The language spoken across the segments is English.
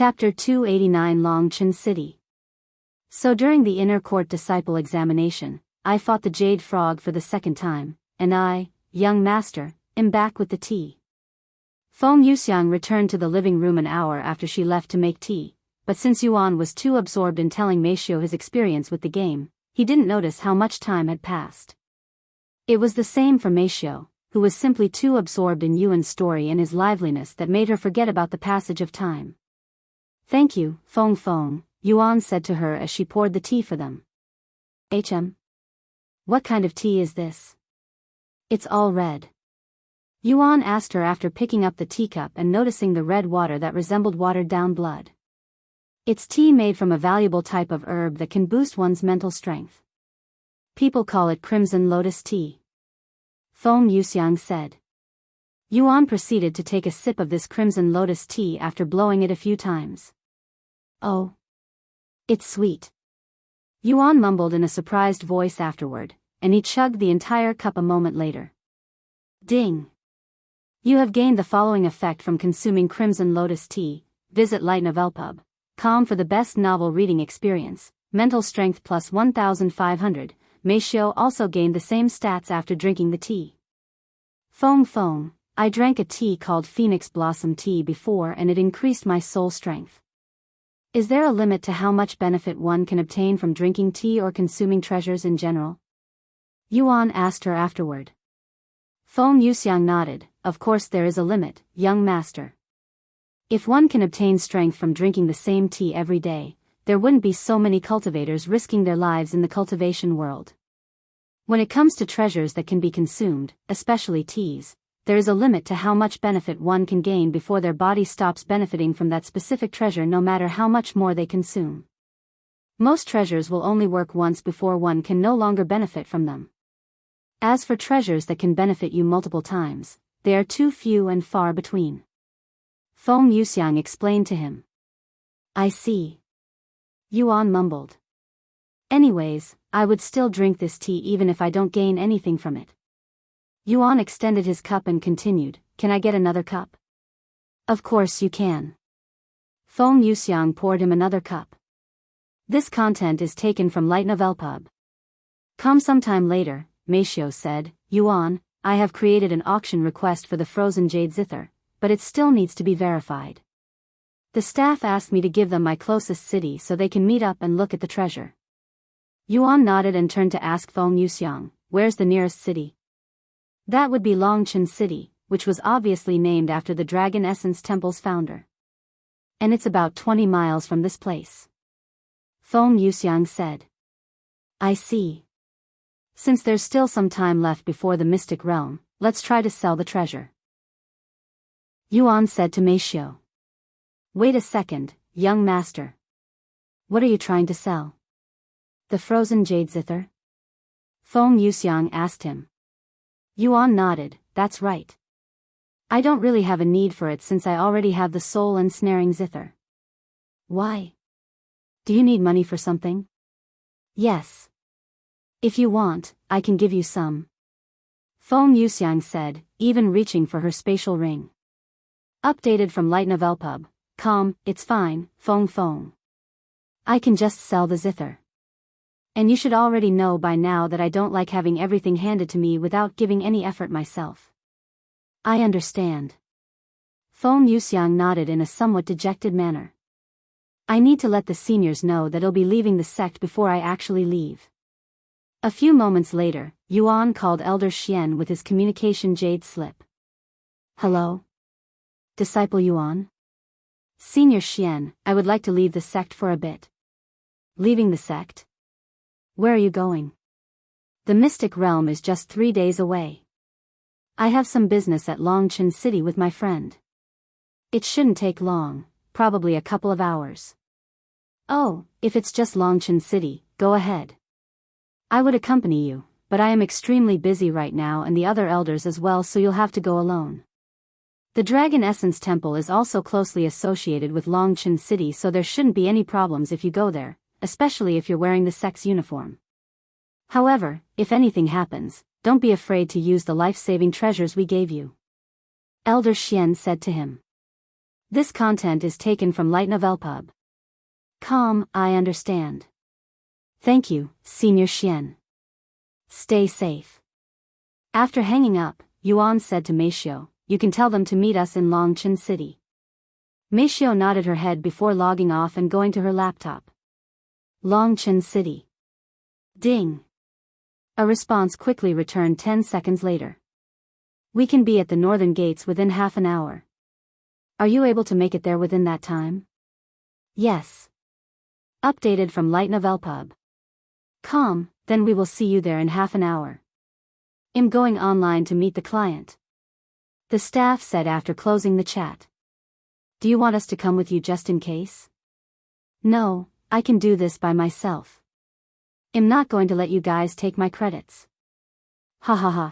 Chapter 289 Longchen City. So during the inner court disciple examination, I fought the Jade Frog for the second time, and I, young master, am back with the tea. Feng Yuxiang returned to the living room an hour after she left to make tea, but since Yuan was too absorbed in telling Meishio his experience with the game, he didn't notice how much time had passed. It was the same for Meishio, who was simply too absorbed in Yuan's story and his liveliness that made her forget about the passage of time. "Thank you, Feng," Yuan said to her as she poured the tea for them. What kind of tea is this?" "It's all red." Yuan asked her after picking up the teacup and noticing the red water that resembled watered-down blood. "It's tea made from a valuable type of herb that can boost one's mental strength. People call it crimson lotus tea," Feng Yuxiang said. Yuan proceeded to take a sip of this crimson lotus tea after blowing it a few times. "Oh. It's sweet," Yuan mumbled in a surprised voice afterward, and he chugged the entire cup a moment later. Ding! You have gained the following effect from consuming crimson lotus tea. Visit lightnovelpub.com for the best novel reading experience. Mental strength plus 1,500. Meishio also gained the same stats after drinking the tea. Feng, I drank a tea called Phoenix Blossom Tea before and it increased my soul strength. Is there a limit to how much benefit one can obtain from drinking tea or consuming treasures in general? Yuan asked her afterward. Feng Yuxiang nodded. Of course there is a limit, young master. If one can obtain strength from drinking the same tea every day, there wouldn't be so many cultivators risking their lives in the cultivation world. When it comes to treasures that can be consumed, especially teas, there is a limit to how much benefit one can gain before their body stops benefiting from that specific treasure no matter how much more they consume. Most treasures will only work once before one can no longer benefit from them. As for treasures that can benefit you multiple times, they are too few and far between. Feng Yuxiang explained to him. I see. Yuan mumbled. Anyways, I would still drink this tea even if I don't gain anything from it. Yuan extended his cup and continued, Can I get another cup? Of course you can. Feng Yuxiang poured him another cup. This content is taken from Light Novel Pub. Come sometime later, Meishio said. Yuan, I have created an auction request for the frozen jade Zither, but it still needs to be verified. The staff asked me to give them my closest city so they can meet up and look at the treasure. Yuan nodded and turned to ask Feng Yuxiang, Where's the nearest city? That would be Longchen City, which was obviously named after the Dragon Essence Temple's founder. And it's about 20 miles from this place. Feng Yuxiang said. I see. Since there's still some time left before the Mystic Realm, let's try to sell the treasure. Yuan said to Meishio. Wait a second, young master. What are you trying to sell? The frozen jade Zither? Feng Yuxiang asked him. Yuan nodded, that's right. I don't really have a need for it since I already have the soul-ensnaring Zither. Why? Do you need money for something? Yes. If you want, I can give you some. Feng Yuxiang said, even reaching for her spatial ring. Updated from Light Novel Pub.com, it's fine, Feng. I can just sell the Zither. And you should already know by now that I don't like having everything handed to me without giving any effort myself. I understand. Feng Yuxiang nodded in a somewhat dejected manner. I need to let the seniors know that I'll be leaving the sect before I actually leave. A few moments later, Yuan called Elder Xian with his communication jade slip. Hello? Disciple Yuan? Senior Xian, I would like to leave the sect for a bit. Leaving the sect? Where are you going? The Mystic Realm is just 3 days away. I have some business at Longchen City with my friend. It shouldn't take long, probably a couple of hours. Oh, if it's just Longchen City, go ahead. I would accompany you, but I am extremely busy right now and the other elders as well, so you'll have to go alone. The Dragon Essence Temple is also closely associated with Longchen City, so there shouldn't be any problems if you go there, especially if you're wearing the sect's uniform. However, if anything happens, don't be afraid to use the life-saving treasures we gave you. Elder Xian said to him. This content is taken from Light Novel Pub. I understand. Thank you, Senior Xian. Stay safe. After hanging up, Yuan said to Meishio, you can tell them to meet us in Longchen City. Meishio nodded her head before logging off and going to her laptop. Longchen City. Ding. A response quickly returned 10 seconds later. We can be at the northern gates within half an hour. Are you able to make it there within that time? Yes. Updated from Light Novel Pub. Then we will see you there in half an hour. I'm going online to meet the client. The staff said after closing the chat. Do you want us to come with you just in case? No, I can do this by myself. I'm not going to let you guys take my credits. Ha ha ha.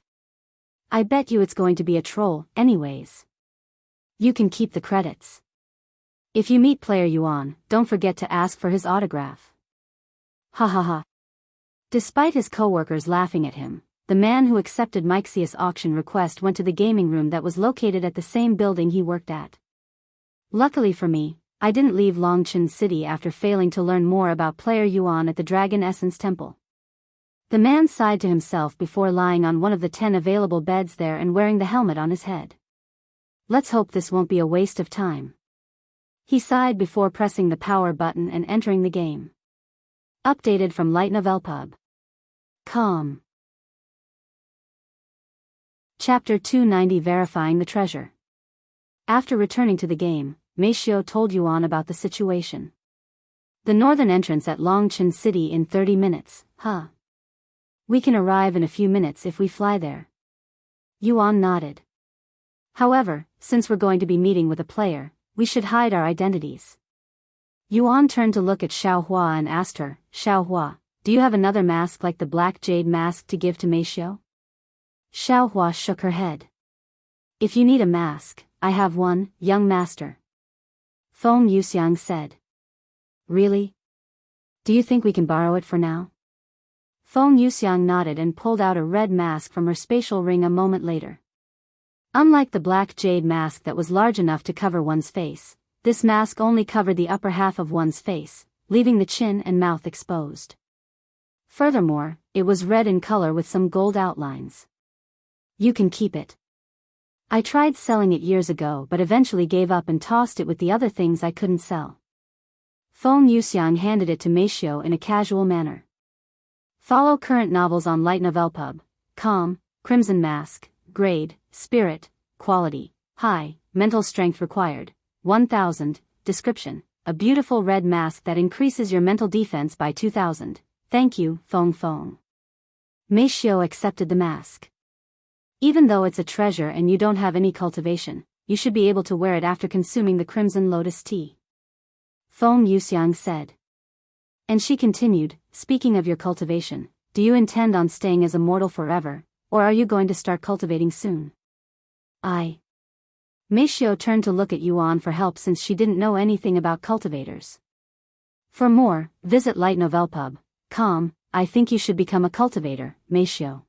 I bet you it's going to be a troll, anyways. You can keep the credits. If you meet player Yuan, don't forget to ask for his autograph. Ha ha ha. Despite his co-workers laughing at him, the man who accepted Meixia's auction request went to the gaming room that was located at the same building he worked at. Luckily for me, I didn't leave Longchen City after failing to learn more about player Yuan at the Dragon Essence Temple. The man sighed to himself before lying on one of the 10 available beds there and wearing the helmet on his head. Let's hope this won't be a waste of time. He sighed before pressing the power button and entering the game. Updated from Light Novel Pub. Chapter 290 Verifying the Treasure. After returning to the game, Meishio told Yuan about the situation. The northern entrance at Longchen City in 30 minutes, We can arrive in a few minutes if we fly there. Yuan nodded. However, since we're going to be meeting with a player, we should hide our identities. Yuan turned to look at Xiaohua and asked her, Xiaohua, do you have another mask like the Black Jade mask to give to Meishio? Xiaohua shook her head. If you need a mask, I have one, young master. Feng Yuxiang said. Really? Do you think we can borrow it for now? Feng Yuxiang nodded and pulled out a red mask from her spatial ring a moment later. Unlike the Black Jade mask that was large enough to cover one's face, this mask only covered the upper half of one's face, leaving the chin and mouth exposed. Furthermore, it was red in color with some gold outlines. You can keep it. I tried selling it years ago but eventually gave up and tossed it with the other things I couldn't sell. Feng Yuxiang handed it to Meishio in a casual manner. Follow current novels on Light Novel Pub. Crimson Mask, Grade, Spirit, Quality, High, Mental Strength Required, 1000, Description, a beautiful red mask that increases your mental defense by 2000. Thank you, Feng. Meishio accepted the mask. Even though it's a treasure and you don't have any cultivation, you should be able to wear it after consuming the Crimson Lotus tea. Feng Yuxiang said. And she continued, speaking of your cultivation, do you intend on staying as a mortal forever, or are you going to start cultivating soon? Meishio turned to look at Yuan for help since she didn't know anything about cultivators. For more, visit Light Novel Pub. I think you should become a cultivator, Meishio.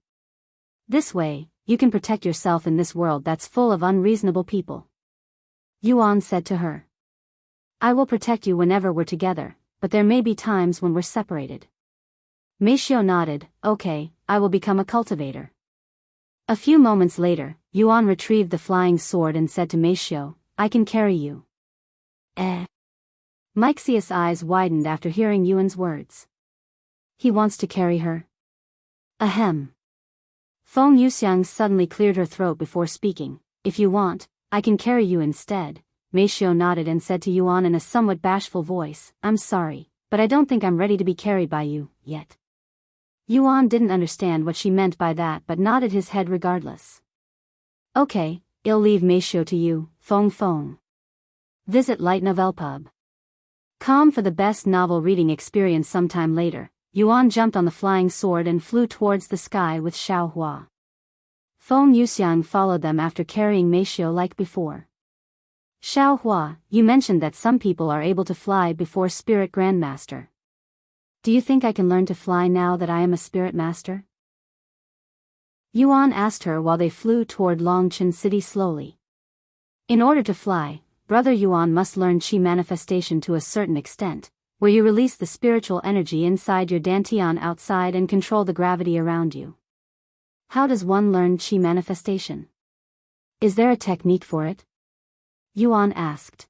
This way, you can protect yourself in this world that's full of unreasonable people. Yuan said to her. I will protect you whenever we're together, but there may be times when we're separated. Meishio nodded, okay, I will become a cultivator. A few moments later, Yuan retrieved the flying sword and said to Meishio, I can carry you. Meixia's eyes widened after hearing Yuan's words. He wants to carry her? Ahem. Feng Yuxiang suddenly cleared her throat before speaking. If you want, I can carry you instead. Meishio nodded and said to Yuan in a somewhat bashful voice, I'm sorry, but I don't think I'm ready to be carried by you, yet. Yuan didn't understand what she meant by that but nodded his head regardless. Okay, I'll leave Meishio to you, Feng. Visit Light Novel Pub. For the best novel reading experience sometime later, Yuan jumped on the flying sword and flew towards the sky with Xiaohua. Feng Yuxiang followed them after carrying Meishio like before. Xiaohua, you mentioned that some people are able to fly before Spirit Grandmaster. Do you think I can learn to fly now that I am a Spirit Master? Yuan asked her while they flew toward Longchen City slowly. In order to fly, Brother Yuan must learn Qi manifestation to a certain extent, where you release the spiritual energy inside your dantian outside and control the gravity around you. How does one learn Qi manifestation? Is there a technique for it? Yuan asked.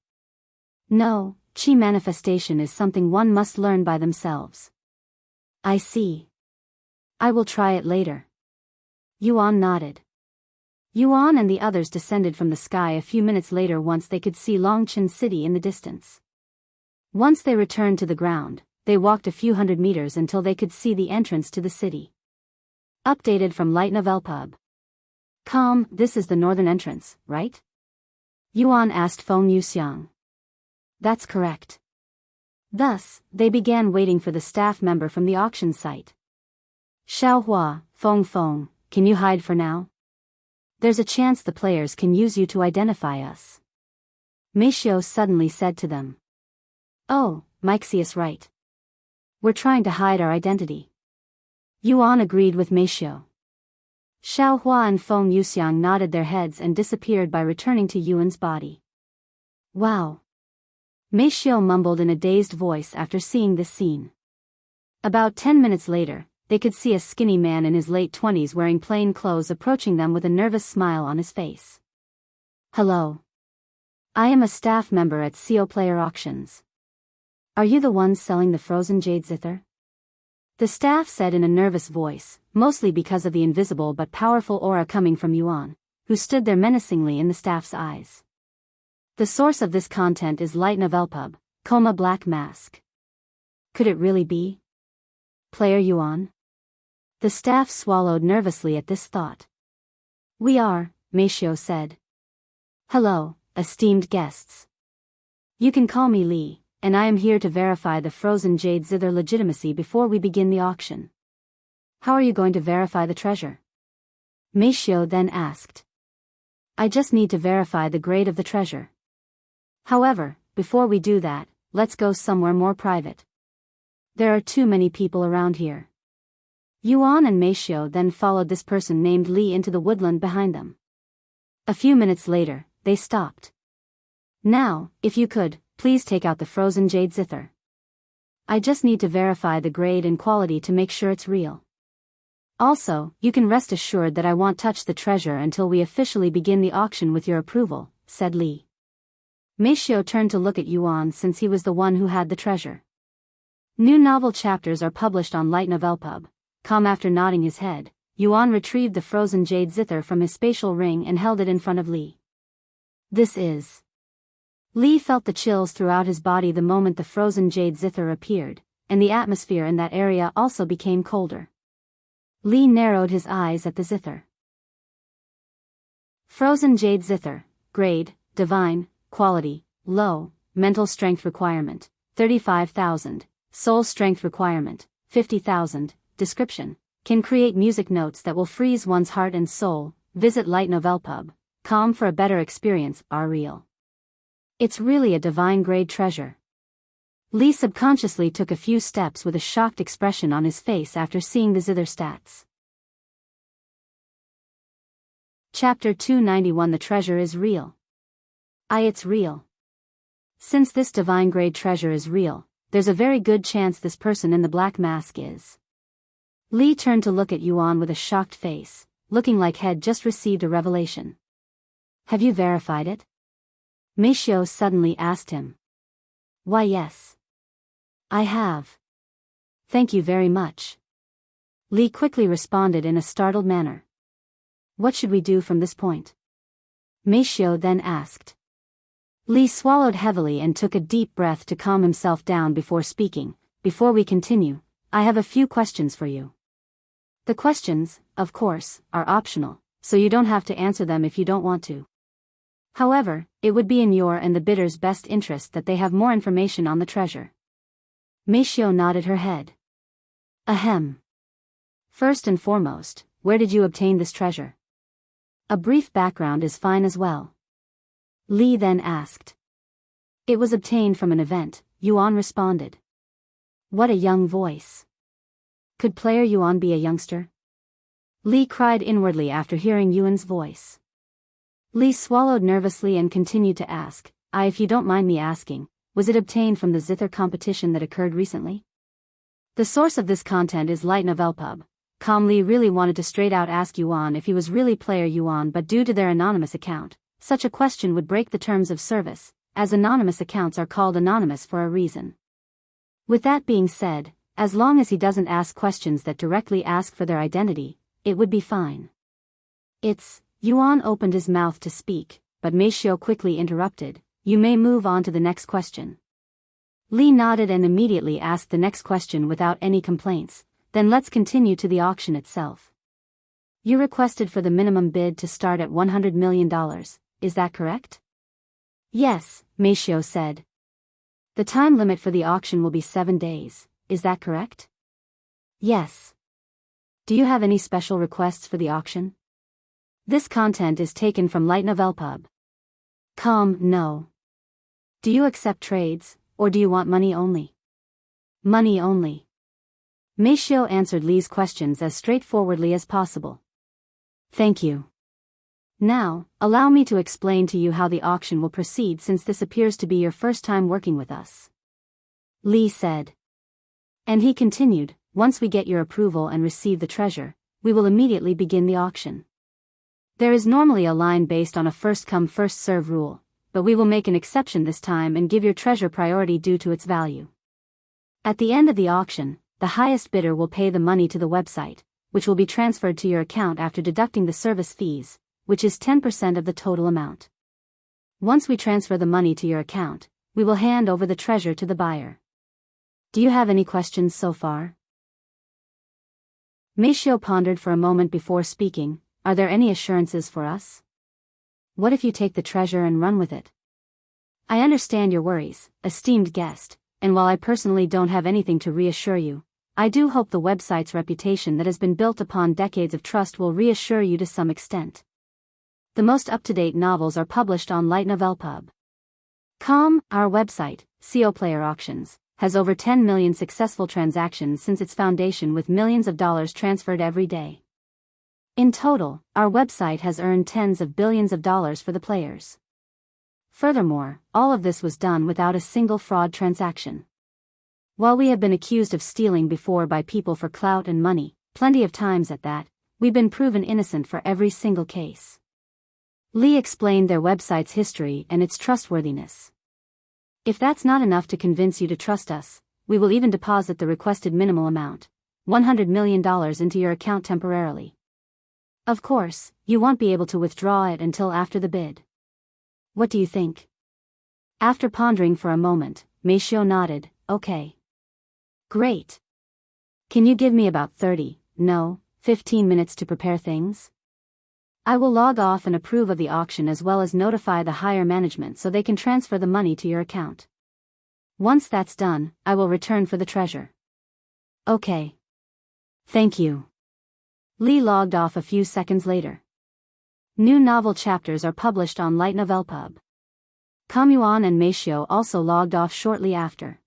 No, Qi manifestation is something one must learn by themselves. I see. I will try it later. Yuan nodded. Yuan and the others descended from the sky a few minutes later once they could see Longchen City in the distance. Once they returned to the ground, they walked a few hundred meters until they could see the entrance to the city. Updated from Light Novel Pub. This is the northern entrance, right? Yuan asked Feng Yuxiang. That's correct. Thus, they began waiting for the staff member from the auction site. Xiaohua, Feng, can you hide for now? There's a chance the players can use you to identify us. Meishio suddenly said to them. Oh, Meixius right. We're trying to hide our identity. Yuan agreed with Meishio. Xiaohua and Feng Yuxiang nodded their heads and disappeared by returning to Yuan's body. Wow. Meishio mumbled in a dazed voice after seeing this scene. About 10 minutes later, they could see a skinny man in his late 20s wearing plain clothes approaching them with a nervous smile on his face. Hello. I am a staff member at CO Player Auctions. Are you the ones selling the frozen Jade Zither? The staff said in a nervous voice, mostly because of the invisible but powerful aura coming from Yuan, who stood there menacingly in the staff's eyes. The source of this content is Light Novel Pub, Black Mask. Could it really be? Player Yuan? The staff swallowed nervously at this thought. We are, Meishio said. Hello, esteemed guests. You can call me Li, and I am here to verify the frozen Jade Zither legitimacy before we begin the auction. How are you going to verify the treasure? Meishio then asked. I just need to verify the grade of the treasure. However, before we do that, let's go somewhere more private. There are too many people around here. Yuan and Meishio then followed this person named Li into the woodland behind them. A few minutes later, they stopped. Now, if you could, please take out the frozen Jade Zither. I just need to verify the grade and quality to make sure it's real. Also, you can rest assured that I won't touch the treasure until we officially begin the auction with your approval, said Li. Meishio turned to look at Yuan since he was the one who had the treasure. New novel chapters are published on Light Novel Pub. After nodding his head, Yuan retrieved the frozen Jade Zither from his spatial ring and held it in front of Li. This is. Li felt the chills throughout his body the moment the frozen Jade Zither appeared, and the atmosphere in that area also became colder. Li narrowed his eyes at the Zither. Frozen Jade Zither, grade, divine, quality, low, mental strength requirement, 35,000, soul strength requirement, 50,000, description, can create music notes that will freeze one's heart and soul, visit Light Novel Pub, for a better experience, are real. It's really a divine grade treasure. Li subconsciously took a few steps with a shocked expression on his face after seeing the Zither stats. Chapter 291 The treasure is real. It's real. Since this divine grade treasure is real, there's a very good chance this person in the black mask is. Li turned to look at Yuan with a shocked face, looking like he'd just received a revelation. Have you verified it? Meishio suddenly asked him. Why yes. I have. Thank you very much. Li quickly responded in a startled manner. What should we do from this point? Meishio then asked. Li swallowed heavily and took a deep breath to calm himself down before speaking. Before we continue, I have a few questions for you. The questions, of course, are optional, so you don't have to answer them if you don't want to. However, it would be in your and the bidder's best interest that they have more information on the treasure. Meishio nodded her head. Ahem. First and foremost, where did you obtain this treasure? A brief background is fine as well. Li then asked. It was obtained from an event, Yuan responded. What a young voice. Could player Yuan be a youngster? Li cried inwardly after hearing Yuan's voice. Li swallowed nervously and continued to ask, If you don't mind me asking, was it obtained from the Zither competition that occurred recently? The source of this content is Light Novel Pub. Li really wanted to straight out ask Yuan if he was really player Yuan, but due to their anonymous account, such a question would break the terms of service, as anonymous accounts are called anonymous for a reason. With that being said, as long as he doesn't ask questions that directly ask for their identity, it would be fine. Yuan opened his mouth to speak, but Meishio quickly interrupted. You may move on to the next question. Li nodded and immediately asked the next question without any complaints. Then let's continue to the auction itself. You requested for the minimum bid to start at $100 million, is that correct? Yes, Meishio said. The time limit for the auction will be 7 days, is that correct? Yes. Do you have any special requests for the auction? This content is taken from Light Novel Pub. No. Do you accept trades, or do you want money only? Money only. Meishio answered Li's questions as straightforwardly as possible. Thank you. Now, allow me to explain to you how the auction will proceed since this appears to be your first time working with us. Li said. And he continued, once we get your approval and receive the treasure, we will immediately begin the auction. There is normally a line based on a first-come first-serve rule, but we will make an exception this time and give your treasure priority due to its value. At the end of the auction, the highest bidder will pay the money to the website, which will be transferred to your account after deducting the service fees, which is 10% of the total amount. Once we transfer the money to your account, we will hand over the treasure to the buyer. Do you have any questions so far? Meishio pondered for a moment before speaking. Are there any assurances for us? What if you take the treasure and run with it? I understand your worries, esteemed guest, and while I personally don't have anything to reassure you, I do hope the website's reputation that has been built upon decades of trust will reassure you to some extent. The most up-to-date novels are published on Light Novel Pub. Our website, CO Player Auctions, has over 10 million successful transactions since its foundation with millions of dollars transferred every day. In total, our website has earned tens of billions of dollars for the players. Furthermore, all of this was done without a single fraud transaction. While we have been accused of stealing before by people for clout and money, plenty of times at that, we've been proven innocent for every single case. Li explained their website's history and its trustworthiness. If that's not enough to convince you to trust us, we will even deposit the requested minimal amount, $100 million into your account temporarily. Of course, you won't be able to withdraw it until after the bid. What do you think? After pondering for a moment, Meishio nodded, okay. Great. Can you give me about 15 minutes to prepare things? I will log off and approve of the auction as well as notify the higher management so they can transfer the money to your account. Once that's done, I will return for the treasure. Okay. Thank you. Li logged off a few seconds later. New novel chapters are published on Light Novel Pub. Yuan and Meishio also logged off shortly after.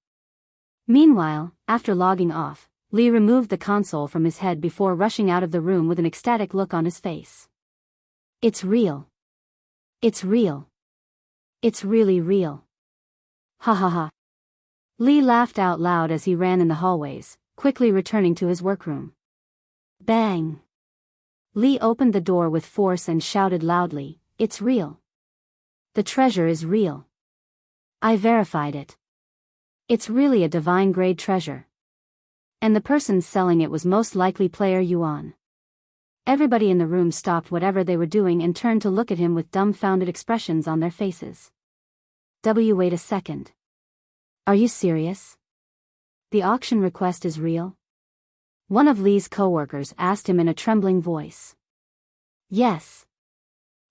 Meanwhile, after logging off, Li removed the console from his head before rushing out of the room with an ecstatic look on his face. It's real. It's real. It's really real. Ha ha ha. Li laughed out loud as he ran in the hallways, quickly returning to his workroom. Bang! Li opened the door with force and shouted loudly, it's real. The treasure is real. I verified it. It's really a divine-grade treasure. And the person selling it was most likely player Yuan. Everybody in the room stopped whatever they were doing and turned to look at him with dumbfounded expressions on their faces. Wait a second. Are you serious? The auction request is real? One of Li's co-workers asked him in a trembling voice. Yes.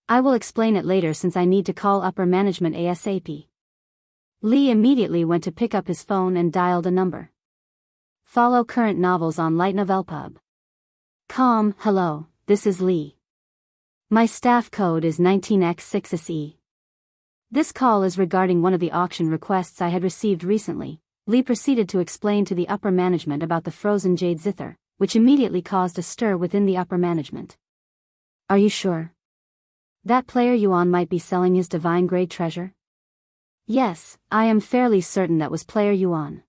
I will explain it later since I need to call upper management ASAP. Li immediately went to pick up his phone and dialed a number. Follow current novels on Light Novel Pub. Hello, this is Li. My staff code is 19X6SE. This call is regarding one of the auction requests I had received recently. Li proceeded to explain to the upper management about the frozen Jade Zither, which immediately caused a stir within the upper management. Are you sure? That player Yuan might be selling his divine-grade treasure? Yes, I am fairly certain that was player Yuan.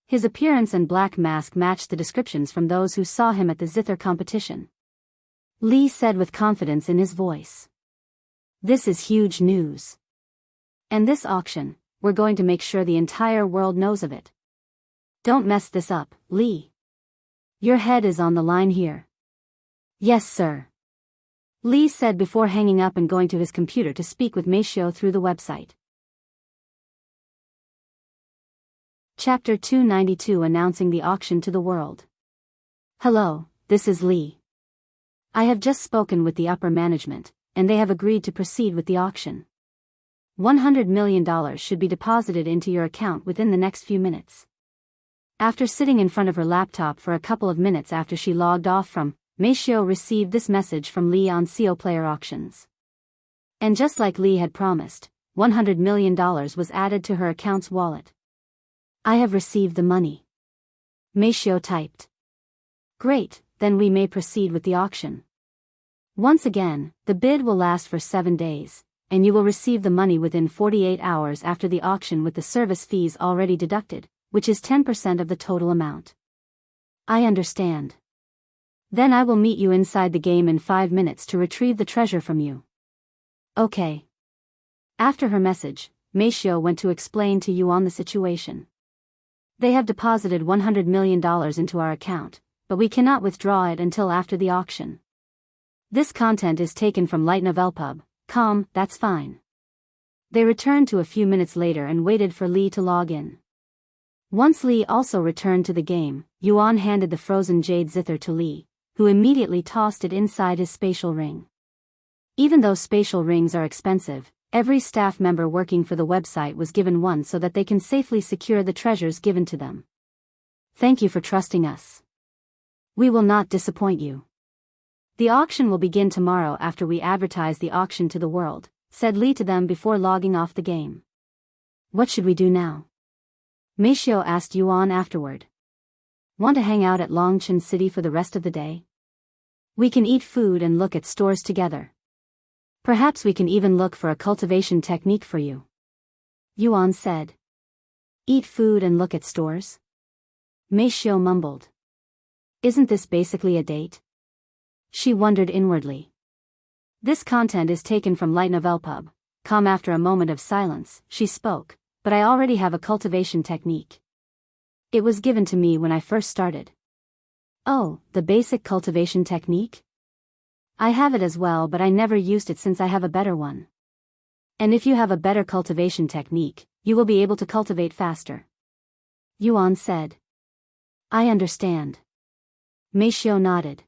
His appearance and black mask matched the descriptions from those who saw him at the Zither competition. Li said with confidence in his voice. This is huge news. And this auction, we're going to make sure the entire world knows of it. Don't mess this up, Li. Your head is on the line here. Yes, sir. Li said before hanging up and going to his computer to speak with Meishio through the website. Chapter 292 Announcing the Auction to the World. Hello, this is Li. I have just spoken with the upper management, and they have agreed to proceed with the auction. $100 million should be deposited into your account within the next few minutes. After sitting in front of her laptop for a couple of minutes after she logged off from, Meishio received this message from Li on CO Player Auctions. And just like Li had promised, $100 million was added to her account's wallet. I have received the money. Meishio typed. Great, then we may proceed with the auction. Once again, the bid will last for 7 days, and you will receive the money within 48 hours after the auction with the service fees already deducted, which is 10% of the total amount. I understand. Then I will meet you inside the game in 5 minutes to retrieve the treasure from you. Okay. After her message, Meishio went to explain to Yuan the situation. They have deposited $100 million into our account, but we cannot withdraw it until after the auction. This content is taken from Light Novel Pub. That's fine. They returned to a few minutes later and waited for Li to log in. Once Li also returned to the game, Yuan handed the frozen Jade Zither to Li, who immediately tossed it inside his spatial ring. Even though spatial rings are expensive, every staff member working for the website was given one so that they can safely secure the treasures given to them. Thank you for trusting us. We will not disappoint you. The auction will begin tomorrow after we advertise the auction to the world, said Li to them before logging off the game. What should we do now? Meishio asked Yuan afterward. Want to hang out at Longchen City for the rest of the day? We can eat food and look at stores together. Perhaps we can even look for a cultivation technique for you. Yuan said. Eat food and look at stores? Meishio mumbled. Isn't this basically a date? She wondered inwardly. This content is taken from Light Novel Pub. After a moment of silence, she spoke, but I already have a cultivation technique. It was given to me when I first started. Oh, the basic cultivation technique? I have it as well, but I never used it since I have a better one. And if you have a better cultivation technique, you will be able to cultivate faster. Yuan said. I understand. Meishio nodded.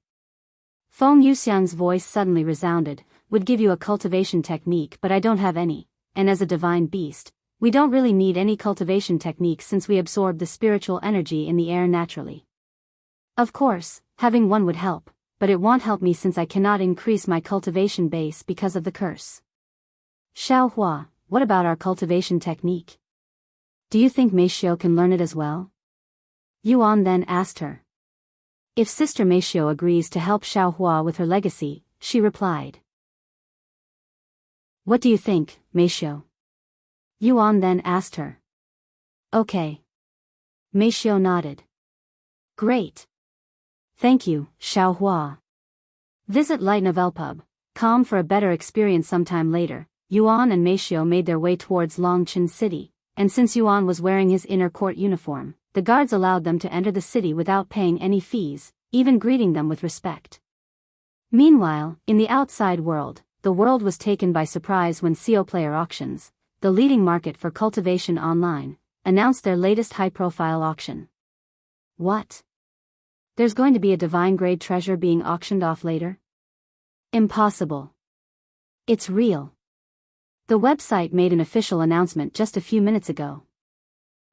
Feng Yuxiang's voice suddenly resounded, would give you a cultivation technique, but I don't have any, and as a divine beast, we don't really need any cultivation techniques since we absorb the spiritual energy in the air naturally. Of course, having one would help, but it won't help me since I cannot increase my cultivation base because of the curse. Xiaohua, what about our cultivation technique? Do you think Meishio can learn it as well? Yuan then asked her. If Sister Meishio agrees to help Xiaohua with her legacy, she replied. What do you think, Meishio? Yuan then asked her. Okay. Meishio nodded. Great. Thank you, Xiaohua. Visit Light Novel Pub. For a better experience sometime later. Yuan and Meishio made their way towards Longchen City, and since Yuan was wearing his inner court uniform, the guards allowed them to enter the city without paying any fees, even greeting them with respect. Meanwhile, in the outside world, the world was taken by surprise when CO Player Auctions, the leading market for cultivation online, announced their latest high-profile auction. What? There's going to be a divine-grade treasure being auctioned off later? Impossible. It's real. The website made an official announcement just a few minutes ago.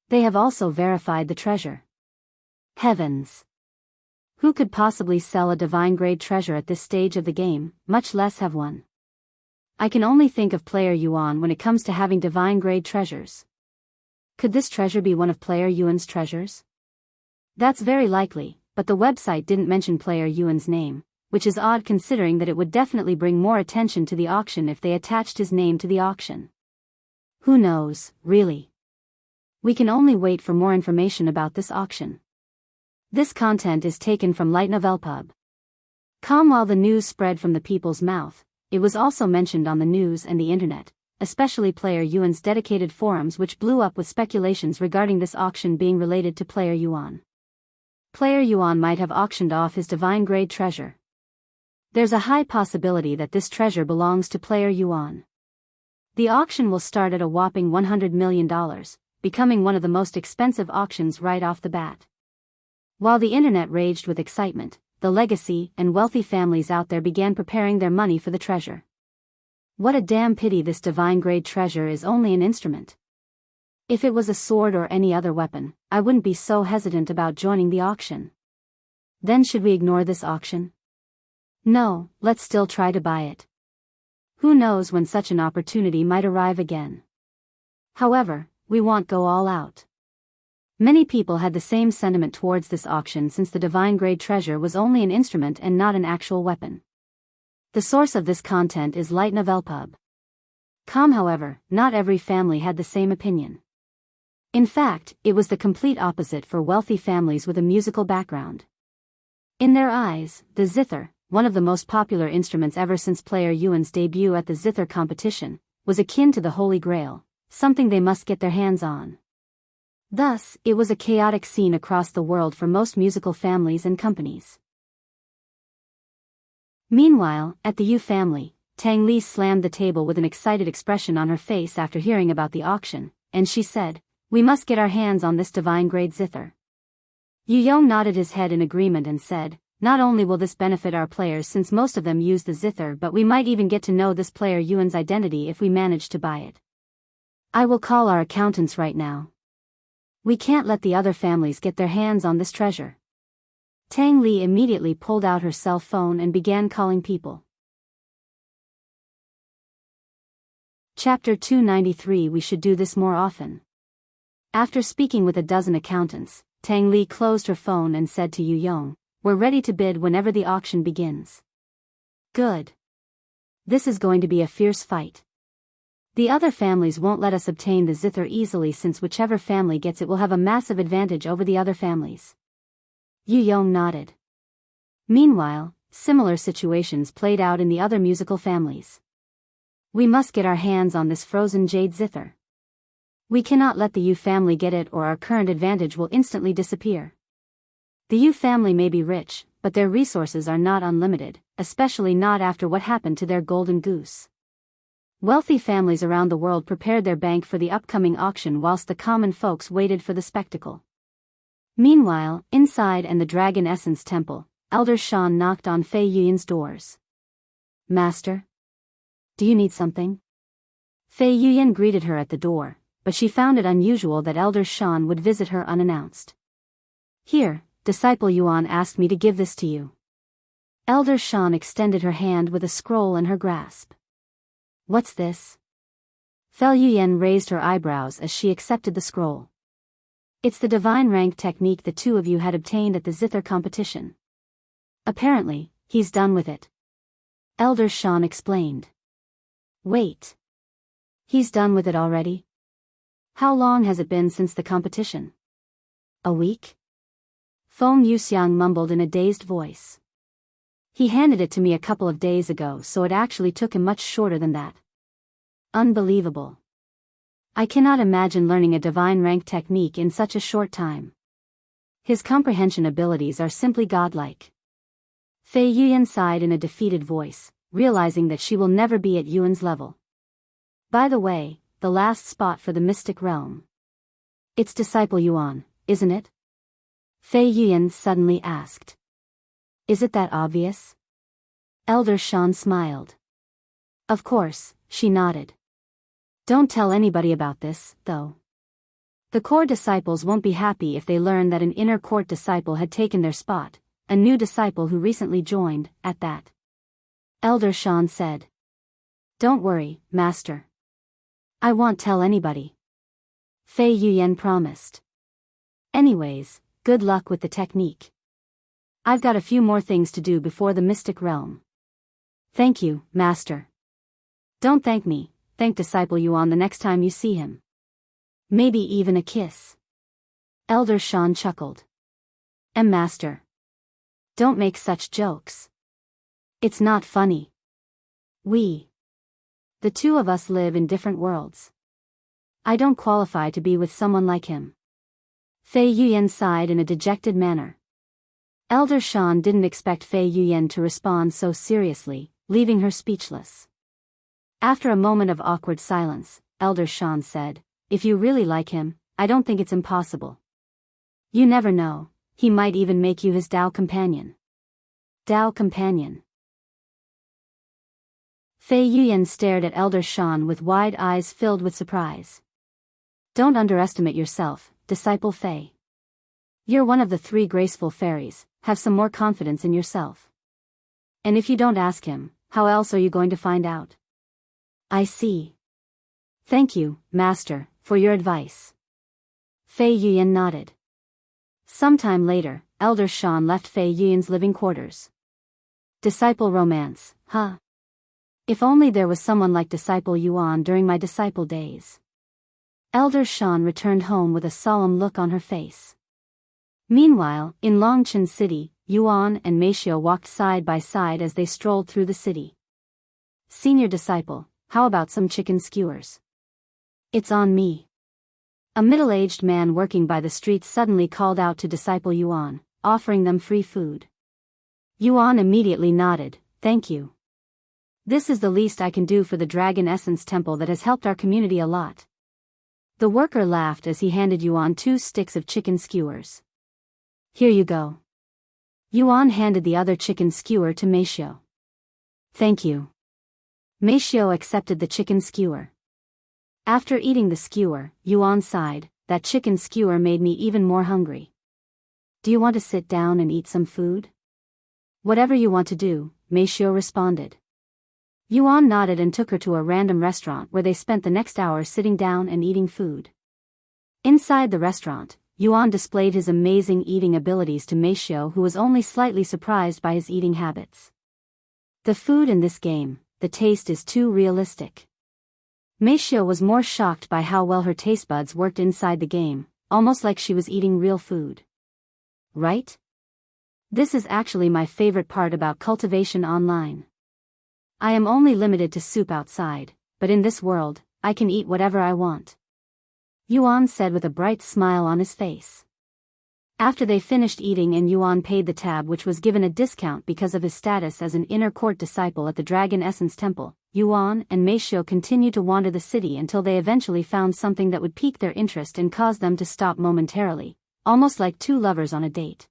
They have also verified the treasure. Heavens! Who could possibly sell a divine-grade treasure at this stage of the game, much less have one? I can only think of Player Yuan when it comes to having divine-grade treasures. Could this treasure be one of Player Yuan's treasures? That's very likely, but the website didn't mention Player Yuan's name, which is odd considering that it would definitely bring more attention to the auction if they attached his name to the auction. Who knows, really? We can only wait for more information about this auction. This content is taken from Light Novel Pub. While the news spread from the people's mouth, it was also mentioned on the news and the internet, especially Player Yuan's dedicated forums, which blew up with speculations regarding this auction being related to Player Yuan. Player Yuan might have auctioned off his divine-grade treasure. There's a high possibility that this treasure belongs to Player Yuan. The auction will start at a whopping $100 million, becoming one of the most expensive auctions right off the bat. While the internet raged with excitement, the legacy and wealthy families out there began preparing their money for the treasure. What a damn pity this divine-grade treasure is only an instrument. If it was a sword or any other weapon, I wouldn't be so hesitant about joining the auction. Then should we ignore this auction? No, let's still try to buy it. Who knows when such an opportunity might arrive again. However, we won't go all out. Many people had the same sentiment towards this auction since the divine-grade treasure was only an instrument and not an actual weapon. The source of this content is Light Novel Pub. However, not every family had the same opinion. In fact, it was the complete opposite for wealthy families with a musical background. In their eyes, the Zither, one of the most popular instruments ever since Player Yuan's debut at the Zither competition, was akin to the Holy Grail, something they must get their hands on. Thus, it was a chaotic scene across the world for most musical families and companies. Meanwhile, at the Yu family, Tang Li slammed the table with an excited expression on her face after hearing about the auction, and she said, "We must get our hands on this divine-grade Zither." Yingying nodded his head in agreement and said, "Not only will this benefit our players since most of them use the Zither, but we might even get to know this Player Yuan's identity if we manage to buy it. I will call our accountants right now. We can't let the other families get their hands on this treasure." Tang Li immediately pulled out her cell phone and began calling people. Chapter 293. We should do this more often. After speaking with a dozen accountants, Tang Li closed her phone and said to Yingying, "We're ready to bid whenever the auction begins." Good. This is going to be a fierce fight. The other families won't let us obtain the Zither easily since whichever family gets it will have a massive advantage over the other families. Yingying nodded. Meanwhile, similar situations played out in the other musical families. We must get our hands on this frozen jade Zither. We cannot let the Yu family get it or our current advantage will instantly disappear. The Yu family may be rich, but their resources are not unlimited, especially not after what happened to their golden goose. Wealthy families around the world prepared their bank for the upcoming auction whilst the common folks waited for the spectacle. Meanwhile, inside and the Dragon Essence Temple, Elder Shan knocked on Fei Yuyan's doors. "Master? Do you need something?" Fei Yuyan greeted her at the door, but she found it unusual that Elder Shan would visit her unannounced. "Here, Disciple Yuan asked me to give this to you." Elder Shan extended her hand with a scroll in her grasp. "What's this?" Fei Yuyan raised her eyebrows as she accepted the scroll. "It's the divine rank technique the two of you had obtained at the Zither competition. Apparently, he's done with it." Elder Shan explained. "Wait. He's done with it already? How long has it been since the competition?" "A week?" Feng Yuxiang mumbled in a dazed voice. "He handed it to me a couple of days ago, so it actually took him much shorter than that. Unbelievable. I cannot imagine learning a divine rank technique in such a short time. His comprehension abilities are simply godlike." Fei Yuyan sighed in a defeated voice, realizing that she will never be at Yuan's level. "By the way, the last spot for the mystic realm. It's Disciple Yuan, isn't it?" Fei Yuyan suddenly asked. "Is it that obvious?" Elder Shan smiled. "Of course," she nodded. "Don't tell anybody about this, though. The core disciples won't be happy if they learn that an inner court disciple had taken their spot, a new disciple who recently joined, at that." Elder Shan said. "Don't worry, Master. I won't tell anybody," Fei Yuyan promised. "Anyways, good luck with the technique. I've got a few more things to do before the mystic realm." "Thank you, Master." "Don't thank me, thank Disciple Yuan the next time you see him. Maybe even a kiss. Elder Shan chuckled. Master. Don't make such jokes. It's not funny. The two of us live in different worlds. I don't qualify to be with someone like him. Fei Yuyan sighed in a dejected manner. Elder Shan didn't expect Fei Yuyan to respond so seriously, leaving her speechless. After a moment of awkward silence, Elder Shan said, if you really like him, I don't think it's impossible. You never know, he might even make you his Dao Companion. Dao Companion. Fei Yuyan stared at Elder Shan with wide eyes filled with surprise. Don't underestimate yourself, Disciple Fei. You're one of the 3 graceful fairies, have some more confidence in yourself. And if you don't ask him, how else are you going to find out? I see. Thank you, Master, for your advice. Fei Yuyan nodded. Sometime later, Elder Shan left Fei Yuyan's living quarters. Disciple romance, huh? If only there was someone like Disciple Yuan during my disciple days. Elder Shan returned home with a solemn look on her face. Meanwhile, in Longchen City, Yuan and Meishio walked side by side as they strolled through the city. Senior disciple, how about some chicken skewers? It's on me. A middle-aged man working by the street suddenly called out to Disciple Yuan, offering them free food. Yuan immediately nodded, thank you. This is the least I can do for the Dragon Essence Temple that has helped our community a lot. The worker laughed as he handed Yuan 2 sticks of chicken skewers. Here you go. Yuan handed the other chicken skewer to Meishio. Thank you. Meishio accepted the chicken skewer. After eating the skewer, Yuan sighed, that chicken skewer made me even more hungry. Do you want to sit down and eat some food? Whatever you want to do, Meishio responded. Yuan nodded and took her to a random restaurant where they spent the next hour sitting down and eating food. Inside the restaurant, Yuan displayed his amazing eating abilities to Meishio, who was only slightly surprised by his eating habits. The food in this game, the taste is too realistic. Meishio was more shocked by how well her taste buds worked inside the game, almost like she was eating real food. Right? This is actually my favorite part about Cultivation Online. I am only limited to soup outside, but in this world, I can eat whatever I want. Yuan said with a bright smile on his face. After they finished eating and Yuan paid the tab, which was given a discount because of his status as an inner court disciple at the Dragon Essence Temple, Yuan and Meishio continued to wander the city until they eventually found something that would pique their interest and cause them to stop momentarily, almost like 2 lovers on a date.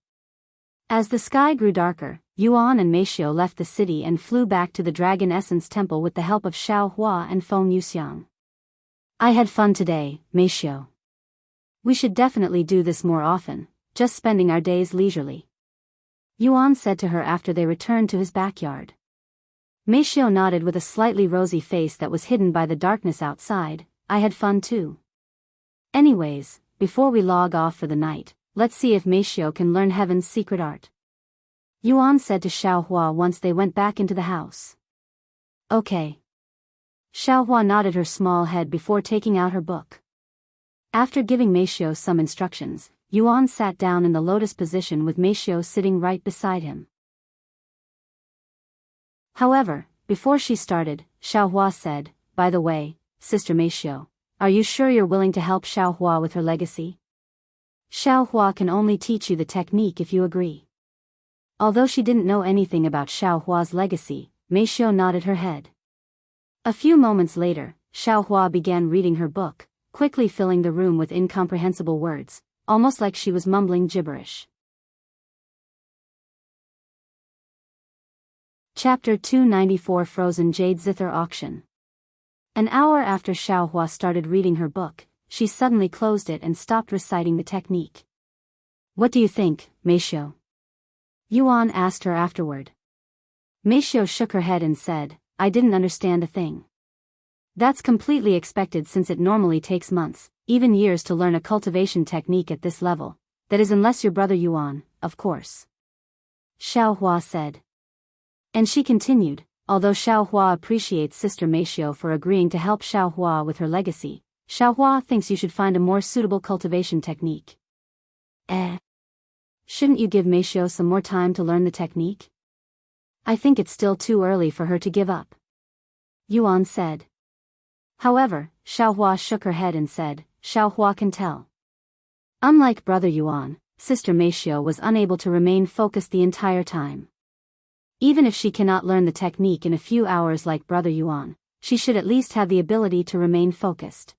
As the sky grew darker, Yuan and Meishio left the city and flew back to the Dragon Essence Temple with the help of Xiao Hua and Feng Yuxiang. I had fun today, Meishio. We should definitely do this more often, just spending our days leisurely. Yuan said to her after they returned to his backyard. Meishio nodded with a slightly rosy face that was hidden by the darkness outside. I had fun too. Anyways, before we log off for the night, let's see if Meishio can learn Heaven's secret art. Yuan said to Xiao Hua once they went back into the house. Okay. Xiao Hua nodded her small head before taking out her book. After giving Meishio some instructions, Yuan sat down in the lotus position with Meishio sitting right beside him. However, before she started, Xiao Hua said, by the way, Sister Meishio, are you sure you're willing to help Xiao Hua with her legacy? Xiao Hua can only teach you the technique if you agree. Although she didn't know anything about Xiao Hua's legacy, Meishio nodded her head. A few moments later, Xiao Hua began reading her book, quickly filling the room with incomprehensible words, almost like she was mumbling gibberish. Chapter 294 Frozen Jade Zither Auction. An hour after Xiao Hua started reading her book, she suddenly closed it and stopped reciting the technique. What do you think, Meishio? Yuan asked her afterward. Meishio shook her head and said, I didn't understand a thing. That's completely expected since it normally takes months, even years to learn a cultivation technique at this level. That is unless your brother Yuan, of course. Xiao Hua said. And she continued, although Xiaohua appreciates Sister Meishio for agreeing to help Xiaohua with her legacy, Xiaohua thinks you should find a more suitable cultivation technique. Shouldn't you give Meishio some more time to learn the technique? I think it's still too early for her to give up, Yuan said. However, Xiaohua shook her head and said, Xiaohua can tell. Unlike Brother Yuan, Sister Meishio was unable to remain focused the entire time. Even if she cannot learn the technique in a few hours like Brother Yuan, she should at least have the ability to remain focused.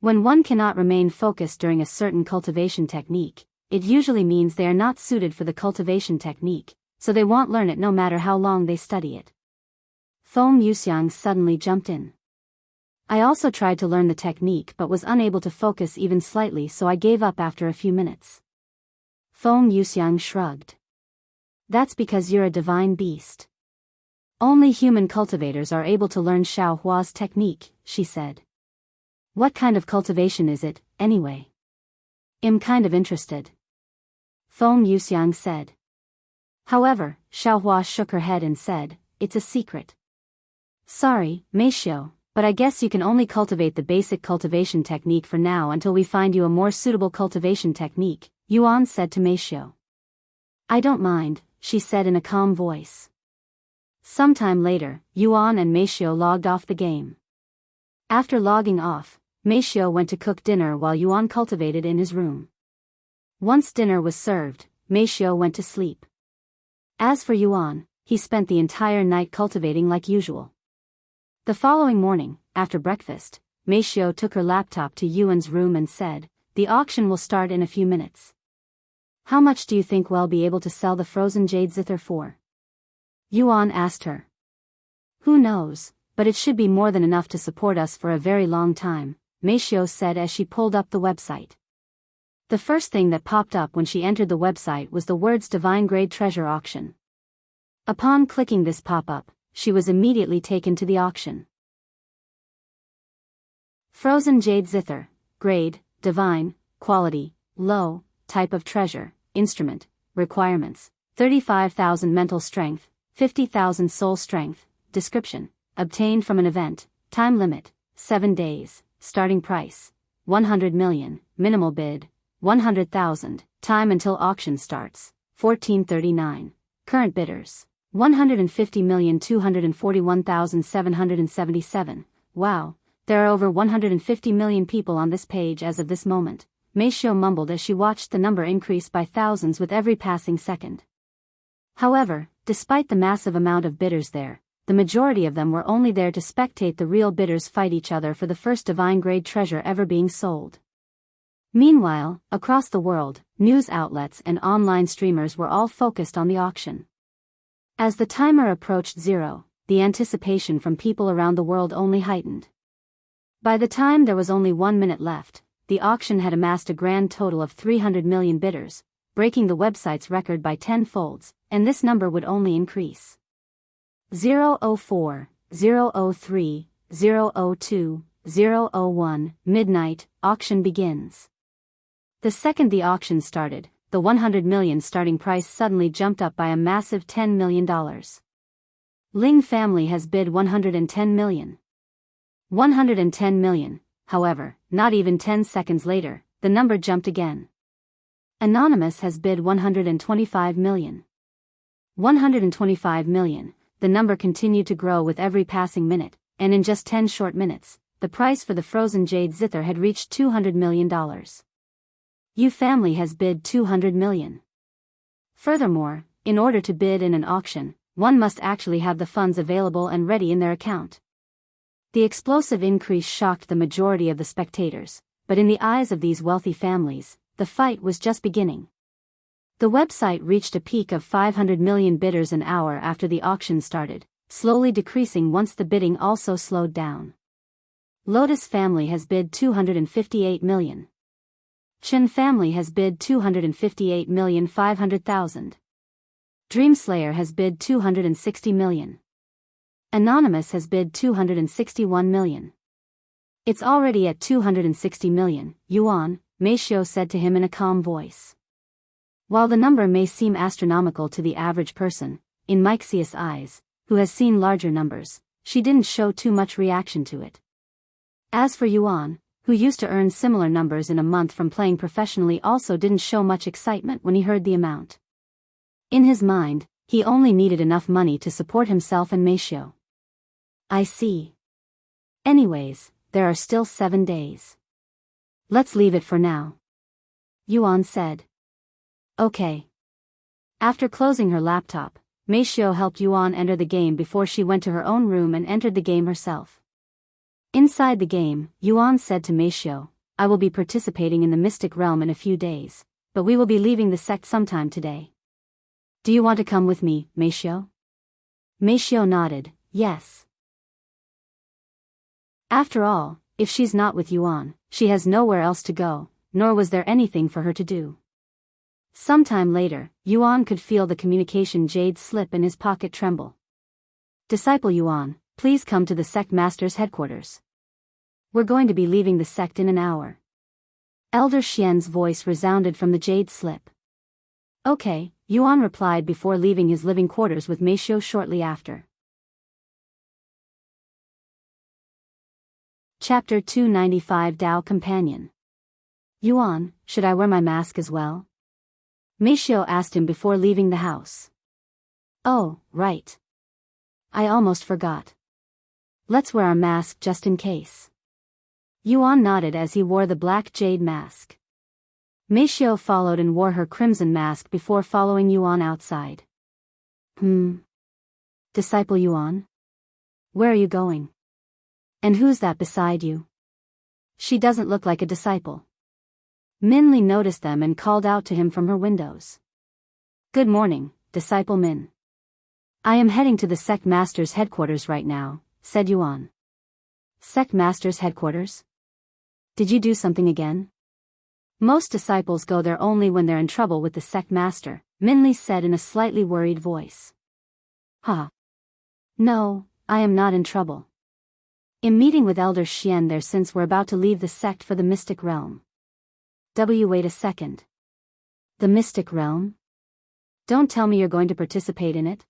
When one cannot remain focused during a certain cultivation technique, it usually means they are not suited for the cultivation technique, so they won't learn it no matter how long they study it. Feng Yuxiang suddenly jumped in. I also tried to learn the technique but was unable to focus even slightly, so I gave up after a few minutes. Feng Yuxiang shrugged. That's because you're a divine beast. Only human cultivators are able to learn Xiaohua's technique, she said. What kind of cultivation is it, anyway? I'm kind of interested, Feng Yuxiang said. However, Xiaohua shook her head and said, it's a secret. Sorry, Meishio, but I guess you can only cultivate the basic cultivation technique for now until we find you a more suitable cultivation technique, Yuan said to Meishio. I don't mind, she said in a calm voice. Sometime later, Yuan and Meishio logged off the game. After logging off, Meishio went to cook dinner while Yuan cultivated in his room. Once dinner was served, Meishio went to sleep. As for Yuan, he spent the entire night cultivating like usual. The following morning, after breakfast, Meishio took her laptop to Yuan's room and said, the auction will start in a few minutes. How much do you think we'll be able to sell the frozen jade zither for? Yuan asked her. Who knows, but it should be more than enough to support us for a very long time, Meishio said as she pulled up the website. The first thing that popped up when she entered the website was the words Divine Grade Treasure Auction. Upon clicking this pop-up, she was immediately taken to the auction. Frozen Jade Zither, Grade, Divine, Quality, Low, Type of Treasure, Instrument, Requirements, 35,000 Mental Strength, 50,000 Soul Strength, Description, Obtained from an event, Time Limit, 7 days, Starting Price, 100 million, Minimal Bid, 100,000, Time until auction starts, 1439, Current bidders, 150,241,777, wow, there are over 150 million people on this page as of this moment, Meishio mumbled as she watched the number increase by thousands with every passing second. However, despite the massive amount of bidders there, the majority of them were only there to spectate the real bidders fight each other for the first divine grade treasure ever being sold. Meanwhile, across the world, news outlets and online streamers were all focused on the auction. As the timer approached 0, the anticipation from people around the world only heightened. By the time there was only 1 minute left, the auction had amassed a grand total of 300 million bidders, breaking the website's record by 10 folds, and this number would only increase. 004, 003, 002, 001, midnight, auction begins. The second the auction started, the 100 million starting price suddenly jumped up by a massive $10 million. Ling family has bid 110 million. 110 million, however, not even 10 seconds later, the number jumped again. Anonymous has bid 125 million. 125 million, the number continued to grow with every passing minute, and in just 10 short minutes, the price for the frozen jade zither had reached $200 million. Yu family has bid 200 million. Furthermore, in order to bid in an auction, one must actually have the funds available and ready in their account. The explosive increase shocked the majority of the spectators, but in the eyes of these wealthy families, the fight was just beginning. The website reached a peak of 500 million bidders an hour after the auction started, slowly decreasing once the bidding also slowed down. Lotus family has bid 258 million. Chen family has bid 258,500,000. Dreamslayer has bid 260 million. Anonymous has bid 261 million. It's already at 260 million, Yuan, Meishio said to him in a calm voice. While the number may seem astronomical to the average person, in Meixius' eyes, who has seen larger numbers, she didn't show too much reaction to it. As for Yuan, who used to earn similar numbers in a month from playing professionally, also didn't show much excitement when he heard the amount. In his mind, he only needed enough money to support himself and Meishio. I see. Anyways, there are still 7 days. Let's leave it for now. Yuan said. Okay. After closing her laptop, Meishio helped Yuan enter the game before she went to her own room and entered the game herself. Inside the game, Yuan said to Meishio, I will be participating in the Mystic Realm in a few days, but we will be leaving the sect sometime today. Do you want to come with me, Meishio? Meishio nodded, yes. After all, if she's not with Yuan, she has nowhere else to go, nor was there anything for her to do. Sometime later, Yuan could feel the communication Jade slip in his pocket tremble. Disciple Yuan, please come to the sect master's headquarters. We're going to be leaving the sect in an hour. Elder Xian's voice resounded from the Jade slip. Okay, Yuan replied before leaving his living quarters with Meishio shortly after. Chapter 295 Dao Companion. Yuan, should I wear my mask as well? Meishio asked him before leaving the house. Oh, right. I almost forgot. Let's wear our mask just in case. Yuan nodded as he wore the black jade mask. Meishio followed and wore her crimson mask before following Yuan outside. Disciple Yuan? Where are you going? And who's that beside you? She doesn't look like a disciple. Minli noticed them and called out to him from her windows. Good morning, Disciple Min. I am heading to the sect master's headquarters right now, said Yuan. Sect master's headquarters? Did you do something again? Most disciples go there only when they're in trouble with the sect master, Minli said in a slightly worried voice. No, I am not in trouble. I'm meeting with Elder Xian there since we're about to leave the sect for the Mystic Realm. Wait a second. The Mystic Realm? Don't tell me you're going to participate in it?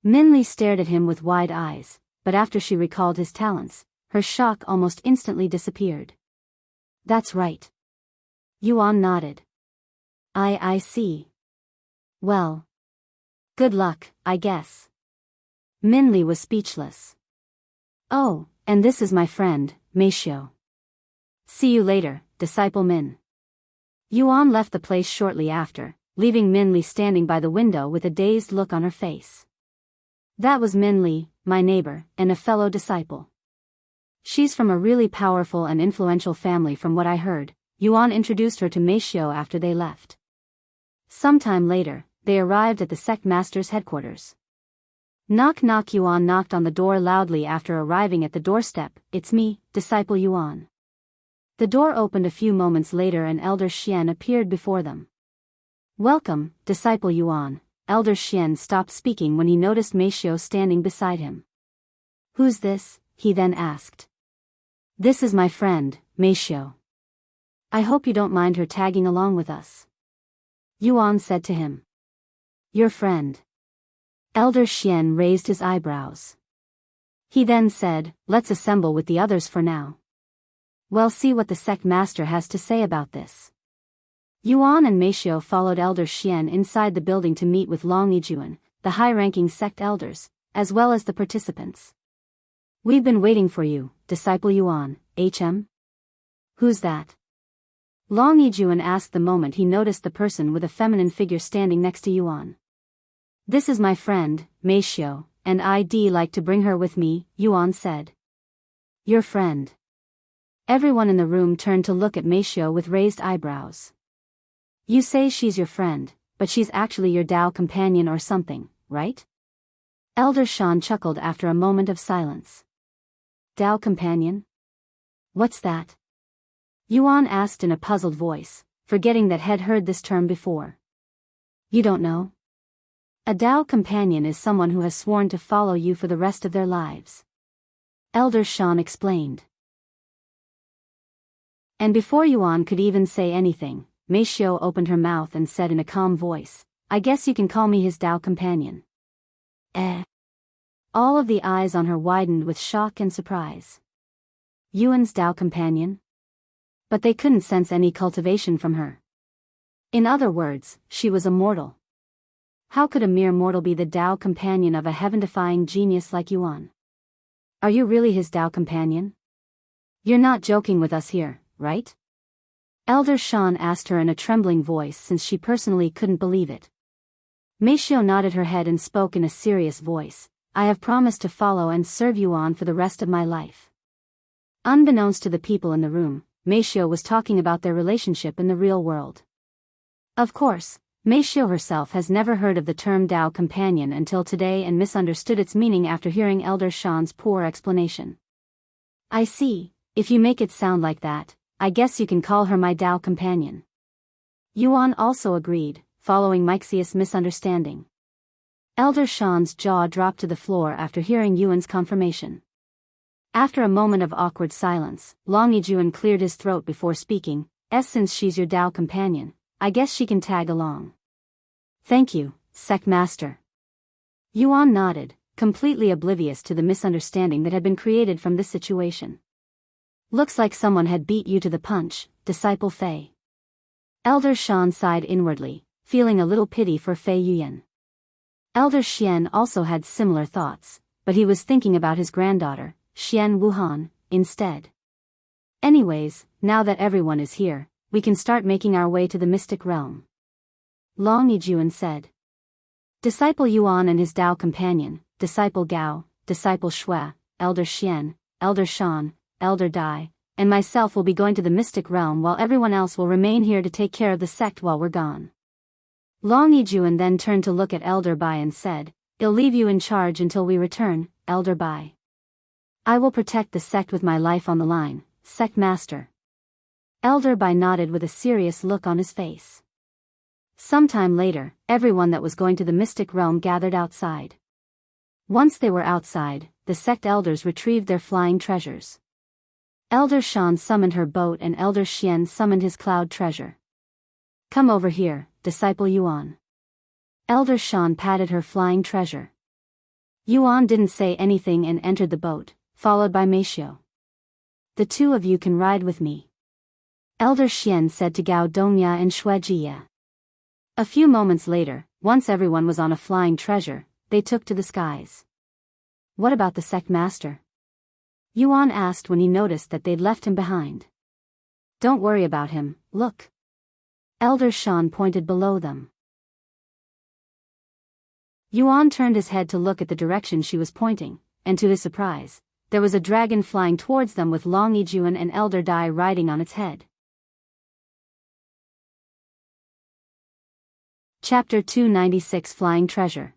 Minli stared at him with wide eyes, but after she recalled his talents, her shock almost instantly disappeared. That's right. Yuan nodded. I see. Well. Good luck, I guess. Minli was speechless. Oh, and this is my friend, Meishio. See you later, Disciple Min. Yuan left the place shortly after, leaving Minli standing by the window with a dazed look on her face. That was Minli, my neighbor, and a fellow disciple. She's from a really powerful and influential family from what I heard. Yuan introduced her to Meishio after they left. Sometime later, they arrived at the sect master's headquarters. Knock knock. Yuan knocked on the door loudly after arriving at the doorstep. It's me, Disciple Yuan. The door opened a few moments later and Elder Xian appeared before them. Welcome, Disciple Yuan. Elder Xian stopped speaking when he noticed Meishio standing beside him. Who's this? He then asked. This is my friend, Meishio. I hope you don't mind her tagging along with us. Yuan said to him. Your friend. Elder Xian raised his eyebrows. He then said, let's assemble with the others for now. We'll see what the sect master has to say about this. Yuan and Meishio followed Elder Xian inside the building to meet with Long Yijuan, the high-ranking sect elders, as well as the participants. We've been waiting for you, Disciple Yuan, HM? Who's that? Long Yijuan asked the moment he noticed the person with a feminine figure standing next to Yuan. This is my friend, Meishio, and I'd like to bring her with me, Yuan said. Your friend. Everyone in the room turned to look at Meishio with raised eyebrows. You say she's your friend, but she's actually your Dao companion or something, right? Elder Shan chuckled after a moment of silence. Dao companion? What's that? Yuan asked in a puzzled voice, forgetting that had heard this term before. You don't know? A Dao companion is someone who has sworn to follow you for the rest of their lives. Elder Shan explained. And before Yuan could even say anything, Meishio opened her mouth and said in a calm voice, I guess you can call me his Dao companion. All of the eyes on her widened with shock and surprise. Yuan's Dao Companion? But they couldn't sense any cultivation from her. In other words, she was a mortal. How could a mere mortal be the Dao Companion of a heaven-defying genius like Yuan? Are you really his Dao Companion? You're not joking with us here, right? Elder Shan asked her in a trembling voice since she personally couldn't believe it. Meishio nodded her head and spoke in a serious voice. I have promised to follow and serve Yuan for the rest of my life. Unbeknownst to the people in the room, Meishio was talking about their relationship in the real world. Of course, Meishio herself has never heard of the term Dao Companion until today and misunderstood its meaning after hearing Elder Shan's poor explanation. I see, if you make it sound like that, I guess you can call her my Dao Companion. Yuan also agreed, following Meixius' misunderstanding. Elder Shan's jaw dropped to the floor after hearing Yuan's confirmation. After a moment of awkward silence, Long Yijuan cleared his throat before speaking. Since she's your Dao Companion, I guess she can tag along. Thank you, Sect Master. Yuan nodded, completely oblivious to the misunderstanding that had been created from this situation. Looks like someone had beat you to the punch, Disciple Fei. Elder Shan sighed inwardly, feeling a little pity for Fei Yuyan. Elder Xian also had similar thoughts, but he was thinking about his granddaughter, Xian Wuhan, instead. Anyways, now that everyone is here, we can start making our way to the mystic realm. Long Yijuan said. Disciple Yuan and his Dao Companion, Disciple Gao, Disciple Shui, Elder Xian, Elder Shan, Elder Dai, and myself will be going to the mystic realm while everyone else will remain here to take care of the sect while we're gone. Long Yijuan then turned to look at Elder Bai and said, I'll leave you in charge until we return, Elder Bai. I will protect the sect with my life on the line, Sect Master. Elder Bai nodded with a serious look on his face. Sometime later, everyone that was going to the mystic realm gathered outside. Once they were outside, the sect elders retrieved their flying treasures. Elder Shan summoned her boat and Elder Xian summoned his cloud treasure. Come over here, Disciple Yuan. Elder Shan patted her flying treasure. Yuan didn't say anything and entered the boat, followed by Meishio. The two of you can ride with me. Elder Xian said to Gao Dongya and Shui Jia. A few moments later, once everyone was on a flying treasure, they took to the skies. What about the sect master? Yuan asked when he noticed that they'd left him behind. Don't worry about him, look. Elder Shan pointed below them. Yuan turned his head to look at the direction she was pointing, and to his surprise, there was a dragon flying towards them with Long Yijuan and Elder Dai riding on its head. Chapter 296 Flying Treasure.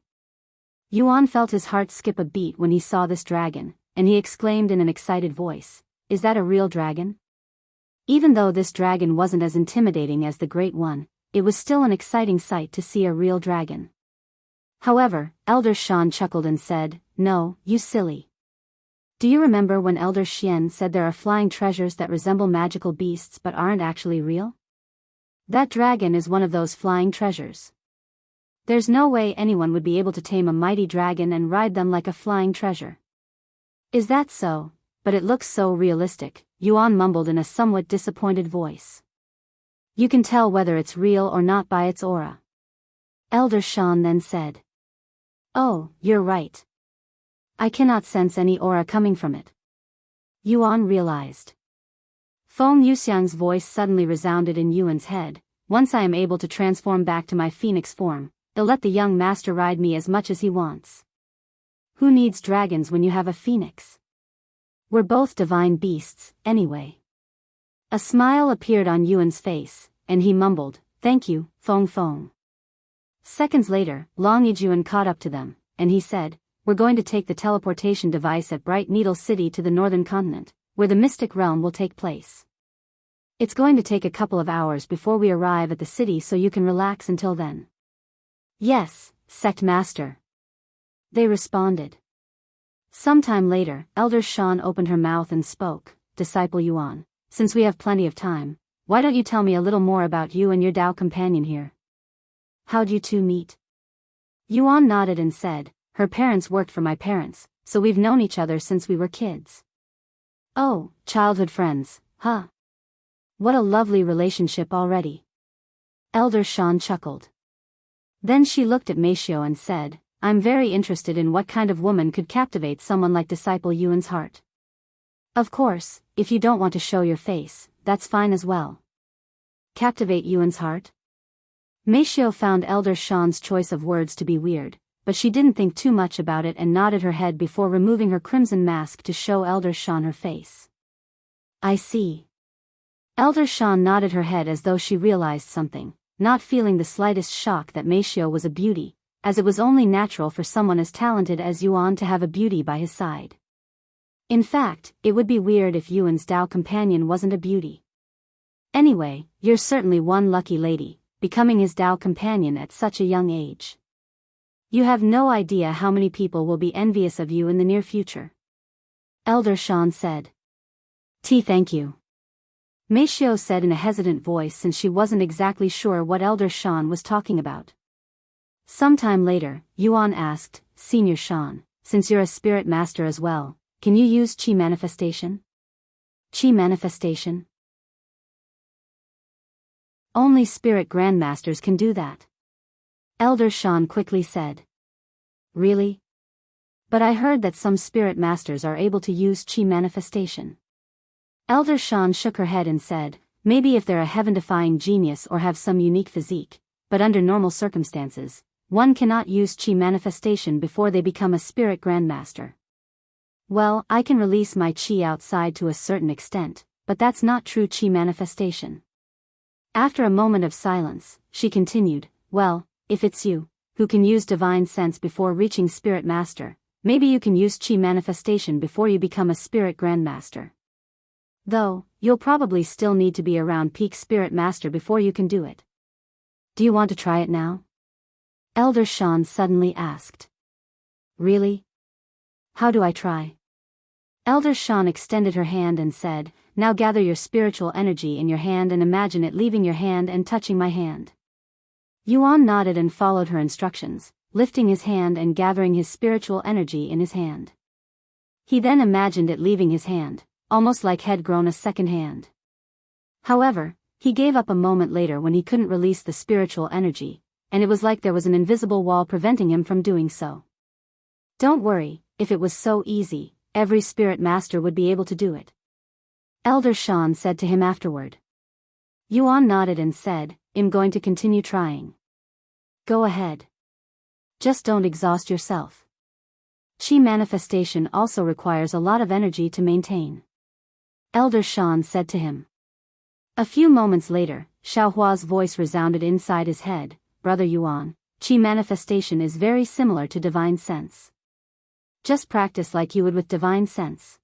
Yuan felt his heart skip a beat when he saw this dragon, and he exclaimed in an excited voice, Is that a real dragon? Even though this dragon wasn't as intimidating as the Great One, it was still an exciting sight to see a real dragon. However, Elder Shan chuckled and said, No, you silly. Do you remember when Elder Xian said there are flying treasures that resemble magical beasts but aren't actually real? That dragon is one of those flying treasures. There's no way anyone would be able to tame a mighty dragon and ride them like a flying treasure. Is that so? But it looks so realistic, Yuan mumbled in a somewhat disappointed voice. You can tell whether it's real or not by its aura. Elder Shan then said. Oh, you're right. I cannot sense any aura coming from it. Yuan realized. Feng Yuxiang's voice suddenly resounded in Yuan's head. Once I am able to transform back to my phoenix form, he'll let the young master ride me as much as he wants. Who needs dragons when you have a phoenix? We're both divine beasts, anyway. A smile appeared on Yuan's face, and he mumbled, Thank you, Feng Feng. Seconds later, Long Yijuan caught up to them, and he said, We're going to take the teleportation device at Bright Needle City to the northern continent, where the mystic realm will take place. It's going to take a couple of hours before we arrive at the city, so you can relax until then. Yes, Sect Master. They responded. Sometime later, Elder Shan opened her mouth and spoke, Disciple Yuan, since we have plenty of time, why don't you tell me a little more about you and your Dao Companion here? How'd you two meet? Yuan nodded and said, her parents worked for my parents, so we've known each other since we were kids. Oh, childhood friends, huh? What a lovely relationship already. Elder Shan chuckled. Then she looked at Meishio and said, I'm very interested in what kind of woman could captivate someone like Disciple Yuan's heart. Of course, if you don't want to show your face, that's fine as well. Captivate Yuan's heart? Meishio found Elder Shan's choice of words to be weird, but she didn't think too much about it and nodded her head before removing her crimson mask to show Elder Shan her face. I see. Elder Shan nodded her head as though she realized something, not feeling the slightest shock that Meishio was a beauty, as it was only natural for someone as talented as Yuan to have a beauty by his side. In fact, it would be weird if Yuan's Dao Companion wasn't a beauty. Anyway, you're certainly one lucky lady, becoming his Dao Companion at such a young age. You have no idea how many people will be envious of you in the near future. Elder Shan said. Thank you. Meishio said in a hesitant voice since she wasn't exactly sure what Elder Shan was talking about. Sometime later, Yuan asked, Senior Shan, since you're a spirit master as well, can you use Qi manifestation? Qi manifestation? Only spirit grandmasters can do that. Elder Shan quickly said. Really? But I heard that some spirit masters are able to use Qi manifestation. Elder Shan shook her head and said, maybe if they're a heaven-defying genius or have some unique physique, but under normal circumstances, one cannot use Qi manifestation before they become a spirit grandmaster. Well, I can release my Qi outside to a certain extent, but that's not true Qi manifestation. After a moment of silence, she continued, well, if it's you, who can use divine sense before reaching spirit master, maybe you can use Qi manifestation before you become a spirit grandmaster. Though, you'll probably still need to be around peak spirit master before you can do it. Do you want to try it now? Elder Shan suddenly asked. Really? How do I try? Elder Shan extended her hand and said, now gather your spiritual energy in your hand and imagine it leaving your hand and touching my hand. Yuan nodded and followed her instructions, lifting his hand and gathering his spiritual energy in his hand. He then imagined it leaving his hand, almost like had grown a second hand. However, he gave up a moment later when he couldn't release the spiritual energy, and it was like there was an invisible wall preventing him from doing so. Don't worry, if it was so easy, every spirit master would be able to do it. Elder Shan said to him afterward. Yuan nodded and said, I'm going to continue trying. Go ahead. Just don't exhaust yourself. Qi manifestation also requires a lot of energy to maintain. Elder Shan said to him. A few moments later, Xiaohua's voice resounded inside his head, Brother Yuan, Qi manifestation is very similar to divine sense. Just practice like you would with divine sense.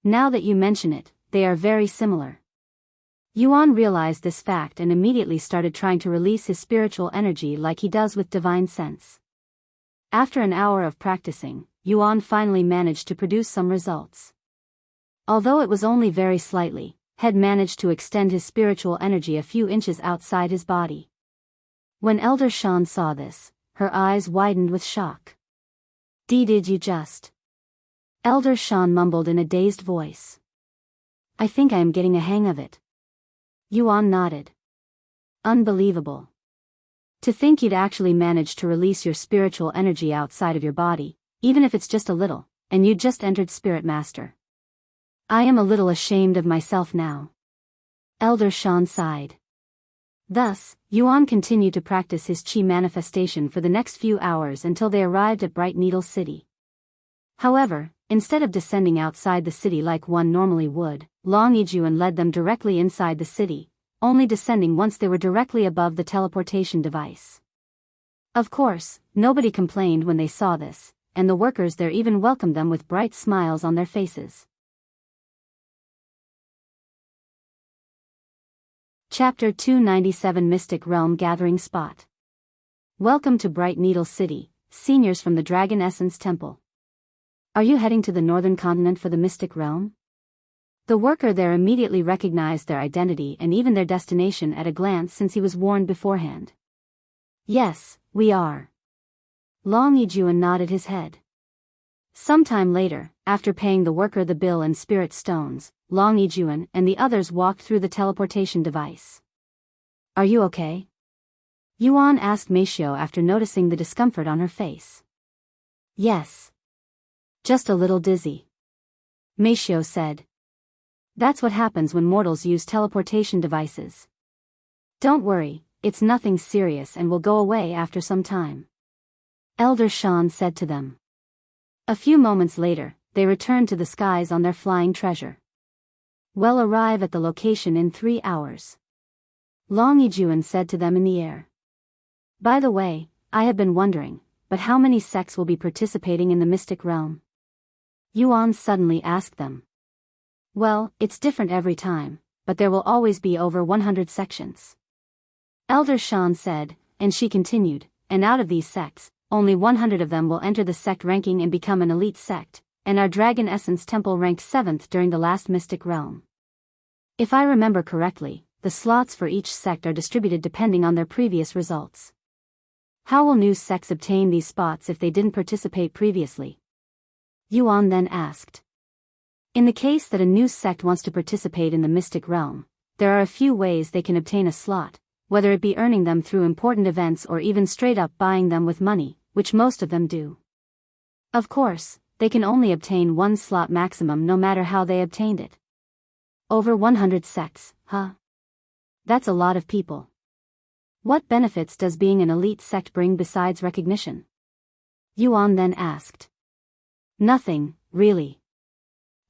Now that you mention it, they are very similar. Yuan realized this fact and immediately started trying to release his spiritual energy like he does with divine sense. After an hour of practicing, Yuan finally managed to produce some results. Although it was only very slightly, had managed to extend his spiritual energy a few inches outside his body. When Elder Shan saw this, her eyes widened with shock. Did you just? Elder Shan mumbled in a dazed voice. I think I am getting a hang of it. Yuan nodded. Unbelievable. To think you'd actually managed to release your spiritual energy outside of your body, even if it's just a little, and you just entered Spirit Master. I am a little ashamed of myself now. Elder Shan sighed. Thus, Yuan continued to practice his Qi manifestation for the next few hours until they arrived at Bright Needle City. However, instead of descending outside the city like one normally would, Long Yijuan led them directly inside the city, only descending once they were directly above the teleportation device. Of course, nobody complained when they saw this, and the workers there even welcomed them with bright smiles on their faces. Chapter 297 Mystic Realm Gathering Spot. Welcome to Bright Needle City, seniors from the Dragon Essence Temple. Are you heading to the northern continent for the Mystic Realm? The worker there immediately recognized their identity and even their destination at a glance since he was warned beforehand. Yes, we are. Long Yijuan nodded his head. Sometime later, after paying the worker the bill and spirit stones, Long Yijuan and the others walked through the teleportation device. Are you okay? Yuan asked Meishio after noticing the discomfort on her face. Yes. Just a little dizzy. Meishio said. That's what happens when mortals use teleportation devices. Don't worry, it's nothing serious and will go away after some time. Elder Shan said to them. A few moments later, they returned to the skies on their flying treasure. We'll arrive at the location in 3 hours. Long Yijuan said to them in the air. By the way, I have been wondering, but how many sects will be participating in the mystic realm? Yuan suddenly asked them. Well, it's different every time, but there will always be over 100 sections. Elder Shan said, and she continued, and out of these sects, only 100 of them will enter the sect ranking and become an elite sect, and our Dragon Essence Temple ranked 7th during the last mystic realm. If I remember correctly, the slots for each sect are distributed depending on their previous results. How will new sects obtain these spots if they didn't participate previously? Yuan then asked. In the case that a new sect wants to participate in the mystic realm, there are a few ways they can obtain a slot, whether it be earning them through important events or even straight up buying them with money, which most of them do. Of course, they can only obtain one slot maximum no matter how they obtained it. Over 100 sects, huh? That's a lot of people. What benefits does being an elite sect bring besides recognition? Yuan then asked. Nothing, really.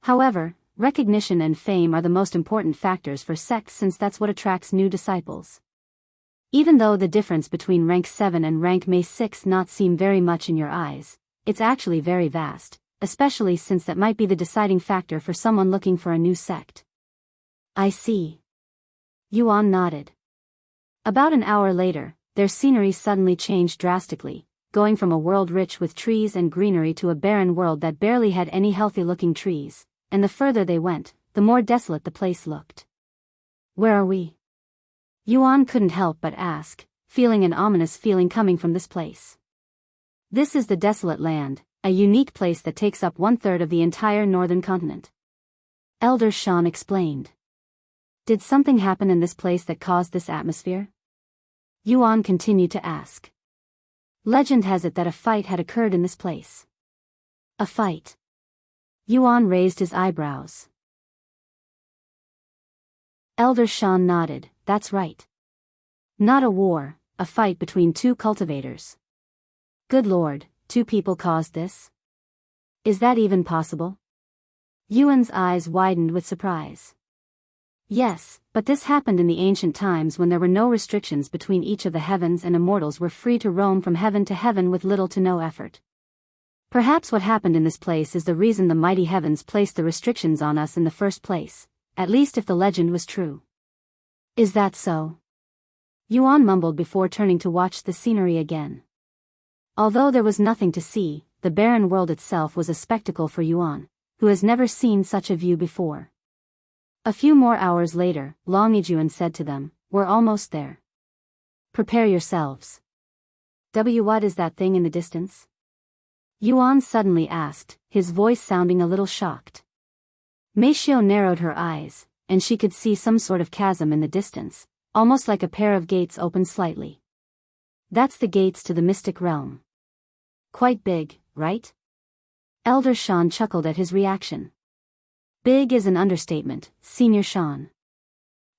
However, recognition and fame are the most important factors for sects since that's what attracts new disciples. Even though the difference between rank 7 and rank may 6 not seem very much in your eyes, it's actually very vast, especially since that might be the deciding factor for someone looking for a new sect. I see. Yuan nodded. About an hour later, their scenery suddenly changed drastically, going from a world rich with trees and greenery to a barren world that barely had any healthy-looking trees, and the further they went, the more desolate the place looked. Where are we? Yuan couldn't help but ask, feeling an ominous feeling coming from this place. This is the Desolate Land, a unique place that takes up 1/3 of the entire northern continent. Elder Shan explained. Did something happen in this place that caused this atmosphere? Yuan continued to ask. Legend has it that a fight had occurred in this place. A fight? Yuan raised his eyebrows. Elder Shan nodded, that's right. Not a war, a fight between 2 cultivators. Good lord, 2 people caused this? Is that even possible? Yuan's eyes widened with surprise. Yes, but this happened in the ancient times when there were no restrictions between each of the heavens and immortals were free to roam from heaven to heaven with little to no effort. Perhaps what happened in this place is the reason the mighty heavens placed the restrictions on us in the first place, at least if the legend was true. Is that so? Yuan mumbled before turning to watch the scenery again. Although there was nothing to see, the barren world itself was a spectacle for Yuan, who has never seen such a view before. A few more hours later, Long Yijuan said to them, we're almost there. Prepare yourselves. What is that thing in the distance? Yuan suddenly asked, his voice sounding a little shocked. Meishio narrowed her eyes, and she could see some sort of chasm in the distance, almost like a pair of gates open slightly. That's the gates to the mystic realm. Quite big, right? Elder Shan chuckled at his reaction. Big is an understatement, Senior Shan.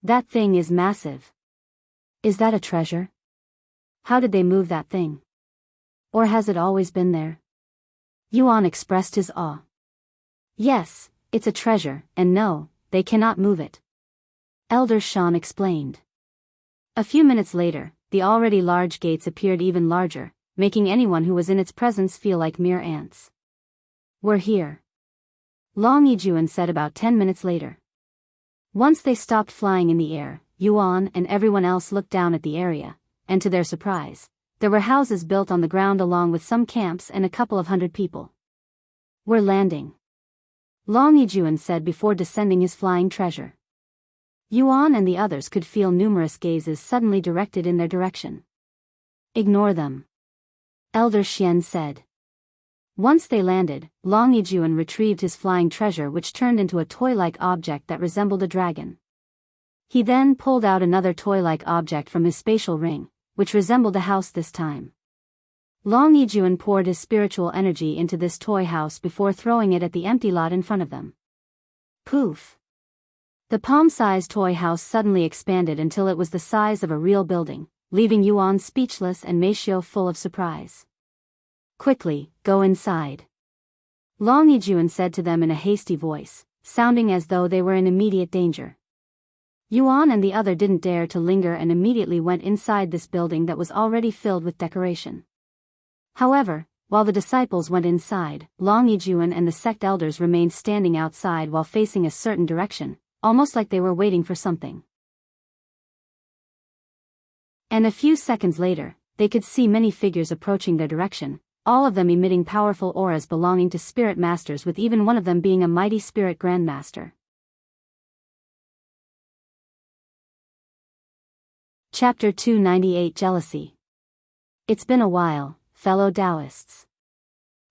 That thing is massive. Is that a treasure? How did they move that thing? Or has it always been there? Yuan expressed his awe. Yes, it's a treasure, and no, they cannot move it. Elder Shan explained. A few minutes later, the already large gates appeared even larger, making anyone who was in its presence feel like mere ants. We're here. Long Yijuan said about 10 minutes later. Once they stopped flying in the air, Yuan and everyone else looked down at the area, and to their surprise, there were houses built on the ground along with some camps and a couple of 100 people. We're landing. Long Yijuan said before descending his flying treasure. Yuan and the others could feel numerous gazes suddenly directed in their direction. Ignore them. Elder Chen said. Once they landed, Long Yijuan retrieved his flying treasure, which turned into a toy-like object that resembled a dragon. He then pulled out another toy-like object from his spatial ring, which resembled a house this time. Long Yijuan poured his spiritual energy into this toy house before throwing it at the empty lot in front of them. Poof! The palm-sized toy house suddenly expanded until it was the size of a real building, leaving Yuan speechless and Meishio full of surprise. Quickly, go inside. Long Yijuan said to them in a hasty voice, sounding as though they were in immediate danger. Yuan and the other didn't dare to linger and immediately went inside this building that was already filled with decoration. However, while the disciples went inside, Long Yijuan and the sect elders remained standing outside while facing a certain direction, almost like they were waiting for something. And a few seconds later, they could see many figures approaching their direction, all of them emitting powerful auras belonging to spirit masters, with even one of them being a mighty spirit grandmaster. Chapter 298 Jealousy. It's been a while, fellow Taoists.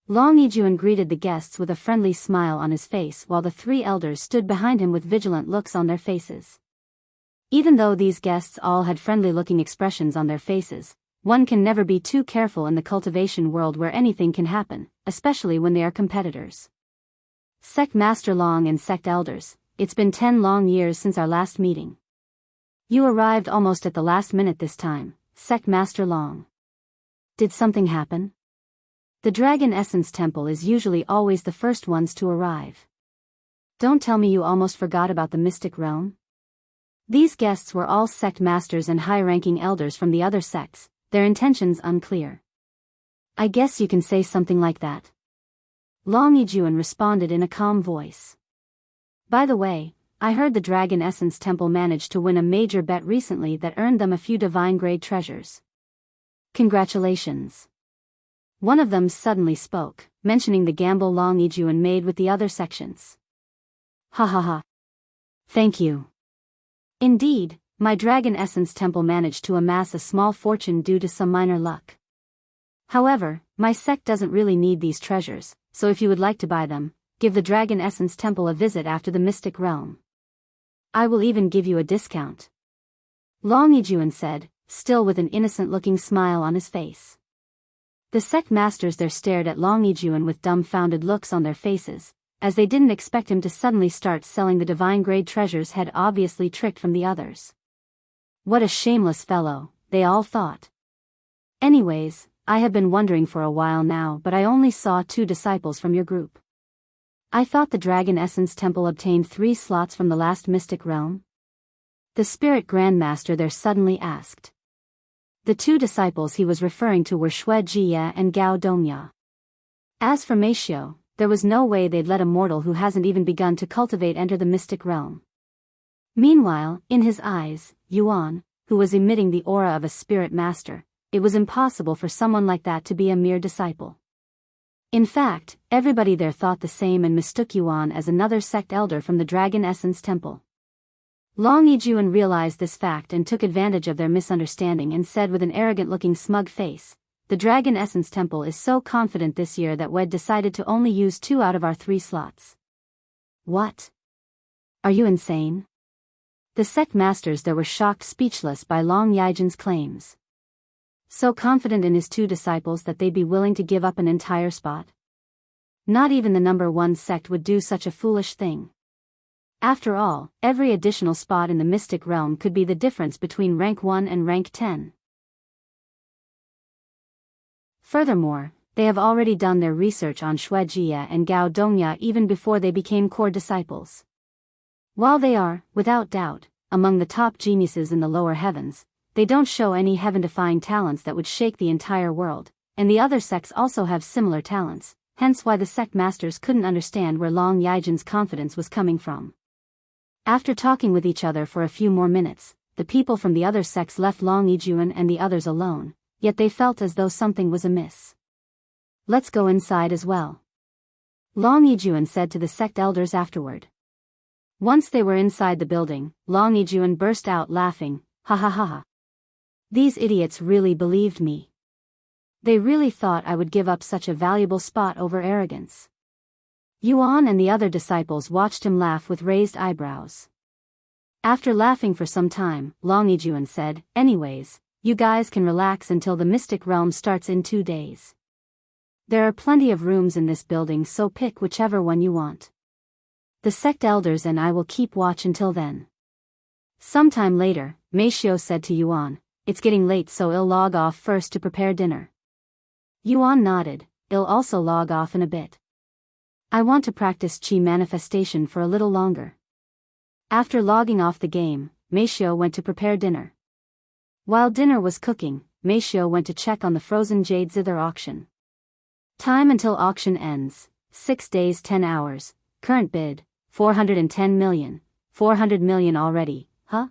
Long Yijuan greeted the guests with a friendly smile on his face while the three elders stood behind him with vigilant looks on their faces. Even though these guests all had friendly-looking expressions on their faces, one can never be too careful in the cultivation world where anything can happen, especially when they are competitors. Sect Master Long and Sect Elders, it's been 10 long years since our last meeting. You arrived almost at the last minute this time, Sect Master Long. Did something happen? The Dragon Essence Temple is usually always the first ones to arrive. Don't tell me you almost forgot about the Mystic Realm? These guests were all sect masters and high-ranking elders from the other sects, their intentions unclear. I guess you can say something like that. Long Yijuan responded in a calm voice. By the way, I heard the Dragon Essence Temple managed to win a major bet recently that earned them a few divine-grade treasures. Congratulations. One of them suddenly spoke, mentioning the gamble Long Yijuan made with the other sections. Ha ha ha. Thank you. Indeed, my Dragon Essence Temple managed to amass a small fortune due to some minor luck. However, my sect doesn't really need these treasures, so if you would like to buy them, give the Dragon Essence Temple a visit after the Mystic Realm. I will even give you a discount. Long Yijuan said, still with an innocent-looking smile on his face. The sect masters there stared at Long Yijuan with dumbfounded looks on their faces, as they didn't expect him to suddenly start selling the divine-grade treasures had obviously tricked from the others. What a shameless fellow, they all thought. Anyways, I have been wondering for a while now, but I only saw 2 disciples from your group. I thought the Dragon Essence Temple obtained 3 slots from the last Mystic Realm? The Spirit Grandmaster there suddenly asked. The 2 disciples he was referring to were Shui Jie and Gao Dongya. As for Meishio, there was no way they'd let a mortal who hasn't even begun to cultivate enter the Mystic Realm. Meanwhile, in his eyes, Yuan, who was emitting the aura of a spirit master, it was impossible for someone like that to be a mere disciple. In fact, everybody there thought the same and mistook Yuan as another sect elder from the Dragon Essence Temple. Long Yijuan realized this fact and took advantage of their misunderstanding and said with an arrogant-looking smug face, the Dragon Essence Temple is so confident this year that we'd decided to only use 2 out of our 3 slots. What? Are you insane? The sect masters there were shocked speechless by Long Yijuan's claims. So confident in his 2 disciples that they'd be willing to give up an entire spot? Not even the number 1 sect would do such a foolish thing. After all, every additional spot in the Mystic Realm could be the difference between rank 1 and rank 10. Furthermore, they have already done their research on Shui Jie and Gao Dongya even before they became core disciples. While they are, without doubt, among the top geniuses in the lower heavens, they don't show any heaven-defying talents that would shake the entire world, and the other sects also have similar talents, hence why the sect masters couldn't understand where Long Yijuan's confidence was coming from. After talking with each other for a few more minutes, the people from the other sects left Long Yijuan and the others alone, yet they felt as though something was amiss. Let's go inside as well. Long Yijuan said to the sect elders afterward. Once they were inside the building, Long Yijuan burst out laughing, ha ha ha ha. These idiots really believed me. They really thought I would give up such a valuable spot over arrogance. Yuan and the other disciples watched him laugh with raised eyebrows. After laughing for some time, Longijuan said, "Anyways, you guys can relax until the Mystic Realm starts in 2 days. There are plenty of rooms in this building, so pick whichever one you want. The sect elders and I will keep watch until then." Sometime later, Meishio said to Yuan, "It's getting late, so I'll log off first to prepare dinner." Yuan nodded. "I'll also log off in a bit. I want to practice chi manifestation for a little longer." After logging off the game, Meishio went to prepare dinner. While dinner was cooking, Meishio went to check on the frozen Jade Zither auction. Time until auction ends, 6 days 10 hours, current bid, 410 million, 400 million already, huh?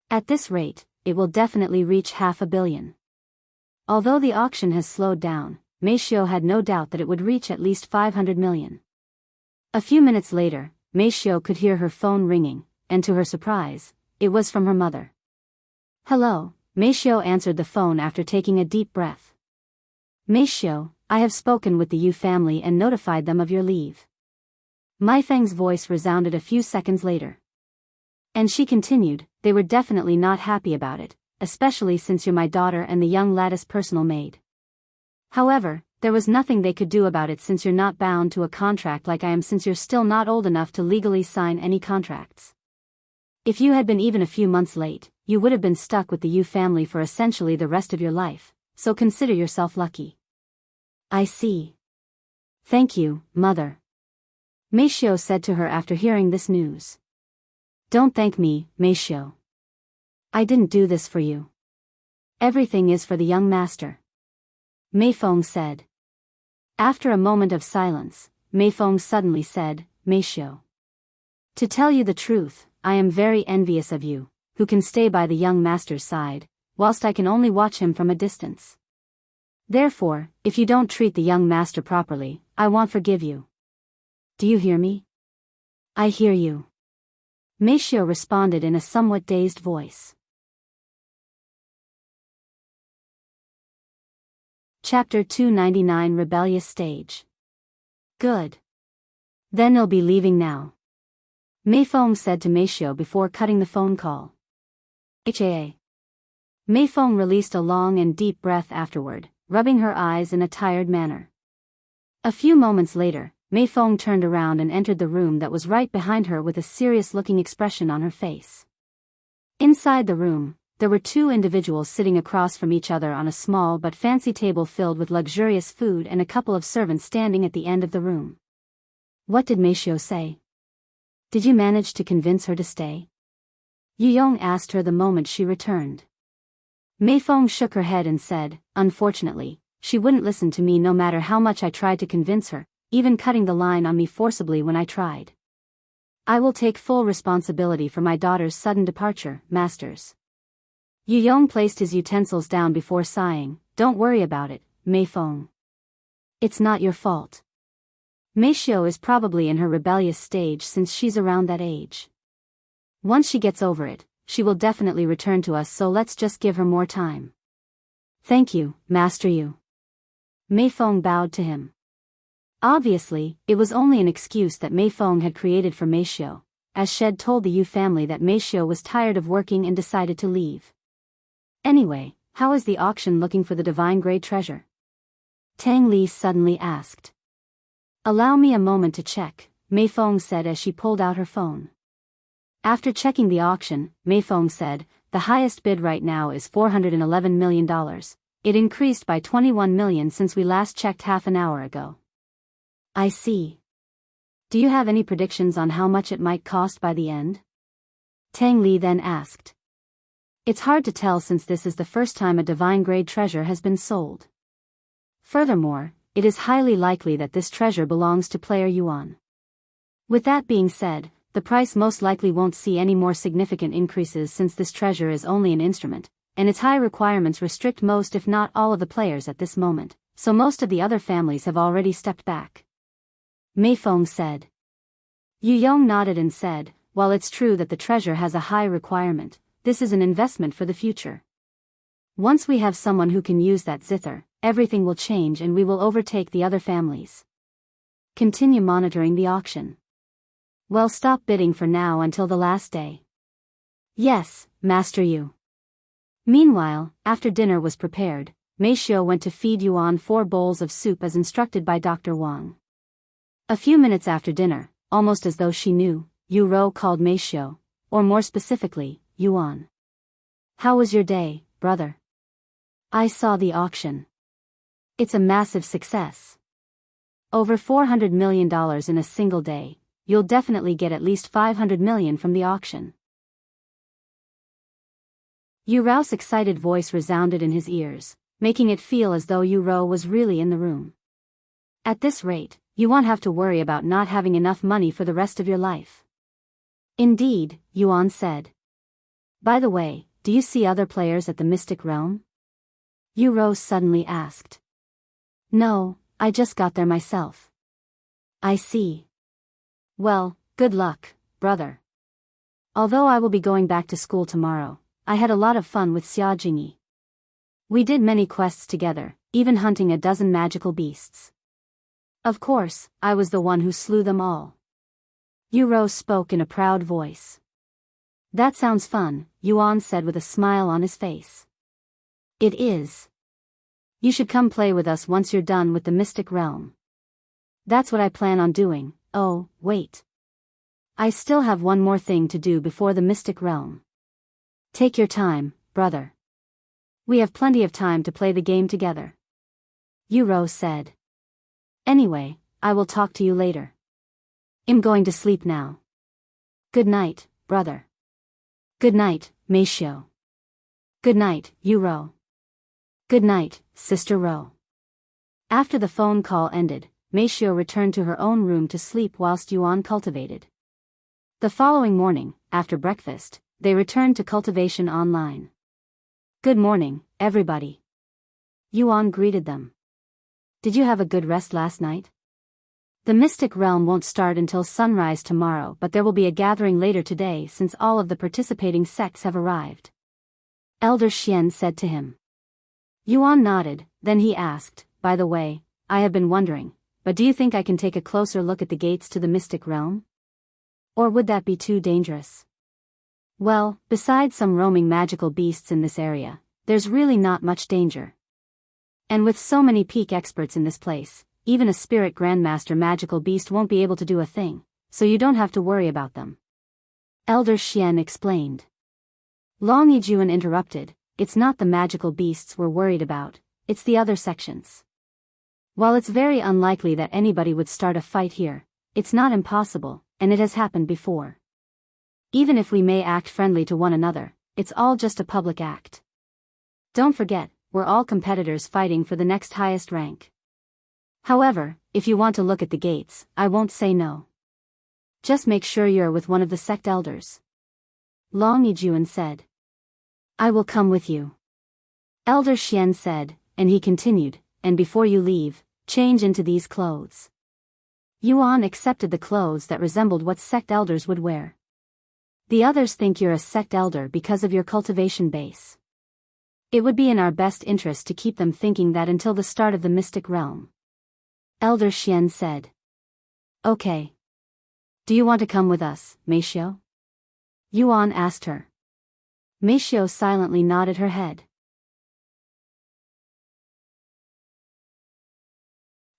At this rate, it will definitely reach $500 million. Although the auction has slowed down, Meishio had no doubt that it would reach at least 500 million. A few minutes later, Meishio could hear her phone ringing, and to her surprise, it was from her mother. "Hello," Meishio answered the phone after taking a deep breath. "Meishio, I have spoken with the Yu family and notified them of your leave." Maifeng's voice resounded a few seconds later. And she continued, "They were definitely not happy about it, especially since you're my daughter and the young lattice personal maid. However, there was nothing they could do about it since you're not bound to a contract like I am, since you're still not old enough to legally sign any contracts. If you had been even a few months late, you would have been stuck with the Yu family for essentially the rest of your life, so consider yourself lucky." "I see. Thank you, mother," Meishio said to her after hearing this news. "Don't thank me, Meishio. I didn't do this for you. Everything is for the young master," Meifeng said. After a moment of silence, Meifeng suddenly said, "Meishio. To tell you the truth, I am very envious of you, who can stay by the young master's side, whilst I can only watch him from a distance. Therefore, if you don't treat the young master properly, I won't forgive you. Do you hear me?" "I hear you," Meishio responded in a somewhat dazed voice. Chapter 299 Rebellious Stage. "Good. Then I'll be leaving now," Meifeng said to Meishio before cutting the phone call. "HAA." Meifeng released a long and deep breath afterward, rubbing her eyes in a tired manner. A few moments later, Meifeng turned around and entered the room that was right behind her with a serious-looking expression on her face. Inside the room, there were 2 individuals sitting across from each other on a small but fancy table filled with luxurious food and a couple of servants standing at the end of the room. "What did Meishio say? Did you manage to convince her to stay?" Yingying asked her the moment she returned. Meifeng shook her head and said, "Unfortunately, she wouldn't listen to me no matter how much I tried to convince her, even cutting the line on me forcibly when I tried. I will take full responsibility for my daughter's sudden departure, masters." Yingying placed his utensils down before sighing, "Don't worry about it, Meifeng. It's not your fault. Meishio is probably in her rebellious stage since she's around that age. Once she gets over it, she will definitely return to us, so let's just give her more time." "Thank you, Master Yu." Meifeng bowed to him. Obviously, it was only an excuse that Meifeng had created for Meishio, as Shed told the Yu family that Meishio was tired of working and decided to leave. "Anyway, how is the auction looking for the divine grade treasure?" Tang Li suddenly asked. "Allow me a moment to check," Meifeng said as she pulled out her phone. After checking the auction, Meifeng said, "The highest bid right now is $411 million. It increased by 21 million since we last checked half an hour ago." "I see. Do you have any predictions on how much it might cost by the end?" Tang Li then asked. "It's hard to tell since this is the first time a divine grade treasure has been sold. Furthermore, it is highly likely that this treasure belongs to player Yuan. With that being said, the price most likely won't see any more significant increases since this treasure is only an instrument, and its high requirements restrict most if not all of the players at this moment, so most of the other families have already stepped back," Meifeng said. Yingying nodded and said, "While it's true that the treasure has a high requirement, this is an investment for the future. Once we have someone who can use that Zither, everything will change and we will overtake the other families. Continue monitoring the auction. Well, stop bidding for now until the last day. Yes, Master Yu. Meanwhile, after dinner was prepared, Mei Xiu went to feed Yuan 4 bowls of soup as instructed by Dr. Wang. A few minutes after dinner, almost as though she knew, Yu Rou called Mei Xiu, or more specifically, Yuan. How was your day, brother? I saw the auction. It's a massive success. Over $400 million in a single day. You'll definitely get at least 500 million from the auction. Yu Rao's excited voice resounded in his ears, making it feel as though Yu Rou was really in the room. At this rate, you won't have to worry about not having enough money for the rest of your life. Indeed, Yuan said. By the way, do you see other players at the Mystic Realm? Yu Rou suddenly asked. No, I just got there myself. I see. Well, good luck, brother. Although I will be going back to school tomorrow, I had a lot of fun with Xia Jingyi. We did many quests together, even hunting a dozen magical beasts. Of course, I was the one who slew them all. Yu Rou spoke in a proud voice. That sounds fun, Yuan said with a smile on his face. It is. You should come play with us once you're done with the Mystic Realm. That's what I plan on doing. Oh, wait. I still have one more thing to do before the Mystic Realm. Take your time, brother. We have plenty of time to play the game together. Yu Rou said. Anyway, I will talk to you later. I'm going to sleep now. Good night, brother. Good night, Mei Xiu. Good night, Yu Rou. Good night, Sister Rou. After the phone call ended, Mei Xiu returned to her own room to sleep whilst Yuan cultivated. The following morning, after breakfast, they returned to cultivation online. Good morning, everybody. Yuan greeted them. Did you have a good rest last night? The Mystic Realm won't start until sunrise tomorrow, but there will be a gathering later today since all of the participating sects have arrived. Elder Xian said to him. Yuan nodded, then he asked, by the way, I have been wondering, but do you think I can take a closer look at the gates to the Mystic Realm? Or would that be too dangerous? Well, besides some roaming magical beasts in this area, there's really not much danger. And with so many peak experts in this place, even a spirit grandmaster magical beast won't be able to do a thing, so you don't have to worry about them. Elder Xian explained. Long Yijuan interrupted, it's not the magical beasts we're worried about, it's the other sections. While it's very unlikely that anybody would start a fight here, it's not impossible, and it has happened before. Even if we may act friendly to one another, it's all just a public act. Don't forget, we're all competitors fighting for the next highest rank. However, if you want to look at the gates, I won't say no. Just make sure you're with one of the sect elders. Long Yijuan said. I will come with you. Elder Xian said, and he continued, and before you leave, change into these clothes. Yuan accepted the clothes that resembled what sect elders would wear. The others think you're a sect elder because of your cultivation base. It would be in our best interest to keep them thinking that until the start of the Mystic Realm. Elder Xian said. Okay. Do you want to come with us, Mei Xiu? Yuan asked her. Mei Xiu silently nodded her head.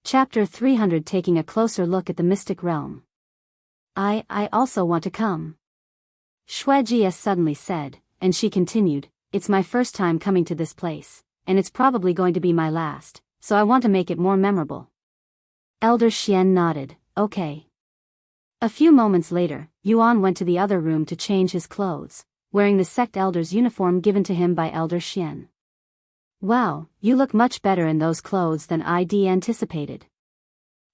Chapter 300 Taking a closer look at the Mystic Realm. I also want to come. Xue Jia suddenly said, and she continued, it's my first time coming to this place, and it's probably going to be my last, so I want to make it more memorable. Elder Xian nodded, okay. A few moments later, Yuan went to the other room to change his clothes, wearing the sect elder's uniform given to him by Elder Xian. Wow, you look much better in those clothes than I'd anticipated.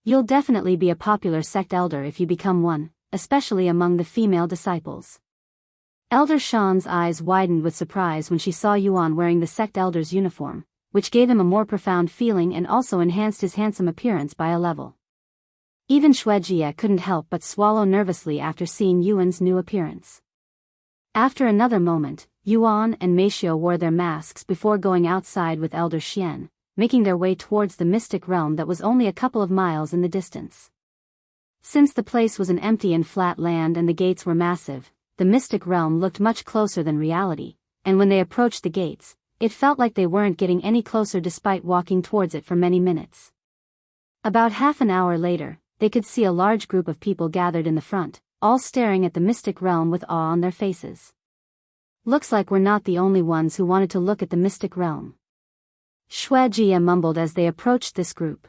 You'll definitely be a popular sect elder if you become one, especially among the female disciples. Elder Shan's eyes widened with surprise when she saw Yuan wearing the sect elder's uniform, which gave him a more profound feeling and also enhanced his handsome appearance by a level. Even Xue Jia couldn't help but swallow nervously after seeing Yuan's new appearance. After another moment, Yuan and Meishio wore their masks before going outside with Elder Xian, making their way towards the mystic realm that was only a couple of miles in the distance. Since the place was an empty and flat land and the gates were massive, the mystic realm looked much closer than reality, and when they approached the gates, it felt like they weren't getting any closer despite walking towards it for many minutes. About half an hour later, they could see a large group of people gathered in the front, all staring at the mystic realm with awe on their faces. Looks like we're not the only ones who wanted to look at the mystic realm. Xue Jia mumbled as they approached this group.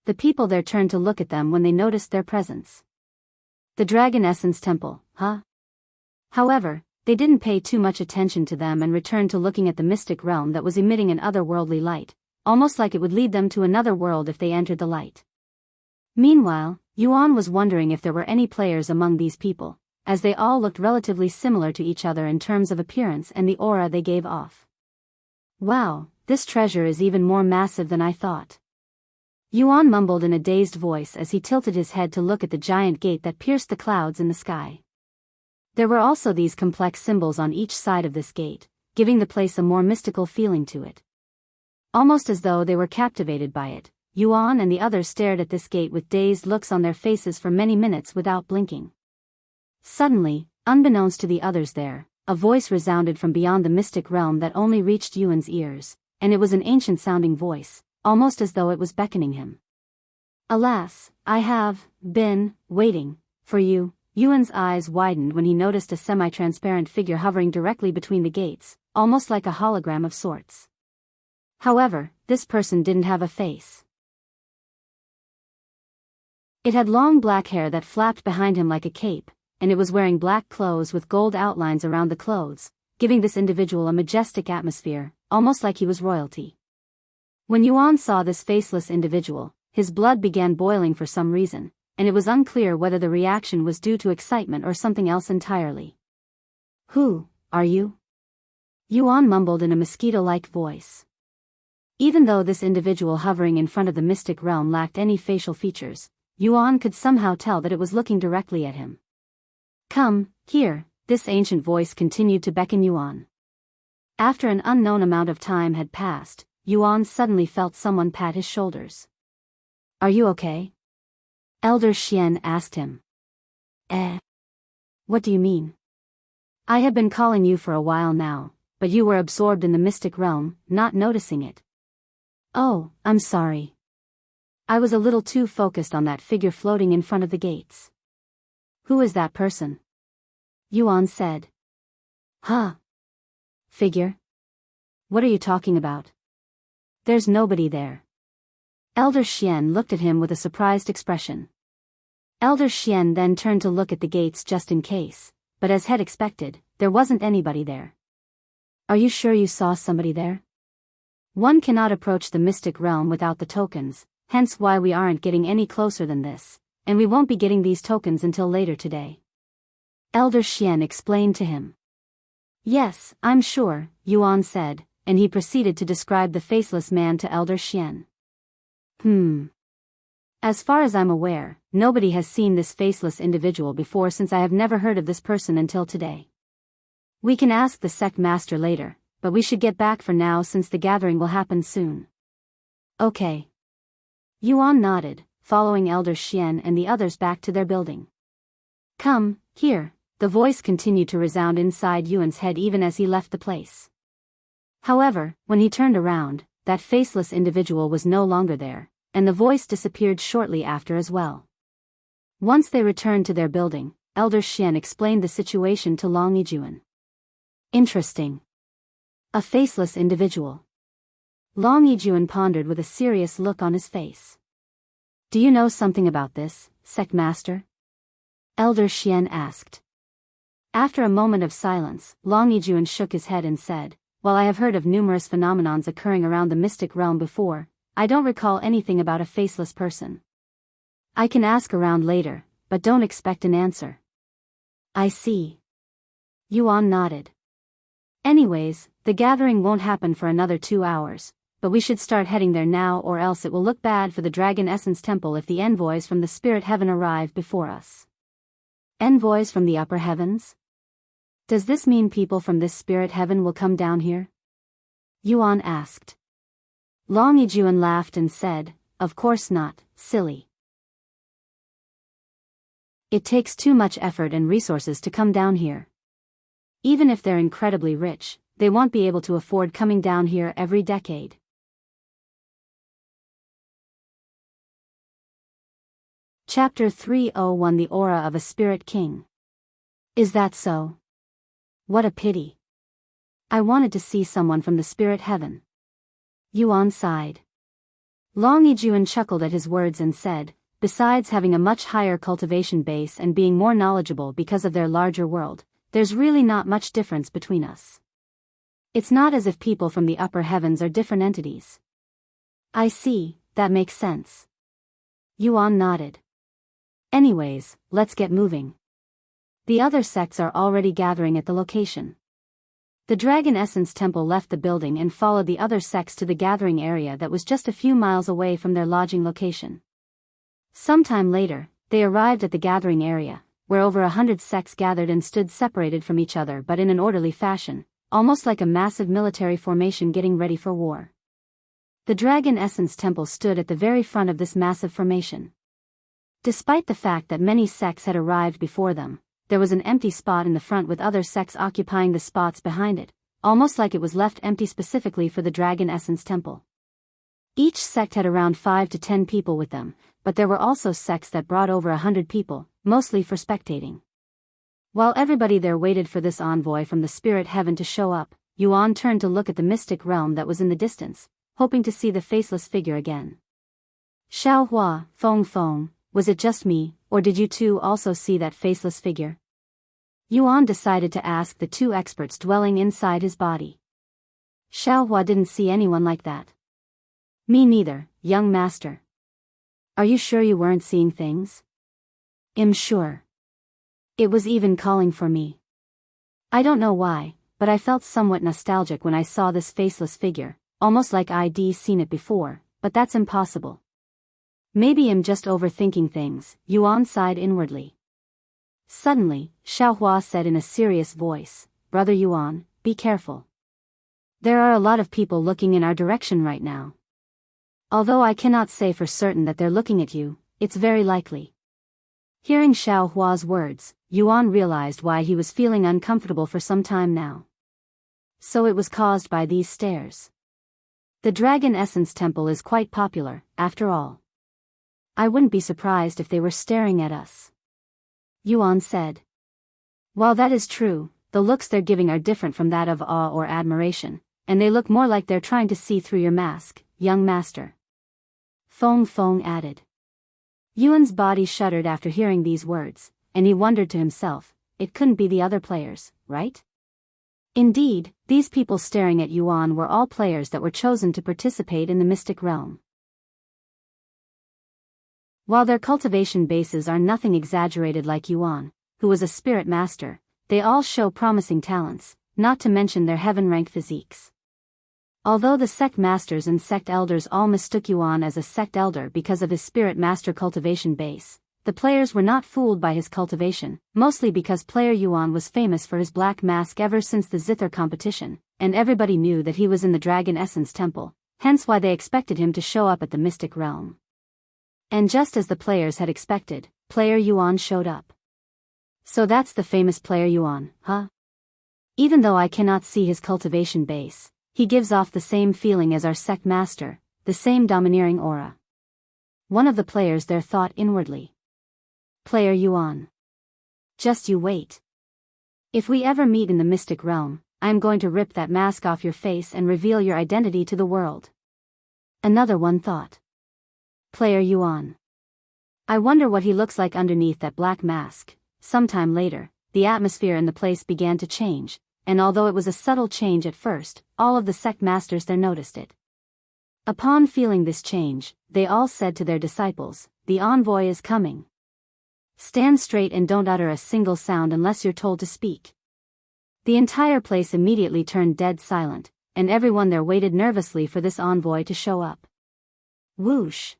The people there turned to look at them when they noticed their presence. The Dragon Essence Temple, huh? However, they didn't pay too much attention to them and returned to looking at the mystic realm that was emitting an otherworldly light, almost like it would lead them to another world if they entered the light. Meanwhile, Yuan was wondering if there were any players among these people, as they all looked relatively similar to each other in terms of appearance and the aura they gave off. Wow, this treasure is even more massive than I thought. Yuan mumbled in a dazed voice as he tilted his head to look at the giant gate that pierced the clouds in the sky. There were also these complex symbols on each side of this gate, giving the place a more mystical feeling to it. Almost as though they were captivated by it, Yuan and the others stared at this gate with dazed looks on their faces for many minutes without blinking. Suddenly, unbeknownst to the others there, a voice resounded from beyond the mystic realm that only reached Yuan's ears, and it was an ancient-sounding voice, almost as though it was beckoning him. Alas, I have been waiting for you. Yuan's eyes widened when he noticed a semi-transparent figure hovering directly between the gates, almost like a hologram of sorts. However, this person didn't have a face. It had long black hair that flapped behind him like a cape, and it was wearing black clothes with gold outlines around the clothes, giving this individual a majestic atmosphere, almost like he was royalty. When Yuan saw this faceless individual, his blood began boiling for some reason, and it was unclear whether the reaction was due to excitement or something else entirely. Who are you? Yuan mumbled in a mosquito-like voice. Even though this individual hovering in front of the mystic realm lacked any facial features, Yuan could somehow tell that it was looking directly at him. Come, here, this ancient voice continued to beckon Yuan. After an unknown amount of time had passed, Yuan suddenly felt someone pat his shoulders. Are you okay? Elder Xian asked him. What do you mean? I have been calling you for a while now, but you were absorbed in the mystic realm, not noticing it. Oh, I'm sorry. I was a little too focused on that figure floating in front of the gates. Who is that person? Yuan said. Huh? Figure? What are you talking about? There's nobody there. Elder Xian looked at him with a surprised expression. Elder Xian then turned to look at the gates just in case, but as had expected, there wasn't anybody there. Are you sure you saw somebody there? One cannot approach the mystic realm without the tokens, hence why we aren't getting any closer than this, and we won't be getting these tokens until later today. Elder Xian explained to him. Yes, I'm sure, Yuan said, and he proceeded to describe the faceless man to Elder Xian. As far as I'm aware, nobody has seen this faceless individual before since I have never heard of this person until today. We can ask the sect master later, but we should get back for now since the gathering will happen soon. Okay. Yuan nodded, following Elder Xian and the others back to their building. Come, here, the voice continued to resound inside Yuan's head even as he left the place. However, when he turned around, that faceless individual was no longer there, and the voice disappeared shortly after as well. Once they returned to their building, Elder Xian explained the situation to Long Yijuan. Interesting. A faceless individual. Long Yijuan pondered with a serious look on his face. Do you know something about this, sect master? Elder Xian asked. After a moment of silence, Long Yijuan shook his head and said, While I have heard of numerous phenomenons occurring around the mystic realm before, I don't recall anything about a faceless person. I can ask around later, but don't expect an answer. I see. Yuan nodded. Anyways, the gathering won't happen for another 2 hours, but we should start heading there now or else it will look bad for the Dragon Essence Temple if the envoys from the Spirit Heaven arrive before us. Envoys from the upper heavens? Does this mean people from this spirit heaven will come down here? Yuan asked. Long Yijuan laughed and said, of course not, silly. It takes too much effort and resources to come down here. Even if they're incredibly rich, they won't be able to afford coming down here every decade. Chapter 301 The Aura of a Spirit King. Is that so? What a pity. I wanted to see someone from the spirit heaven. Yuan sighed. Long Yijuan chuckled at his words and said, besides having a much higher cultivation base and being more knowledgeable because of their larger world, there's really not much difference between us. It's not as if people from the upper heavens are different entities. I see, that makes sense. Yuan nodded. Anyways, let's get moving. The other sects are already gathering at the location. The Dragon Essence Temple left the building and followed the other sects to the gathering area that was just a few miles away from their lodging location. Sometime later, they arrived at the gathering area, where over 100 sects gathered and stood separated from each other but in an orderly fashion, almost like a massive military formation getting ready for war. The Dragon Essence Temple stood at the very front of this massive formation. Despite the fact that many sects had arrived before them, there was an empty spot in the front with other sects occupying the spots behind it, almost like it was left empty specifically for the Dragon Essence Temple. Each sect had around 5 to 10 people with them, but there were also sects that brought over 100 people, mostly for spectating. While everybody there waited for this envoy from the spirit heaven to show up, Yuan turned to look at the mystic realm that was in the distance, hoping to see the faceless figure again. Xiao Hua, Feng Feng, was it just me, or did you two also see that faceless figure? Yuan decided to ask the two experts dwelling inside his body. Xiao Hua didn't see anyone like that. Me neither, young master. Are you sure you weren't seeing things? I'm sure. It was even calling for me. I don't know why, but I felt somewhat nostalgic when I saw this faceless figure, almost like I'd seen it before, but that's impossible. Maybe I'm just overthinking things, Yuan sighed inwardly. Suddenly, Xiao Hua said in a serious voice, Brother Yuan, be careful. There are a lot of people looking in our direction right now. Although I cannot say for certain that they're looking at you, it's very likely. Hearing Xiao Hua's words, Yuan realized why he was feeling uncomfortable for some time now. So it was caused by these stares. The Dragon Essence Temple is quite popular, after all. I wouldn't be surprised if they were staring at us. Yuan said. While that is true, the looks they're giving are different from that of awe or admiration, and they look more like they're trying to see through your mask, young master. Feng Feng added. Yuan's body shuddered after hearing these words, and he wondered to himself, it couldn't be the other players, right? Indeed, these people staring at Yuan were all players that were chosen to participate in the mystic realm. While their cultivation bases are nothing exaggerated like Yuan, who was a spirit master, they all show promising talents, not to mention their heaven-ranked physiques. Although the sect masters and sect elders all mistook Yuan as a sect elder because of his spirit master cultivation base, the players were not fooled by his cultivation, mostly because player Yuan was famous for his black mask ever since the Zither competition, and everybody knew that he was in the Dragon Essence Temple, hence why they expected him to show up at the mystic realm. And just as the players had expected, player Yuan showed up. So that's the famous player Yuan, huh? Even though I cannot see his cultivation base, he gives off the same feeling as our sect master, the same domineering aura. One of the players there thought inwardly. Player Yuan. Just you wait. If we ever meet in the mystic realm, I am going to rip that mask off your face and reveal your identity to the world. Another one thought. Player Yuan. I wonder what he looks like underneath that black mask. Sometime later, the atmosphere in the place began to change, and although it was a subtle change at first, all of the sect masters there noticed it. Upon feeling this change, they all said to their disciples, the envoy is coming. Stand straight and don't utter a single sound unless you're told to speak. The entire place immediately turned dead silent, and everyone there waited nervously for this envoy to show up. Whoosh!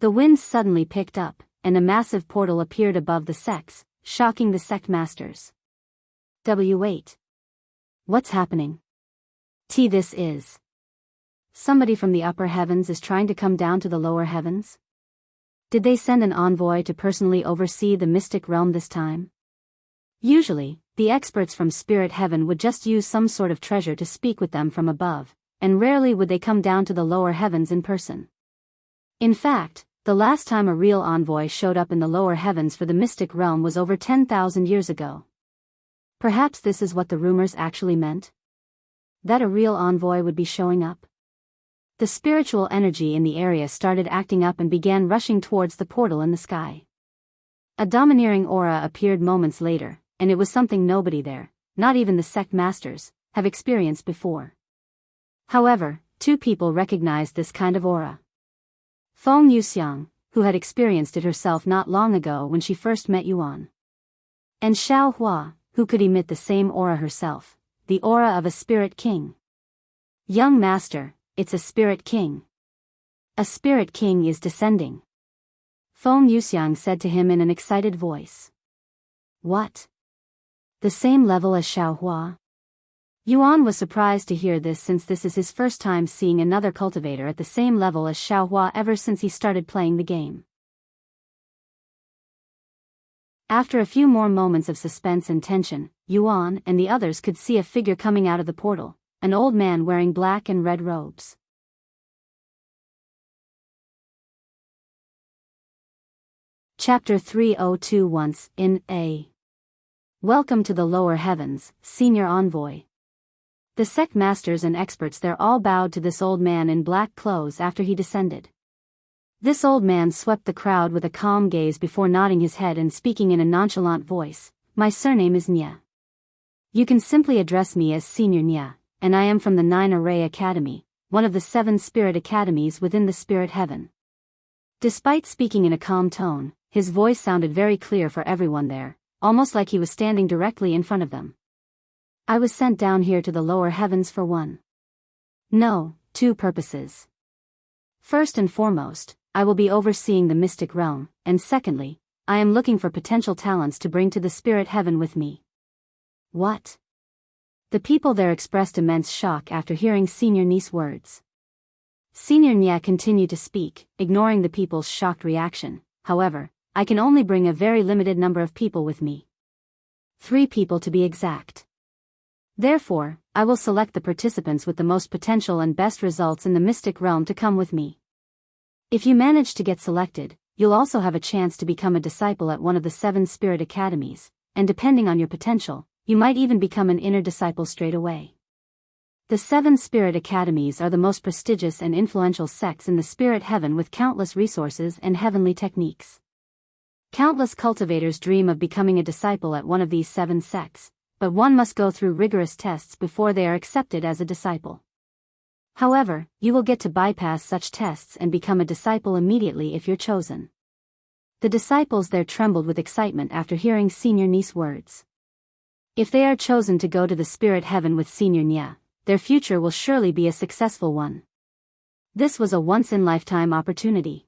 The wind suddenly picked up, and a massive portal appeared above the sects, shocking the sect masters. Wait. What's happening? This is. Somebody from the upper heavens is trying to come down to the lower heavens? Did they send an envoy to personally oversee the mystic realm this time? Usually, the experts from spirit heaven would just use some sort of treasure to speak with them from above, and rarely would they come down to the lower heavens in person. In fact, the last time a real envoy showed up in the lower heavens for the mystic realm was over 10,000 years ago. Perhaps this is what the rumors actually meant? That a real envoy would be showing up? The spiritual energy in the area started acting up and began rushing towards the portal in the sky. A domineering aura appeared moments later, and it was something nobody there, not even the sect masters, have experienced before. However, two people recognized this kind of aura. Feng Yuxiang, who had experienced it herself not long ago when she first met Yuan. And Xiao Hua, who could emit the same aura herself, the aura of a spirit king. Young master, it's a spirit king. A spirit king is descending. Feng Yuxiang said to him in an excited voice. What? The same level as Xiao Hua? Yuan was surprised to hear this since this is his first time seeing another cultivator at the same level as Xiao Hua ever since he started playing the game. After a few more moments of suspense and tension, Yuan and the others could see a figure coming out of the portal, an old man wearing black and red robes. Chapter 302 Once in A. Welcome to the lower heavens, senior envoy. The sect masters and experts there all bowed to this old man in black clothes after he descended. This old man swept the crowd with a calm gaze before nodding his head and speaking in a nonchalant voice. My surname is Nya. You can simply address me as Senior Nya, and I am from the 9 Array Academy, one of the 7 spirit academies within the spirit heaven. Despite speaking in a calm tone, his voice sounded very clear for everyone there, almost like he was standing directly in front of them. I was sent down here to the lower heavens for two purposes. First and foremost, I will be overseeing the mystic realm, and secondly, I am looking for potential talents to bring to the spirit heaven with me. What? The people there expressed immense shock after hearing Senior Ni's words. Senior Nya continued to speak, ignoring the people's shocked reaction. However, I can only bring a very limited number of people with me. 3 people to be exact. Therefore, I will select the participants with the most potential and best results in the mystic realm to come with me. If you manage to get selected, you'll also have a chance to become a disciple at one of the 7 spirit academies, and depending on your potential, you might even become an inner disciple straight away. The 7 spirit academies are the most prestigious and influential sects in the spirit heaven with countless resources and heavenly techniques. Countless cultivators dream of becoming a disciple at one of these 7 sects, but one must go through rigorous tests before they are accepted as a disciple. However, you will get to bypass such tests and become a disciple immediately if you're chosen. The disciples there trembled with excitement after hearing Senior Ni's words. If they are chosen to go to the spirit heaven with Senior Nya, their future will surely be a successful one. This was a once-in-lifetime opportunity.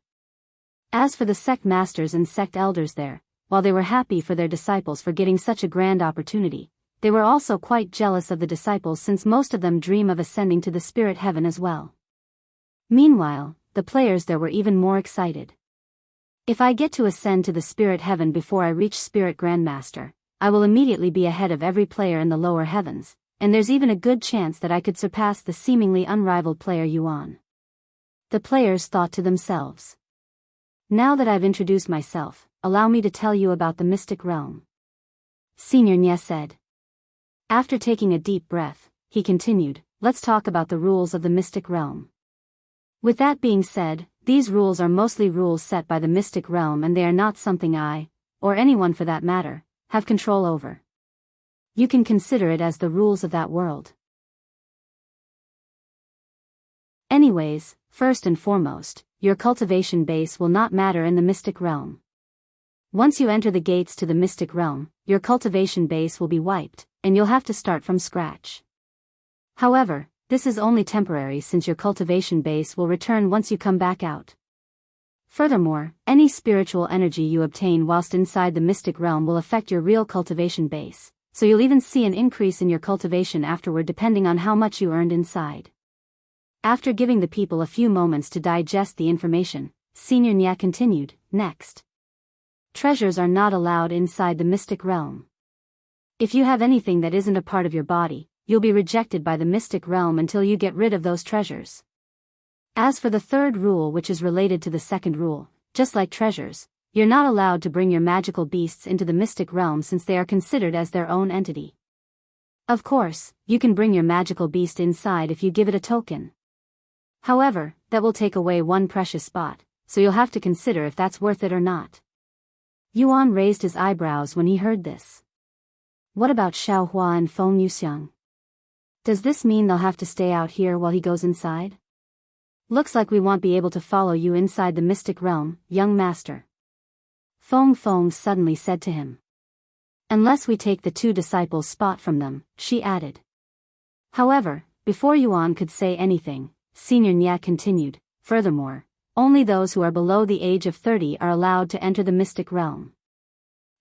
As for the sect masters and sect elders there, while they were happy for their disciples for getting such a grand opportunity, they were also quite jealous of the disciples since most of them dream of ascending to the spirit heaven as well. Meanwhile, the players there were even more excited. If I get to ascend to the spirit heaven before I reach Spirit Grandmaster, I will immediately be ahead of every player in the lower heavens, and there's even a good chance that I could surpass the seemingly unrivaled player Yuan. The players thought to themselves. Now that I've introduced myself, allow me to tell you about the mystic realm. Senior Nya said. After taking a deep breath, he continued, let's talk about the rules of the mystic realm. With that being said, these rules are mostly rules set by the mystic realm and they are not something I, or anyone for that matter, have control over. You can consider it as the rules of that world. Anyways, first and foremost, your cultivation base will not matter in the mystic realm. Once you enter the gates to the mystic realm, your cultivation base will be wiped, and you'll have to start from scratch. However, this is only temporary since your cultivation base will return once you come back out. Furthermore, any spiritual energy you obtain whilst inside the mystic realm will affect your real cultivation base, So you'll even see an increase in your cultivation afterward depending on how much you earned inside. After giving the people a few moments to digest the information, Senior Nya continued, next. Treasures are not allowed inside the mystic realm. If you have anything that isn't a part of your body, you'll be rejected by the mystic realm until you get rid of those treasures. As for the third rule, which is related to the second rule, just like treasures, you're not allowed to bring your magical beasts into the mystic realm since they are considered as their own entity. Of course, you can bring your magical beast inside if you give it a token. However, that will take away one precious spot, so you'll have to consider if that's worth it or not. Yuan raised his eyebrows when he heard this. What about Xiaohua and Feng Yuxiang? Does this mean they'll have to stay out here while he goes inside? Looks like we won't be able to follow you inside the mystic realm, young master. Feng suddenly said to him. Unless we take the 2 disciples' spot from them, she added. However, before Yuan could say anything, Senior Nya continued, furthermore, only those who are below the age of 30 are allowed to enter the mystic realm.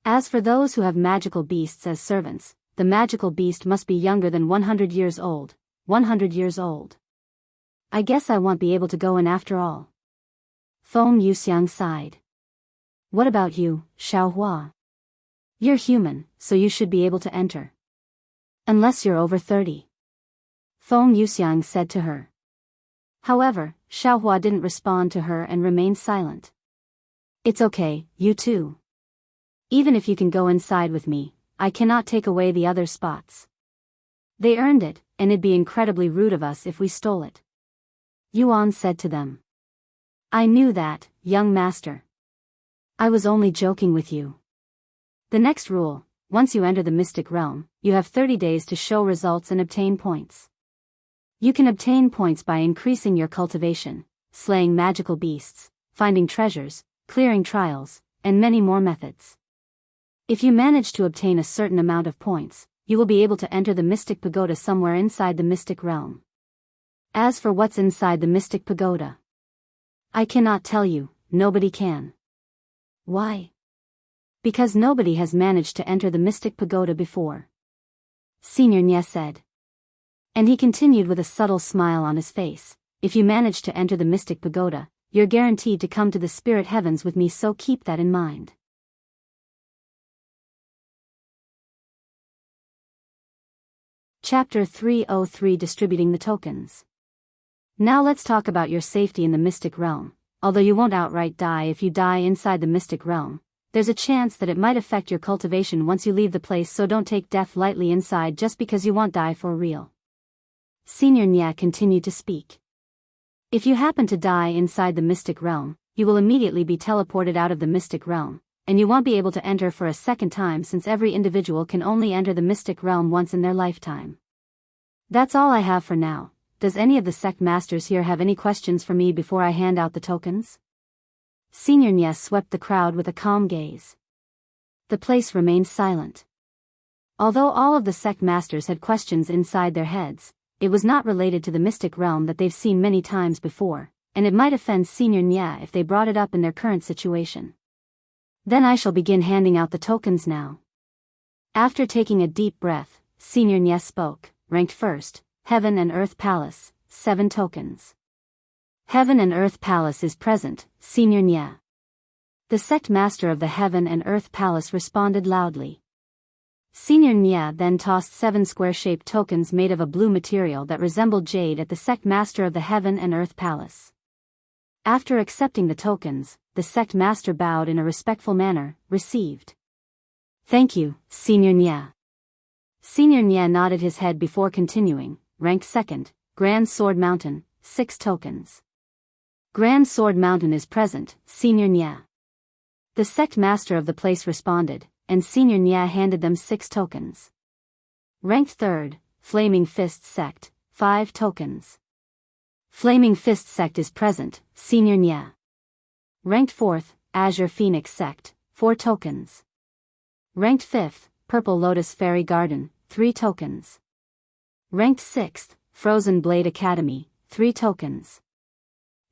As for those who have magical beasts as servants, the magical beast must be younger than 100 years old. 100 years old. I guess I won't be able to go in after all. Feng Yuxiang sighed. What about you, Xiaohua? You're human, so you should be able to enter. Unless you're over 30. Feng Yuxiang said to her. However, Xiaohua didn't respond to her and remained silent. It's okay, you too. Even if you can go inside with me, I cannot take away the other spots. They earned it, and it'd be incredibly rude of us if we stole it. Yuan said to them. I knew that, young master. I was only joking with you. The next rule, once you enter the mystic realm, you have 30 days to show results and obtain points. You can obtain points by increasing your cultivation, slaying magical beasts, finding treasures, clearing trials, and many more methods. If you manage to obtain a certain amount of points, you will be able to enter the mystic pagoda somewhere inside the mystic realm. As for what's inside the mystic pagoda, I cannot tell you, nobody can. Why? Because nobody has managed to enter the mystic pagoda before. Senior Nya said. And he continued with a subtle smile on his face, if you manage to enter the mystic pagoda, you're guaranteed to come to the spirit heavens with me, so keep that in mind. Chapter 303, Distributing the Tokens. Now let's talk about your safety in the mystic realm. Although you won't outright die if you die inside the mystic realm, there's a chance that it might affect your cultivation once you leave the place, so don't take death lightly inside just because you won't die for real. Senior Nya continued to speak. If you happen to die inside the mystic realm, you will immediately be teleported out of the mystic realm, and you won't be able to enter for a second time since every individual can only enter the mystic realm once in their lifetime. That's all I have for now. Does any of the sect masters here have any questions for me before I hand out the tokens? Senior Nya swept the crowd with a calm gaze. The place remained silent. Although all of the sect masters had questions inside their heads, it was not related to the mystic realm that they've seen many times before, and it might offend Senior Nya if they brought it up in their current situation. Then I shall begin handing out the tokens now. After taking a deep breath, Senior Nya spoke. Ranked first, Heaven and Earth Palace, 7 tokens. Heaven and Earth Palace is present, Senior Nya. The sect master of the Heaven and Earth Palace responded loudly. Senior Nya then tossed 7 square-shaped tokens made of a blue material that resembled jade at the sect master of the Heaven and Earth Palace. After accepting the tokens, the sect master bowed in a respectful manner, received. Thank you, Senior Nya. Senior Nya nodded his head before continuing. Rank second, Grand Sword Mountain, 6 tokens. Grand Sword Mountain is present, Senior Nya. The sect master of the place responded, and Senior Nya handed them 6 tokens. Ranked third, Flaming Fist Sect, 5 tokens. Flaming Fist Sect is present, Senior Nya. Ranked fourth, Azure Phoenix Sect, 4 tokens. Ranked fifth, Purple Lotus Fairy Garden, 3 tokens. Ranked 6th, Frozen Blade Academy, 3 tokens.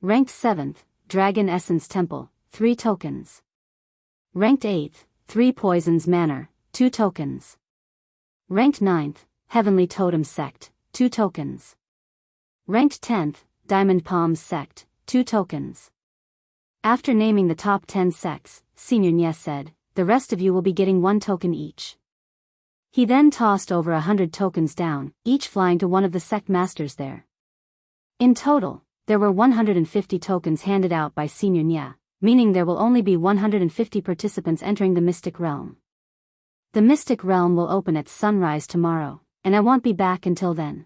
Ranked 7th, Dragon Essence Temple, 3 tokens. Ranked 8th, 3 Poisons Manor, 2 tokens. Ranked 9th, Heavenly Totem Sect, 2 tokens. Ranked 10th, Diamond Palms Sect, 2 tokens. After naming the top 10 sects, Senior Nye said, "The rest of you will be getting 1 token each." He then tossed over 100 tokens down, each flying to one of the sect masters there. In total, there were 150 tokens handed out by Senior Nye, meaning there will only be 150 participants entering the Mystic Realm. The Mystic Realm will open at sunrise tomorrow, and I won't be back until then.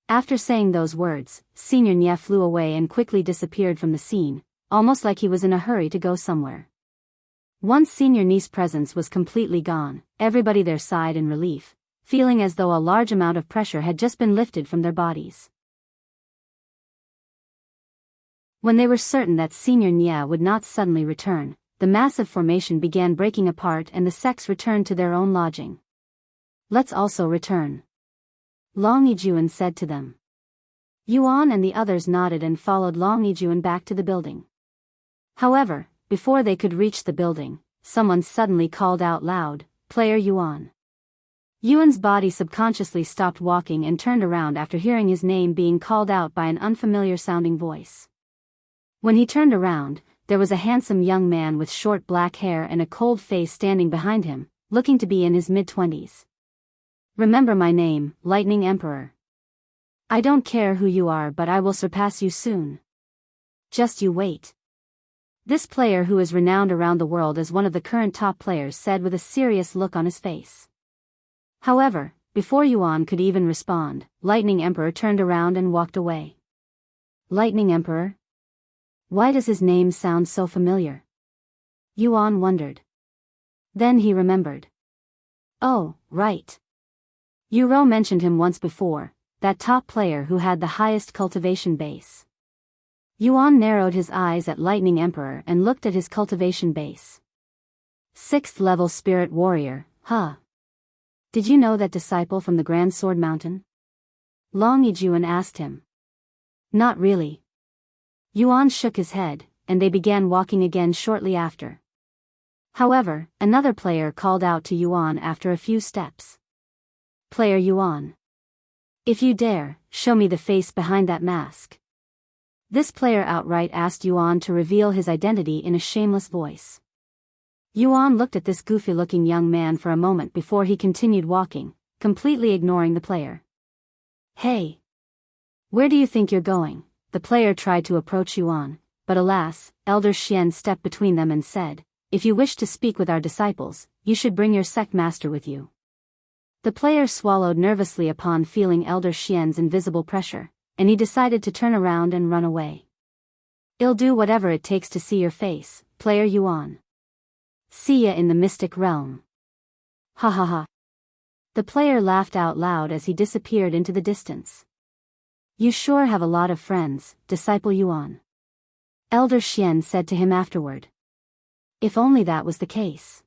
After saying those words, Senior Nye flew away and quickly disappeared from the scene, almost like he was in a hurry to go somewhere. Once Senior Nye's presence was completely gone, everybody there sighed in relief, feeling as though a large amount of pressure had just been lifted from their bodies. When they were certain that Senior Nye would not suddenly return, the massive formation began breaking apart and the sects returned to their own lodging. "Let's also return," Long Yijuan said to them. Yuan and the others nodded and followed Long Yijuan back to the building. However, before they could reach the building, someone suddenly called out loud, "Player Yuan." Yuan's body subconsciously stopped walking and turned around after hearing his name being called out by an unfamiliar-sounding voice. When he turned around, there was a handsome young man with short black hair and a cold face standing behind him, looking to be in his mid-20s. "Remember my name, Lightning Emperor. I don't care who you are, but I will surpass you soon. Just you wait." This player, who is renowned around the world as one of the current top players, said with a serious look on his face. However, before Yuan could even respond, Lightning Emperor turned around and walked away. Lightning Emperor? Why does his name sound so familiar? Yuan wondered. Then he remembered. Oh, right. Yuro mentioned him once before, that top player who had the highest cultivation base. Yuan narrowed his eyes at Lightning Emperor and looked at his cultivation base. 6th level Spirit Warrior, huh? Did you know that disciple from the Grand Sword Mountain? Long Yijuan asked him. Not really. Yuan shook his head, and they began walking again shortly after. However, another player called out to Yuan after a few steps. Player Yuan. If you dare, show me the face behind that mask. This player outright asked Yuan to reveal his identity in a shameless voice. Yuan looked at this goofy-looking young man for a moment before he continued walking, completely ignoring the player. Hey! Where do you think you're going? The player tried to approach Yuan, but alas, Elder Chen stepped between them and said, "If you wish to speak with our disciples, you should bring your sect master with you." The player swallowed nervously upon feeling Elder Shen's invisible pressure, and he decided to turn around and run away. "I'll do whatever it takes to see your face, player Yuan. See ya in the Mystic Realm." Ha ha ha. The player laughed out loud as he disappeared into the distance. "You sure have a lot of friends, disciple Yuan," Elder Chen said to him afterward. If only that was the case.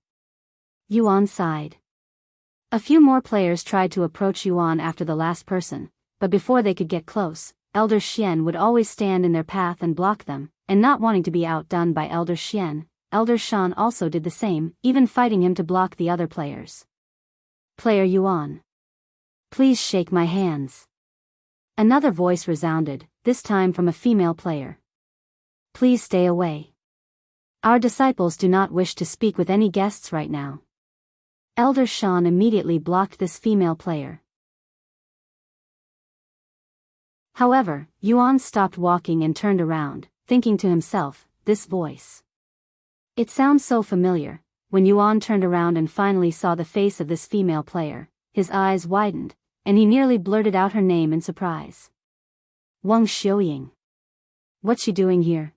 Yuan sighed. A few more players tried to approach Yuan after the last person, but before they could get close, Elder Chen would always stand in their path and block them, and not wanting to be outdone by Elder Chen, Elder Shan also did the same, even fighting him to block the other players. Player Yuan. Please shake my hands. Another voice resounded, this time from a female player. Please stay away. Our disciples do not wish to speak with any guests right now. Elder Shan immediately blocked this female player. However, Yuan stopped walking and turned around, thinking to himself, this voice. It sounds so familiar. When Yuan turned around and finally saw the face of this female player, his eyes widened, and he nearly blurted out her name in surprise. Wang Xiuying. What's she doing here?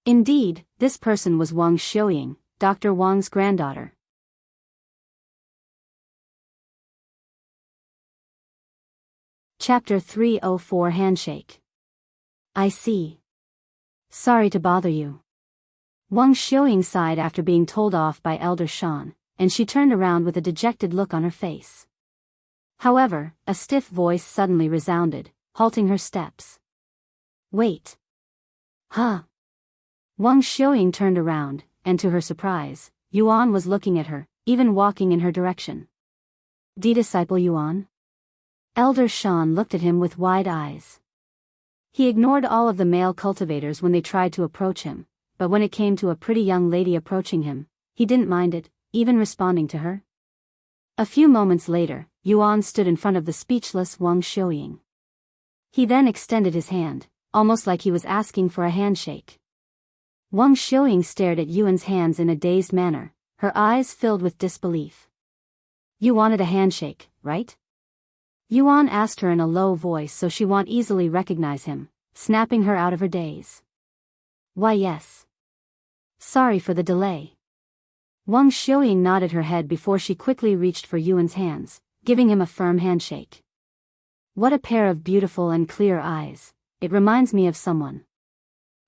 Indeed, this person was Wang Xiuying, Dr. Wang's granddaughter. Chapter 304 Handshake. I see. Sorry to bother you. Wang Xiuying sighed after being told off by Elder Shan, and she turned around with a dejected look on her face. However, a stiff voice suddenly resounded, halting her steps. Wait. Huh? Wang Xiuying turned around, and to her surprise, Yuan was looking at her, even walking in her direction. Disciple Yuan? Elder Shan looked at him with wide eyes. He ignored all of the male cultivators when they tried to approach him, but when it came to a pretty young lady approaching him, he didn't mind it, even responding to her. A few moments later, Yuan stood in front of the speechless Wang Xiuying. He then extended his hand, almost like he was asking for a handshake. Wang Xiuying stared at Yuan's hands in a dazed manner, her eyes filled with disbelief. You wanted a handshake, right? Yuan asked her in a low voice so she won't easily recognize him, snapping her out of her daze. Why yes. Sorry for the delay. Wang Xiuying nodded her head before she quickly reached for Yuan's hands, giving him a firm handshake. What a pair of beautiful and clear eyes, it reminds me of someone.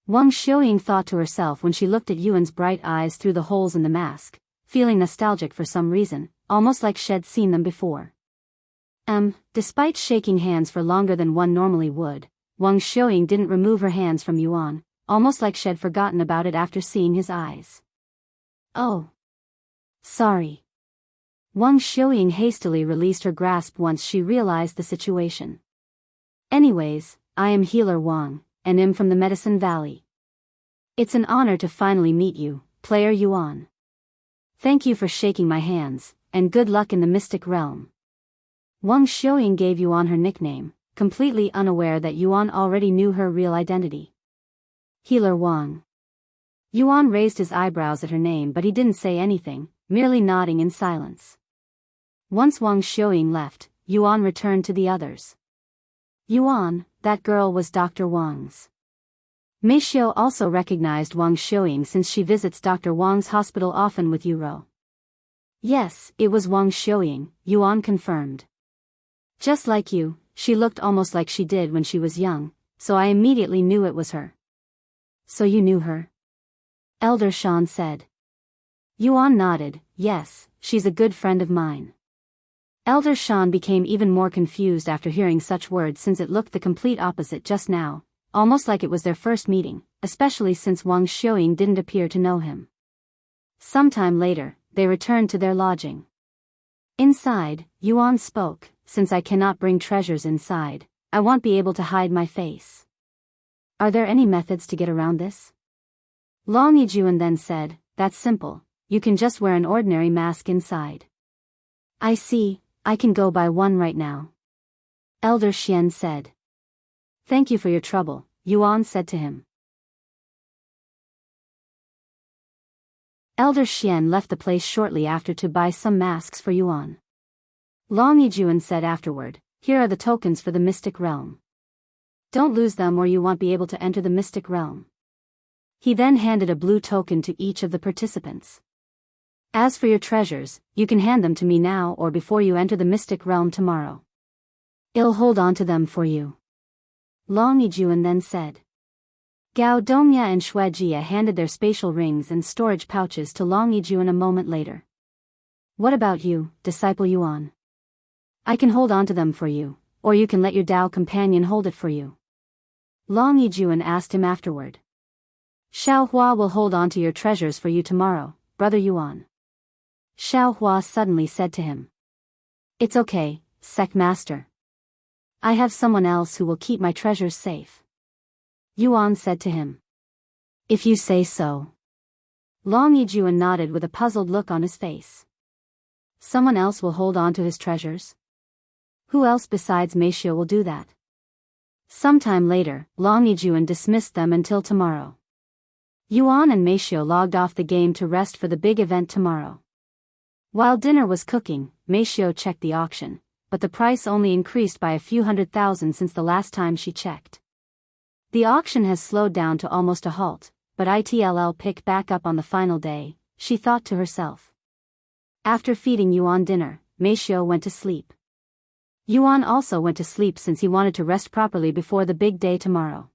Wang Xiuying thought to herself when she looked at Yuan's bright eyes through the holes in the mask, feeling nostalgic for some reason, almost like she'd seen them before. Despite shaking hands for longer than one normally would, Wang Xiuying didn't remove her hands from Yuan, almost like she'd forgotten about it after seeing his eyes. Oh. Sorry. Wang Xiuying hastily released her grasp once she realized the situation. Anyways, I am Healer Wang, and am from the Medicine Valley. It's an honor to finally meet you, Player Yuan. Thank you for shaking my hands, and good luck in the Mystic Realm. Wang Xiuying gave Yuan her nickname, completely unaware that Yuan already knew her real identity. Healer Wang. Yuan raised his eyebrows at her name, but he didn't say anything, merely nodding in silence. Once Wang Xiuying left, Yuan returned to the others. Yuan, that girl was Dr. Wang's. Mei Xiu also recognized Wang Xiuying since she visits Dr. Wang's hospital often with Yuro. Yes, it was Wang Xiuying, Yuan confirmed. Just like you, she looked almost like she did when she was young, so I immediately knew it was her. So you knew her? Elder Shan said. Yuan nodded, yes, she's a good friend of mine. Elder Shan became even more confused after hearing such words since it looked the complete opposite just now, almost like it was their first meeting, especially since Wang Xiuying didn't appear to know him. Sometime later, they returned to their lodging. Inside, Yuan spoke, since I cannot bring treasures inside, I won't be able to hide my face. Are there any methods to get around this? Long Yijuan then said, that's simple, you can just wear an ordinary mask inside. I see, I can go buy one right now. Elder Xian said. Thank you for your trouble, Yuan said to him. Elder Xian left the place shortly after to buy some masks for Yuan. Long Yijuan said afterward, here are the tokens for the Mystic Realm. Don't lose them or you won't be able to enter the Mystic Realm. He then handed a blue token to each of the participants. As for your treasures, you can hand them to me now or before you enter the Mystic Realm tomorrow. I'll hold on to them for you. Long Yijuan then said. Gao Dongya and Shuijia handed their spatial rings and storage pouches to Long Yijuan a moment later. What about you, Disciple Yuan? I can hold on to them for you, or you can let your Dao Companion hold it for you. Long Yijuan asked him afterward. Xiao Hua will hold on to your treasures for you tomorrow, Brother Yuan. Xiao Hua suddenly said to him. It's okay, Sect Master. I have someone else who will keep my treasures safe. Yuan said to him. If you say so. Long Yijuan nodded with a puzzled look on his face. Someone else will hold on to his treasures? Who else besides Mei Xiu will do that? Sometime later, Long Yijuan dismissed them until tomorrow. Yuan and Mei Xiu logged off the game to rest for the big event tomorrow. While dinner was cooking, Mei Xiu checked the auction, but the price only increased by a few 100,000 since the last time she checked. The auction has slowed down to almost a halt, but it'll pick back up on the final day, she thought to herself. After feeding Yuan dinner, Mei Xiu went to sleep. Yuan also went to sleep since he wanted to rest properly before the big day tomorrow.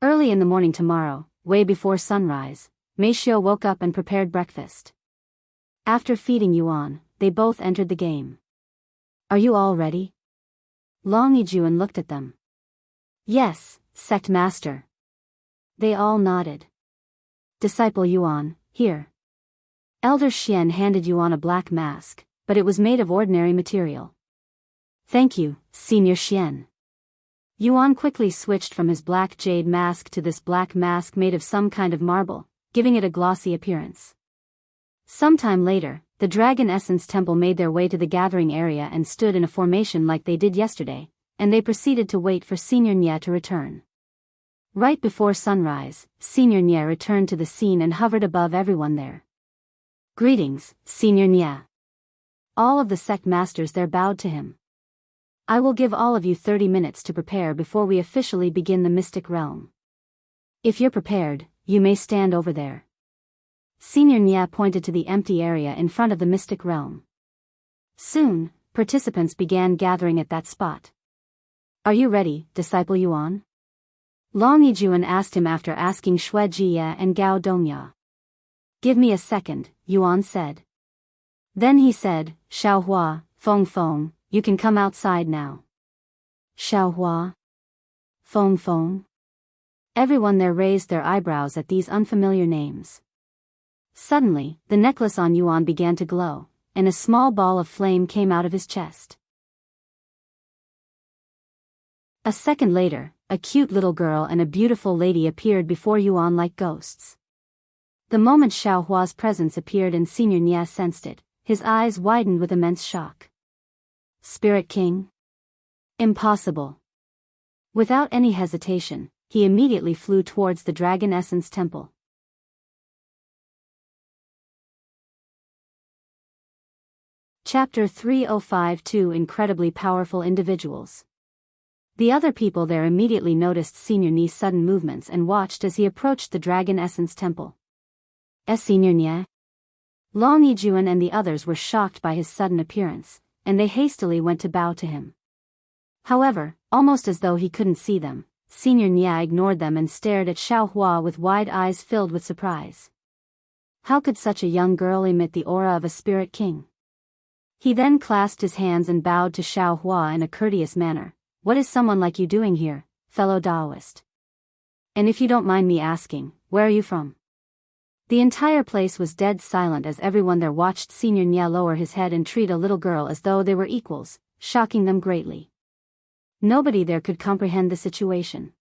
Early in the morning tomorrow, way before sunrise, Mei Xiu woke up and prepared breakfast. After feeding Yuan, they both entered the game. Are you all ready? Long Yijuan looked at them. Yes, Sect Master. They all nodded. Disciple Yuan, here. Elder Xian handed Yuan a black mask, but it was made of ordinary material. Thank you, Senior Xian. Yuan quickly switched from his black jade mask to this black mask made of some kind of marble, giving it a glossy appearance. Sometime later, the Dragon Essence Temple made their way to the gathering area and stood in a formation like they did yesterday, and they proceeded to wait for Senior Nye to return. Right before sunrise, Senior Nye returned to the scene and hovered above everyone there. Greetings, Senior Nye. All of the sect masters there bowed to him. I will give all of you 30 minutes to prepare before we officially begin the mystic realm. If you're prepared, you may stand over there. Senior Nye pointed to the empty area in front of the mystic realm. Soon, participants began gathering at that spot. Are you ready, Disciple Yuan? Long Yijuan asked him after asking Shui Jie and Gao Dongya. Give me a second, Yuan said. Then he said, Xiaohua, Feng Feng, you can come outside now. Xiaohua? Feng Feng? Everyone there raised their eyebrows at these unfamiliar names. Suddenly, the necklace on Yuan began to glow, and a small ball of flame came out of his chest. A second later, a cute little girl and a beautiful lady appeared before Yuan like ghosts. The moment Xiaohua's presence appeared and Senior Nye sensed it, his eyes widened with immense shock. Spirit King? Impossible. Without any hesitation, he immediately flew towards the Dragon Essence Temple. Chapter 3052 Incredibly Powerful Individuals. The other people there immediately noticed Senior Nye's sudden movements and watched as he approached the Dragon Essence Temple. Senior Nye? Long Yijuan and the others were shocked by his sudden appearance, and they hastily went to bow to him. However, almost as though he couldn't see them, Senior Nye ignored them and stared at Xiaohua with wide eyes filled with surprise. How could such a young girl emit the aura of a spirit king? He then clasped his hands and bowed to Xiaohua in a courteous manner. What is someone like you doing here, fellow Daoist? And if you don't mind me asking, where are you from? The entire place was dead silent as everyone there watched Senior Nye lower his head and treat a little girl as though they were equals, shocking them greatly. Nobody there could comprehend the situation.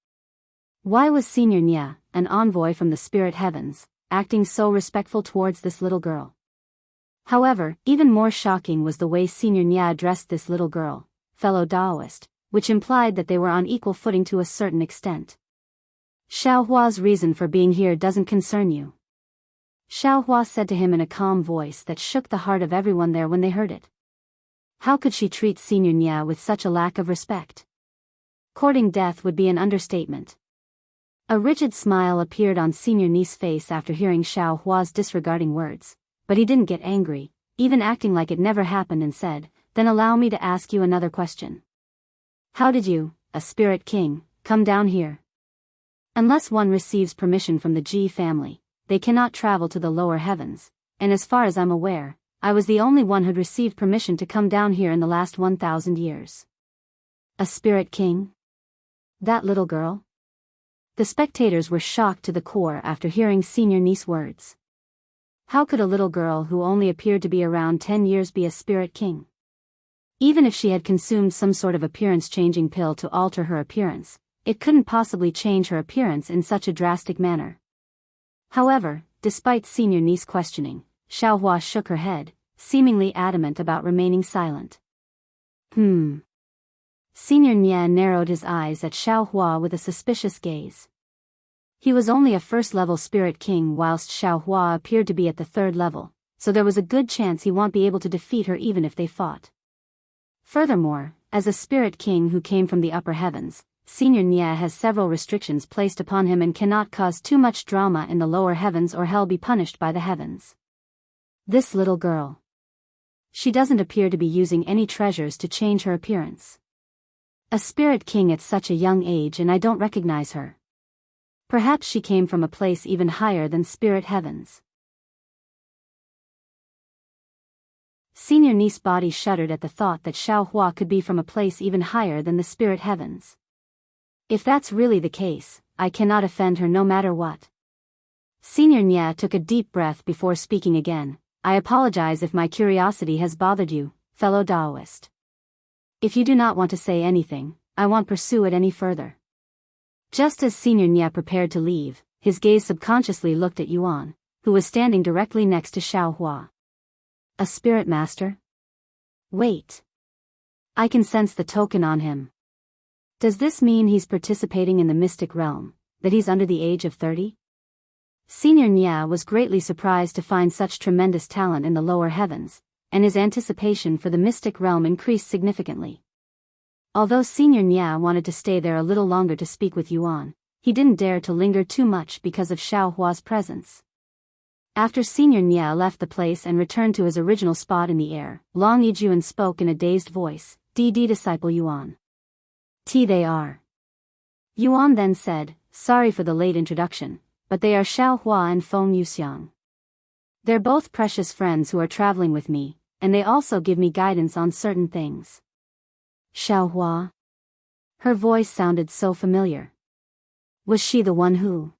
Why was Senior Nye, an envoy from the spirit heavens, acting so respectful towards this little girl? However, even more shocking was the way Senior Nye addressed this little girl, fellow Daoist, which implied that they were on equal footing to a certain extent. Xiaohua's reason for being here doesn't concern you. Xiaohua said to him in a calm voice that shook the heart of everyone there when they heard it. How could she treat Senior Nye with such a lack of respect? Courting death would be an understatement. A rigid smile appeared on Senior Nye's face after hearing Xiaohua's disregarding words, but he didn't get angry, even acting like it never happened, and said, Then allow me to ask you another question. How did you, a spirit king, come down here? Unless one receives permission from the Ji family, they cannot travel to the lower heavens, and as far as I'm aware, I was the only one who'd received permission to come down here in the last 1,000 years. A spirit king? That little girl? The spectators were shocked to the core after hearing Senior Nye's words. How could a little girl who only appeared to be around 10 years be a spirit king? Even if she had consumed some sort of appearance-changing pill to alter her appearance, it couldn't possibly change her appearance in such a drastic manner. However, despite Senior Nye's questioning, Xiaohua shook her head, seemingly adamant about remaining silent. Senior Nye narrowed his eyes at Xiaohua with a suspicious gaze. He was only a first-level spirit king whilst Xiaohua appeared to be at the third level, so there was a good chance he won't be able to defeat her even if they fought. Furthermore, as a spirit king who came from the upper heavens, Senior Nye has several restrictions placed upon him and cannot cause too much drama in the lower heavens or hell be punished by the heavens. This little girl. She doesn't appear to be using any treasures to change her appearance. A spirit king at such a young age, and I don't recognize her. Perhaps she came from a place even higher than spirit heavens. Senior Nye's body shuddered at the thought that Xiaohua could be from a place even higher than the spirit heavens. If that's really the case, I cannot offend her no matter what. Senior Nye took a deep breath before speaking again. I apologize if my curiosity has bothered you, fellow Daoist. If you do not want to say anything, I won't pursue it any further. Just as Senior Nya prepared to leave, his gaze subconsciously looked at Yuan, who was standing directly next to Xiaohua. A spirit master? Wait. I can sense the token on him. Does this mean he's participating in the mystic realm, that he's under the age of 30? Senior Nya was greatly surprised to find such tremendous talent in the lower heavens, and his anticipation for the mystic realm increased significantly. Although Senior Nya wanted to stay there a little longer to speak with Yuan, he didn't dare to linger too much because of Xiaohua's presence. After Senior Nya left the place and returned to his original spot in the air, Long Yijun spoke in a dazed voice, "DD disciple Yuan. They are." Yuan then said, "Sorry for the late introduction, but they are Xiaohua and Feng Yuxiang. They're both precious friends who are traveling with me, and they also give me guidance on certain things." Xiaohua? Her voice sounded so familiar. Was she the one who?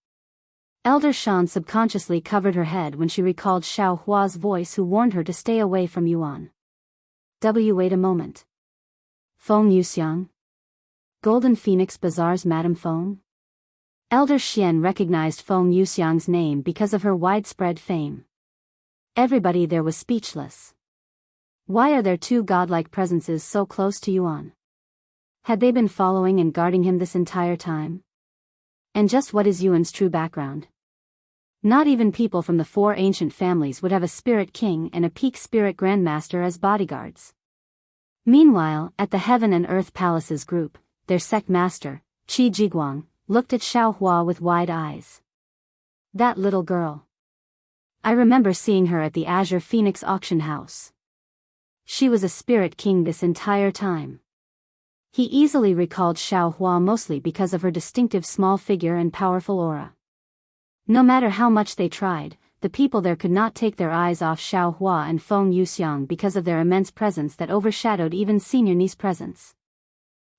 Elder Shan subconsciously covered her head when she recalled Xiaohua's voice who warned her to stay away from Yuan. Wait a moment. Feng Yuxiang? Golden Phoenix Bazaar's Madame Feng? Elder Xian recognized Feng Yuxiang's name because of her widespread fame. Everybody there was speechless. Why are their two godlike presences so close to Yuan? Had they been following and guarding him this entire time? And just what is Yuan's true background? Not even people from the four ancient families would have a spirit king and a peak spirit grandmaster as bodyguards. Meanwhile, at the Heaven and Earth Palaces group, their sect master, Qi Jiguang, looked at Xiaohua with wide eyes. That little girl. I remember seeing her at the Azure Phoenix auction house. She was a spirit king this entire time. He easily recalled Xiaohua mostly because of her distinctive small figure and powerful aura. No matter how much they tried, the people there could not take their eyes off Xiaohua and Feng Yuxiang because of their immense presence that overshadowed even Senior Ni's presence.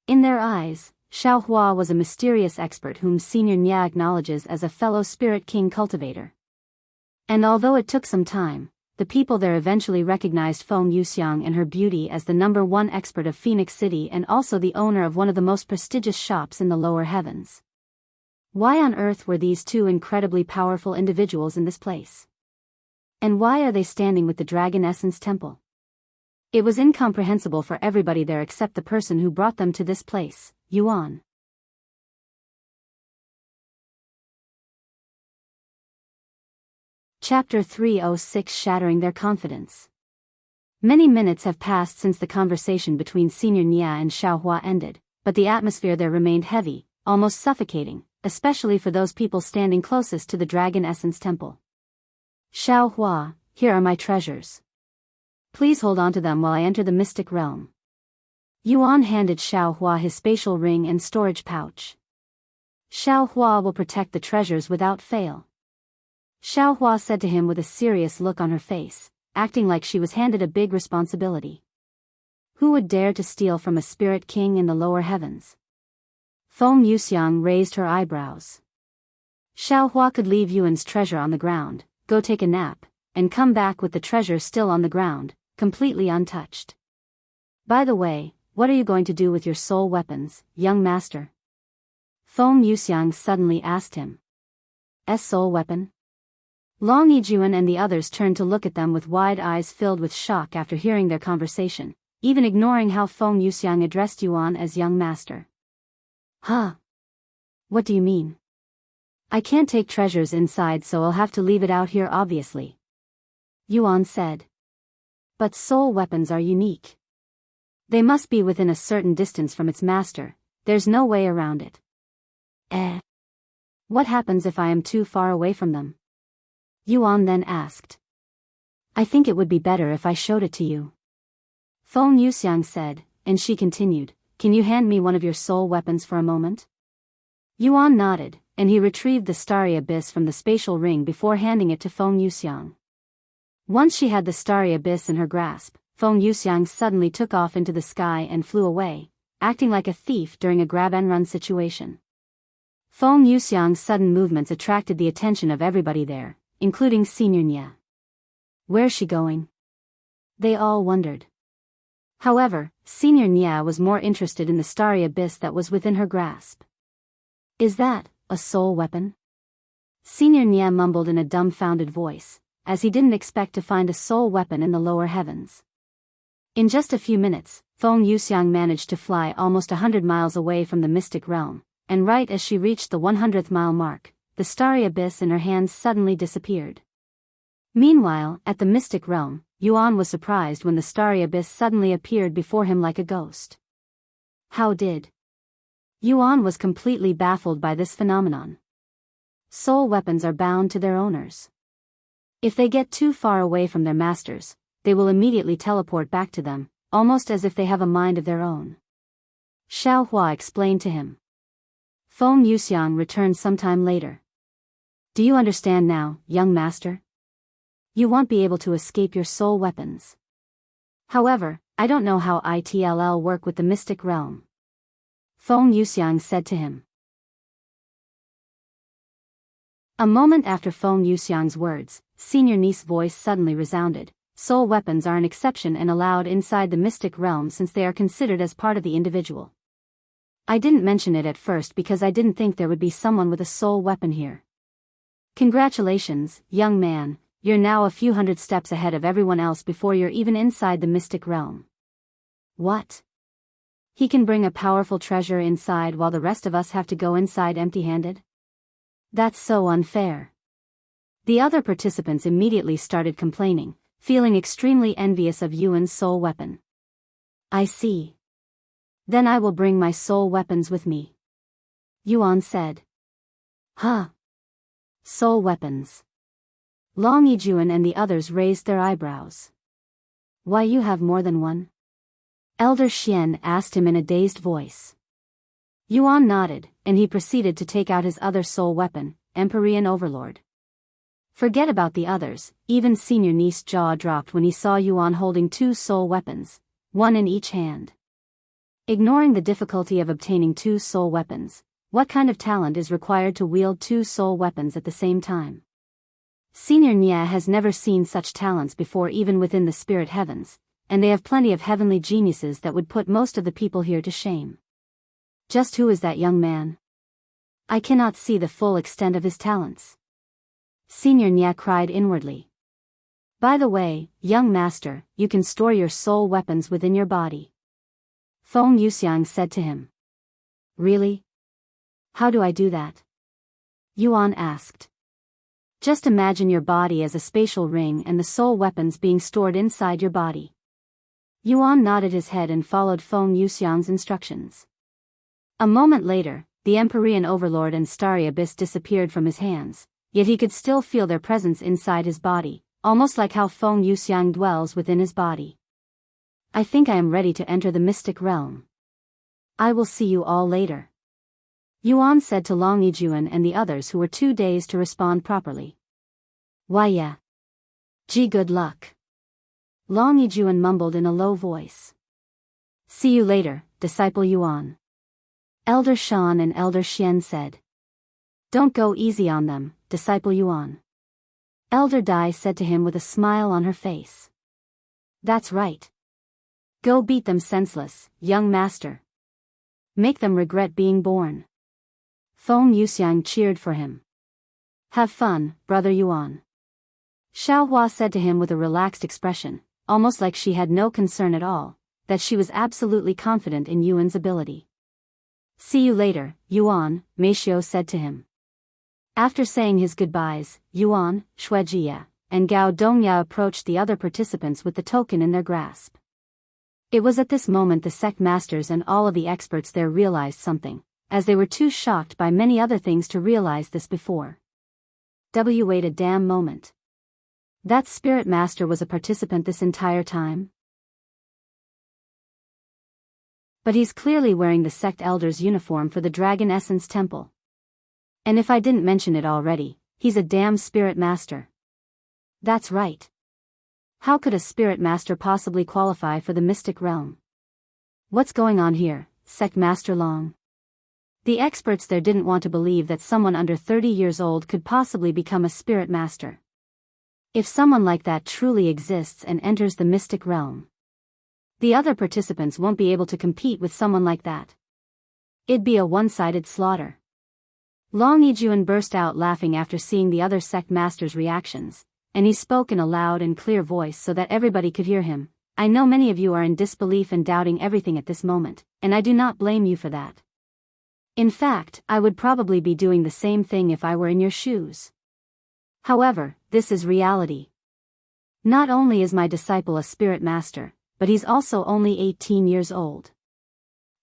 In their eyes, Xiaohua was a mysterious expert whom Senior Nya acknowledges as a fellow spirit king cultivator. And although it took some time, the people there eventually recognized Feng Yuxiang and her beauty as the #1 expert of Phoenix City and also the owner of one of the most prestigious shops in the lower heavens. Why on earth were these two incredibly powerful individuals in this place? And why are they standing with the Dragon Essence Temple? It was incomprehensible for everybody there except the person who brought them to this place, Yuan. Chapter 306 Shattering Their Confidence. Many minutes have passed since the conversation between Senior Nya and Xiaohua ended, but the atmosphere there remained heavy, almost suffocating, especially for those people standing closest to the Dragon Essence Temple. Xiaohua, here are my treasures. Please hold on to them while I enter the mystic realm. Yuan handed Xiaohua his spatial ring and storage pouch. Xiaohua will protect the treasures without fail. Xiaohua said to him with a serious look on her face, acting like she was handed a big responsibility. Who would dare to steal from a spirit king in the lower heavens? Feng Yuxiang raised her eyebrows. Xiaohua could leave Yuan's treasure on the ground, go take a nap, and come back with the treasure still on the ground, completely untouched. By the way, what are you going to do with your soul weapons, young master? Feng Yuxiang suddenly asked him. Soul weapon? Long Yijun and the others turned to look at them with wide eyes filled with shock after hearing their conversation, even ignoring how Feng Yuxiang addressed Yuan as young master. Huh? What do you mean? I can't take treasures inside, so I'll have to leave it out here obviously. Yuan said. But soul weapons are unique. They must be within a certain distance from its master, there's no way around it. What happens if I am too far away from them? Yuan then asked. I think it would be better if I showed it to you. Feng Yuxiang said, and she continued, can you hand me one of your soul weapons for a moment? Yuan nodded, and he retrieved the starry abyss from the spatial ring before handing it to Feng Yuxiang. Once she had the starry abyss in her grasp, Feng Yuxiang suddenly took off into the sky and flew away, acting like a thief during a grab-and-run situation. Feng Yuxiang's sudden movements attracted the attention of everybody there, including Senior Nya. Where's she going? They all wondered. However, Senior Nya was more interested in the starry abyss that was within her grasp. Is that a soul weapon? Senior Nya mumbled in a dumbfounded voice, as he didn't expect to find a soul weapon in the lower heavens. In just a few minutes, Feng Yuxiang managed to fly almost 100 miles away from the mystic realm, and right as she reached the 100th mile mark, the starry abyss in her hands suddenly disappeared. Meanwhile, at the mystic realm, Yuan was surprised when the starry abyss suddenly appeared before him like a ghost. How did? Yuan was completely baffled by this phenomenon. Soul weapons are bound to their owners. If they get too far away from their masters, they will immediately teleport back to them, almost as if they have a mind of their own. Xiao Hua explained to him. Feng Yuxiang returned sometime later. Do you understand now, young master? You won't be able to escape your soul weapons. However, I don't know how it'll work with the mystic realm. Feng Yuxiang said to him. A moment after Feng Yuxiang's words, Senior Ni's voice suddenly resounded. Soul weapons are an exception and allowed inside the mystic realm since they are considered as part of the individual. I didn't mention it at first because I didn't think there would be someone with a soul weapon here. Congratulations, young man. You're now a few hundred steps ahead of everyone else before you're even inside the mystic realm. What? He can bring a powerful treasure inside while the rest of us have to go inside empty-handed? That's so unfair. The other participants immediately started complaining, feeling extremely envious of Yuan's soul weapon. I see. Then I will bring my soul weapons with me. Yuan said. Huh? Soul weapons. Long Yijuan and the others raised their eyebrows. Why, you have more than one? Elder Xian asked him in a dazed voice. Yuan nodded, and he proceeded to take out his other soul weapon, Empyrean Overlord. Forget about the others, even Senior Ni's jaw dropped when he saw Yuan holding two soul weapons, one in each hand. Ignoring the difficulty of obtaining two soul weapons, what kind of talent is required to wield two soul weapons at the same time? Senior Nya has never seen such talents before even within the spirit heavens, and they have plenty of heavenly geniuses that would put most of the people here to shame. Just who is that young man? I cannot see the full extent of his talents. Senior Nya cried inwardly. By the way, young master, you can store your soul weapons within your body. Feng Yuxiang said to him. Really? How do I do that? Yuan asked. Just imagine your body as a spatial ring and the soul weapons being stored inside your body. Yuan nodded his head and followed Feng Yuxiang's instructions. A moment later, the Empyrean Overlord and Starry Abyss disappeared from his hands, yet he could still feel their presence inside his body, almost like how Feng Yuxiang dwells within his body. I think I am ready to enter the mystic realm. I will see you all later. Yuan said to Long Yijuan and the others who were too dazed to respond properly. Why yeah. Gee, good luck. Long Yijuan mumbled in a low voice. See you later, disciple Yuan. Elder Shan and Elder Xian said. Don't go easy on them, disciple Yuan. Elder Dai said to him with a smile on her face. That's right. Go beat them senseless, young master. Make them regret being born. Feng Yuxiang cheered for him. Have fun, brother Yuan. Xiao Hua said to him with a relaxed expression, almost like she had no concern at all, that she was absolutely confident in Yuan's ability. See you later, Yuan, Meishio said to him. After saying his goodbyes, Yuan, Shuejia, and Gao Dongya approached the other participants with the token in their grasp. It was at this moment the sect masters and all of the experts there realized something, as they were too shocked by many other things to realize this before. Wait a damn moment. That spirit master was a participant this entire time? But he's clearly wearing the sect elder's uniform for the Dragon Essence Temple. And if I didn't mention it already, he's a damn spirit master. That's right. How could a spirit master possibly qualify for the mystic realm? What's going on here, Sect Master Long? The experts there didn't want to believe that someone under 30 years old could possibly become a spirit master. If someone like that truly exists and enters the mystic realm, the other participants won't be able to compete with someone like that. It'd be a one-sided slaughter. Long Yijun burst out laughing after seeing the other sect master's reactions, and he spoke in a loud and clear voice so that everybody could hear him. I know many of you are in disbelief and doubting everything at this moment, and I do not blame you for that. In fact, I would probably be doing the same thing if I were in your shoes. However, this is reality. Not only is my disciple a spirit master, but he's also only 18 years old.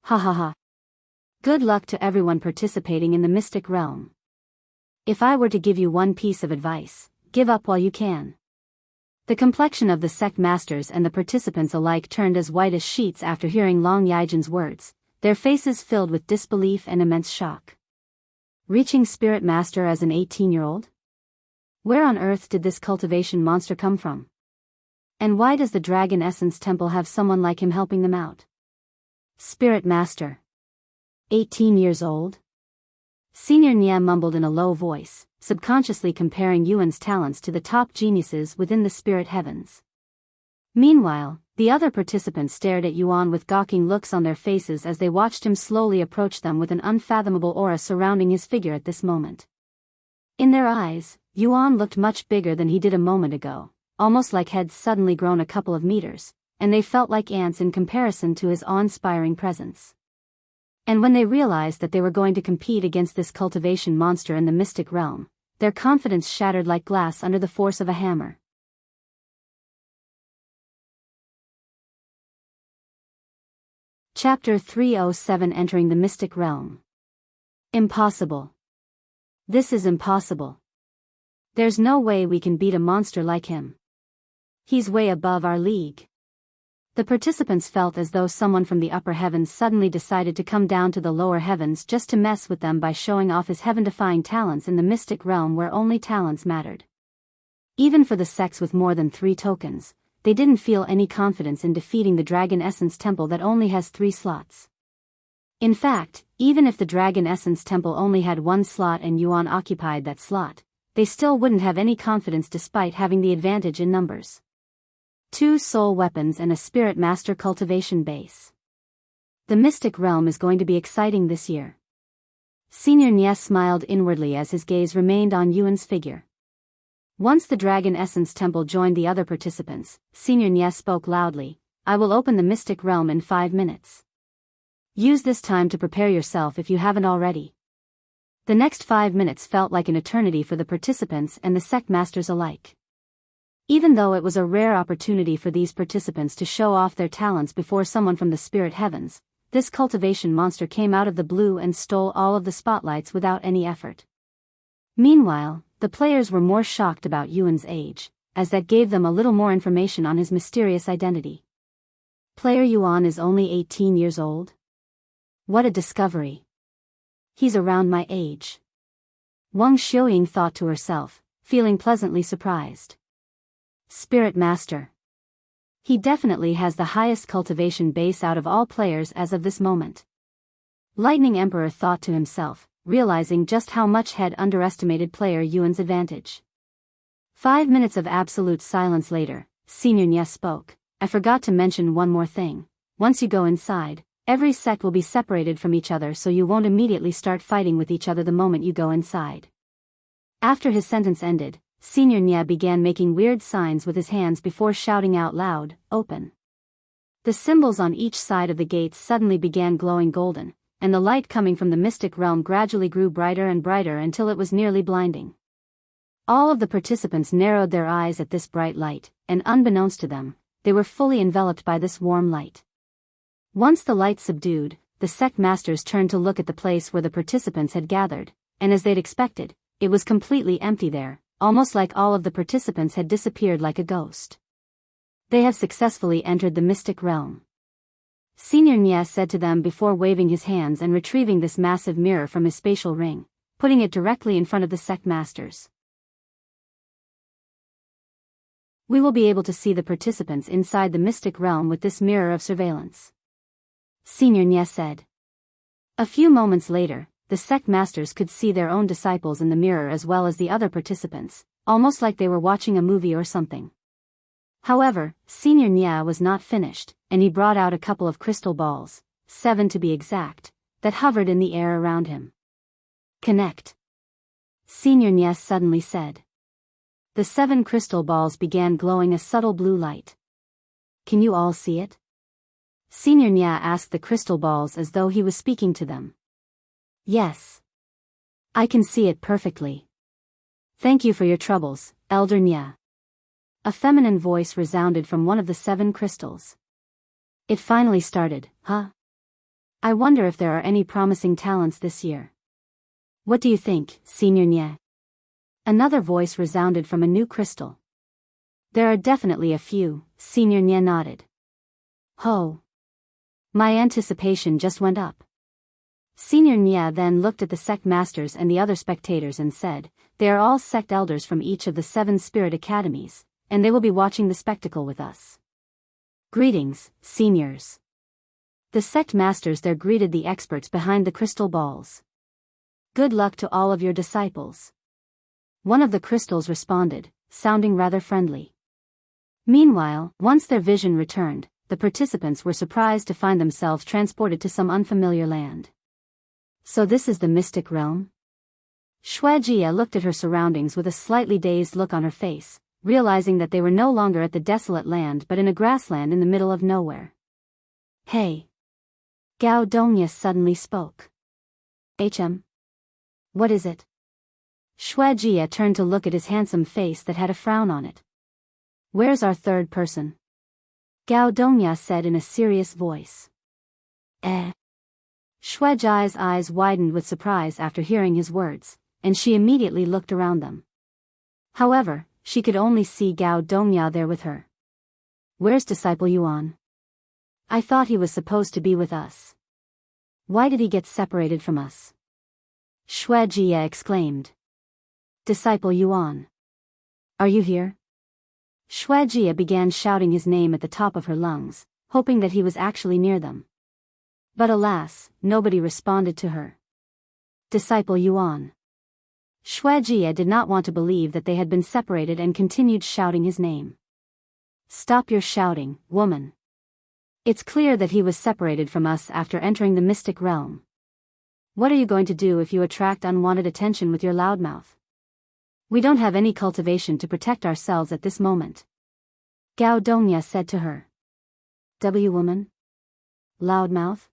Ha ha ha. Good luck to everyone participating in the mystic realm. If I were to give you one piece of advice, give up while you can. The complexion of the sect masters and the participants alike turned as white as sheets after hearing Long Yijin's words, their faces filled with disbelief and immense shock. Reaching spirit master as an 18-year-old? Where on earth did this cultivation monster come from? And why does the Dragon Essence Temple have someone like him helping them out? Spirit master. 18 years old? Senior Nya mumbled in a low voice, subconsciously comparing Yuan's talents to the top geniuses within the spirit heavens. Meanwhile, the other participants stared at Yuan with gawking looks on their faces as they watched him slowly approach them with an unfathomable aura surrounding his figure at this moment. In their eyes, Yuan looked much bigger than he did a moment ago, almost like heads suddenly grown a couple of meters, and they felt like ants in comparison to his awe-inspiring presence. And when they realized that they were going to compete against this cultivation monster in the mystic realm, their confidence shattered like glass under the force of a hammer. Chapter 307 Entering the Mystic Realm. Impossible. This is impossible. There's no way we can beat a monster like him. He's way above our league. The participants felt as though someone from the upper heavens suddenly decided to come down to the lower heavens just to mess with them by showing off his heaven-defying talents in the mystic realm where only talents mattered. Even for the sects with more than 3 tokens, they didn't feel any confidence in defeating the Dragon Essence Temple that only has 3 slots. In fact, even if the Dragon Essence Temple only had 1 slot and Yuan occupied that slot, they still wouldn't have any confidence despite having the advantage in numbers. 2 soul weapons and a spirit master cultivation base. The mystic realm is going to be exciting this year. Senior Nya smiled inwardly as his gaze remained on Yuan's figure. Once the Dragon Essence Temple joined the other participants, Senior Nya spoke loudly, I will open the mystic realm in 5 minutes. Use this time to prepare yourself if you haven't already. The next 5 minutes felt like an eternity for the participants and the sect masters alike. Even though it was a rare opportunity for these participants to show off their talents before someone from the spirit heavens, this cultivation monster came out of the blue and stole all of the spotlights without any effort. Meanwhile, the players were more shocked about Yuan's age, as that gave them a little more information on his mysterious identity. Player Yuan is only 18 years old? What a discovery. He's around my age. Wang Xiuying thought to herself, feeling pleasantly surprised. Spirit Master. He definitely has the highest cultivation base out of all players as of this moment. Lightning Emperor thought to himself, realizing just how much had underestimated player Yuan's advantage. 5 minutes of absolute silence later, Senior Nya spoke, I forgot to mention one more thing. Once you go inside, every sect will be separated from each other so you won't immediately start fighting with each other the moment you go inside. After his sentence ended, Senior Nya began making weird signs with his hands before shouting out loud, open. The symbols on each side of the gates suddenly began glowing golden, and the light coming from the mystic realm gradually grew brighter and brighter until it was nearly blinding. All of the participants narrowed their eyes at this bright light, and unbeknownst to them, they were fully enveloped by this warm light. Once the light subdued, the sect masters turned to look at the place where the participants had gathered, and as they'd expected, it was completely empty there, almost like all of the participants had disappeared like a ghost. They have successfully entered the mystic realm. Senior Nya said to them before waving his hands and retrieving this massive mirror from his spatial ring, putting it directly in front of the sect masters. We will be able to see the participants inside the mystic realm with this mirror of surveillance. Senior Nya said. A few moments later, the sect masters could see their own disciples in the mirror as well as the other participants, almost like they were watching a movie or something. However, Senior Nya was not finished, and he brought out a couple of crystal balls, 7 to be exact, that hovered in the air around him. Connect. Senior Nya suddenly said. The 7 crystal balls began glowing a subtle blue light. Can you all see it? Senior Nya asked the crystal balls as though he was speaking to them. Yes. I can see it perfectly. Thank you for your troubles, Elder Nya. A feminine voice resounded from one of the 7 crystals. It finally started, huh? I wonder if there are any promising talents this year. What do you think, Senior Nya? Another voice resounded from a new crystal. There are definitely a few, Senior Nya nodded. Ho! My anticipation just went up. Senior Nya then looked at the sect masters and the other spectators and said, they are all sect elders from each of the 7 spirit academies, and they will be watching the spectacle with us. Greetings, seniors. The sect masters there greeted the experts behind the crystal balls. Good luck to all of your disciples. One of the crystals responded, sounding rather friendly. Meanwhile, once their vision returned, the participants were surprised to find themselves transported to some unfamiliar land. So this is the mystic realm? Shuijia looked at her surroundings with a slightly dazed look on her face, realizing that they were no longer at the desolate land but in a grassland in the middle of nowhere. Hey! Gao Dongya suddenly spoke. What is it? Shuijia turned to look at his handsome face that had a frown on it. Where's our third person? Gao Dongya said in a serious voice. Shuijia's eyes widened with surprise after hearing his words, and she immediately looked around them. However, she could only see Gao Dongya there with her. Where's Disciple Yuan? I thought he was supposed to be with us. Why did he get separated from us? Shuijia exclaimed. Disciple Yuan. Are you here? Shuijia began shouting his name at the top of her lungs, hoping that he was actually near them. But alas, nobody responded to her. Disciple Yuan. Shuijia did not want to believe that they had been separated and continued shouting his name. Stop your shouting, woman. It's clear that he was separated from us after entering the mystic realm. What are you going to do if you attract unwanted attention with your loudmouth? We don't have any cultivation to protect ourselves at this moment. Gao Dongya said to her. Woman? Loudmouth?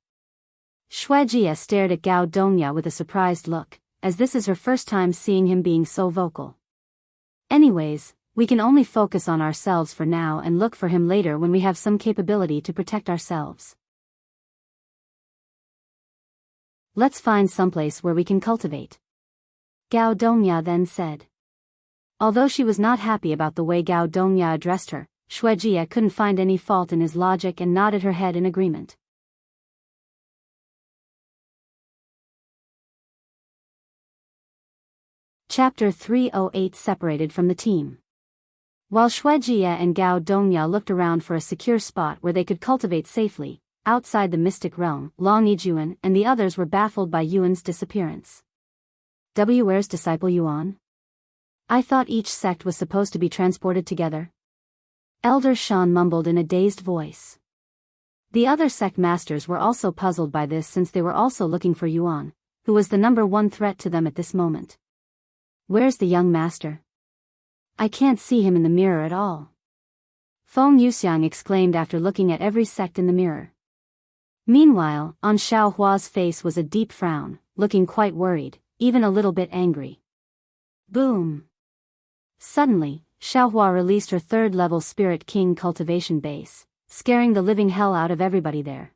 Shuijia stared at Gao Dongya with a surprised look, as this is her first time seeing him being so vocal. Anyways, we can only focus on ourselves for now and look for him later when we have some capability to protect ourselves. Let's find someplace where we can cultivate. Gao Dongya then said. Although she was not happy about the way Gao Dongya addressed her, Shuijia couldn't find any fault in his logic and nodded her head in agreement. Chapter 308 Separated from the team. While Shuijia and Gao Dongya looked around for a secure spot where they could cultivate safely, outside the mystic realm, Long Yijuan and the others were baffled by Yuan's disappearance. Where's Disciple Yuan? I thought each sect was supposed to be transported together. Elder Shan mumbled in a dazed voice. The other sect masters were also puzzled by this since they were also looking for Yuan, who was the #1 threat to them at this moment. Where's the young master? I can't see him in the mirror at all. Feng Yuxiang exclaimed after looking at every sect in the mirror. Meanwhile, on Xiao Hua's face was a deep frown, looking quite worried, even a little bit angry. Boom! Suddenly, Xiao Hua released her 3rd-level Spirit King cultivation base, scaring the living hell out of everybody there.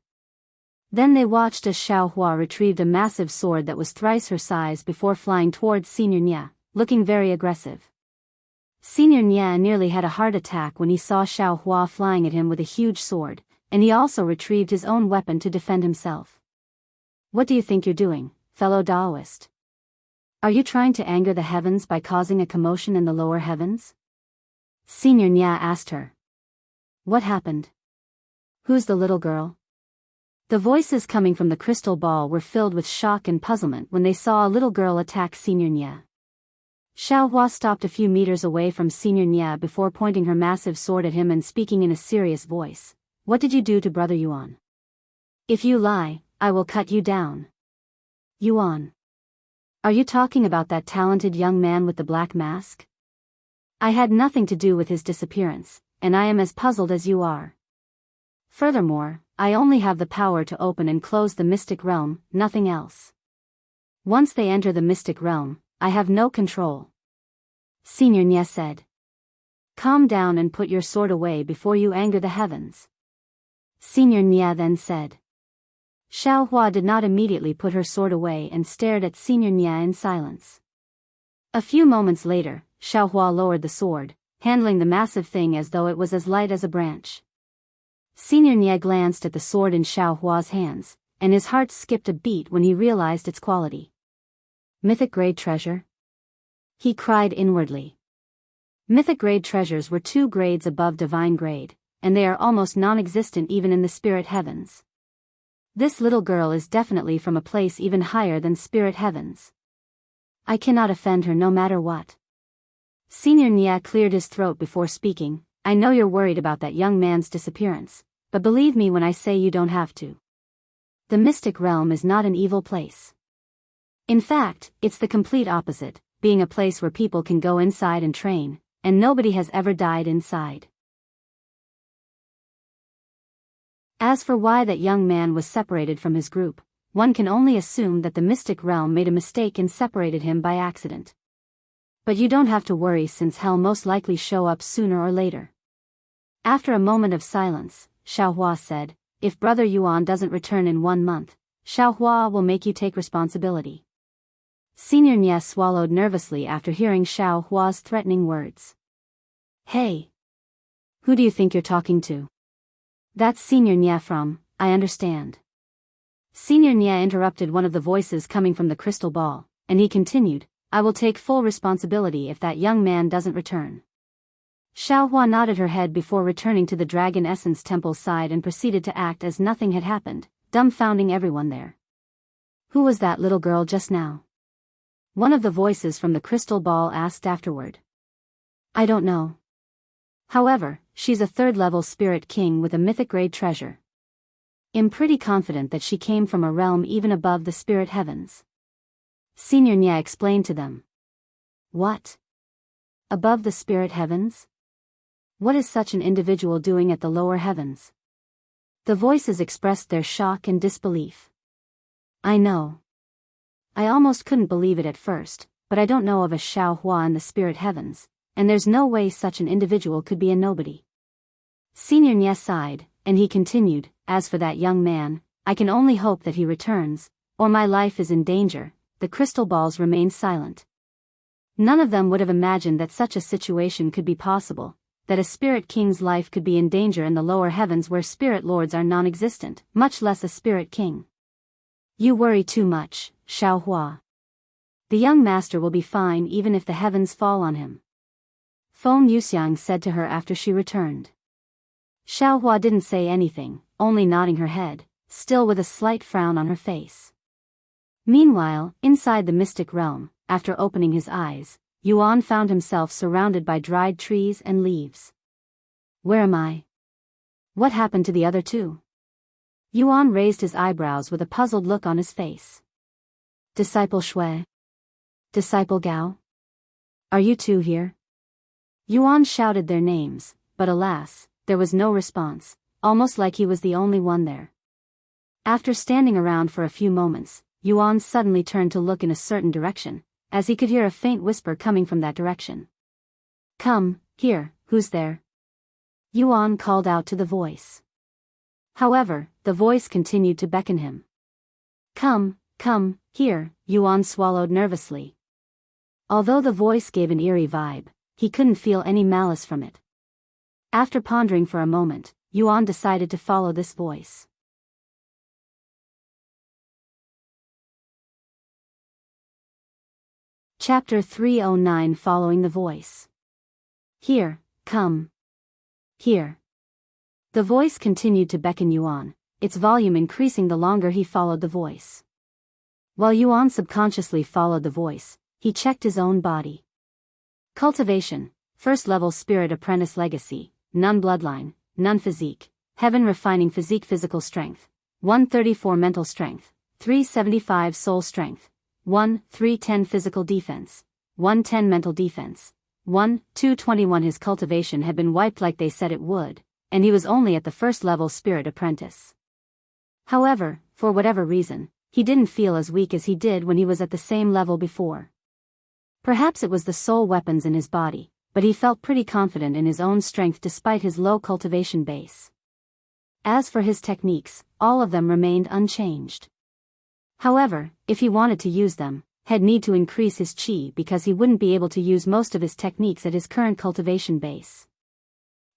Then they watched as Xiao Hua retrieved a massive sword that was thrice her size before flying towards Senior Nya, looking very aggressive. Senior Nya nearly had a heart attack when he saw Xiao Hua flying at him with a huge sword, and he also retrieved his own weapon to defend himself. What do you think you're doing, fellow Daoist? Are you trying to anger the heavens by causing a commotion in the lower heavens? Senior Nya asked her. What happened? Who's the little girl? The voices coming from the crystal ball were filled with shock and puzzlement when they saw a little girl attack Senior Nya. Xiaohua stopped a few meters away from Senior Nia before pointing her massive sword at him and speaking in a serious voice. What did you do to Brother Yuan? If you lie, I will cut you down. Yuan. Are you talking about that talented young man with the black mask? I had nothing to do with his disappearance, and I am as puzzled as you are. Furthermore, I only have the power to open and close the mystic realm, nothing else. Once they enter the mystic realm, I have no control. Senior Nia said. Calm down and put your sword away before you anger the heavens. Senior Nia then said. Xiaohua did not immediately put her sword away and stared at Senior Nia in silence. A few moments later, Xiaohua lowered the sword, handling the massive thing as though it was as light as a branch. Senior Nia glanced at the sword in Xiaohua's hands, and his heart skipped a beat when he realized its quality. Mythic grade treasure? He cried inwardly. Mythic grade treasures were 2 grades above divine grade, and they are almost non-existent even in the spirit heavens. This little girl is definitely from a place even higher than spirit heavens. I cannot offend her no matter what. Senior Nia cleared his throat before speaking. I know you're worried about that young man's disappearance, but believe me when I say you don't have to. The mystic realm is not an evil place. In fact, it's the complete opposite, being a place where people can go inside and train, and nobody has ever died inside. As for why that young man was separated from his group, one can only assume that the mystic realm made a mistake and separated him by accident. But you don't have to worry since hell most likely show up sooner or later. After a moment of silence, Xiaohua said, if Brother Yuan doesn't return in 1 month, Xiaohua will make you take responsibility. Senior Nia swallowed nervously after hearing Xiaohua's threatening words. Hey! Who do you think you're talking to? That's Senior Nia from, I understand. Senior Nia interrupted one of the voices coming from the crystal ball, and he continued, I will take full responsibility if that young man doesn't return. Xiaohua nodded her head before returning to the Dragon Essence Temple's side and proceeded to act as nothing had happened, dumbfounding everyone there. Who was that little girl just now? One of the voices from the crystal ball asked afterward. I don't know. However, she's a 3rd-level spirit king with a mythic grade treasure. I'm pretty confident that she came from a realm even above the spirit heavens. Senior Nia explained to them. What? Above the spirit heavens? What is such an individual doing at the lower heavens? The voices expressed their shock and disbelief. I know. I almost couldn't believe it at first, but I don't know of a Xiaohua in the spirit heavens, and there's no way such an individual could be a nobody. Senior Nia sighed, and he continued, as for that young man, I can only hope that he returns, or my life is in danger. The crystal balls remained silent. None of them would have imagined that such a situation could be possible, that a spirit king's life could be in danger in the lower heavens where spirit lords are non-existent, much less a spirit king. You worry too much, Xiaohua. The young master will be fine even if the heavens fall on him. Feng Yuxiang said to her after she returned. Xiaohua didn't say anything, only nodding her head, still with a slight frown on her face. Meanwhile, inside the mystic realm, after opening his eyes, Yuan found himself surrounded by dried trees and leaves. Where am I? What happened to the other 2? Yuan raised his eyebrows with a puzzled look on his face. Disciple Shui? Disciple Gao? Are you 2 here? Yuan shouted their names, but alas, there was no response, almost like he was the only one there. After standing around for a few moments, Yuan suddenly turned to look in a certain direction, as he could hear a faint whisper coming from that direction. Come, here, who's there? Yuan called out to the voice. However, the voice continued to beckon him. Come, here, Yuan swallowed nervously. Although the voice gave an eerie vibe, he couldn't feel any malice from it. After pondering for a moment, Yuan decided to follow this voice. Chapter 309 Following the Voice. Here, come. Here. The voice continued to beckon Yuan, its volume increasing the longer he followed the voice. While Yuan subconsciously followed the voice, he checked his own body. Cultivation, first level spirit apprentice legacy, none bloodline, none physique, heaven refining physique physical strength, 134 mental strength, 375 soul strength, 310 physical defense, 110 mental defense, 221. His cultivation had been wiped like they said it would, and he was only at the first level spirit apprentice. However, for whatever reason, he didn't feel as weak as he did when he was at the same level before. Perhaps it was the soul weapons in his body, but he felt pretty confident in his own strength despite his low cultivation base. As for his techniques, all of them remained unchanged. However, if he wanted to use them, he'd need to increase his chi because he wouldn't be able to use most of his techniques at his current cultivation base.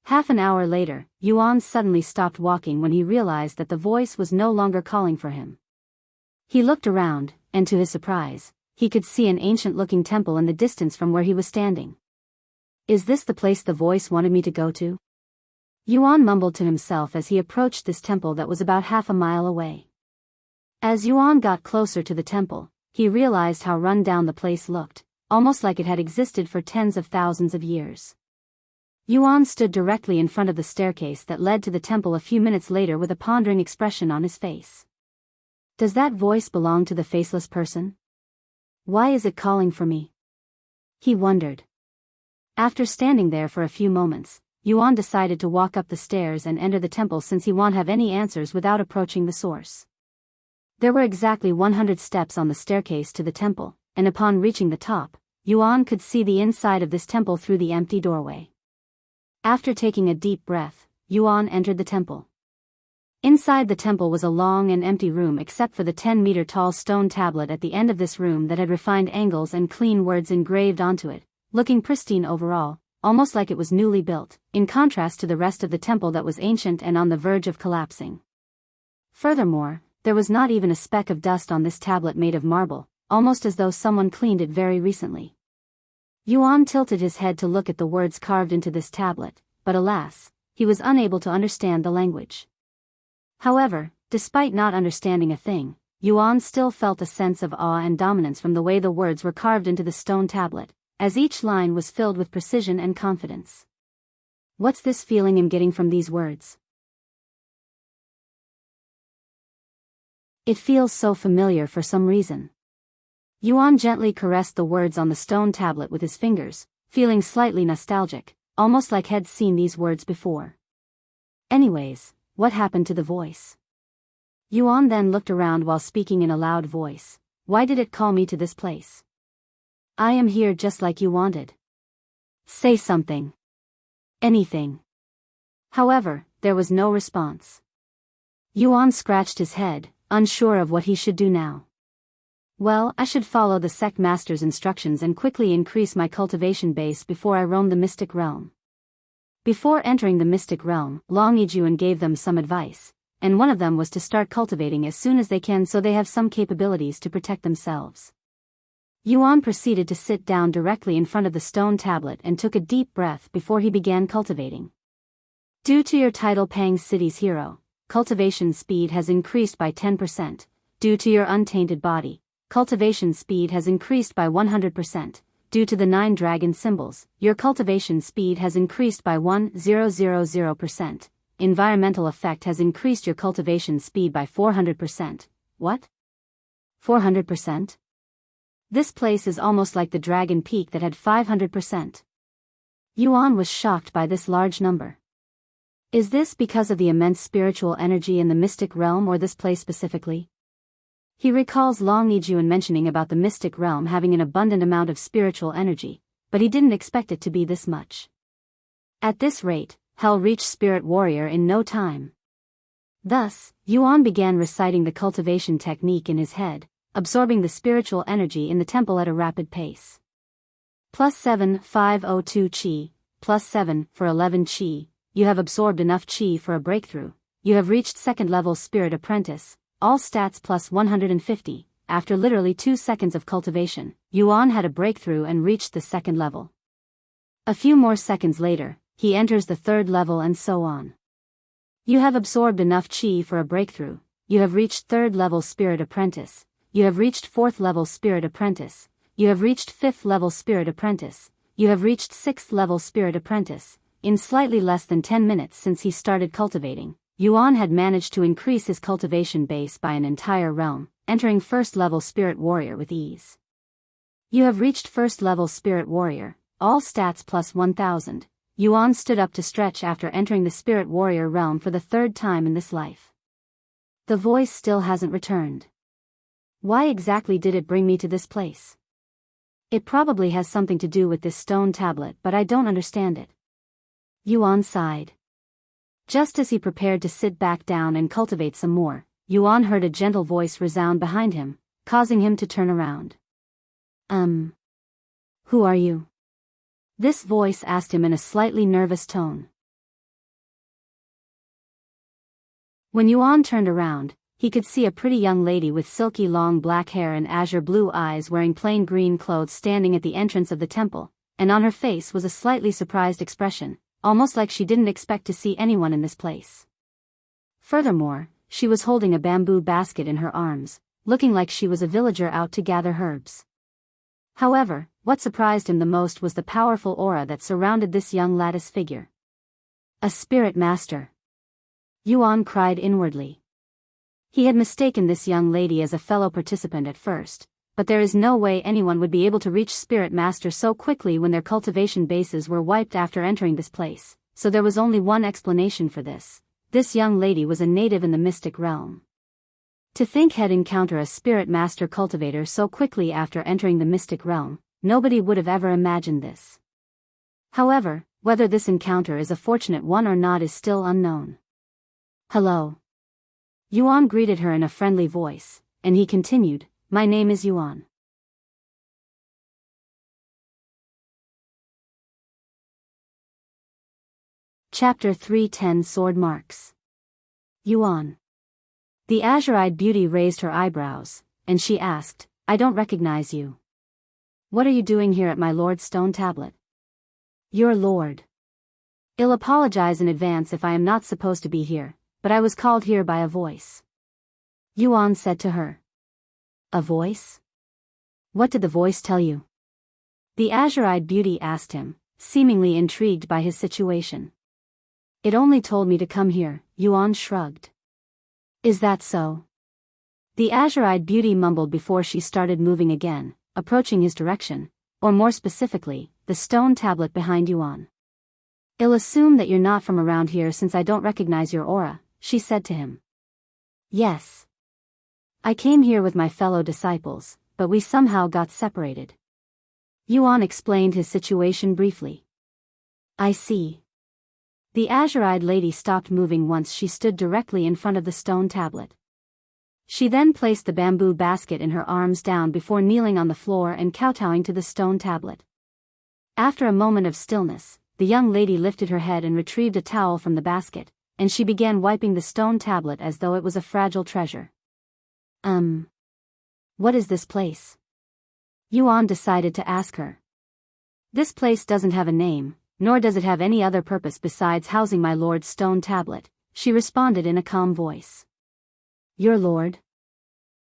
Half an hour later, Yuan suddenly stopped walking when he realized that the voice was no longer calling for him. He looked around, and to his surprise, he could see an ancient-looking temple in the distance from where he was standing. Is this the place the voice wanted me to go to? Yuan mumbled to himself as he approached this temple that was about half a mile away. As Yuan got closer to the temple, he realized how run down the place looked, almost like it had existed for tens of thousands of years. Yuan stood directly in front of the staircase that led to the temple a few minutes later with a pondering expression on his face. Does that voice belong to the faceless person? Why is it calling for me? He wondered. After standing there for a few moments, Yuan decided to walk up the stairs and enter the temple since he won't have any answers without approaching the source. There were exactly 100 steps on the staircase to the temple, and upon reaching the top, Yuan could see the inside of this temple through the empty doorway. After taking a deep breath, Yuan entered the temple. Inside the temple was a long and empty room except for the 10-meter-tall stone tablet at the end of this room that had refined angles and clean words engraved onto it, looking pristine overall, almost like it was newly built, in contrast to the rest of the temple that was ancient and on the verge of collapsing. Furthermore, there was not even a speck of dust on this tablet made of marble, almost as though someone cleaned it very recently. Yuan tilted his head to look at the words carved into this tablet, but alas, he was unable to understand the language. However, despite not understanding a thing, Yuan still felt a sense of awe and dominance from the way the words were carved into the stone tablet, as each line was filled with precision and confidence. What's this feeling I'm getting from these words? It feels so familiar for some reason. Yuan gently caressed the words on the stone tablet with his fingers, feeling slightly nostalgic, almost like he'd seen these words before. Anyways, what happened to the voice? Yuan then looked around while speaking in a loud voice. Why did it call me to this place? I am here just like you wanted. Say something. Anything. However, there was no response. Yuan scratched his head, unsure of what he should do now. Well, I should follow the sect master's instructions and quickly increase my cultivation base before I roam the mystic realm. Before entering the mystic realm, Long Yijuan gave them some advice, and one of them was to start cultivating as soon as they can so they have some capabilities to protect themselves. Yuan proceeded to sit down directly in front of the stone tablet and took a deep breath before he began cultivating. Due to your title Pang City's hero, cultivation speed has increased by 10%. Due to your untainted body, cultivation speed has increased by 100%. Due to the 9 dragon symbols, your cultivation speed has increased by 1000%. Environmental effect has increased your cultivation speed by 400%. What? 400%? This place is almost like the Dragon Peak that had 500%. Yuan was shocked by this large number. Is this because of the immense spiritual energy in the mystic realm or this place specifically? He recalls Long Yijuan mentioning about the mystic realm having an abundant amount of spiritual energy, but he didn't expect it to be this much. At this rate, Hell reached Spirit Warrior in no time. Thus, Yuan began reciting the cultivation technique in his head, absorbing the spiritual energy in the temple at a rapid pace. +7 502 Qi, +7 for 11 Qi, you have absorbed enough Qi for a breakthrough, you have reached second level Spirit Apprentice, all stats +150, after literally 2 seconds of cultivation, Yuan had a breakthrough and reached the second level. A few more seconds later, he enters the third level and so on. You have absorbed enough Qi for a breakthrough, you have reached third level Spirit Apprentice, you have reached fourth level Spirit Apprentice, you have reached fifth level Spirit Apprentice, you have reached 6th level Spirit Apprentice. In slightly less than 10 minutes since he started cultivating, Yuan had managed to increase his cultivation base by an entire realm, entering 1st level Spirit Warrior with ease. You have reached 1st level Spirit Warrior, all stats plus 1000. Yuan stood up to stretch after entering the Spirit Warrior realm for the 3rd time in this life. The voice still hasn't returned. Why exactly did it bring me to this place? It probably has something to do with this stone tablet, but I don't understand it. Yuan sighed. Just as he prepared to sit back down and cultivate some more, Yuan heard a gentle voice resound behind him, causing him to turn around. Who are you? This voice asked him in a slightly nervous tone. When Yuan turned around, he could see a pretty young lady with silky long black hair and azure blue eyes wearing plain green clothes standing at the entrance of the temple, and on her face was a slightly surprised expression, almost like she didn't expect to see anyone in this place. Furthermore, she was holding a bamboo basket in her arms, looking like she was a villager out to gather herbs. However, what surprised him the most was the powerful aura that surrounded this young lattice figure. A spirit master. Yuan cried inwardly. He had mistaken this young lady as a fellow participant at first, but there is no way anyone would be able to reach Spirit Master so quickly when their cultivation bases were wiped after entering this place, so there was only one explanation for this. This young lady was a native in the mystic realm. To think he'd encounter a Spirit Master cultivator so quickly after entering the mystic realm, nobody would have ever imagined this. However, whether this encounter is a fortunate one or not is still unknown. Hello. Yuan greeted her in a friendly voice, and he continued, "My name is Yuan." Chapter 310 Sword Marks. Yuan. The azure-eyed beauty raised her eyebrows, and she asked, "I don't recognize you. What are you doing here at my lord's stone tablet?" "Your lord. I'll apologize in advance if I am not supposed to be here, but I was called here by a voice," Yuan said to her. "A voice? What did the voice tell you?" The azure-eyed beauty asked him, seemingly intrigued by his situation. "It only told me to come here," Yuan shrugged. "Is that so?" The azure-eyed beauty mumbled before she started moving again, approaching his direction, or more specifically, the stone tablet behind Yuan. "I'll assume that you're not from around here since I don't recognize your aura," she said to him. "Yes. I came here with my fellow disciples, but we somehow got separated." Yuan explained his situation briefly. "I see." The azure-eyed lady stopped moving once she stood directly in front of the stone tablet. She then placed the bamboo basket in her arms down before kneeling on the floor and kowtowing to the stone tablet. After a moment of stillness, the young lady lifted her head and retrieved a towel from the basket, and she began wiping the stone tablet as though it was a fragile treasure. What is this place?" Yuan decided to ask her. "This place doesn't have a name, nor does it have any other purpose besides housing my lord's stone tablet," she responded in a calm voice. "Your lord?"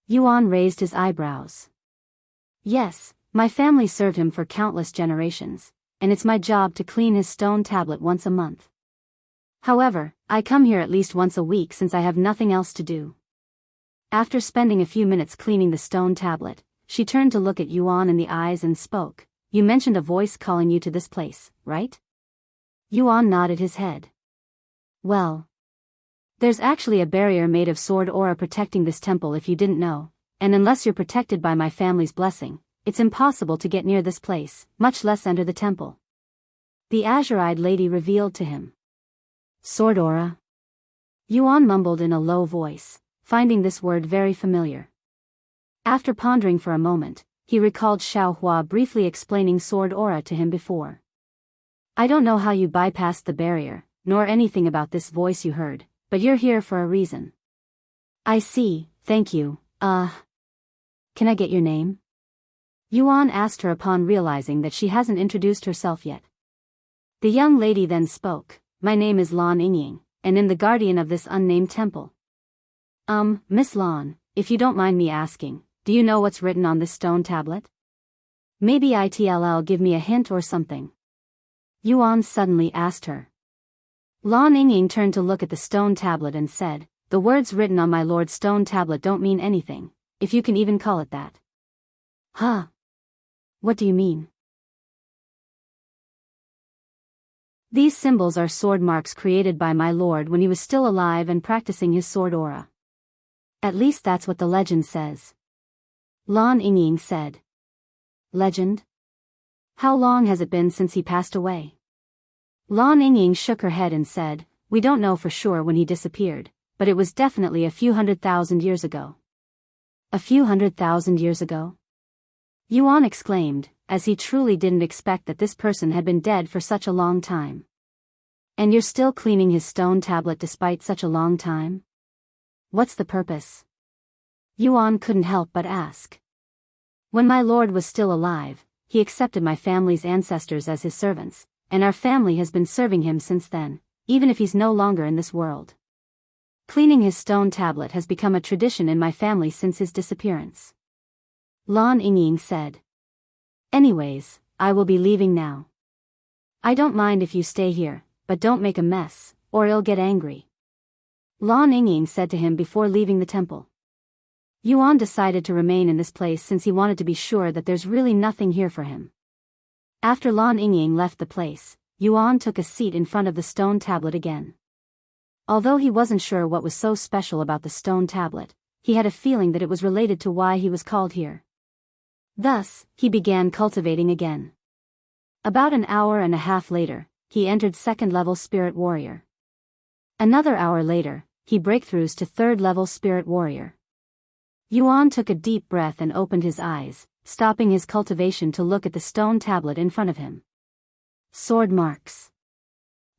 Yuan raised his eyebrows. "Yes, my family served him for countless generations, and it's my job to clean his stone tablet once a month. However, I come here at least once a week since I have nothing else to do." After spending a few minutes cleaning the stone tablet, she turned to look at Yuan in the eyes and spoke. "You mentioned a voice calling you to this place, right?" Yuan nodded his head. "Well, there's actually a barrier made of sword aura protecting this temple if you didn't know, and unless you're protected by my family's blessing, it's impossible to get near this place, much less enter the temple," the azure-eyed lady revealed to him. "Sword aura?" Yuan mumbled in a low voice, finding this word very familiar. After pondering for a moment, he recalled Xiaohua briefly explaining sword aura to him before. "I don't know how you bypassed the barrier, nor anything about this voice you heard, but you're here for a reason." "I see, thank you. Can I get your name?" Yuan asked her upon realizing that she hasn't introduced herself yet. The young lady then spoke. "My name is Lan Yingying, and I'm the guardian of this unnamed temple." Miss Lan, if you don't mind me asking, do you know what's written on this stone tablet?" Maybe it'll give me a hint or something. Yuan suddenly asked her. Lan Yingying turned to look at the stone tablet and said, "The words written on my lord's stone tablet don't mean anything, if you can even call it that." Huh? What do you mean? These symbols are sword marks created by my lord when he was still alive and practicing his sword aura. At least that's what the legend says. Lan Yingying said. Legend? How long has it been since he passed away? Lan Yingying shook her head and said, "We don't know for sure when he disappeared, but it was definitely a few 100,000 years ago." A few 100,000 years ago? Yuan exclaimed, as he truly didn't expect that this person had been dead for such a long time. And you're still cleaning his stone tablet despite such a long time? What's the purpose? Yuan couldn't help but ask. When my lord was still alive, he accepted my family's ancestors as his servants, and our family has been serving him since then, even if he's no longer in this world. Cleaning his stone tablet has become a tradition in my family since his disappearance. Lan Yingying said. Anyways, I will be leaving now. I don't mind if you stay here, but don't make a mess, or he'll get angry. Lan Yingying said to him before leaving the temple. Yuan decided to remain in this place since he wanted to be sure that there's really nothing here for him. After Lan Yingying left the place, Yuan took a seat in front of the stone tablet again. Although he wasn't sure what was so special about the stone tablet, he had a feeling that it was related to why he was called here. Thus, he began cultivating again. About an hour and a half later, he entered second-level Spirit Warrior. Another hour later, he breakthroughs to third-level Spirit Warrior. Yuan took a deep breath and opened his eyes, stopping his cultivation to look at the stone tablet in front of him. Sword marks.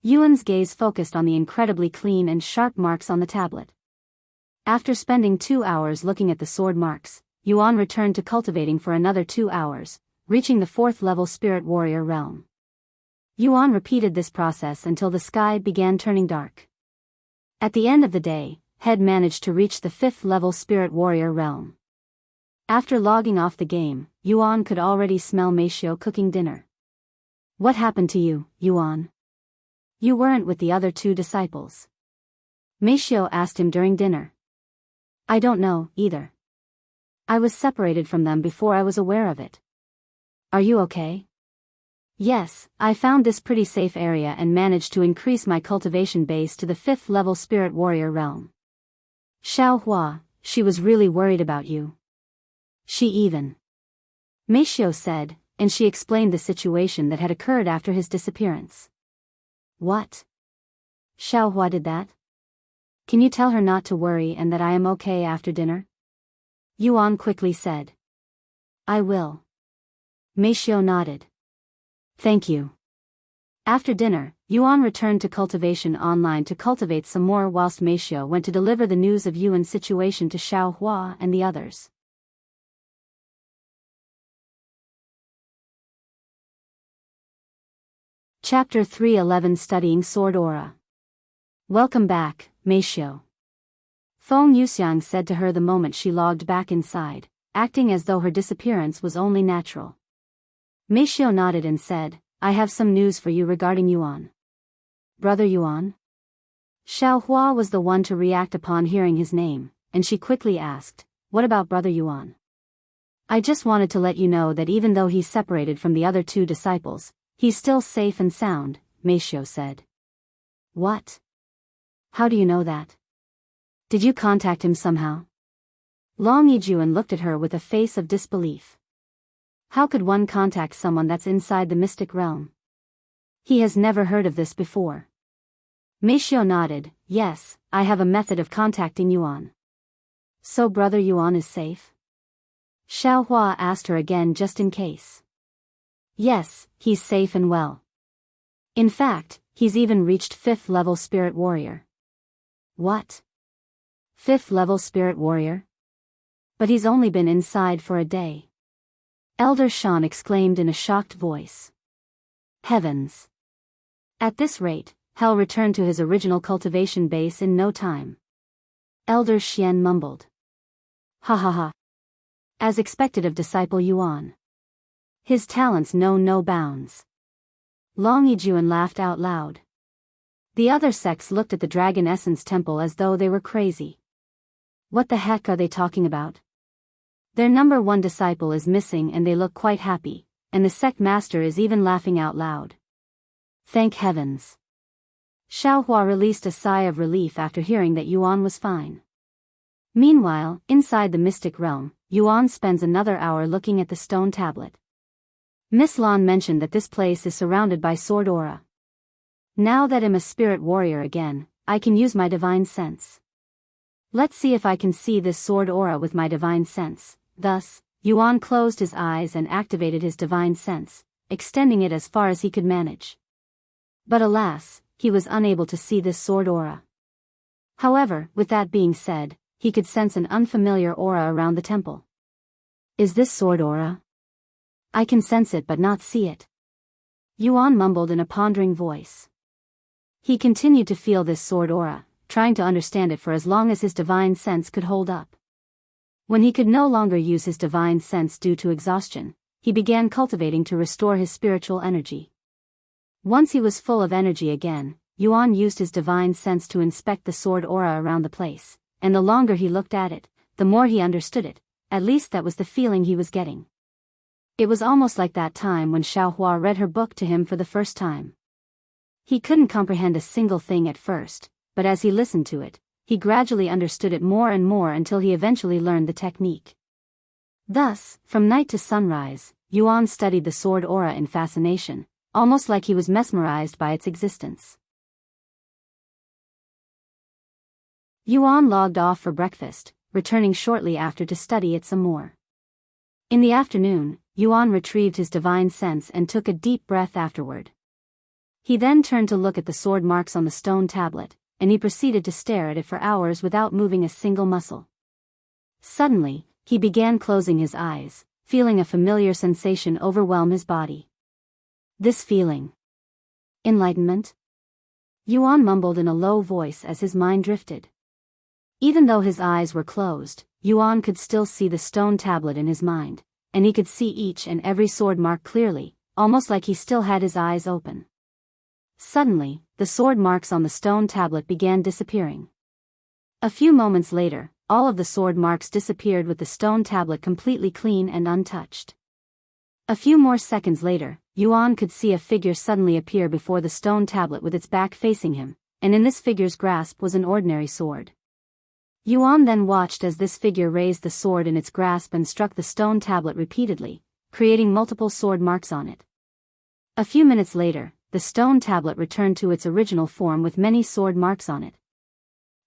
Yuan's gaze focused on the incredibly clean and sharp marks on the tablet. After spending 2 hours looking at the sword marks, Yuan returned to cultivating for another 2 hours, reaching the 4th-level Spirit Warrior realm. Yuan repeated this process until the sky began turning dark. At the end of the day, Head managed to reach the 5th-level Spirit Warrior realm. After logging off the game, Yuan could already smell Meishio cooking dinner. What happened to you, Yuan? You weren't with the other 2 disciples. Meishio asked him during dinner. I don't know, either. I was separated from them before I was aware of it. Are you okay? Yes, I found this pretty safe area and managed to increase my cultivation base to the 5th-level Spirit Warrior realm. Xiaohua, she was really worried about you. She even. Meishio said, and she explained the situation that had occurred after his disappearance. What? Xiaohua did that? Can you tell her not to worry and that I am okay after dinner? Yuan quickly said. I will. Meishio nodded. Thank you. After dinner, Yuan returned to cultivation online to cultivate some more whilst Meishio went to deliver the news of Yuan's situation to Xiaohua and the others. Chapter 311 Studying Sword Aura. Welcome back, Meishio. Feng Yuxiang said to her the moment she logged back inside, acting as though her disappearance was only natural. Meishio nodded and said, I have some news for you regarding Yuan. Brother Yuan? Xiaohua was the one to react upon hearing his name, and she quickly asked, what about Brother Yuan? I just wanted to let you know that even though he's separated from the other 2 disciples, he's still safe and sound, Meishio said. What? How do you know that? Did you contact him somehow? Long Yijuan looked at her with a face of disbelief. How could one contact someone that's inside the mystic realm? He has never heard of this before. Meishio nodded, yes, I have a method of contacting Yuan. So Brother Yuan is safe? Xiaohua asked her again just in case. Yes, he's safe and well. In fact, he's even reached 5th-level Spirit Warrior. What? 5th-level Spirit Warrior? But he's only been inside for a day. Elder Shan exclaimed in a shocked voice. Heavens! At this rate, Hell returned to his original cultivation base in no time. Elder Xian mumbled. Ha ha ha. As expected of disciple Yuan. His talents know no bounds. Long Yijuan laughed out loud. The other sects looked at the Dragon Essence Temple as though they were crazy. What the heck are they talking about? Their number one disciple is missing and they look quite happy, and the sect master is even laughing out loud. Thank heavens. Xiaohua released a sigh of relief after hearing that Yuan was fine. Meanwhile, inside the mystic realm, Yuan spends another hour looking at the stone tablet. Miss Lan mentioned that this place is surrounded by sword aura. Now that I'm a spirit warrior again, I can use my divine sense. Let's see if I can see this sword aura with my divine sense. Thus, Yuan closed his eyes and activated his divine sense, extending it as far as he could manage. But alas, he was unable to see this sword aura. However, with that being said, he could sense an unfamiliar aura around the temple. Is this sword aura? I can sense it but not see it. Yuan mumbled in a pondering voice. He continued to feel this sword aura, trying to understand it for as long as his divine sense could hold up. When he could no longer use his divine sense due to exhaustion, he began cultivating to restore his spiritual energy. Once he was full of energy again, Yuan used his divine sense to inspect the sword aura around the place, and the longer he looked at it, the more he understood it, at least that was the feeling he was getting. It was almost like that time when Xiaohua read her book to him for the first time. He couldn't comprehend a single thing at first, but as he listened to it, he gradually understood it more and more until he eventually learned the technique. Thus, from night to sunrise, Yuan studied the sword aura in fascination, almost like he was mesmerized by its existence. Yuan logged off for breakfast, returning shortly after to study it some more. In the afternoon, Yuan retrieved his divine sense and took a deep breath afterward. He then turned to look at the sword marks on the stone tablet, and he proceeded to stare at it for hours without moving a single muscle. Suddenly, he began closing his eyes, feeling a familiar sensation overwhelm his body. This feeling. Enlightenment? Yuan mumbled in a low voice as his mind drifted. Even though his eyes were closed, Yuan could still see the stone tablet in his mind, and he could see each and every sword mark clearly, almost like he still had his eyes open. Suddenly, the sword marks on the stone tablet began disappearing. A few moments later, all of the sword marks disappeared with the stone tablet completely clean and untouched. A few more seconds later, Yuan could see a figure suddenly appear before the stone tablet with its back facing him, and in this figure's grasp was an ordinary sword. Yuan then watched as this figure raised the sword in its grasp and struck the stone tablet repeatedly, creating multiple sword marks on it. A few minutes later, the stone tablet returned to its original form with many sword marks on it.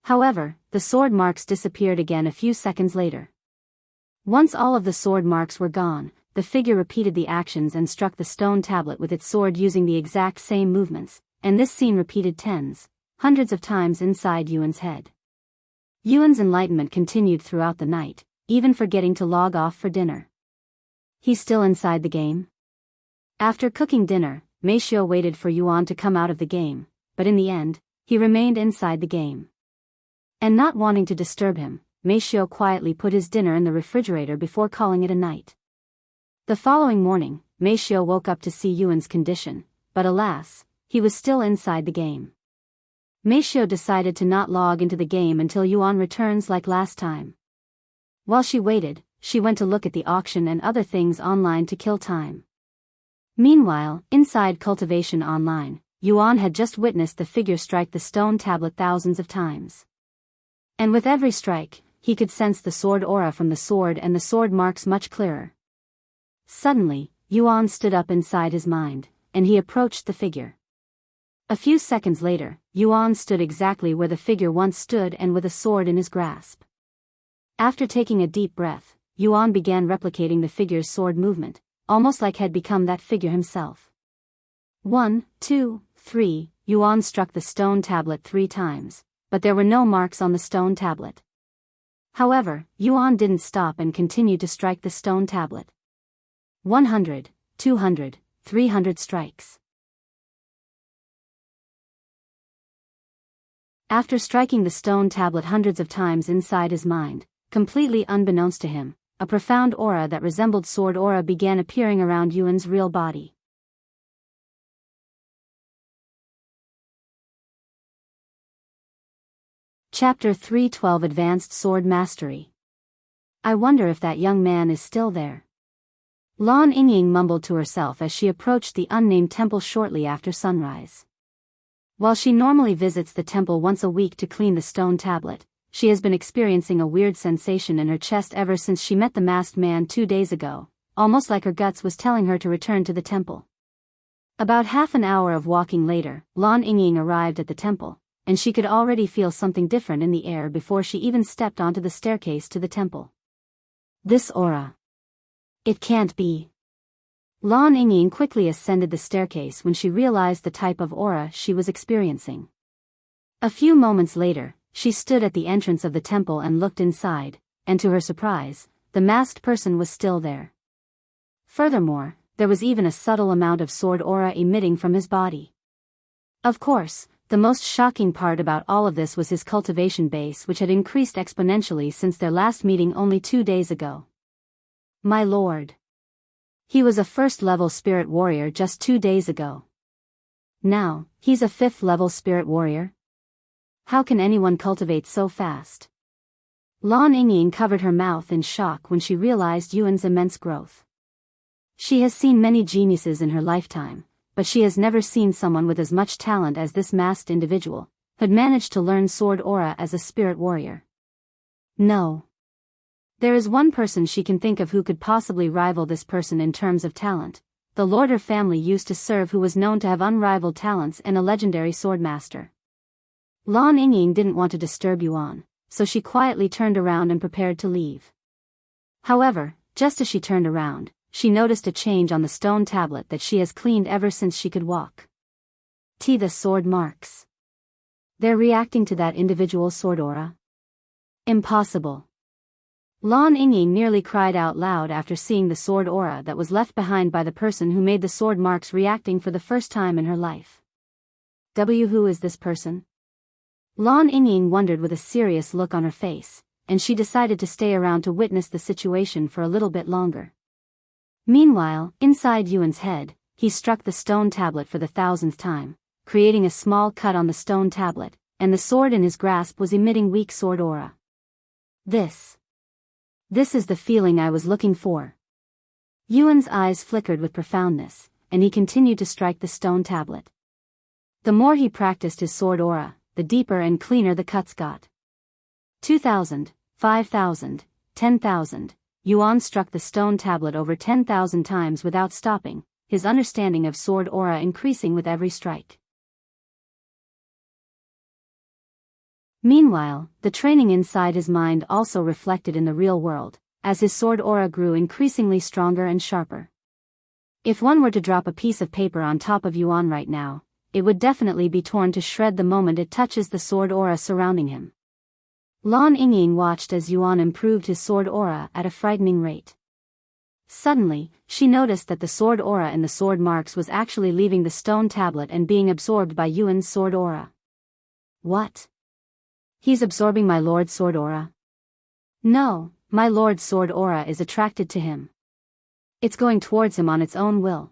However, the sword marks disappeared again a few seconds later. Once all of the sword marks were gone, the figure repeated the actions and struck the stone tablet with its sword using the exact same movements, and this scene repeated hundreds of times inside Yuan's head. Yuan's enlightenment continued throughout the night, even forgetting to log off for dinner. He's still inside the game? After cooking dinner, Meishio waited for Yuan to come out of the game, but in the end, he remained inside the game. And not wanting to disturb him, Meishio quietly put his dinner in the refrigerator before calling it a night. The following morning, Meishio woke up to see Yuan's condition, but alas, he was still inside the game. Meishio decided to not log into the game until Yuan returns like last time. While she waited, she went to look at the auction and other things online to kill time. Meanwhile, inside Cultivation Online, Yuan had just witnessed the figure strike the stone tablet thousands of times. And with every strike, he could sense the sword aura from the sword and the sword marks much clearer. Suddenly, Yuan stood up inside his mind, and he approached the figure. A few seconds later, Yuan stood exactly where the figure once stood and with a sword in his grasp. After taking a deep breath, Yuan began replicating the figure's sword movement, almost like had become that figure himself. 1, 2, 3, Yuan struck the stone tablet 3 times, but there were no marks on the stone tablet. However, Yuan didn't stop and continued to strike the stone tablet. 100, 200, 300 strikes. After striking the stone tablet hundreds of times inside his mind, completely unbeknownst to him, a profound aura that resembled sword aura began appearing around Yuan's real body. Chapter 312 Advanced Sword Mastery. I wonder if that young man is still there. Lan Yingying mumbled to herself as she approached the unnamed temple shortly after sunrise. While she normally visits the temple once a week to clean the stone tablet, she has been experiencing a weird sensation in her chest ever since she met the masked man 2 days ago, almost like her guts was telling her to return to the temple. About half an hour of walking later, Lan Yingying arrived at the temple, and she could already feel something different in the air before she even stepped onto the staircase to the temple. This aura. It can't be. Lan Yingying quickly ascended the staircase when she realized the type of aura she was experiencing. A few moments later, she stood at the entrance of the temple and looked inside, and to her surprise, the masked person was still there. Furthermore, there was even a subtle amount of sword aura emitting from his body. Of course, the most shocking part about all of this was his cultivation base, which had increased exponentially since their last meeting only 2 days ago. My lord. He was a first-level spirit warrior just 2 days ago. Now, he's a 5th-level spirit warrior? How can anyone cultivate so fast? Lan Yingying covered her mouth in shock when she realized Yuan's immense growth. She has seen many geniuses in her lifetime, but she has never seen someone with as much talent as this masked individual, who had managed to learn sword aura as a spirit warrior. No. There is one person she can think of who could possibly rival this person in terms of talent. The lord her family used to serve, who was known to have unrivaled talents and a legendary sword master. Lan Yingying didn't want to disturb Yuan, so she quietly turned around and prepared to leave. However, just as she turned around, she noticed a change on the stone tablet that she has cleaned ever since she could walk. The sword marks. They're reacting to that individual's sword aura? Impossible. Lan Yingying nearly cried out loud after seeing the sword aura that was left behind by the person who made the sword marks reacting for the first time in her life. Who is this person? Lan Yingying wondered with a serious look on her face, and she decided to stay around to witness the situation for a little bit longer. Meanwhile, inside Yuan's head, he struck the stone tablet for the 1000th time, creating a small cut on the stone tablet, and the sword in his grasp was emitting weak sword aura. This is the feeling I was looking for. Yuan's eyes flickered with profoundness, and he continued to strike the stone tablet. The more he practiced his sword aura, the deeper and cleaner the cuts got. 2,000, 5,000, 10,000, Yuan struck the stone tablet over 10,000 times without stopping, his understanding of sword aura increasing with every strike. Meanwhile, the training inside his mind also reflected in the real world, as his sword aura grew increasingly stronger and sharper. If one were to drop a piece of paper on top of Yuan right now, it would definitely be torn to shred the moment it touches the sword aura surrounding him. Lan Yingying watched as Yuan improved his sword aura at a frightening rate. Suddenly, she noticed that the sword aura in the sword marks was actually leaving the stone tablet and being absorbed by Yuan's sword aura. What? He's absorbing my lord's sword aura? No, my lord's sword aura is attracted to him. It's going towards him on its own will.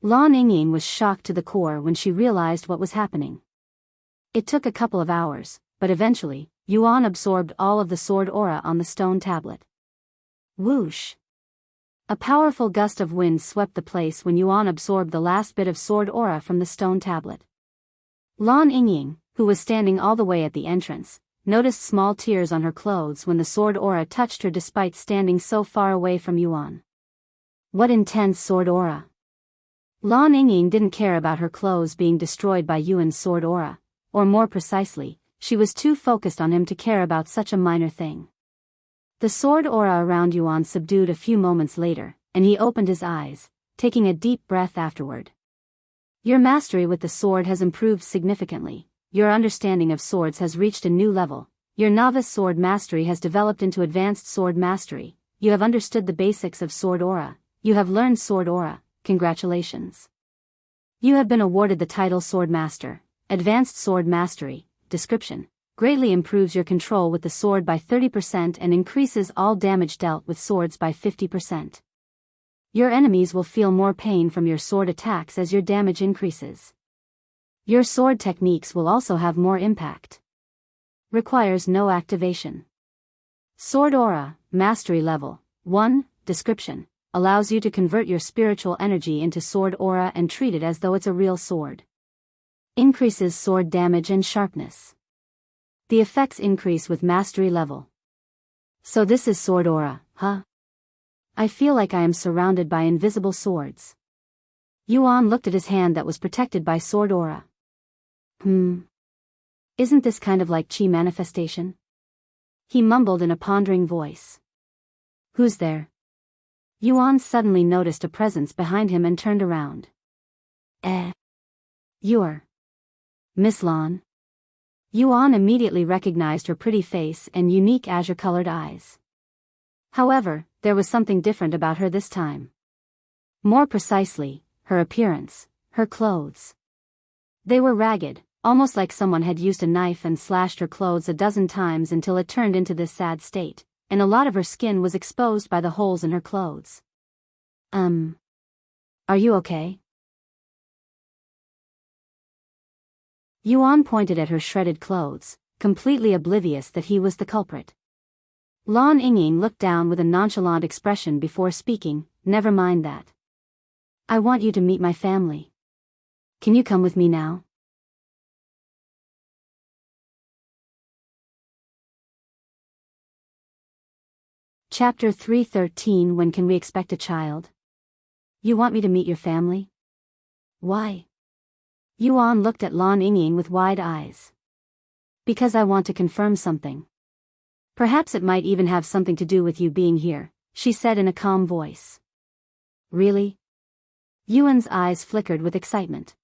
Lan Yingying was shocked to the core when she realized what was happening. It took a couple of hours, but eventually, Yuan absorbed all of the sword aura on the stone tablet. Whoosh! A powerful gust of wind swept the place when Yuan absorbed the last bit of sword aura from the stone tablet. Lan Yingying, who was standing all the way at the entrance, noticed small tears on her clothes when the sword aura touched her despite standing so far away from Yuan. What intense sword aura! Lan Yingying didn't care about her clothes being destroyed by Yuan's sword aura, or more precisely, she was too focused on him to care about such a minor thing. The sword aura around Yuan subdued a few moments later, and he opened his eyes, taking a deep breath afterward. Your mastery with the sword has improved significantly. Your understanding of swords has reached a new level. Your novice sword mastery has developed into advanced sword mastery. You have understood the basics of sword aura. You have learned sword aura. Congratulations. You have been awarded the title Sword Master. Advanced Sword Mastery. Description: greatly improves your control with the sword by 30% and increases all damage dealt with swords by 50%. Your enemies will feel more pain from your sword attacks as your damage increases. Your sword techniques will also have more impact. Requires no activation. Sword Aura, Mastery Level 1, Description, allows you to convert your spiritual energy into sword aura and treat it as though it's a real sword. Increases sword damage and sharpness. The effects increase with mastery level. So this is sword aura, huh? I feel like I am surrounded by invisible swords. Yuan looked at his hand that was protected by sword aura. Isn't this kind of like chi manifestation? He mumbled in a pondering voice. Who's there? Yuan suddenly noticed a presence behind him and turned around. You're Miss Lan. Yuan immediately recognized her pretty face and unique azure-colored eyes. However, there was something different about her this time. More precisely, her appearance, her clothes. They were ragged, almost like someone had used a knife and slashed her clothes a dozen times until it turned into this sad state, and a lot of her skin was exposed by the holes in her clothes. Are you okay? Yuan pointed at her shredded clothes, completely oblivious that he was the culprit. Lan Yingying looked down with a nonchalant expression before speaking, never mind that. I want you to meet my family. Can you come with me now? Chapter 313 When can we expect a child? You want me to meet your family? Why? Yuan looked at Lan Yingying with wide eyes. Because I want to confirm something. Perhaps it might even have something to do with you being here, she said in a calm voice. Really? Yuan's eyes flickered with excitement.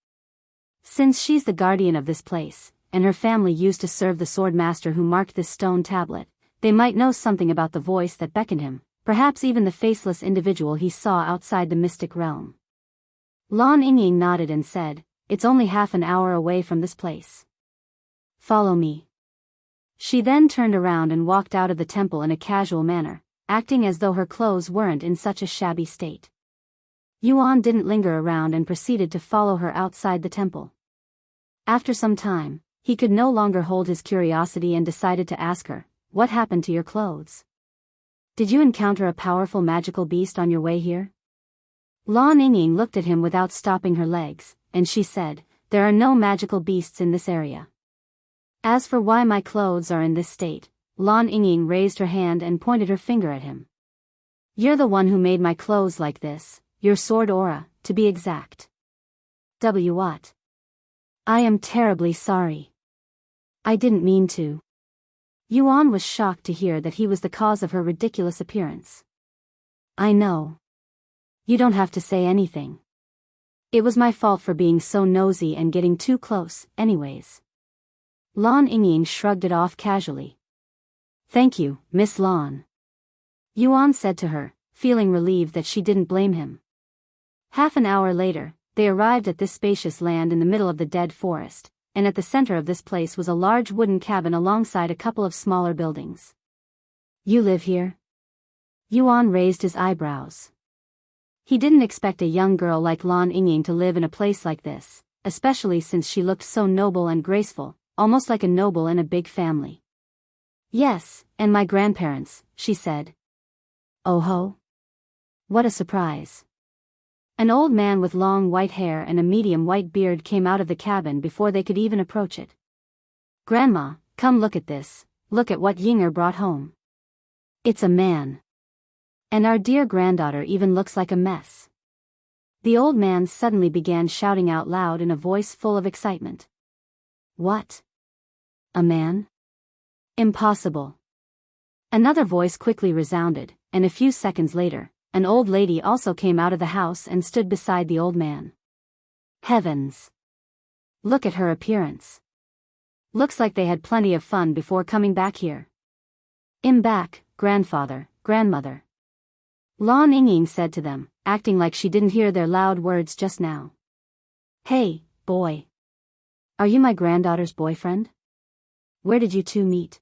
Since she's the guardian of this place, and her family used to serve the sword master who marked this stone tablet, they might know something about the voice that beckoned him, perhaps even the faceless individual he saw outside the mystic realm. Lan Yingying nodded and said, It's only half an hour away from this place. Follow me. She then turned around and walked out of the temple in a casual manner, acting as though her clothes weren't in such a shabby state. Yuan didn't linger around and proceeded to follow her outside the temple. After some time, he could no longer hold his curiosity and decided to ask her, What happened to your clothes? Did you encounter a powerful magical beast on your way here? Lan Yingying looked at him without stopping her legs, and she said, There are no magical beasts in this area. As for why my clothes are in this state, Lan Yingying raised her hand and pointed her finger at him. You're the one who made my clothes like this, your sword aura, to be exact. What? I am terribly sorry. I didn't mean to. Yuan was shocked to hear that he was the cause of her ridiculous appearance. I know. You don't have to say anything. It was my fault for being so nosy and getting too close, anyways. Lan Yingying shrugged it off casually. Thank you, Miss Lan. Yuan said to her, feeling relieved that she didn't blame him. Half an hour later, they arrived at this spacious land in the middle of the dead forest, and at the center of this place was a large wooden cabin alongside a couple of smaller buildings. You live here? Yuan raised his eyebrows. He didn't expect a young girl like Lan Yingying to live in a place like this, especially since she looked so noble and graceful, almost like a noble in a big family. Yes, and my grandparents, she said. Oh ho! What a surprise. An old man with long white hair and a medium white beard came out of the cabin before they could even approach it. Grandma, come look at this, look at what Yinger brought home. It's a man. And our dear granddaughter even looks like a mess. The old man suddenly began shouting out loud in a voice full of excitement. What? A man? Impossible. Another voice quickly resounded, and a few seconds later, an old lady also came out of the house and stood beside the old man. Heavens! Look at her appearance. Looks like they had plenty of fun before coming back here. I'm back, grandfather, grandmother. Lan Yingying said to them, acting like she didn't hear their loud words just now. Hey, boy. Are you my granddaughter's boyfriend? Where did you two meet?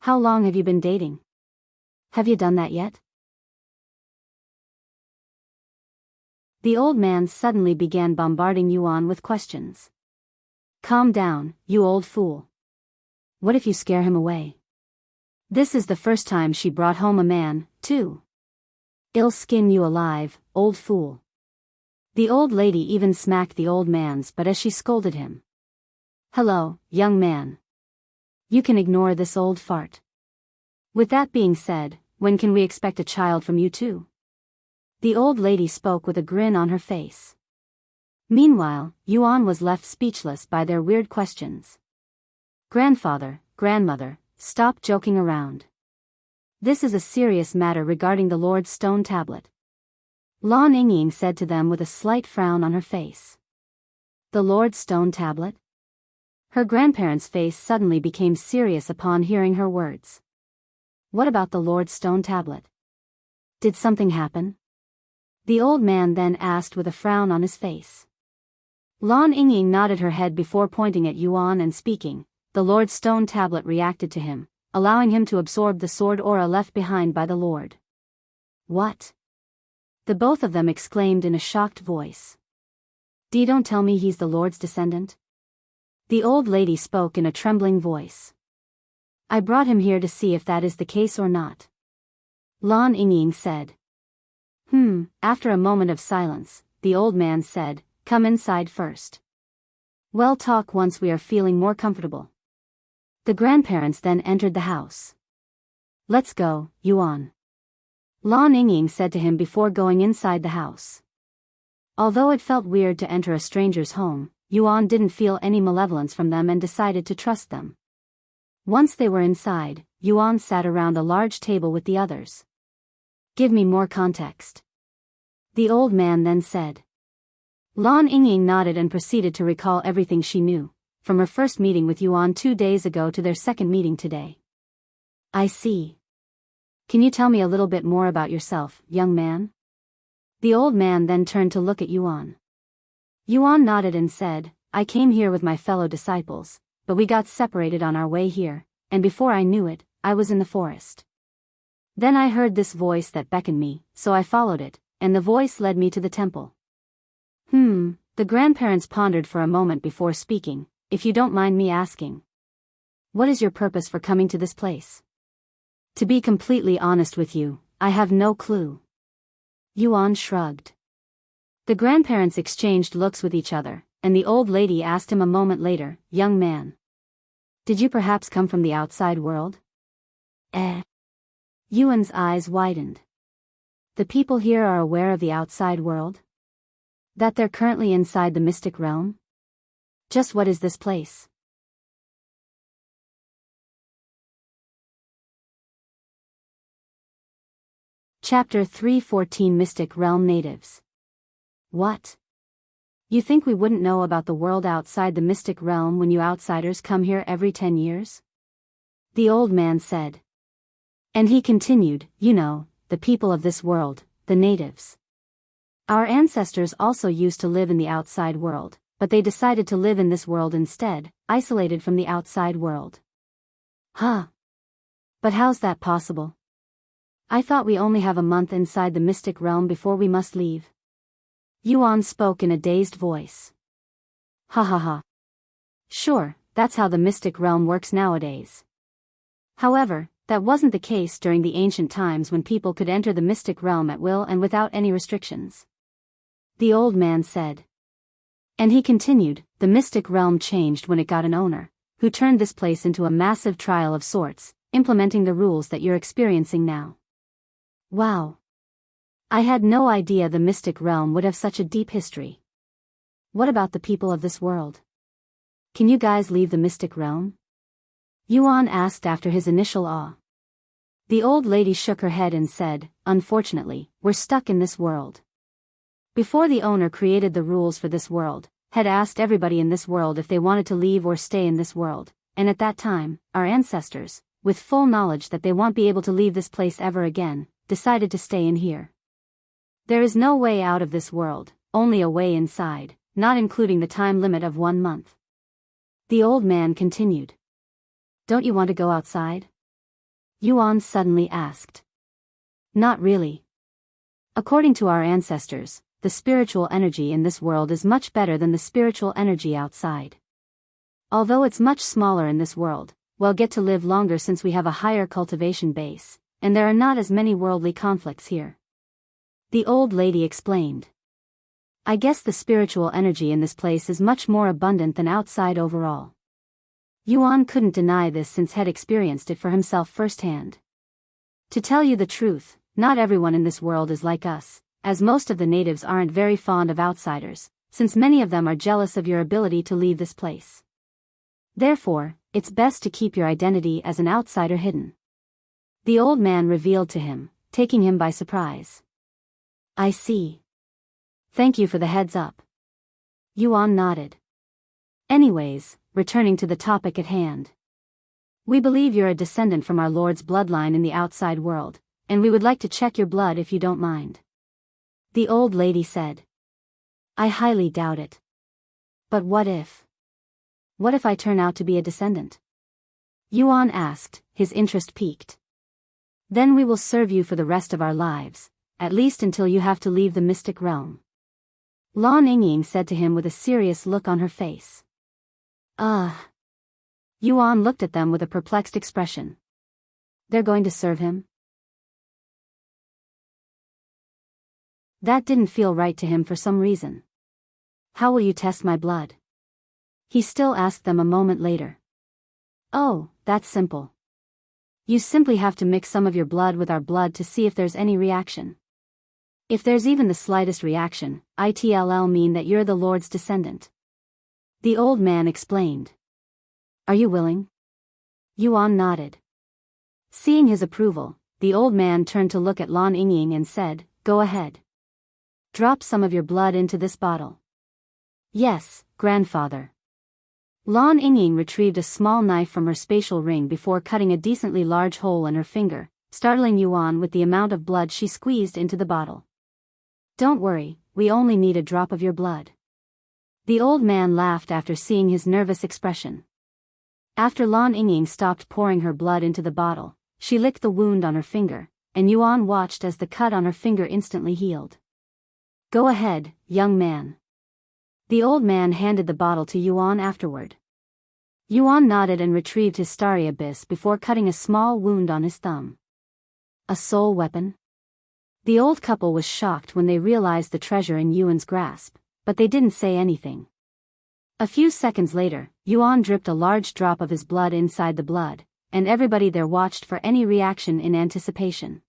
How long have you been dating? Have you done that yet? The old man suddenly began bombarding Yuan with questions. Calm down, you old fool. What if you scare him away? This is the first time she brought home a man, too. I'll skin you alive, old fool. The old lady even smacked the old man's butt as she scolded him. Hello, young man. You can ignore this old fart. With that being said, when can we expect a child from you two? The old lady spoke with a grin on her face. Meanwhile, Yuan was left speechless by their weird questions. Grandfather, grandmother, stop joking around. This is a serious matter regarding the Lord's stone tablet. Lan Yingying said to them with a slight frown on her face. The Lord's stone tablet? Her grandparents' face suddenly became serious upon hearing her words. What about the Lord's stone tablet? Did something happen? The old man then asked with a frown on his face. Lan Yingying nodded her head before pointing at Yuan and speaking. The Lord's stone tablet reacted to him, allowing him to absorb the sword aura left behind by the Lord. What? The both of them exclaimed in a shocked voice. Don't tell me he's the Lord's descendant? The old lady spoke in a trembling voice. I brought him here to see if that is the case or not. Lan Yingying said. After a moment of silence, the old man said, come inside first. We'll talk once we are feeling more comfortable. The grandparents then entered the house. Let's go, Yuan. Lan Yingying said to him before going inside the house. Although it felt weird to enter a stranger's home, Yuan didn't feel any malevolence from them and decided to trust them. Once they were inside, Yuan sat around a large table with the others. Give me more context. The old man then said. Lan Yingying nodded and proceeded to recall everything she knew, from her first meeting with Yuan 2 days ago to their second meeting today. I see. Can you tell me a little bit more about yourself, young man? The old man then turned to look at Yuan. Yuan nodded and said, I came here with my fellow disciples, but we got separated on our way here, and before I knew it, I was in the forest. Then I heard this voice that beckoned me, so I followed it, and the voice led me to the temple. The grandparents pondered for a moment before speaking. If you don't mind me asking. What is your purpose for coming to this place? To be completely honest with you, I have no clue. Yuan shrugged. The grandparents exchanged looks with each other, and the old lady asked him a moment later, young man. Did you perhaps come from the outside world? Yuan's eyes widened. The people here are aware of the outside world? That they're currently inside the mystic realm? Just what is this place? Chapter 314 Mystic Realm Natives. What? You think we wouldn't know about the world outside the mystic realm when you outsiders come here every 10 years? The old man said. And he continued, you know, the people of this world, the natives. Our ancestors also used to live in the outside world, but they decided to live in this world instead, isolated from the outside world. Huh? But how's that possible? I thought we only have a month inside the mystic realm before we must leave. Yuan spoke in a dazed voice. Ha ha ha. Sure, that's how the mystic realm works nowadays. However, that wasn't the case during the ancient times when people could enter the mystic realm at will and without any restrictions. The old man said. And he continued, the mystic realm changed when it got an owner, who turned this place into a massive trial of sorts, implementing the rules that you're experiencing now. Wow. I had no idea the mystic realm would have such a deep history. What about the people of this world? Can you guys leave the mystic realm? Yuan asked after his initial awe. The old lady shook her head and said, unfortunately, we're stuck in this world. Before the owner created the rules for this world, had asked everybody in this world if they wanted to leave or stay in this world, and at that time, our ancestors, with full knowledge that they won't be able to leave this place ever again, decided to stay in here. There is no way out of this world, only a way inside, not including the time limit of 1 month. The old man continued. Don't you want to go outside? Yuan suddenly asked. Not really. According to our ancestors, the spiritual energy in this world is much better than the spiritual energy outside. Although it's much smaller in this world, we'll get to live longer since we have a higher cultivation base, and there are not as many worldly conflicts here. The old lady explained. I guess the spiritual energy in this place is much more abundant than outside overall. Yuan couldn't deny this since had experienced it for himself firsthand. To tell you the truth, not everyone in this world is like us, as most of the natives aren't very fond of outsiders, since many of them are jealous of your ability to leave this place. Therefore, it's best to keep your identity as an outsider hidden. The old man revealed to him, taking him by surprise. I see. Thank you for the heads up. Yuan nodded. Anyways, returning to the topic at hand. We believe you're a descendant from our Lord's bloodline in the outside world, and we would like to check your blood if you don't mind. The old lady said. I highly doubt it. But what if? What if I turn out to be a descendant? Yuan asked, his interest piqued. Then we will serve you for the rest of our lives, at least until you have to leave the mystic realm. Lan Yingying said to him with a serious look on her face. Yuan looked at them with a perplexed expression. They're going to serve him? That didn't feel right to him for some reason. How will you test my blood? He still asked them a moment later. Oh, that's simple. You simply have to mix some of your blood with our blood to see if there's any reaction. If there's even the slightest reaction, it'll mean that you're the Lord's descendant. The old man explained. Are you willing? Yuan nodded. Seeing his approval, the old man turned to look at Lan Yingying and said, Go ahead. Drop some of your blood into this bottle. Yes, grandfather. Lan Yingying retrieved a small knife from her spatial ring before cutting a decently large hole in her finger, startling Yuan with the amount of blood she squeezed into the bottle. Don't worry, we only need a drop of your blood. The old man laughed after seeing his nervous expression. After Lan Yingying stopped pouring her blood into the bottle, she licked the wound on her finger, and Yuan watched as the cut on her finger instantly healed. Go ahead, young man. The old man handed the bottle to Yuan afterward. Yuan nodded and retrieved his starry abyss before cutting a small wound on his thumb. A soul weapon? The old couple was shocked when they realized the treasure in Yuan's grasp, but they didn't say anything. A few seconds later, Yuan dripped a large drop of his blood inside the blood, and everybody there watched for any reaction in anticipation.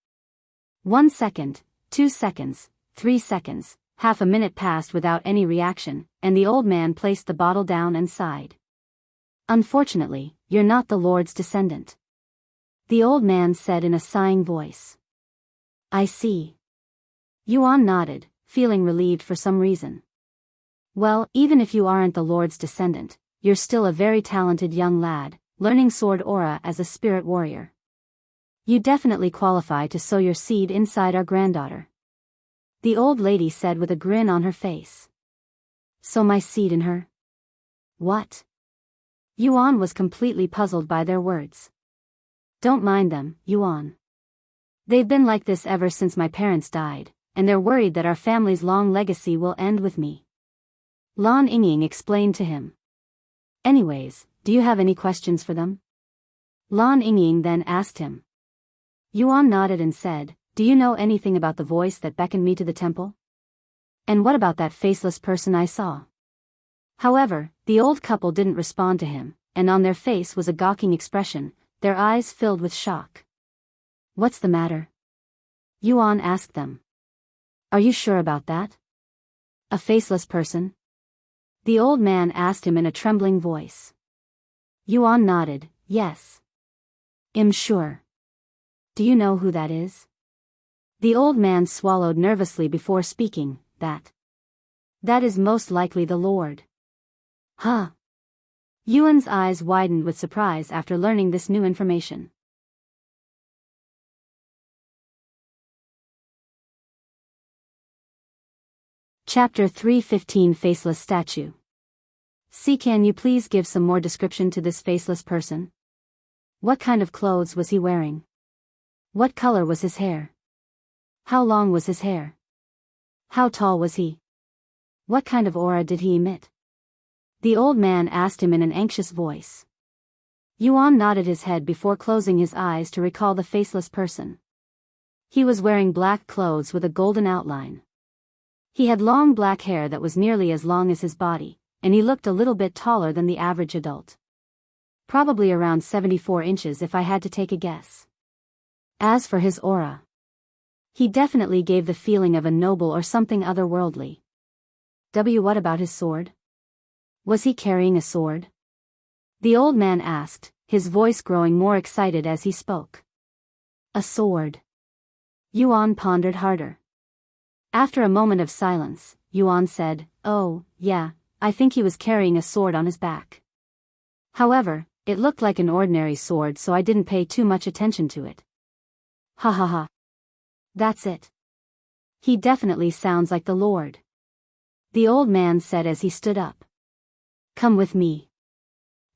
1 second, 2 seconds, 3 seconds, half a minute passed without any reaction, and the old man placed the bottle down and sighed. Unfortunately, you're not the Lord's descendant. The old man said in a sighing voice. I see. Yuan nodded, feeling relieved for some reason. Well, even if you aren't the Lord's descendant, you're still a very talented young lad, learning sword aura as a spirit warrior. You definitely qualify to sow your seed inside our granddaughter. The old lady said with a grin on her face. Sow my seed in her? What? Yuan was completely puzzled by their words. Don't mind them, Yuan. They've been like this ever since my parents died, and they're worried that our family's long legacy will end with me. Lan Yingying explained to him. Anyways, do you have any questions for them? Lan Yingying then asked him. Yuan nodded and said, Do you know anything about the voice that beckoned me to the temple? And what about that faceless person I saw? However, the old couple didn't respond to him, and on their face was a gawking expression, their eyes filled with shock. What's the matter? Yuan asked them. Are you sure about that? A faceless person? The old man asked him in a trembling voice. Yuan nodded, yes. I'm sure. Do you know who that is? The old man swallowed nervously before speaking, That is most likely the Lord. Huh? Yuan's eyes widened with surprise after learning this new information. Chapter 315 Faceless Statue. See, can you please give some more description to this faceless person? What kind of clothes was he wearing? What color was his hair? How long was his hair? How tall was he? What kind of aura did he emit? The old man asked him in an anxious voice. Yuan nodded his head before closing his eyes to recall the faceless person. He was wearing black clothes with a golden outline. He had long black hair that was nearly as long as his body, and he looked a little bit taller than the average adult. Probably around 74 inches if I had to take a guess. As for his aura, he definitely gave the feeling of a noble or something otherworldly. What about his sword? Was he carrying a sword? The old man asked, his voice growing more excited as he spoke. A sword. Yuan pondered harder. After a moment of silence, Yuan said, "Oh, yeah, I think he was carrying a sword on his back. However, it looked like an ordinary sword, so I didn't pay too much attention to it." Ha ha ha. That's it. He definitely sounds like the Lord. The old man said as he stood up. Come with me.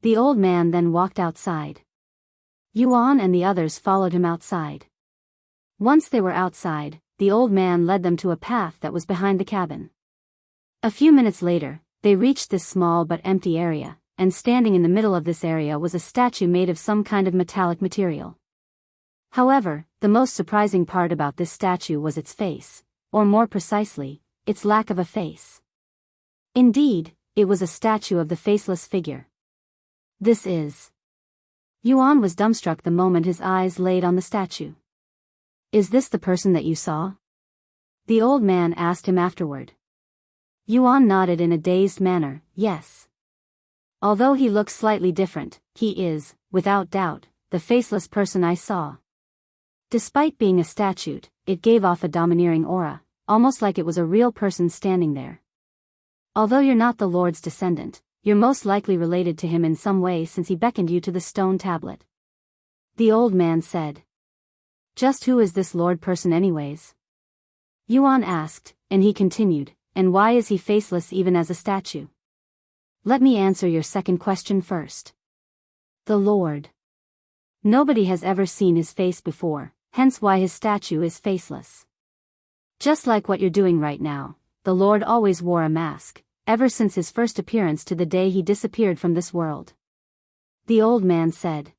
The old man then walked outside. Yuan and the others followed him outside. Once they were outside, the old man led them to a path that was behind the cabin. A few minutes later, they reached this small but empty area, and standing in the middle of this area was a statue made of some kind of metallic material. However, the most surprising part about this statue was its face, or more precisely, its lack of a face. Indeed, it was a statue of the faceless figure. This is... Yuan was dumbstruck the moment his eyes laid on the statue. Is this the person that you saw? The old man asked him afterward. Yuan nodded in a dazed manner, yes. Although he looks slightly different, he is, without doubt, the faceless person I saw. Despite being a statue, it gave off a domineering aura, almost like it was a real person standing there. Although you're not the Lord's descendant, you're most likely related to him in some way since he beckoned you to the stone tablet. The old man said. Just who is this Lord person anyways? Yuan asked, and he continued, and why is he faceless even as a statue? Let me answer your second question first. The Lord. Nobody has ever seen his face before, hence why his statue is faceless. Just like what you're doing right now, the Lord always wore a mask, ever since his first appearance to the day he disappeared from this world. The old man said.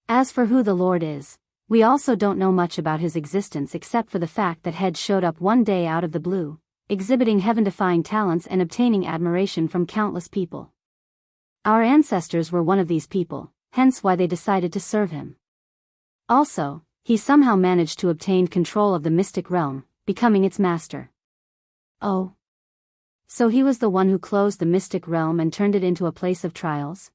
As for who the Lord is, we also don't know much about his existence except for the fact that Head showed up one day out of the blue, exhibiting heaven-defying talents and obtaining admiration from countless people. Our ancestors were one of these people, hence why they decided to serve him. Also, he somehow managed to obtain control of the mystic realm, becoming its master. Oh. So he was the one who closed the mystic realm and turned it into a place of trials?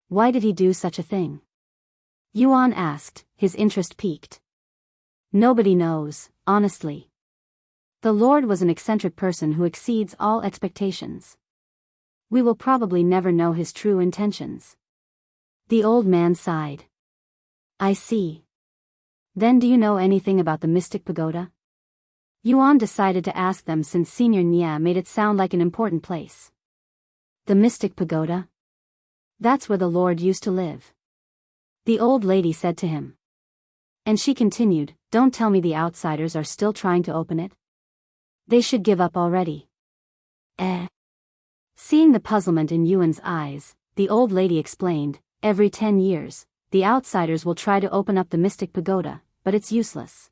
Why did he do such a thing? Yuan asked, his interest piqued. Nobody knows, honestly. The Lord was an eccentric person who exceeds all expectations. We will probably never know his true intentions. The old man sighed. I see. Then do you know anything about the Mystic Pagoda? Yuan decided to ask them since Senior Nia made it sound like an important place. The Mystic Pagoda? That's where the Lord used to live. The old lady said to him. And she continued, don't tell me the outsiders are still trying to open it. They should give up already. Seeing the puzzlement in Yuan's eyes, the old lady explained, every 10 years, the outsiders will try to open up the Mystic Pagoda, but it's useless.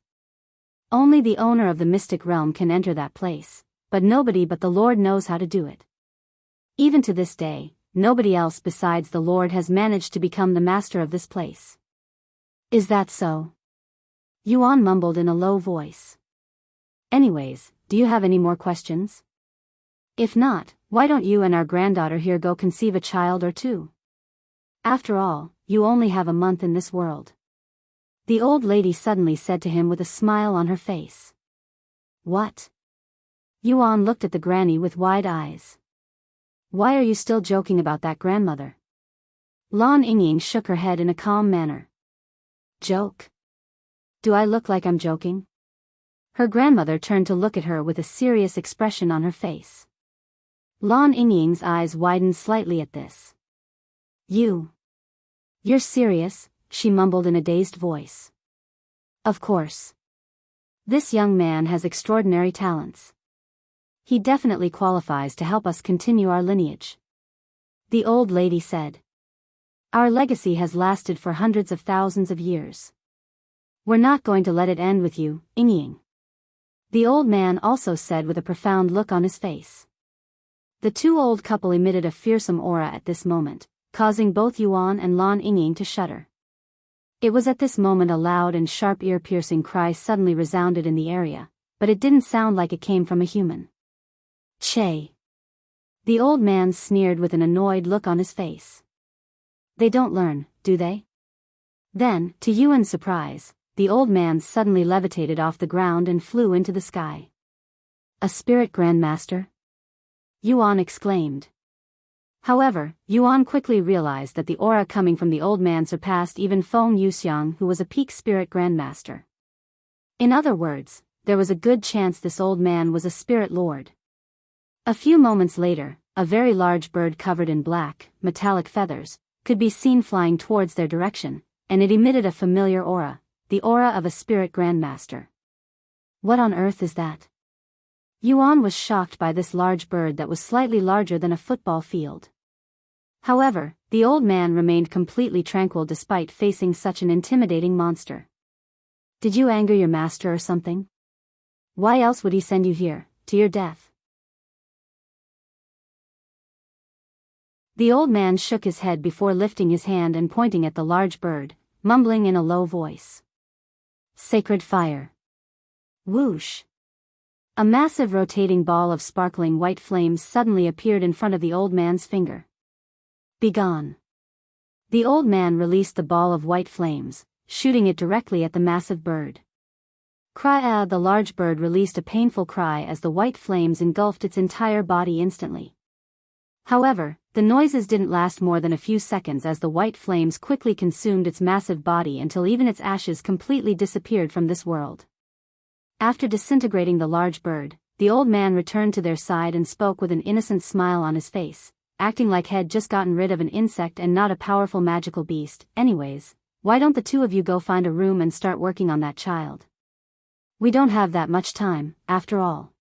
Only the owner of the mystic realm can enter that place, but nobody but the Lord knows how to do it. Even to this day, nobody else besides the Lord has managed to become the master of this place. Is that so? Yuan mumbled in a low voice. Anyways, do you have any more questions? If not, why don't you and our granddaughter here go conceive a child or two? After all, you only have a month in this world. The old lady suddenly said to him with a smile on her face. What? Yuan looked at the granny with wide eyes. Why are you still joking about that grandmother? Lan Yingying shook her head in a calm manner. Joke? Do I look like I'm joking? Her grandmother turned to look at her with a serious expression on her face. Lan Yingying's eyes widened slightly at this. You're serious?" she mumbled in a dazed voice. "Of course. This young man has extraordinary talents. He definitely qualifies to help us continue our lineage," the old lady said. "Our legacy has lasted for hundreds of thousands of years. We're not going to let it end with you, Yingying," the old man also said with a profound look on his face. The two old couple emitted a fearsome aura at this moment, causing both Yuan and Lan Yingying to shudder. It was at this moment a loud and sharp ear-piercing cry suddenly resounded in the area, but it didn't sound like it came from a human. "Che!" the old man sneered with an annoyed look on his face. "They don't learn, do they?" Then, to Yuan's surprise, the old man suddenly levitated off the ground and flew into the sky. "A spirit grandmaster?" Yuan exclaimed. However, Yuan quickly realized that the aura coming from the old man surpassed even Feng Yuxiang, who was a peak spirit grandmaster. In other words, there was a good chance this old man was a spirit lord. A few moments later, a very large bird covered in black, metallic feathers, could be seen flying towards their direction, and it emitted a familiar aura, the aura of a spirit grandmaster. "What on earth is that?" Yuan was shocked by this large bird that was slightly larger than a football field. However, the old man remained completely tranquil despite facing such an intimidating monster. "Did you anger your master or something? Why else would he send you here, to your death?" The old man shook his head before lifting his hand and pointing at the large bird, mumbling in a low voice. "Sacred fire." Whoosh! A massive rotating ball of sparkling white flames suddenly appeared in front of the old man's finger. "Begone." The old man released the ball of white flames, shooting it directly at the massive bird. Cry! The large bird released a painful cry as the white flames engulfed its entire body instantly. However, the noises didn't last more than a few seconds as the white flames quickly consumed its massive body until even its ashes completely disappeared from this world. After disintegrating the large bird, the old man returned to their side and spoke with an innocent smile on his face, acting like he'd just gotten rid of an insect and not a powerful magical beast. "Anyways, why don't the two of you go find a room and start working on that child? We don't have that much time, after all."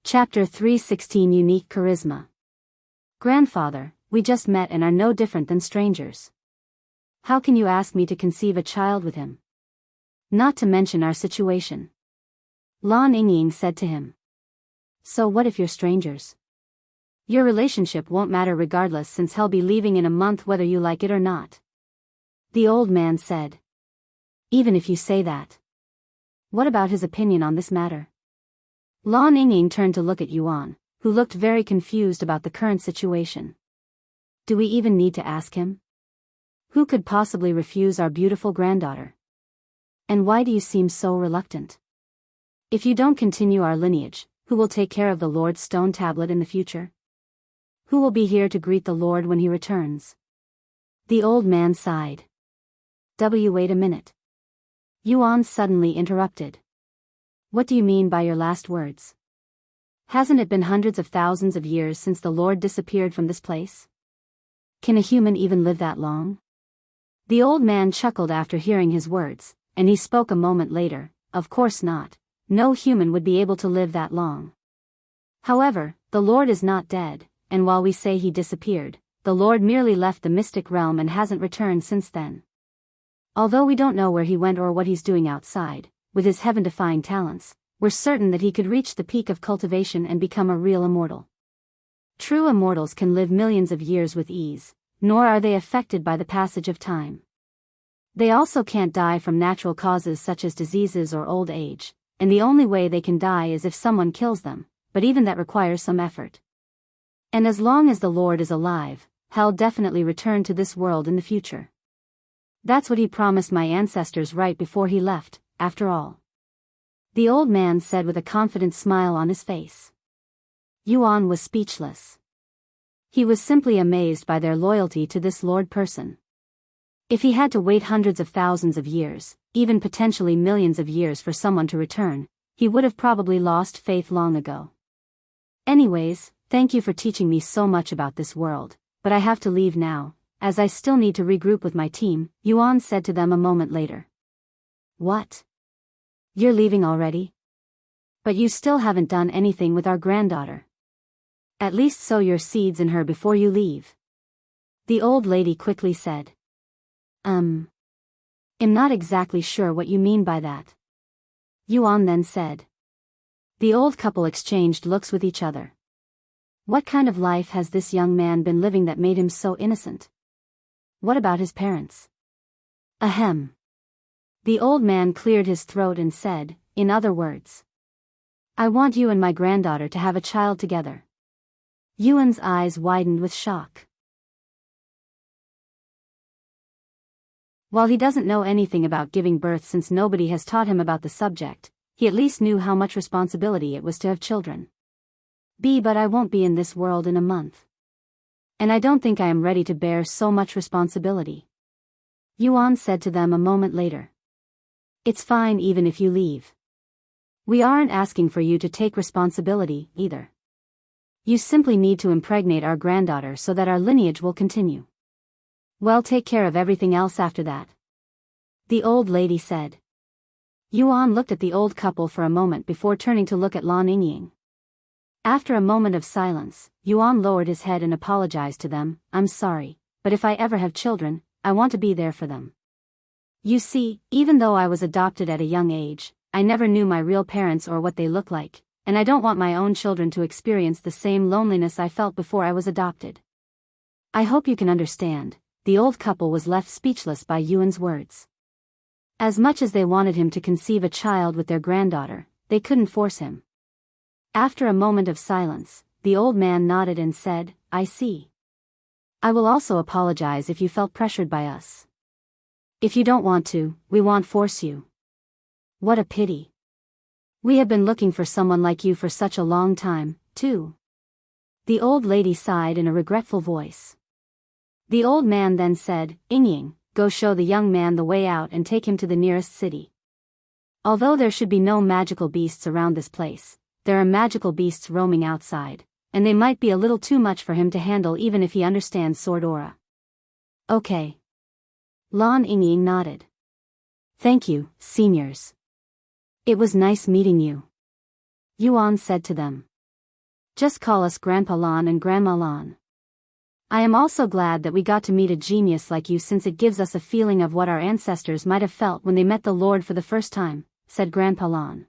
Chapter 316 Unique Charisma. "Grandfather, we just met and are no different than strangers. How can you ask me to conceive a child with him? Not to mention our situation," Lan Yingying said to him. "So what if you're strangers? Your relationship won't matter regardless since he'll be leaving in a month whether you like it or not," the old man said. "Even if you say that. What about his opinion on this matter?" Lan Yingying turned to look at Yuan, who looked very confused about the current situation. "Do we even need to ask him? Who could possibly refuse our beautiful granddaughter? And why do you seem so reluctant? If you don't continue our lineage, who will take care of the Lord's stone tablet in the future? Who will be here to greet the Lord when he returns?" The old man sighed. Wait a minute. Yuan suddenly interrupted. "What do you mean by your last words? Hasn't it been hundreds of thousands of years since the Lord disappeared from this place? Can a human even live that long?" The old man chuckled after hearing his words, and he spoke a moment later. "Of course not. No human would be able to live that long. However, the Lord is not dead, and while we say he disappeared, the Lord merely left the mystic realm and hasn't returned since then. Although we don't know where he went or what he's doing outside, with his heaven-defying talents, we're certain that he could reach the peak of cultivation and become a real immortal. True immortals can live millions of years with ease, nor are they affected by the passage of time. They also can't die from natural causes such as diseases or old age, and the only way they can die is if someone kills them, but even that requires some effort. And as long as the Lord is alive, he'll definitely return to this world in the future. That's what he promised my ancestors right before he left, after all," the old man said with a confident smile on his face. Yuan was speechless. He was simply amazed by their loyalty to this Lord person. If he had to wait hundreds of thousands of years, even potentially millions of years for someone to return, he would have probably lost faith long ago. Anyways, thank you for teaching me so much about this world, but I have to leave now, as I still need to regroup with my team, Yuan said to them a moment later. What? You're leaving already? But you still haven't done anything with our granddaughter. At least sow your seeds in her before you leave. The old lady quickly said. I'm not exactly sure what you mean by that. Yuan then said. The old couple exchanged looks with each other. What kind of life has this young man been living that made him so innocent? What about his parents? Ahem. The old man cleared his throat and said, in other words. I want you and my granddaughter to have a child together. Yuan's eyes widened with shock. While he doesn't know anything about giving birth since nobody has taught him about the subject, he at least knew how much responsibility it was to have children. But I won't be in this world in a month. And I don't think I am ready to bear so much responsibility. Yuan said to them a moment later. It's fine even if you leave. We aren't asking for you to take responsibility, either. You simply need to impregnate our granddaughter so that our lineage will continue. Well, take care of everything else after that. The old lady said. Yuan looked at the old couple for a moment before turning to look at Lan Yingying. After a moment of silence, Yuan lowered his head and apologized to them. I'm sorry, but if I ever have children, I want to be there for them. You see, even though I was adopted at a young age, I never knew my real parents or what they look like, and I don't want my own children to experience the same loneliness I felt before I was adopted. I hope you can understand. The old couple was left speechless by Yuan's words. As much as they wanted him to conceive a child with their granddaughter, they couldn't force him. After a moment of silence, the old man nodded and said, I see. I will also apologize if you felt pressured by us. If you don't want to, we won't force you. What a pity. We have been looking for someone like you for such a long time, too. The old lady sighed in a regretful voice. The old man then said, Yingying, go show the young man the way out and take him to the nearest city. Although there should be no magical beasts around this place, there are magical beasts roaming outside, and they might be a little too much for him to handle even if he understands sword aura. Okay. Lan Yingying nodded. Thank you, seniors. It was nice meeting you. Yuan said to them. Just call us Grandpa Lan and Grandma Lan. I am also glad that we got to meet a genius like you since it gives us a feeling of what our ancestors might have felt when they met the Lord for the first time, said Grandpa Lan.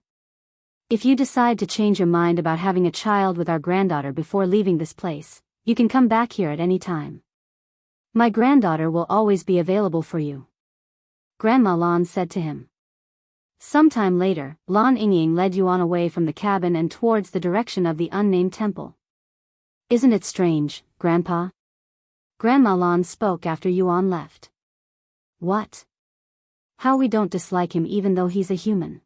If you decide to change your mind about having a child with our granddaughter before leaving this place, you can come back here at any time. My granddaughter will always be available for you. Grandma Lan said to him. Sometime later, Lan Yingying led Yuan away from the cabin and towards the direction of the unnamed temple. Isn't it strange, Grandpa? Grandma Lan spoke after Yuan left. What? How we don't dislike him even though he's a human.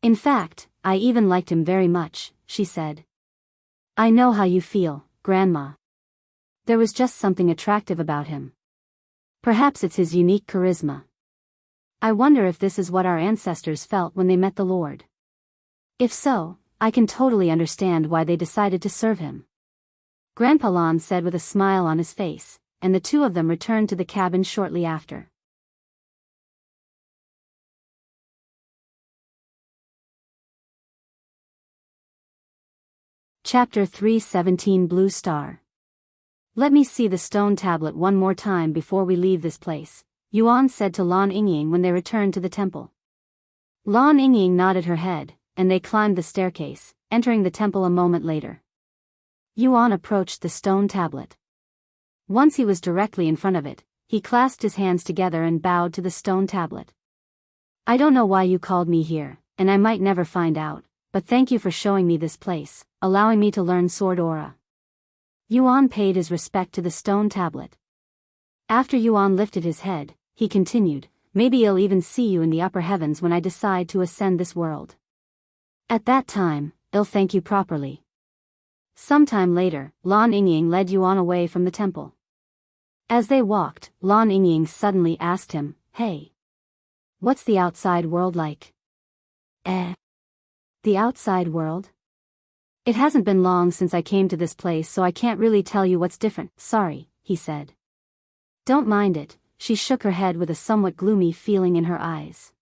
In fact, I even liked him very much, she said. I know how you feel, Grandma. There was just something attractive about him. Perhaps it's his unique charisma. I wonder if this is what our ancestors felt when they met the Lord. If so, I can totally understand why they decided to serve him. Grandpa Lan said with a smile on his face, and the two of them returned to the cabin shortly after. Chapter 3:17 Blue Star. Let me see the stone tablet one more time before we leave this place, Yuan said to Lan Yingying when they returned to the temple. Lan Yingying nodded her head, and they climbed the staircase, entering the temple a moment later. Yuan approached the stone tablet. Once he was directly in front of it, he clasped his hands together and bowed to the stone tablet. I don't know why you called me here, and I might never find out, but thank you for showing me this place, allowing me to learn sword aura. Yuan paid his respect to the stone tablet. After Yuan lifted his head, he continued, maybe I'll even see you in the upper heavens when I decide to ascend this world. At that time, I'll thank you properly. Sometime later, Lan Yingying led Yuan away from the temple. As they walked, Lan Yingying suddenly asked him, Hey. What's the outside world like? The outside world? It hasn't been long since I came to this place, so I can't really tell you what's different. Sorry, he said. Don't mind it, she shook her head with a somewhat gloomy feeling in her eyes.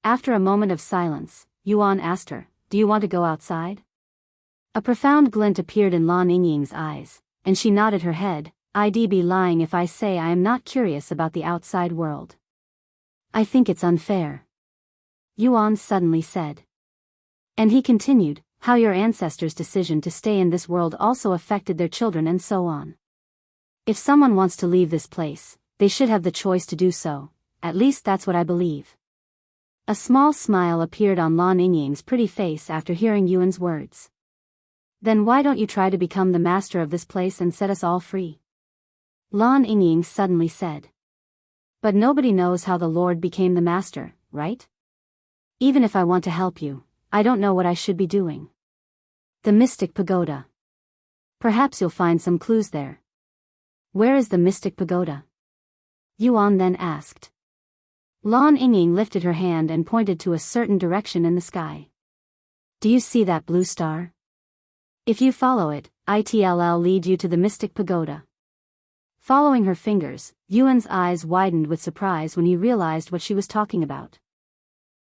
After a moment of silence, Yuan asked her, do you want to go outside? A profound glint appeared in Lan Yingying's eyes, and she nodded her head. I'd be lying if I say I am not curious about the outside world. I think it's unfair, Yuan suddenly said. And he continued, how your ancestors' decision to stay in this world also affected their children and so on. If someone wants to leave this place, they should have the choice to do so, at least that's what I believe. A small smile appeared on Lan Yingying's pretty face after hearing Yuan's words. Then why don't you try to become the master of this place and set us all free? Lan Yingying suddenly said. But nobody knows how the Lord became the master, right? Even if I want to help you, I don't know what I should be doing. The Mystic Pagoda. Perhaps you'll find some clues there. Where is the Mystic Pagoda? Yuan then asked. Lan Yingying lifted her hand and pointed to a certain direction in the sky. Do you see that blue star? If you follow it, it'll lead you to the Mystic Pagoda. Following her fingers, Yuan's eyes widened with surprise when he realized what she was talking about.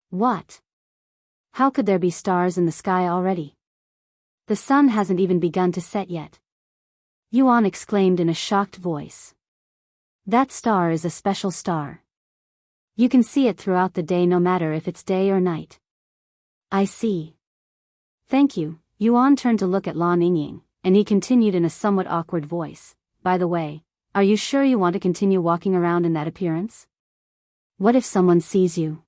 What? How could there be stars in the sky already? The sun hasn't even begun to set yet. Yuan exclaimed in a shocked voice. That star is a special star. You can see it throughout the day no matter if it's day or night. I see. Thank you. Yuan turned to look at Lan Yingying, and he continued in a somewhat awkward voice. By the way, are you sure you want to continue walking around in that appearance? What if someone sees you?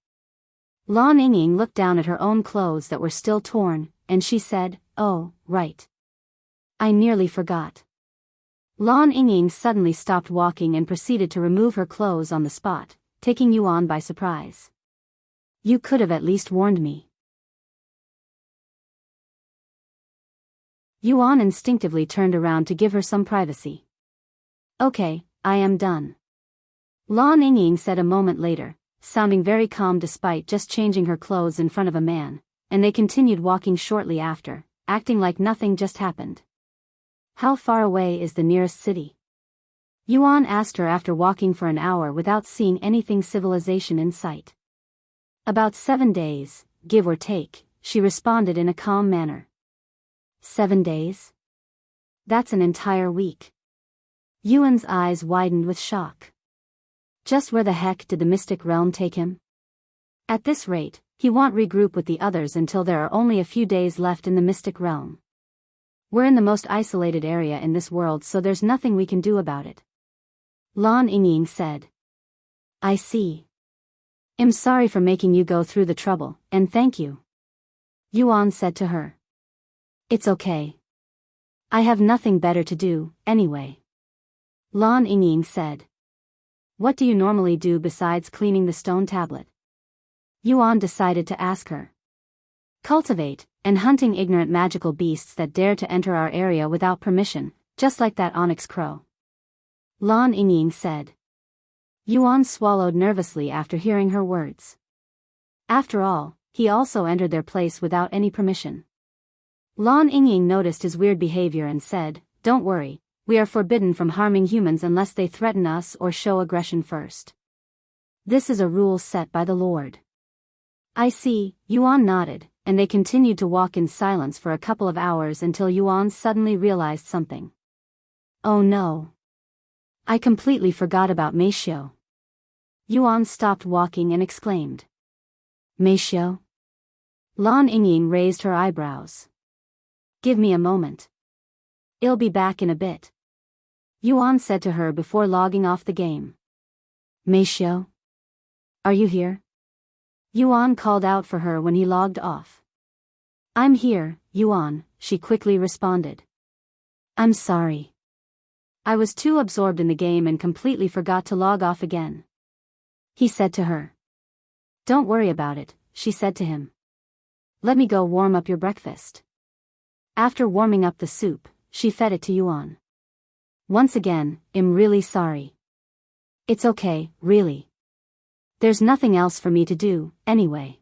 Lan Yingying looked down at her own clothes that were still torn, and she said, oh, right. I nearly forgot. Lan Yingying suddenly stopped walking and proceeded to remove her clothes on the spot, taking Yuan by surprise. You could have at least warned me. Yuan instinctively turned around to give her some privacy. Okay, I am done. Lan Yingying said a moment later, sounding very calm despite just changing her clothes in front of a man, and they continued walking shortly after, acting like nothing just happened. How far away is the nearest city? Yuan asked her after walking for an hour without seeing anything civilization in sight. About 7 days, give or take, she responded in a calm manner. 7 days? That's an entire week. Yuan's eyes widened with shock. Just where the heck did the mystic realm take him? At this rate, he won't regroup with the others until there are only a few days left in the mystic realm. We're in the most isolated area in this world, so there's nothing we can do about it. Lan Yingying said. I see. I'm sorry for making you go through the trouble, and thank you. Yuan said to her. It's okay. I have nothing better to do, anyway. Lan Yingying said. What do you normally do besides cleaning the stone tablet? Yuan decided to ask her. Cultivate, and hunting ignorant magical beasts that dare to enter our area without permission, just like that onyx crow. Lan Yingying said. Yuan swallowed nervously after hearing her words. After all, he also entered their place without any permission. Lan Yingying noticed his weird behavior and said, Don't worry, we are forbidden from harming humans unless they threaten us or show aggression first. This is a rule set by the Lord. I see, Yuan nodded, and they continued to walk in silence for a couple of hours until Yuan suddenly realized something. Oh no. I completely forgot about Meishio. Yuan stopped walking and exclaimed. Meishio? Lan Yingying raised her eyebrows. Give me a moment. I'll be back in a bit. Yuan said to her before logging off the game. Meishio? Are you here? Yuan called out for her when he logged off. I'm here, Yuan, she quickly responded. I'm sorry. I was too absorbed in the game and completely forgot to log off again. He said to her. Don't worry about it, she said to him. Let me go warm up your breakfast. After warming up the soup, she fed it to Yuan. Once again, I'm really sorry. It's okay, really. There's nothing else for me to do, anyway.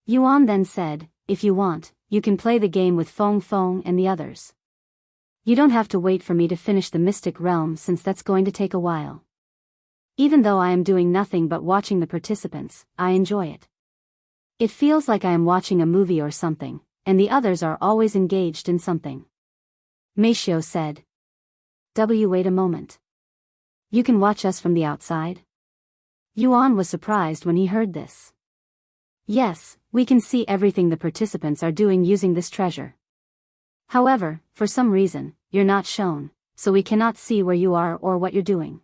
Yuan then said, if you want, you can play the game with Feng Feng and the others. You don't have to wait for me to finish the Mystic Realm since that's going to take a while. Even though I am doing nothing but watching the participants, I enjoy it. It feels like I am watching a movie or something, and the others are always engaged in something. Meishiu said. Wait a moment. You can watch us from the outside? Yuan was surprised when he heard this. Yes, we can see everything the participants are doing using this treasure. However, for some reason, you're not shown, so we cannot see where you are or what you're doing.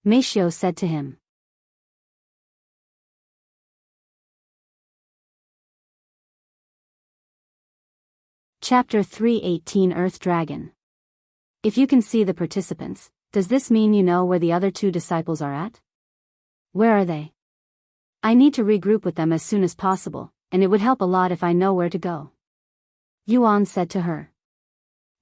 Meishiu said to him. Chapter 318 Earth Dragon. If you can see the participants, does this mean you know where the other 2 disciples are at? Where are they? I need to regroup with them as soon as possible, and it would help a lot if I know where to go. Yuan said to her.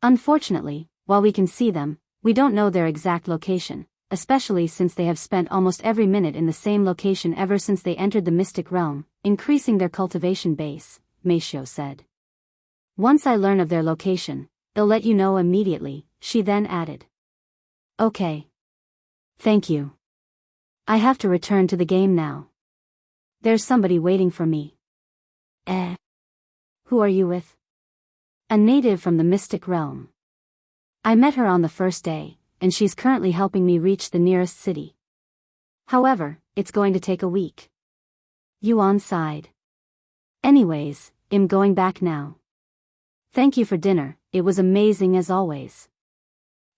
Unfortunately, while we can see them, we don't know their exact location, especially since they have spent almost every minute in the same location ever since they entered the Mystic Realm, increasing their cultivation base, Meishiu said. Once I learn of their location, I'll let you know immediately, she then added. Okay. Thank you. I have to return to the game now. There's somebody waiting for me. Who are you with? A native from the Mystic Realm. I met her on the first day, and she's currently helping me reach the nearest city. However, it's going to take a week. Yuan sighed. Anyways, I'm going back now. Thank you for dinner, it was amazing as always.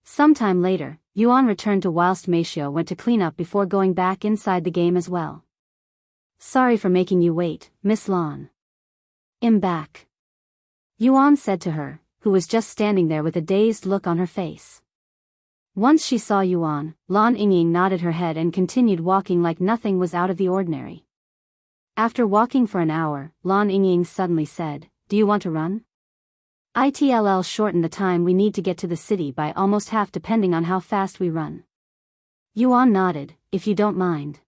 Sometime later, Yuan returned to whilst Meishiu went to clean up before going back inside the game as well. Sorry for making you wait, Miss Lan. I'm back. Yuan said to her, who was just standing there with a dazed look on her face. Once she saw Yuan, Lan Yingying nodded her head and continued walking like nothing was out of the ordinary. After walking for an hour, Lan Yingying suddenly said, Do you want to run? It'll shorten the time we need to get to the city by almost half depending on how fast we run. Yuan nodded, if you don't mind.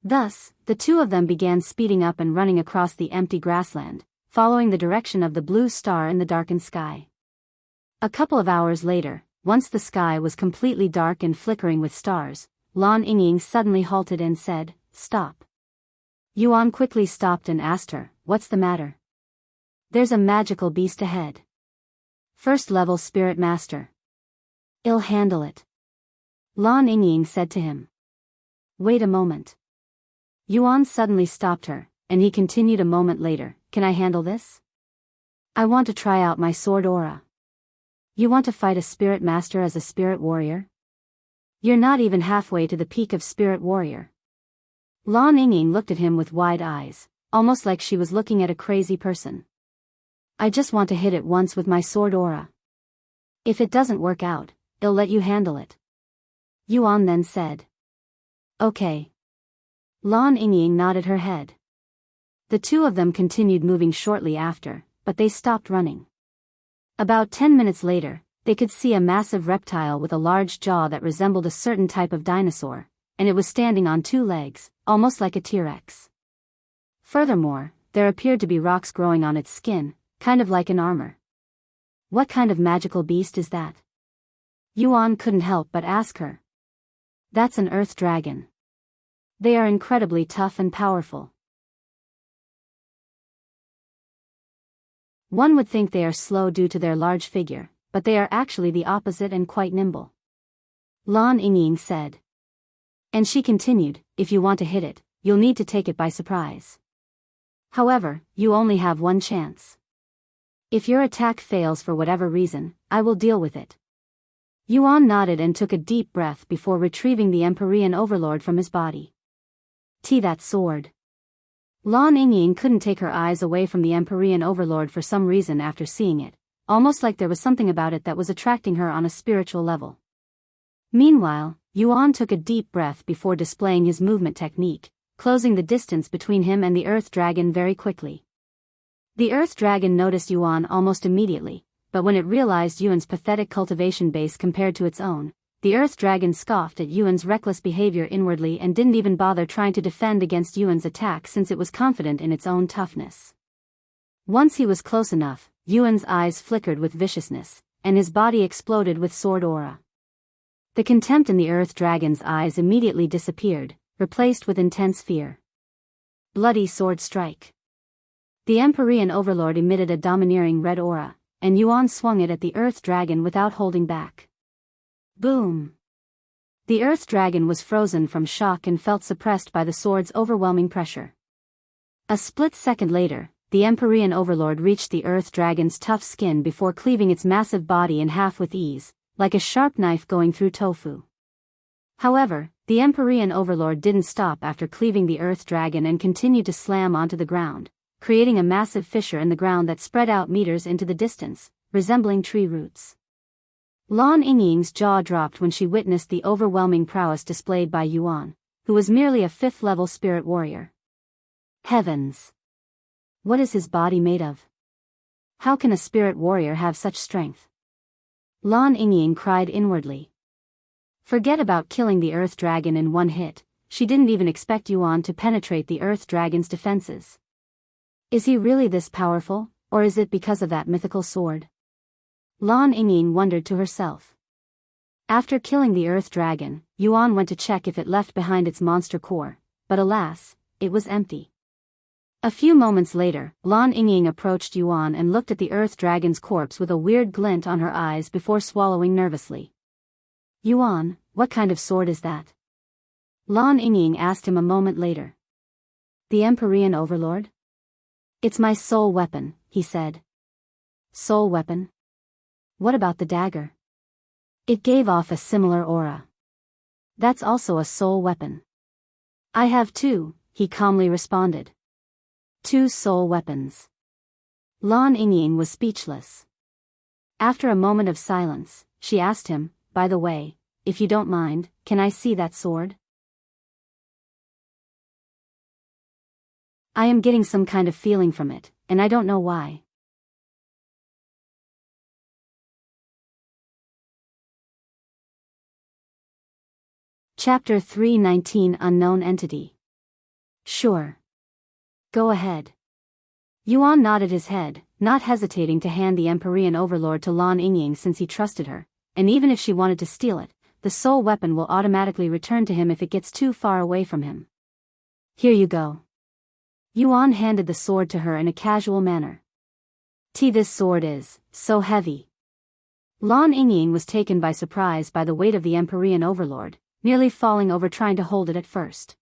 Thus, the 2 of them began speeding up and running across the empty grassland, following the direction of the blue star in the darkened sky. A couple of hours later, once the sky was completely dark and flickering with stars, Lan Yingying suddenly halted and said, Stop. Yuan quickly stopped and asked her, What's the matter? There's a magical beast ahead. First level Spirit Master. I'll handle it. Lan Yingying said to him. Wait a moment. Yuan suddenly stopped her, and he continued a moment later, Can I handle this? I want to try out my sword aura. You want to fight a Spirit Master as a Spirit Warrior? You're not even halfway to the peak of Spirit Warrior. Lan Yingying looked at him with wide eyes, almost like she was looking at a crazy person. I just want to hit it once with my sword aura. If it doesn't work out, I'll let you handle it. Yuan then said. Okay. Lan Yingying nodded her head. The 2 of them continued moving shortly after, but they stopped running. About 10 minutes later, they could see a massive reptile with a large jaw that resembled a certain type of dinosaur, and it was standing on 2 legs, almost like a T-Rex. Furthermore, there appeared to be rocks growing on its skin, kind of like an armor. What kind of magical beast is that? Yuan couldn't help but ask her. That's an earth dragon. They are incredibly tough and powerful. One would think they are slow due to their large figure, but they are actually the opposite and quite nimble. Lan Yingying said. And she continued, If you want to hit it, you'll need to take it by surprise. However, you only have one chance. If your attack fails for whatever reason, I will deal with it. Yuan nodded and took a deep breath before retrieving the Empyrean Overlord from his body. That sword. Lan Yingying couldn't take her eyes away from the Empyrean Overlord for some reason after seeing it, almost like there was something about it that was attracting her on a spiritual level. Meanwhile, Yuan took a deep breath before displaying his movement technique, closing the distance between him and the Earth Dragon very quickly. The Earth Dragon noticed Yuan almost immediately, but when it realized Yuan's pathetic cultivation base compared to its own, the Earth Dragon scoffed at Yuan's reckless behavior inwardly and didn't even bother trying to defend against Yuan's attack since it was confident in its own toughness. Once he was close enough, Yuan's eyes flickered with viciousness, and his body exploded with sword aura. The contempt in the earth dragon's eyes immediately disappeared, replaced with intense fear. Bloody sword strike. The Empyrean overlord emitted a domineering red aura, and Yuan swung it at the earth dragon without holding back. Boom! The earth dragon was frozen from shock and felt suppressed by the sword's overwhelming pressure. A split second later, the Empyrean overlord reached the earth dragon's tough skin before cleaving its massive body in half with ease, like a sharp knife going through tofu. However, the Empyrean overlord didn't stop after cleaving the earth dragon and continued to slam onto the ground, creating a massive fissure in the ground that spread out meters into the distance, resembling tree roots. Lan Yingying's jaw dropped when she witnessed the overwhelming prowess displayed by Yuan, who was merely a 5th-level spirit warrior. Heavens! What is his body made of? How can a spirit warrior have such strength? Lan Yingying cried inwardly. Forget about killing the earth dragon in one hit, she didn't even expect Yuan to penetrate the earth dragon's defenses. Is he really this powerful, or is it because of that mythical sword? Lan Yingying wondered to herself. After killing the earth dragon, Yuan went to check if it left behind its monster core, but alas, it was empty. A few moments later, Lan Yingying approached Yuan and looked at the earth dragon's corpse with a weird glint on her eyes before swallowing nervously. Yuan, what kind of sword is that? Lan Yingying asked him a moment later. The Empyrean overlord? It's my soul weapon, he said. Soul weapon? What about the dagger? It gave off a similar aura. That's also a soul weapon. I have two, he calmly responded. 2 soul weapons. Lan Yingying was speechless. After a moment of silence, she asked him, by the way, if you don't mind, can I see that sword? I am getting some kind of feeling from it, and I don't know why. Chapter 319 Unknown Entity. Sure. Go ahead. Yuan nodded his head, not hesitating to hand the Empyrean overlord to Lan Yingying since he trusted her, and even if she wanted to steal it, the soul weapon will automatically return to him if it gets too far away from him. Here you go. Yuan handed the sword to her in a casual manner. This sword is so heavy. Lan Yingying was taken by surprise by the weight of the Empyrean overlord, nearly falling over trying to hold it at first.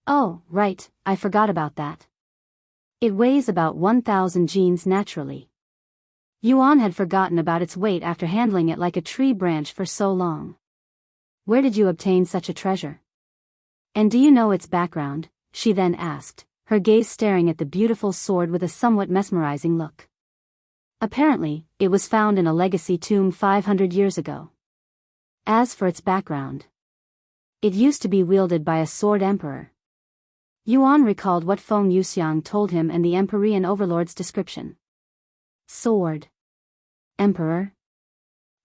Oh, right, I forgot about that. It weighs about 1,000 genes naturally. Yuan had forgotten about its weight after handling it like a tree branch for so long. Where did you obtain such a treasure? And do you know its background? She then asked, her gaze staring at the beautiful sword with a somewhat mesmerizing look. Apparently, it was found in a legacy tomb 500 years ago. As for its background, it used to be wielded by a sword emperor. Yuan recalled what Feng Yuxiang told him and the Empyrean overlord's description. Sword. Emperor?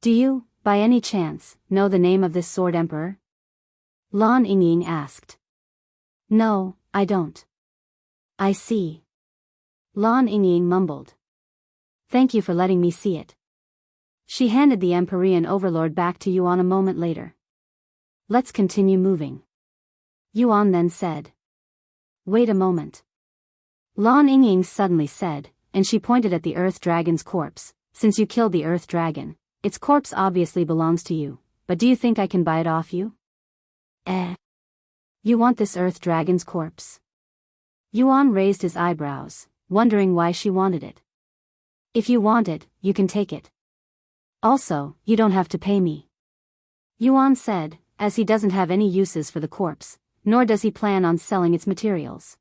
Do you, by any chance, know the name of this sword emperor? Lan Yingying asked. No, I don't. I see. Lan Yingying mumbled. Thank you for letting me see it. She handed the Empyrean overlord back to Yuan a moment later. Let's continue moving. Yuan then said. Wait a moment. Lan Yingying suddenly said, and she pointed at the earth dragon's corpse. Since you killed the earth dragon, its corpse obviously belongs to you, but do you think I can buy it off you? You want this earth dragon's corpse? Yuan raised his eyebrows, wondering why she wanted it. If you want it, you can take it. Also, you don't have to pay me. Yuan said, as he doesn't have any uses for the corpse, nor does he plan on selling its materials.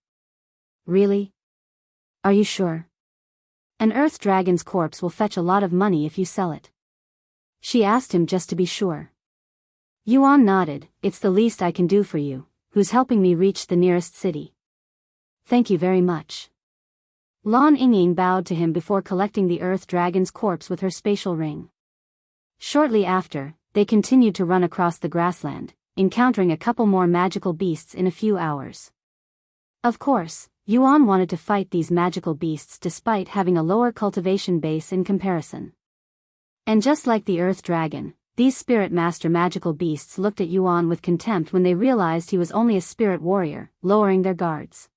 Really? Are you sure? An earth dragon's corpse will fetch a lot of money if you sell it. She asked him just to be sure. Yuan nodded. It's the least I can do for you, who's helping me reach the nearest city. Thank you very much. Lan Yingying bowed to him before collecting the earth dragon's corpse with her spatial ring. Shortly after, they continued to run across the grassland, encountering a couple more magical beasts in a few hours. Of course, Yuan wanted to fight these magical beasts despite having a lower cultivation base in comparison. And just like the Earth Dragon, these Spirit Master magical beasts looked at Yuan with contempt when they realized he was only a spirit warrior, lowering their guards.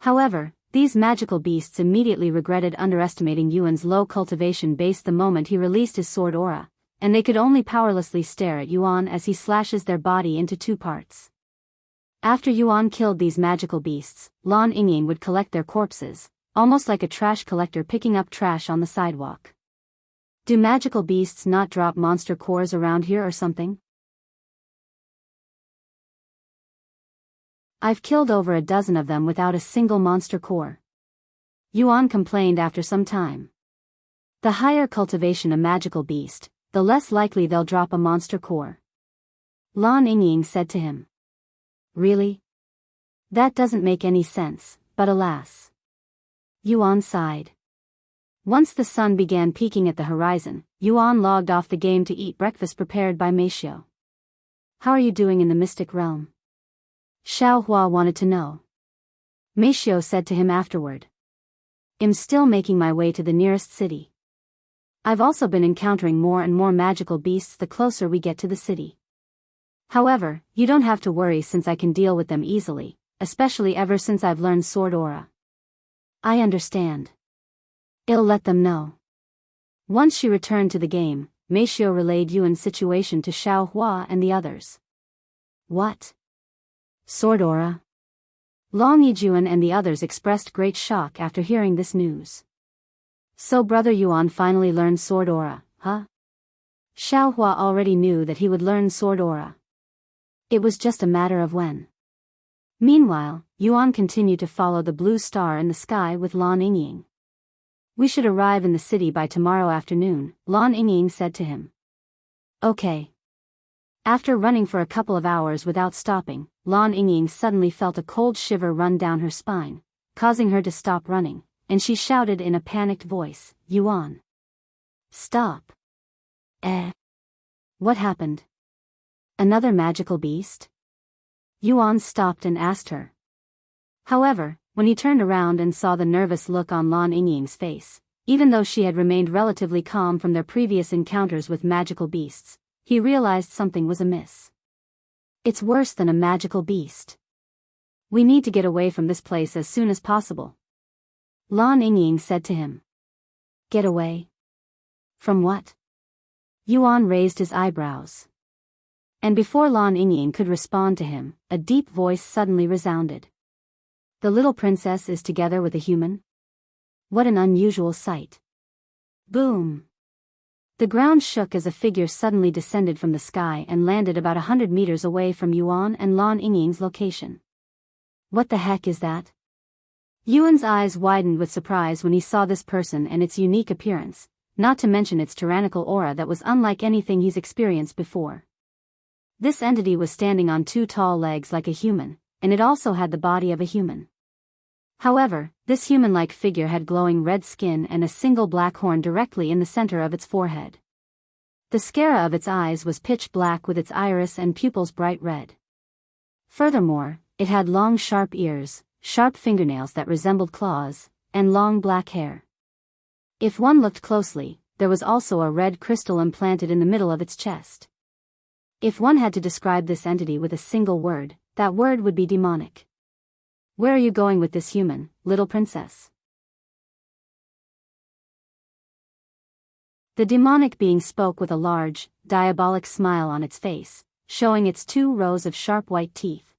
However, these magical beasts immediately regretted underestimating Yuan's low cultivation base the moment he released his sword aura, and they could only powerlessly stare at Yuan as he slashes their body into two parts. After Yuan killed these magical beasts, Lan Yingying would collect their corpses, almost like a trash collector picking up trash on the sidewalk. Do magical beasts not drop monster cores around here or something? I've killed over a dozen of them without a single monster core. Yuan complained after some time. The higher cultivation a magical beast, the less likely they'll drop a monster core. Lan Yingying said to him. Really? That doesn't make any sense, but alas. Yuan sighed. Once the sun began peeking at the horizon, Yuan logged off the game to eat breakfast prepared by Meishio. How are you doing in the mystic realm? Xiao Hua wanted to know. Meishio said to him afterward. I'm still making my way to the nearest city. I've also been encountering more and more magical beasts the closer we get to the city. However, you don't have to worry since I can deal with them easily, especially ever since I've learned Sword Aura. I understand. I'll let them know. Once she returned to the game, Meishio relayed Yuan's situation to Xiao Hua and the others. What? Sword Aura? Long Yijuan and the others expressed great shock after hearing this news. So Brother Yuan finally learned Sword Aura, huh? Xiao Hua already knew that he would learn Sword Aura. It was just a matter of when. Meanwhile, Yuan continued to follow the blue star in the sky with Lan Yingying. We should arrive in the city by tomorrow afternoon, Lan Yingying said to him. Okay. After running for a couple of hours without stopping, Lan Yingying suddenly felt a cold shiver run down her spine, causing her to stop running, and she shouted in a panicked voice, Yuan. Stop. What happened? Another magical beast? Yuan stopped and asked her. However, when he turned around and saw the nervous look on Lan Yingying's face, even though she had remained relatively calm from their previous encounters with magical beasts, he realized something was amiss. It's worse than a magical beast. We need to get away from this place as soon as possible. Lan Yingying said to him. Get away? From what? Yuan raised his eyebrows. And before Lan Yingying could respond to him, a deep voice suddenly resounded. The little princess is together with a human? What an unusual sight. Boom! The ground shook as a figure suddenly descended from the sky and landed about 100 meters away from Yuan and Lan Yingying's location. What the heck is that? Yuan's eyes widened with surprise when he saw this person and its unique appearance, not to mention its tyrannical aura that was unlike anything he's experienced before. This entity was standing on two tall legs like a human, and it also had the body of a human. However, this human-like figure had glowing red skin and a single black horn directly in the center of its forehead. The sclera of its eyes was pitch black with its iris and pupils bright red. Furthermore, it had long sharp ears, sharp fingernails that resembled claws, and long black hair. If one looked closely, there was also a red crystal implanted in the middle of its chest. If one had to describe this entity with a single word, that word would be demonic. Where are you going with this human, little princess? The demonic being spoke with a large, diabolic smile on its face, showing its 2 rows of sharp white teeth.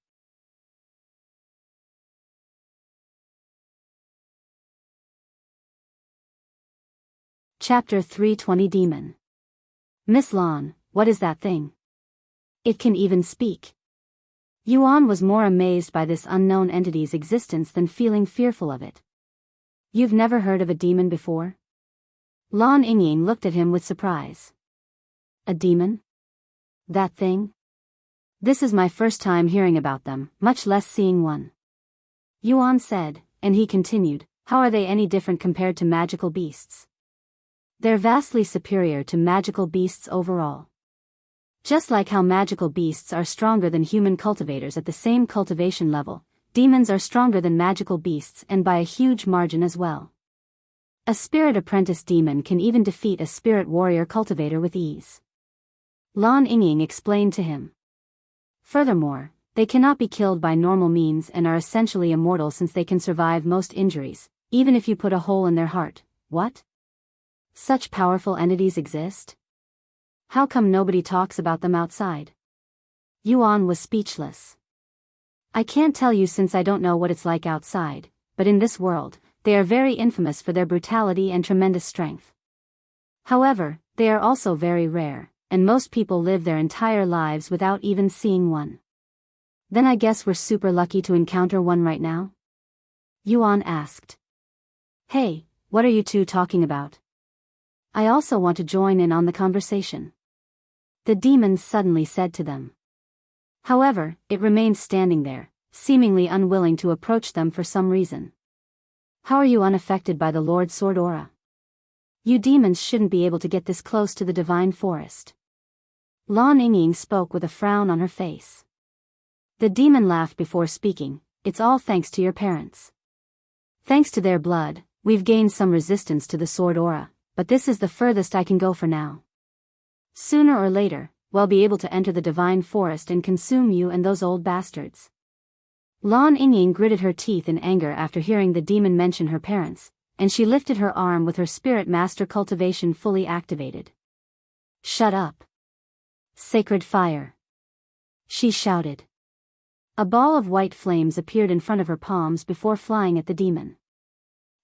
Chapter 320 Demon. Miss Lan, what is that thing? It can even speak. Yuan was more amazed by this unknown entity's existence than feeling fearful of it. You've never heard of a demon before? Lan Yingying looked at him with surprise. A demon? That thing? This is my first time hearing about them, much less seeing one. Yuan said, and he continued, how are they any different compared to magical beasts? They're vastly superior to magical beasts overall. Just like how magical beasts are stronger than human cultivators at the same cultivation level, demons are stronger than magical beasts and by a huge margin as well. A spirit apprentice demon can even defeat a spirit warrior cultivator with ease. Lan Yingying explained to him. Furthermore, they cannot be killed by normal means and are essentially immortal since they can survive most injuries, even if you put a hole in their heart. What? Such powerful entities exist? How come nobody talks about them outside? Yuan was speechless. I can't tell you since I don't know what it's like outside, but in this world, they are very infamous for their brutality and tremendous strength. However, they are also very rare, and most people live their entire lives without even seeing one. Then I guess we're super lucky to encounter one right now? Yuan asked. Hey, what are you two talking about? I also want to join in on the conversation. The demons suddenly said to them. However, it remained standing there, seemingly unwilling to approach them for some reason. How are you unaffected by the Lord's sword aura? You demons shouldn't be able to get this close to the divine forest. Lan Yingying spoke with a frown on her face. The demon laughed before speaking. It's all thanks to your parents. Thanks to their blood, we've gained some resistance to the sword aura, but this is the furthest I can go for now. Sooner or later, we'll be able to enter the divine forest and consume you and those old bastards. Lan Yingying gritted her teeth in anger after hearing the demon mention her parents, and she lifted her arm with her spirit master cultivation fully activated. Shut up. Sacred fire. She shouted. A ball of white flames appeared in front of her palms before flying at the demon.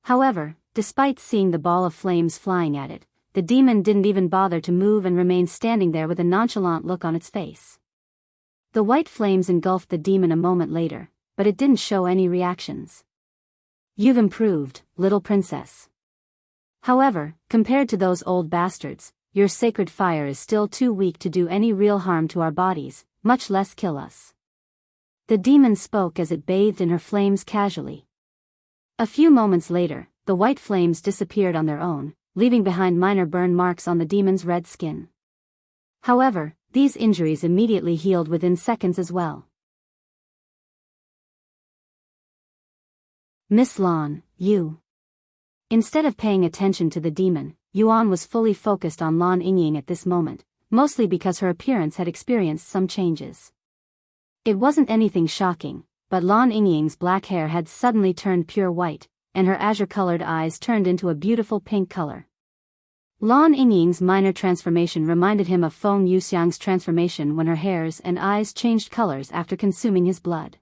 However, despite seeing the ball of flames flying at it, the demon didn't even bother to move and remained standing there with a nonchalant look on its face. The white flames engulfed the demon a moment later, but it didn't show any reactions. You've improved, little princess. However, compared to those old bastards, your sacred fire is still too weak to do any real harm to our bodies, much less kill us. The demon spoke as it bathed in her flames casually. A few moments later, the white flames disappeared on their own, leaving behind minor burn marks on the demon's red skin. However, these injuries immediately healed within seconds as well. Miss Lan, you. Instead of paying attention to the demon, Yuan was fully focused on Lan Yingying at this moment, mostly because her appearance had experienced some changes. It wasn't anything shocking, but Lan Yingying's black hair had suddenly turned pure white, and her azure-colored eyes turned into a beautiful pink color. Lan Yingying's minor transformation reminded him of Feng Yuxiang's transformation when her hairs and eyes changed colors after consuming his blood.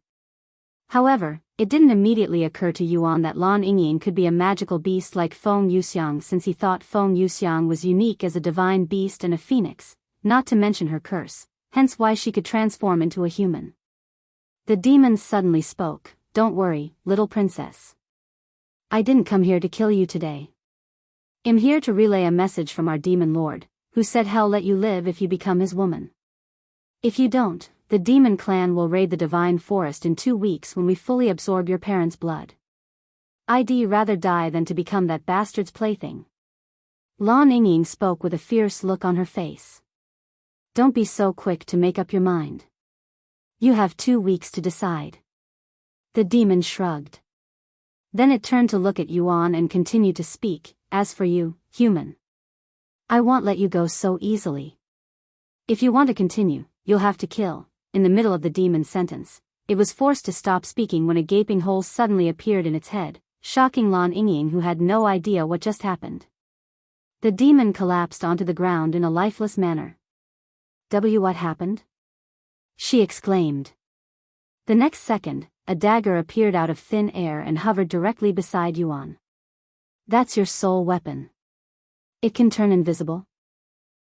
However, it didn't immediately occur to Yuan that Lan Yingying could be a magical beast like Feng Yuxiang since he thought Feng Yuxiang was unique as a divine beast and a phoenix, not to mention her curse, hence why she could transform into a human. The demon suddenly spoke, "Don't worry, little princess. I didn't come here to kill you today. I'm here to relay a message from our demon lord, who said he'll let you live if you become his woman. If you don't, the demon clan will raid the divine forest in 2 weeks when we fully absorb your parents' blood. I'd rather die than to become that bastard's plaything." Lan Yingying spoke with a fierce look on her face. Don't be so quick to make up your mind. You have 2 weeks to decide. The demon shrugged. Then it turned to look at Yuan and continued to speak, "As for you, human, I won't let you go so easily. If you want to continue, you'll have to kill." In the middle of the demon's sentence, it was forced to stop speaking when a gaping hole suddenly appeared in its head, shocking Lan Yingying who had no idea what just happened. The demon collapsed onto the ground in a lifeless manner. What happened? She exclaimed. The next second, a dagger appeared out of thin air and hovered directly beside Yuan. That's your soul weapon. It can turn invisible?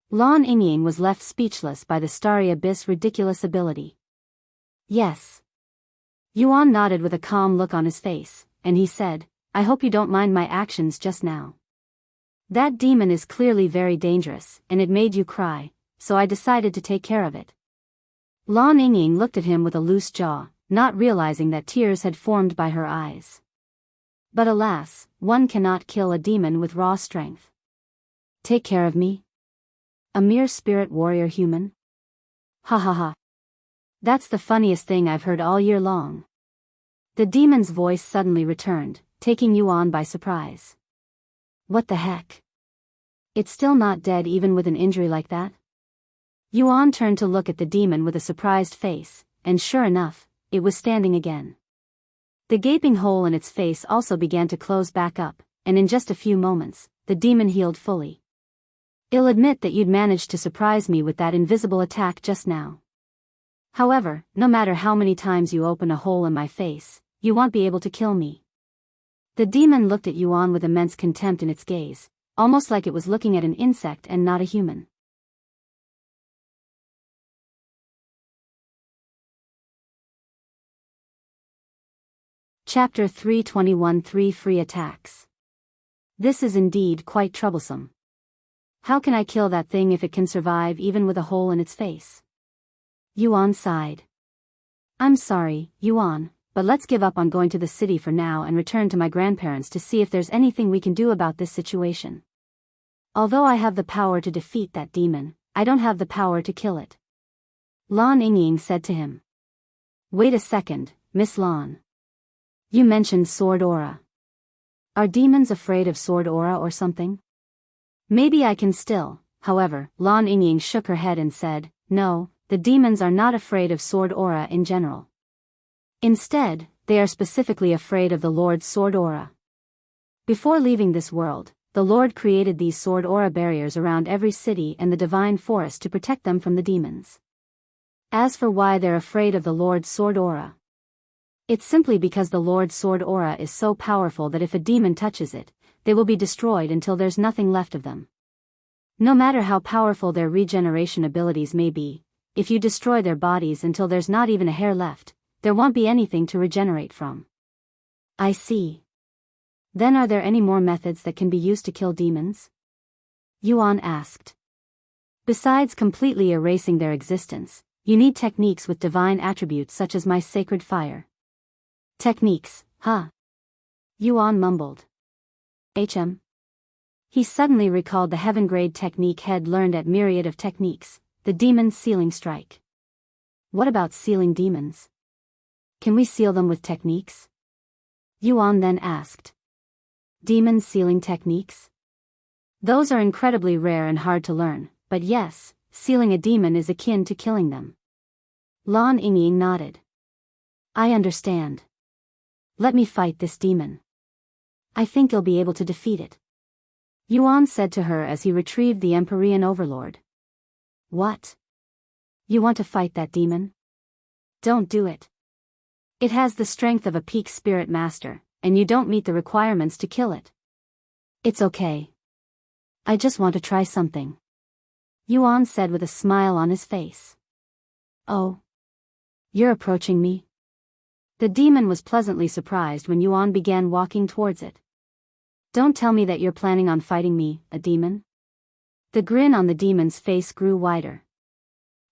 Lan Yingying was left speechless by the starry abyss' ridiculous ability. Yes. Yuan nodded with a calm look on his face, and he said, "I hope you don't mind my actions just now. That demon is clearly very dangerous, and it made you cry, so I decided to take care of it." Lan Yingying looked at him with a loose jaw, not realizing that tears had formed by her eyes. But alas, one cannot kill a demon with raw strength. Take care of me? A mere spirit warrior human? Ha ha ha. That's the funniest thing I've heard all year long. The demon's voice suddenly returned, taking Yuan by surprise. What the heck? It's still not dead even with an injury like that? Yuan turned to look at the demon with a surprised face, and sure enough, it was standing again. The gaping hole in its face also began to close back up, and in just a few moments, the demon healed fully. I'll admit that you'd managed to surprise me with that invisible attack just now. However, no matter how many times you open a hole in my face, you won't be able to kill me. The demon looked at Yuan with immense contempt in its gaze, almost like it was looking at an insect and not a human. Chapter 321 3 Free Attacks. This is indeed quite troublesome. How can I kill that thing if it can survive even with a hole in its face? Yuan sighed. I'm sorry, Yuan, but let's give up on going to the city for now and return to my grandparents to see if there's anything we can do about this situation. Although I have the power to defeat that demon, I don't have the power to kill it. Lan Yingying said to him. Wait a second, Miss Lan. You mentioned sword aura. Are demons afraid of sword aura or something? Maybe I can still, however, Lan Yingying shook her head and said, no, the demons are not afraid of sword aura in general. Instead, they are specifically afraid of the Lord's sword aura. Before leaving this world, the Lord created these sword aura barriers around every city and the divine forest to protect them from the demons. As for why they're afraid of the Lord's sword aura, it's simply because the Lord's sword aura is so powerful that if a demon touches it, they will be destroyed until there's nothing left of them. No matter how powerful their regeneration abilities may be, if you destroy their bodies until there's not even a hair left, there won't be anything to regenerate from. I see. Then are there any more methods that can be used to kill demons? Yuan asked. Besides completely erasing their existence, you need techniques with divine attributes such as my sacred fire. Techniques, huh? Yuan mumbled. He suddenly recalled the heaven-grade technique he'd learned at Myriad of Techniques, the demon's sealing strike. What about sealing demons? Can we seal them with techniques? Yuan then asked. Demon sealing techniques? Those are incredibly rare and hard to learn, but yes, sealing a demon is akin to killing them. Lan Yingying nodded. I understand. Let me fight this demon. I think I'll be able to defeat it. Yuan said to her as he retrieved the Empyrean Overlord. What? You want to fight that demon? Don't do it. It has the strength of a peak spirit master, and you don't meet the requirements to kill it. It's okay. I just want to try something. Yuan said with a smile on his face. Oh. You're approaching me? The demon was pleasantly surprised when Yuan began walking towards it. Don't tell me that you're planning on fighting me, a demon? The grin on the demon's face grew wider.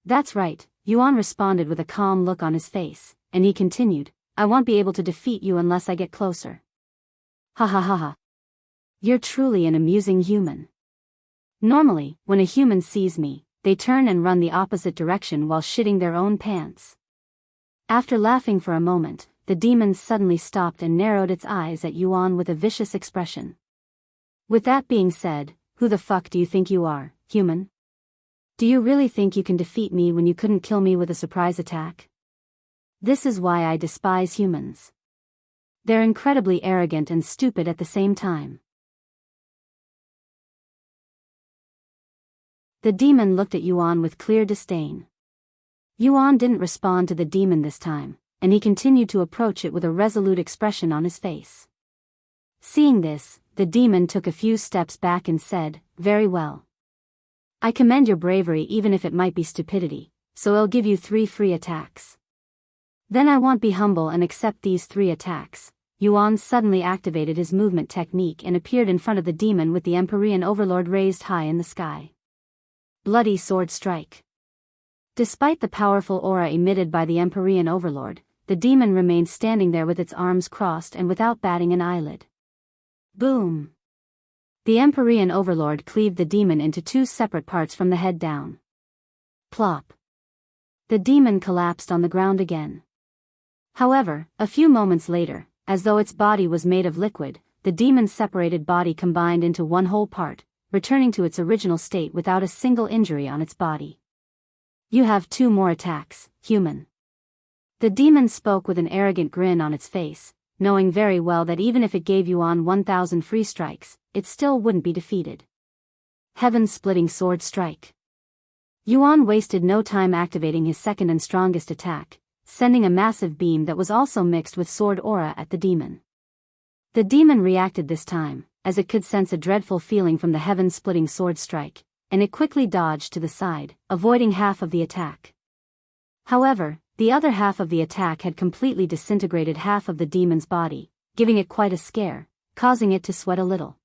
That's right, Yuan responded with a calm look on his face, and he continued, I won't be able to defeat you unless I get closer. Ha ha ha ha. You're truly an amusing human. Normally, when a human sees me, they turn and run the opposite direction while shitting their own pants. After laughing for a moment, the demon suddenly stopped and narrowed its eyes at Yuan with a vicious expression. With that being said, who the fuck do you think you are, human? Do you really think you can defeat me when you couldn't kill me with a surprise attack? This is why I despise humans. They're incredibly arrogant and stupid at the same time. The demon looked at Yuan with clear disdain. Yuan didn't respond to the demon this time, and he continued to approach it with a resolute expression on his face. Seeing this, the demon took a few steps back and said, Very well. I commend your bravery even if it might be stupidity, so I'll give you 3 free attacks. Then I won't be humble and accept these 3 attacks. Yuan suddenly activated his movement technique and appeared in front of the demon with the Empyrean Overlord raised high in the sky. Bloody Sword Strike. Despite the powerful aura emitted by the Empyrean Overlord, the demon remained standing there with its arms crossed and without batting an eyelid. Boom! The Empyrean Overlord cleaved the demon into 2 separate parts from the head down. Plop! The demon collapsed on the ground again. However, a few moments later, as though its body was made of liquid, the demon's separated body combined into one whole part, returning to its original state without a single injury on its body. You have 2 more attacks, human. The demon spoke with an arrogant grin on its face, knowing very well that even if it gave Yuan 1,000 free strikes, it still wouldn't be defeated. Heaven-splitting sword strike. Yuan wasted no time activating his second and strongest attack, sending a massive beam that was also mixed with sword aura at the demon. The demon reacted this time, as it could sense a dreadful feeling from the heaven-splitting sword strike, and it quickly dodged to the side, avoiding half of the attack. However, the other half of the attack had completely disintegrated half of the demon's body, giving it quite a scare, causing it to sweat a little.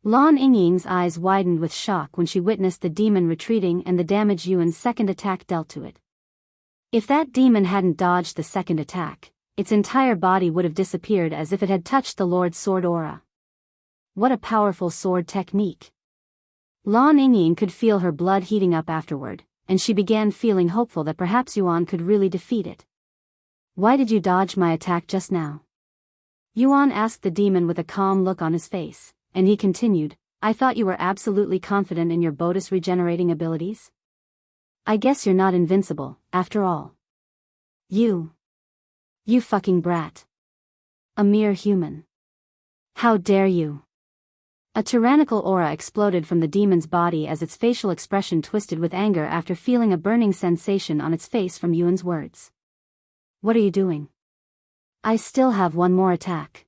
Yingying's eyes widened with shock when she witnessed the demon retreating and the damage Yuan's second attack dealt to it. If that demon hadn't dodged the second attack, its entire body would have disappeared as if it had touched the Lord's sword aura. What a powerful sword technique! Yingying could feel her blood heating up afterward, and she began feeling hopeful that perhaps Yuan could really defeat it. Why did you dodge my attack just now? Yuan asked the demon with a calm look on his face, and he continued, I thought you were absolutely confident in your bonus regenerating abilities? I guess you're not invincible, after all. You fucking brat. A mere human. How dare you? A tyrannical aura exploded from the demon's body as its facial expression twisted with anger after feeling a burning sensation on its face from Yuan's words. What are you doing? I still have 1 more attack.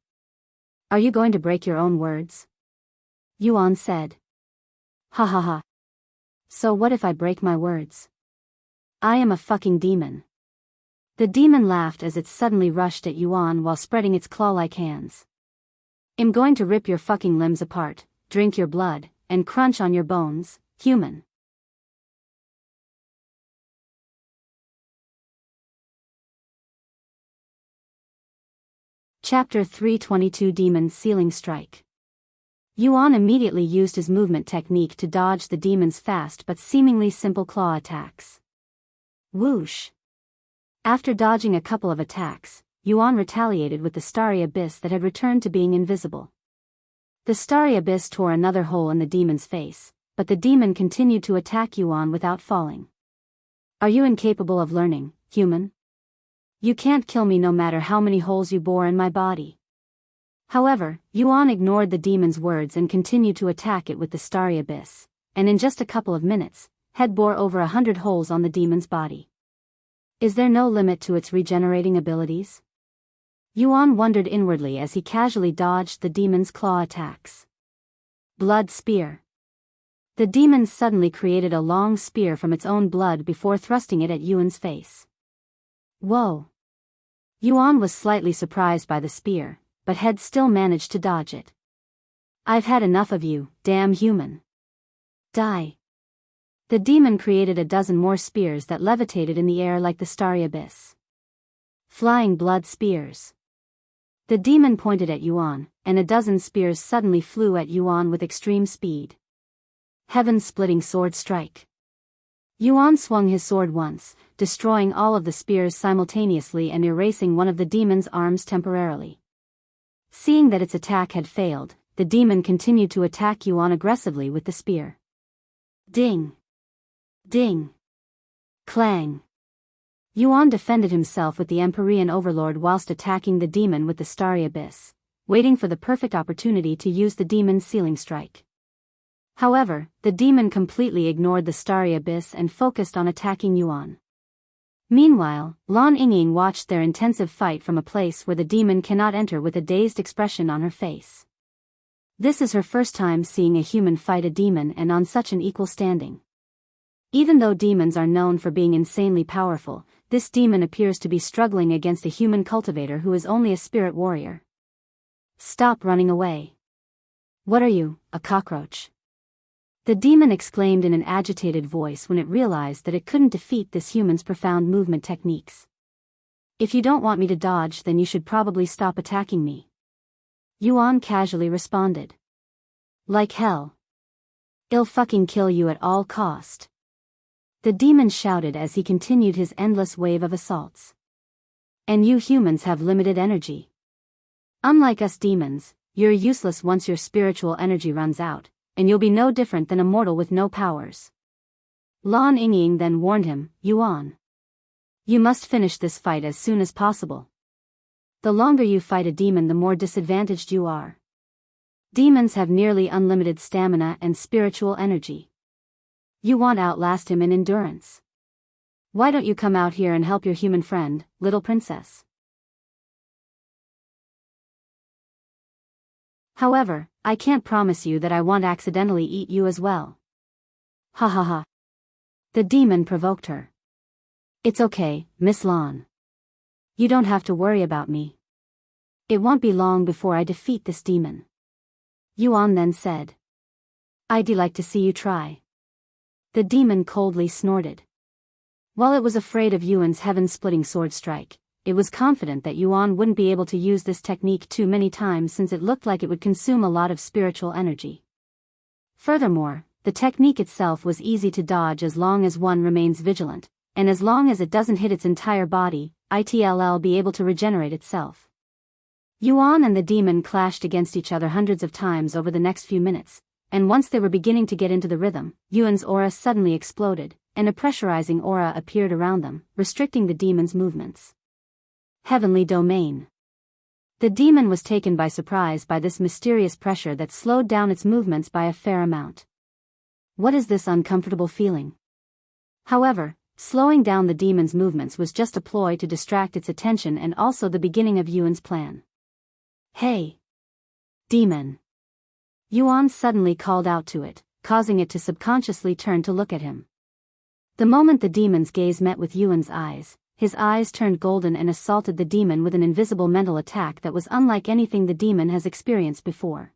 Are you going to break your own words? Yuan said. Ha ha ha. So what if I break my words? I am a fucking demon. The demon laughed as it suddenly rushed at Yuan while spreading its claw-like hands. I'm going to rip your fucking limbs apart, drink your blood, and crunch on your bones, human. Chapter 322 Demon's Sealing Strike. Yuan immediately used his movement technique to dodge the demon's fast but seemingly simple claw attacks. Whoosh! After dodging a couple of attacks, Yuan retaliated with the starry abyss that had returned to being invisible. The starry abyss tore another hole in the demon's face, but the demon continued to attack Yuan without falling. Are you incapable of learning, human? You can't kill me no matter how many holes you bore in my body. However, Yuan ignored the demon's words and continued to attack it with the starry abyss, and in just a couple of minutes, had bore over 100 holes on the demon's body. Is there no limit to its regenerating abilities? Yuan wondered inwardly as he casually dodged the demon's claw attacks. Blood spear. The demon suddenly created a long spear from its own blood before thrusting it at Yuan's face. Whoa! Yuan was slightly surprised by the spear, but had still managed to dodge it. I've had enough of you, damn human. Die. The demon created a dozen more spears that levitated in the air like the starry abyss. Flying blood spears. The demon pointed at Yuan, and a dozen spears suddenly flew at Yuan with extreme speed. Heaven-splitting sword strike. Yuan swung his sword once, destroying all of the spears simultaneously and erasing one of the demon's arms temporarily. Seeing that its attack had failed, the demon continued to attack Yuan aggressively with the spear. Ding! Ding! Clang! Yuan defended himself with the Empyrean Overlord whilst attacking the demon with the starry abyss, waiting for the perfect opportunity to use the demon's sealing strike. However, the demon completely ignored the starry abyss and focused on attacking Yuan. Meanwhile, Yingying watched their intensive fight from a place where the demon cannot enter with a dazed expression on her face. This is her first time seeing a human fight a demon and on such an equal standing. Even though demons are known for being insanely powerful, this demon appears to be struggling against a human cultivator who is only a spirit warrior. Stop running away. What are you, a cockroach? The demon exclaimed in an agitated voice when it realized that it couldn't defeat this human's profound movement techniques. If you don't want me to dodge, then you should probably stop attacking me. Yuan casually responded. Like hell. I'll fucking kill you at all cost. The demon shouted as he continued his endless wave of assaults. And you humans have limited energy. Unlike us demons, you're useless once your spiritual energy runs out, and you'll be no different than a mortal with no powers. Lan Yingying then warned him, Yuan. You must finish this fight as soon as possible. The longer you fight a demon, the more disadvantaged you are. Demons have nearly unlimited stamina and spiritual energy. You want to outlast him in endurance. Why don't you come out here and help your human friend, little princess? However, I can't promise you that I won't accidentally eat you as well. Ha ha ha. The demon provoked her. It's okay, Miss Lan. You don't have to worry about me. It won't be long before I defeat this demon. Yuan then said. I'd like to see you try. The demon coldly snorted. While it was afraid of Yuan's heaven-splitting sword strike, it was confident that Yuan wouldn't be able to use this technique too many times since it looked like it would consume a lot of spiritual energy. Furthermore, the technique itself was easy to dodge as long as one remains vigilant, and as long as it doesn't hit its entire body, it'll be able to regenerate itself. Yuan and the demon clashed against each other hundreds of times over the next few minutes, and once they were beginning to get into the rhythm, Yuan's aura suddenly exploded, and a pressurizing aura appeared around them, restricting the demon's movements. Heavenly Domain. The demon was taken by surprise by this mysterious pressure that slowed down its movements by a fair amount. What is this uncomfortable feeling? However, slowing down the demon's movements was just a ploy to distract its attention and also the beginning of Yuan's plan. Hey! Demon! Yuan suddenly called out to it, causing it to subconsciously turn to look at him. The moment the demon's gaze met with Yuan's eyes, his eyes turned golden and assaulted the demon with an invisible mental attack that was unlike anything the demon has experienced before.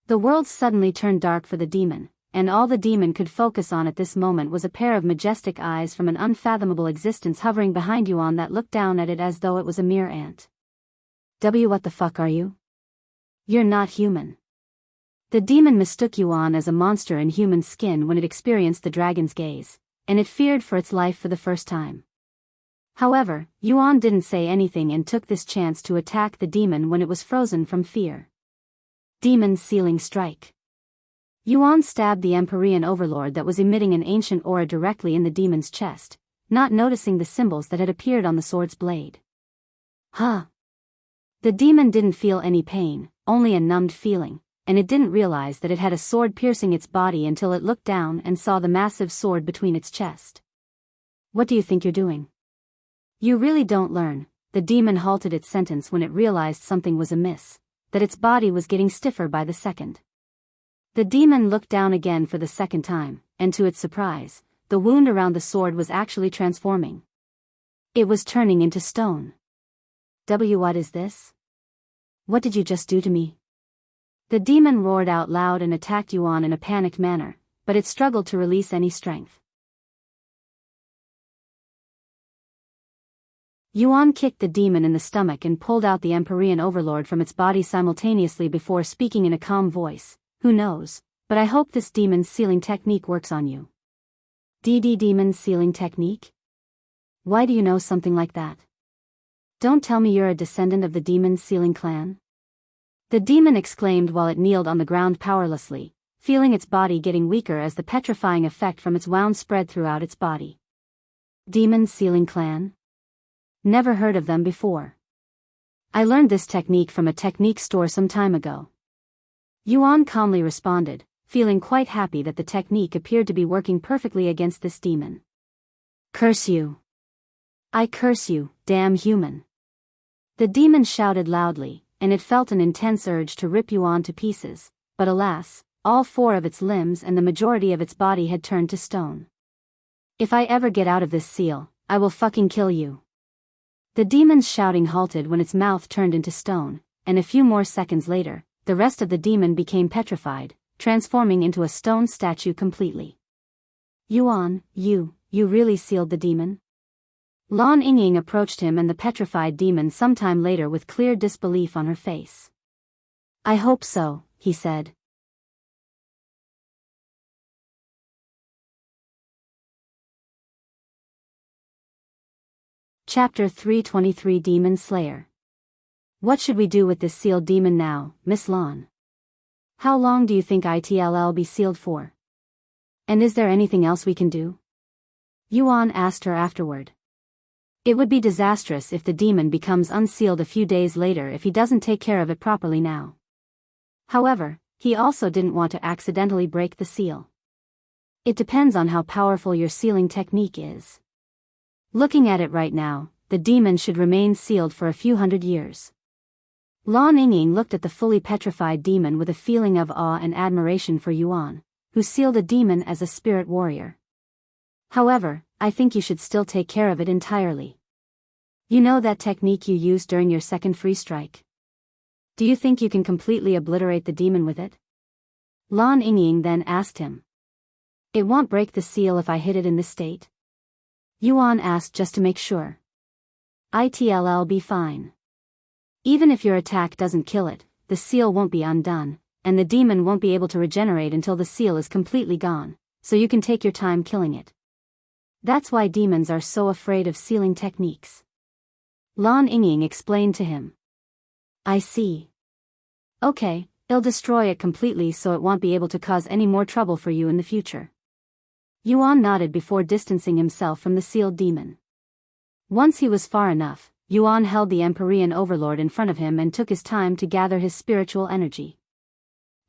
The world suddenly turned dark for the demon, and all the demon could focus on at this moment was a pair of majestic eyes from an unfathomable existence hovering behind Yuan that looked down at it as though it was a mere ant. What the fuck are you? You're not human. The demon mistook Yuan as a monster in human skin when it experienced the dragon's gaze, and it feared for its life for the first time. However, Yuan didn't say anything and took this chance to attack the demon when it was frozen from fear. Demon Sealing Strike. Yuan stabbed the Empyrean overlord that was emitting an ancient aura directly in the demon's chest, not noticing the symbols that had appeared on the sword's blade. Huh. The demon didn't feel any pain, only a numbed feeling, and it didn't realize that it had a sword piercing its body until it looked down and saw the massive sword between its chest. What do you think you're doing? You really don't learn. The demon halted its sentence when it realized something was amiss, that its body was getting stiffer by the second. The demon looked down again for the second time, and to its surprise, the wound around the sword was actually transforming. It was turning into stone. What is this? What did you just do to me? The demon roared out loud and attacked Yuan in a panicked manner, but it struggled to release any strength. Yuan kicked the demon in the stomach and pulled out the Empyrean overlord from its body simultaneously before speaking in a calm voice. Who knows, but I hope this demon sealing technique works on you. Demon sealing technique? Why do you know something like that? Don't tell me you're a descendant of the demon sealing clan? The demon exclaimed while it kneeled on the ground powerlessly, feeling its body getting weaker as the petrifying effect from its wound spread throughout its body. Demon sealing clan? Never heard of them before. I learned this technique from a technique store some time ago. Yuan calmly responded, feeling quite happy that the technique appeared to be working perfectly against this demon. Curse you! I curse you, damn human! The demon shouted loudly, and it felt an intense urge to rip Yuan to pieces, but alas, all four of its limbs and the majority of its body had turned to stone. If I ever get out of this seal, I will fucking kill you. The demon's shouting halted when its mouth turned into stone, and a few more seconds later, the rest of the demon became petrified, transforming into a stone statue completely. Yuan, you really sealed the demon? Lan Yingying approached him and the petrified demon sometime later with clear disbelief on her face. I hope so, he said. Chapter 323 Demon Slayer. What should we do with this sealed demon now, Miss Lon? How long do you think it'll be sealed for? And is there anything else we can do? Yuan asked her afterward. It would be disastrous if the demon becomes unsealed a few days later if he doesn't take care of it properly now. However, he also didn't want to accidentally break the seal. It depends on how powerful your sealing technique is. Looking at it right now, the demon should remain sealed for a few hundred years. Lan Yingying looked at the fully petrified demon with a feeling of awe and admiration for Yuan, who sealed a demon as a spirit warrior. However, I think you should still take care of it entirely. You know that technique you used during your second free strike? Do you think you can completely obliterate the demon with it? Lan Yingying then asked him. It won't break the seal if I hit it in this state? Yuan asked just to make sure. It'll be fine. Even if your attack doesn't kill it, the seal won't be undone, and the demon won't be able to regenerate until the seal is completely gone, so you can take your time killing it. That's why demons are so afraid of sealing techniques. Lan Yingying explained to him. I see. Okay, it'll destroy it completely so it won't be able to cause any more trouble for you in the future. Yuan nodded before distancing himself from the sealed demon. Once he was far enough, Yuan held the Empyrean Overlord in front of him and took his time to gather his spiritual energy.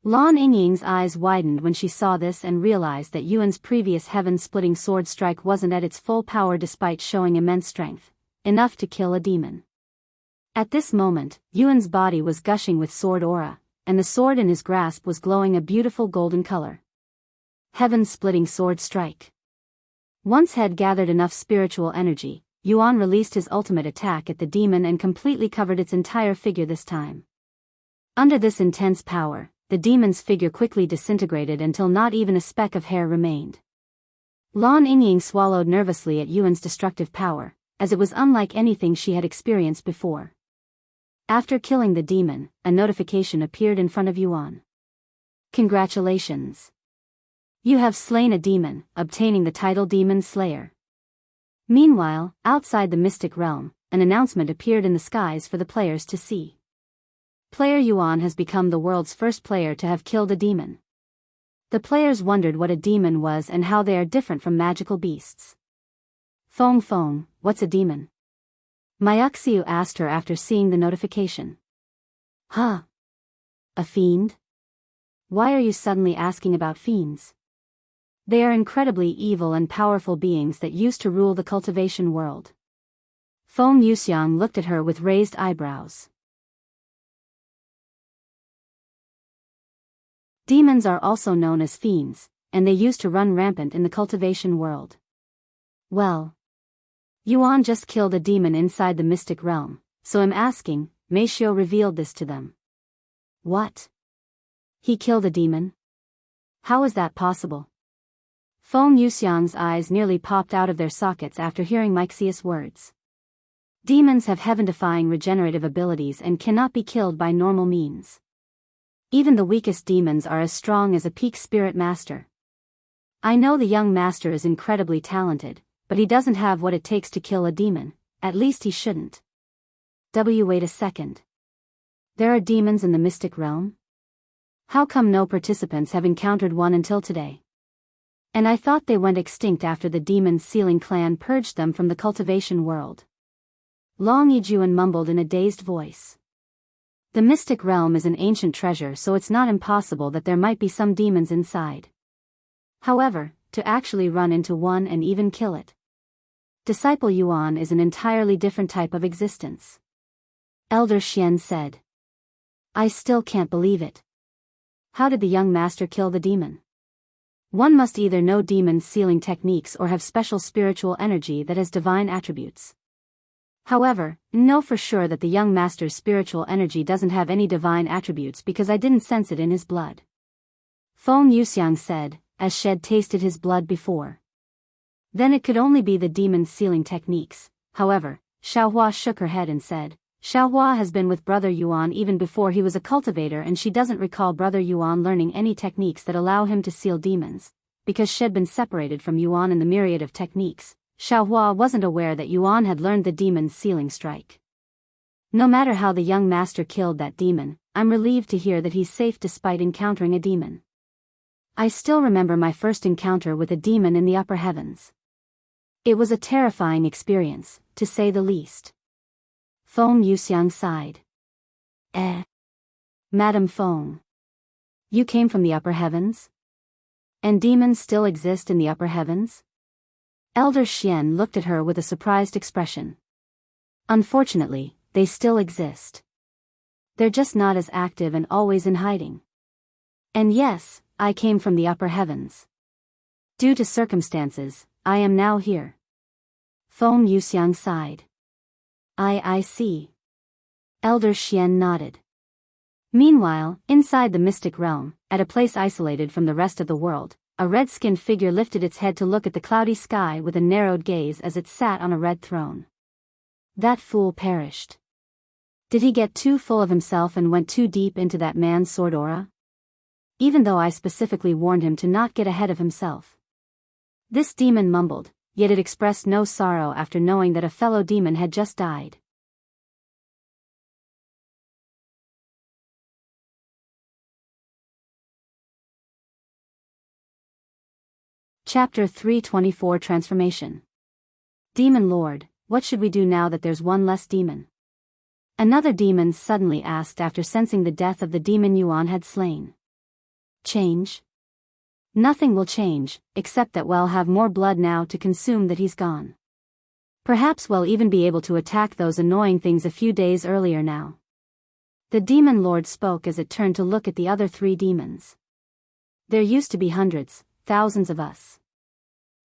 Lan Yingying's eyes widened when she saw this and realized that Yuan's previous heaven-splitting sword strike wasn't at its full power despite showing immense strength, enough to kill a demon. At this moment, Yuan's body was gushing with sword aura, and the sword in his grasp was glowing a beautiful golden color. Heaven-splitting sword strike. Once had gathered enough spiritual energy, Yuan released his ultimate attack at the demon and completely covered its entire figure this time. Under this intense power, the demon's figure quickly disintegrated until not even a speck of hair remained. Lan Yingying swallowed nervously at Yuan's destructive power, as it was unlike anything she had experienced before. After killing the demon, a notification appeared in front of Yuan. Congratulations! You have slain a demon, obtaining the title Demon Slayer. Meanwhile, outside the mystic realm, an announcement appeared in the skies for the players to see. Player Yuan has become the world's first player to have killed a demon. The players wondered what a demon was and how they are different from magical beasts. Fong, what's a demon? Myuxiu asked her after seeing the notification. Huh? A fiend? Why are you suddenly asking about fiends? They are incredibly evil and powerful beings that used to rule the cultivation world. Feng Yuxiang looked at her with raised eyebrows. Demons are also known as fiends, and they used to run rampant in the cultivation world. Well, Yuan just killed a demon inside the mystic realm, so I'm asking, Meishio revealed this to them. What? He killed a demon? How is that possible? Feng Yuxiang's eyes nearly popped out of their sockets after hearing Myxius' words. Demons have heaven-defying regenerative abilities and cannot be killed by normal means. Even the weakest demons are as strong as a peak spirit master. I know the young master is incredibly talented, but he doesn't have what it takes to kill a demon, at least he shouldn't. Wait a second. There are demons in the mystic realm? How come no participants have encountered one until today? And I thought they went extinct after the demon sealing clan purged them from the cultivation world. Long Yijuan mumbled in a dazed voice. The mystic realm is an ancient treasure, so it's not impossible that there might be some demons inside. However, to actually run into one and even kill it. Disciple Yuan is an entirely different type of existence. Elder Xian said. I still can't believe it. How did the young master kill the demon? One must either know demon sealing techniques or have special spiritual energy that has divine attributes. However, know for sure that the young master's spiritual energy doesn't have any divine attributes because I didn't sense it in his blood. Feng Yuxiang said, as Shed tasted his blood before. Then it could only be the demon sealing techniques. However, Xiaohua shook her head and said, Xiaohua has been with Brother Yuan even before he was a cultivator, and she doesn't recall Brother Yuan learning any techniques that allow him to seal demons, because she'd been separated from Yuan in the myriad of techniques, Xiaohua wasn't aware that Yuan had learned the demon's sealing strike. No matter how the young master killed that demon, I'm relieved to hear that he's safe despite encountering a demon. I still remember my first encounter with a demon in the upper heavens. It was a terrifying experience, to say the least. Feng Yuxiang sighed. Madam Feng. You came from the upper heavens? And demons still exist in the upper heavens? Elder Xian looked at her with a surprised expression. Unfortunately, they still exist. They're just not as active and always in hiding. And yes, I came from the upper heavens. Due to circumstances, I am now here. Feng Yuxiang sighed. I see. Elder Xian nodded. Meanwhile, inside the mystic realm, at a place isolated from the rest of the world, a red-skinned figure lifted its head to look at the cloudy sky with a narrowed gaze as it sat on a red throne. That fool perished. Did he get too full of himself and went too deep into that man's sword aura? Even though I specifically warned him to not get ahead of himself. This demon mumbled, yet it expressed no sorrow after knowing that a fellow demon had just died. Chapter 324 Transformation. Demon Lord, what should we do now that there's one less demon? Another demon suddenly asked after sensing the death of the demon Yuan had slain. Change? Nothing will change, except that we'll have more blood now to consume that he's gone. Perhaps we'll even be able to attack those annoying things a few days earlier now. The demon lord spoke as it turned to look at the other three demons. There used to be hundreds, thousands of us.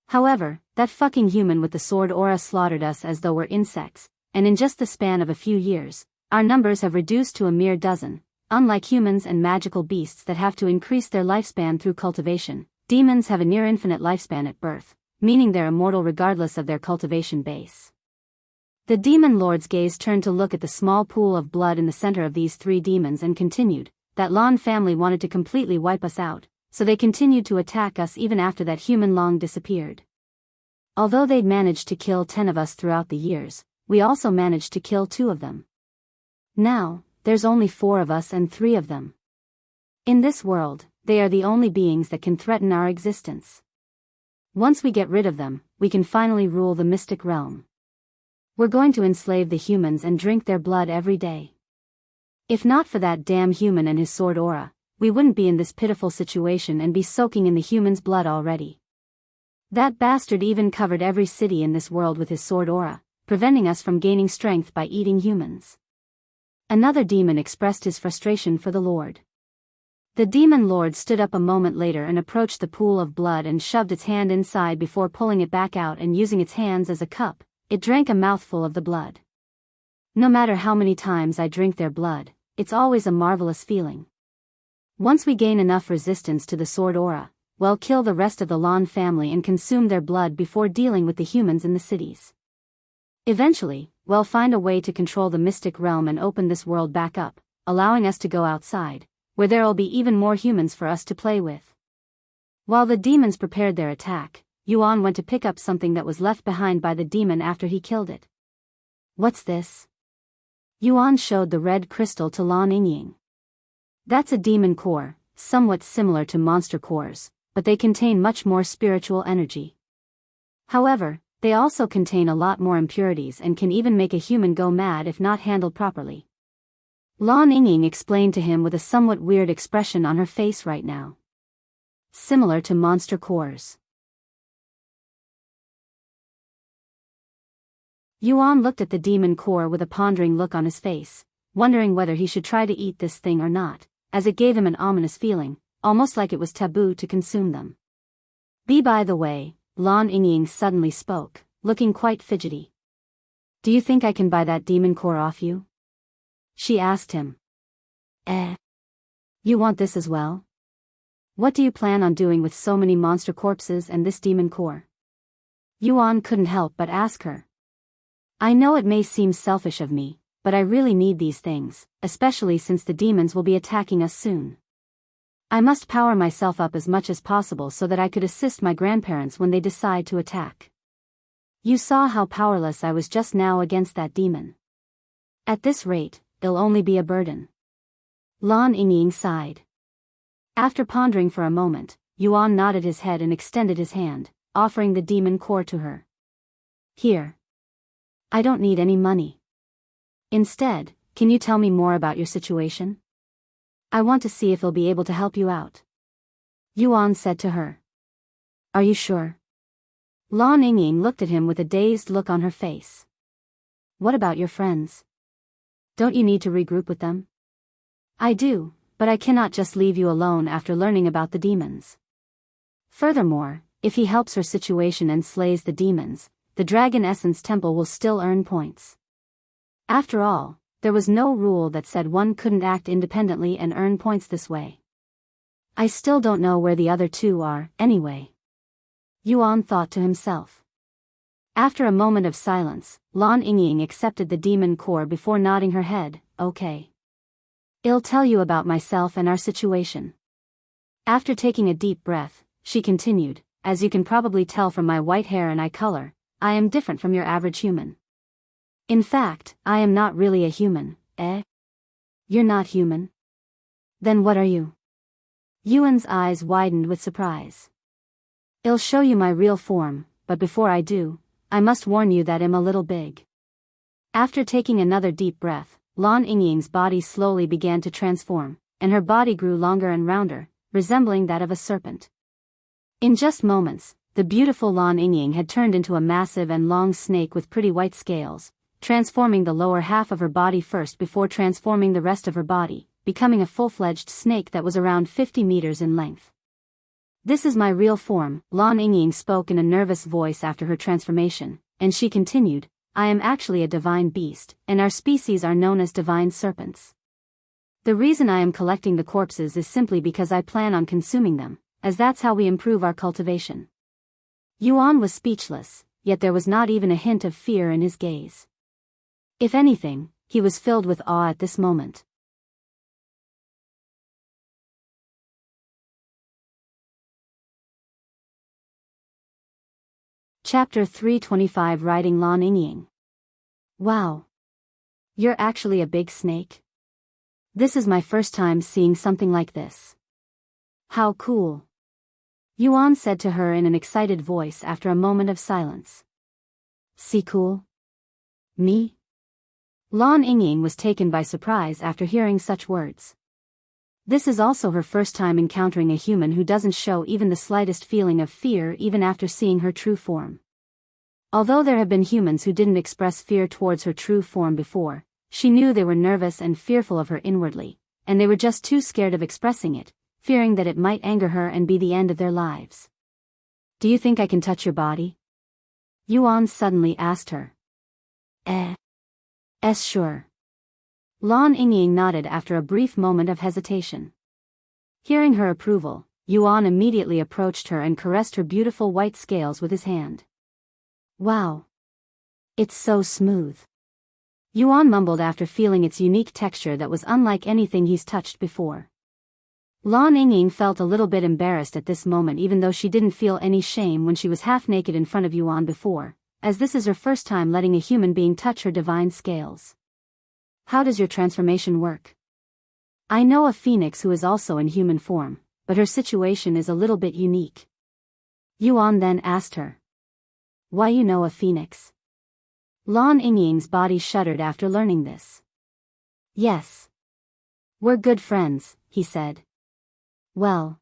However, that fucking human with the sword aura slaughtered us as though we're insects, and in just the span of a few years, our numbers have reduced to a mere dozen. Unlike humans and magical beasts that have to increase their lifespan through cultivation, demons have a near-infinite lifespan at birth, meaning they're immortal regardless of their cultivation base. The demon lord's gaze turned to look at the small pool of blood in the center of these three demons and continued, that Lan family wanted to completely wipe us out, so they continued to attack us even after that human long disappeared. Although they'd managed to kill 10 of us throughout the years, we also managed to kill 2 of them. Now, there's only 4 of us and 3 of them. In this world, they are the only beings that can threaten our existence. Once we get rid of them, we can finally rule the mystic realm. We're going to enslave the humans and drink their blood every day. If not for that damn human and his sword aura, we wouldn't be in this pitiful situation and be soaking in the human's blood already. That bastard even covered every city in this world with his sword aura, preventing us from gaining strength by eating humans. Another demon expressed his frustration for the Lord. The demon lord stood up a moment later and approached the pool of blood and shoved its hand inside before pulling it back out and using its hands as a cup. It drank a mouthful of the blood. No matter how many times I drink their blood, it's always a marvelous feeling. Once we gain enough resistance to the sword aura, we'll kill the rest of the Lan family and consume their blood before dealing with the humans in the cities. Eventually, we'll find a way to control the mystic realm and open this world back up, allowing us to go outside, where there'll be even more humans for us to play with. While the demons prepared their attack, Yuan went to pick up something that was left behind by the demon after he killed it. What's this? Yuan showed the red crystal to Lan Yingying. That's a demon core, somewhat similar to monster cores, but they contain much more spiritual energy. However, they also contain a lot more impurities and can even make a human go mad if not handled properly. Lan Yingying explained to him with a somewhat weird expression on her face right now. Similar to monster cores. Yuan looked at the demon core with a pondering look on his face, wondering whether he should try to eat this thing or not, as it gave him an ominous feeling, almost like it was taboo to consume them. By the way, Lan Yingying suddenly spoke, looking quite fidgety. Do you think I can buy that demon core off you? She asked him. You want this as well? What do you plan on doing with so many monster corpses and this demon core? Yuan couldn't help but ask her. I know it may seem selfish of me, but I really need these things, especially since the demons will be attacking us soon. I must power myself up as much as possible so that I could assist my grandparents when they decide to attack. You saw how powerless I was just now against that demon. At this rate, it'll only be a burden. Lan Yingying sighed. After pondering for a moment, Yuan nodded his head and extended his hand, offering the demon core to her. Here. I don't need any money. Instead, can you tell me more about your situation? I want to see if he'll be able to help you out. Yuan said to her. Are you sure? Lan Yingying looked at him with a dazed look on her face. What about your friends? Don't you need to regroup with them? I do, but I cannot just leave you alone after learning about the demons. Furthermore, if he helps her situation and slays the demons, the Dragon Essence Temple will still earn points. After all, there was no rule that said one couldn't act independently and earn points this way. I still don't know where the other two are, anyway. Yuan thought to himself. After a moment of silence, Lan Yingying accepted the demon core before nodding her head. Okay. I'll tell you about myself and our situation. After taking a deep breath, she continued, as you can probably tell from my white hair and eye color, I am different from your average human. In fact, I am not really a human, eh? You're not human? Then what are you? Yuan's eyes widened with surprise. I'll show you my real form, but before I do, I must warn you that I'm a little big. After taking another deep breath, Lan Yingying's body slowly began to transform, and her body grew longer and rounder, resembling that of a serpent. In just moments, the beautiful Lan Yingying had turned into a massive and long snake with pretty white scales, transforming the lower half of her body first before transforming the rest of her body, becoming a full-fledged snake that was around 50 meters in length. This is my real form, Lan Yingying spoke in a nervous voice after her transformation, and she continued, I am actually a divine beast, and our species are known as divine serpents. The reason I am collecting the corpses is simply because I plan on consuming them, as that's how we improve our cultivation. Yuan was speechless, yet there was not even a hint of fear in his gaze. If anything, he was filled with awe at this moment. Chapter 325 Riding Lan Yingying. Wow. You're actually a big snake? This is my first time seeing something like this. How cool. Yuan said to her in an excited voice after a moment of silence. See cool? Me? Lan Yingying was taken by surprise after hearing such words. This is also her first time encountering a human who doesn't show even the slightest feeling of fear even after seeing her true form. Although there have been humans who didn't express fear towards her true form before, she knew they were nervous and fearful of her inwardly, and they were just too scared of expressing it, fearing that it might anger her and be the end of their lives. Do you think I can touch your body? Yuan suddenly asked her. Sure. Lan Yingying nodded after a brief moment of hesitation. Hearing her approval, Yuan immediately approached her and caressed her beautiful white scales with his hand. Wow. It's so smooth. Yuan mumbled after feeling its unique texture that was unlike anything he's touched before. Lan Yingying felt a little bit embarrassed at this moment even though she didn't feel any shame when she was half naked in front of Yuan before, as this is her first time letting a human being touch her divine scales. How does your transformation work? I know a phoenix who is also in human form, but her situation is a little bit unique. Yuan then asked her. Why you know a phoenix? Lan Yingying's body shuddered after learning this. Yes. We're good friends, he said. Well.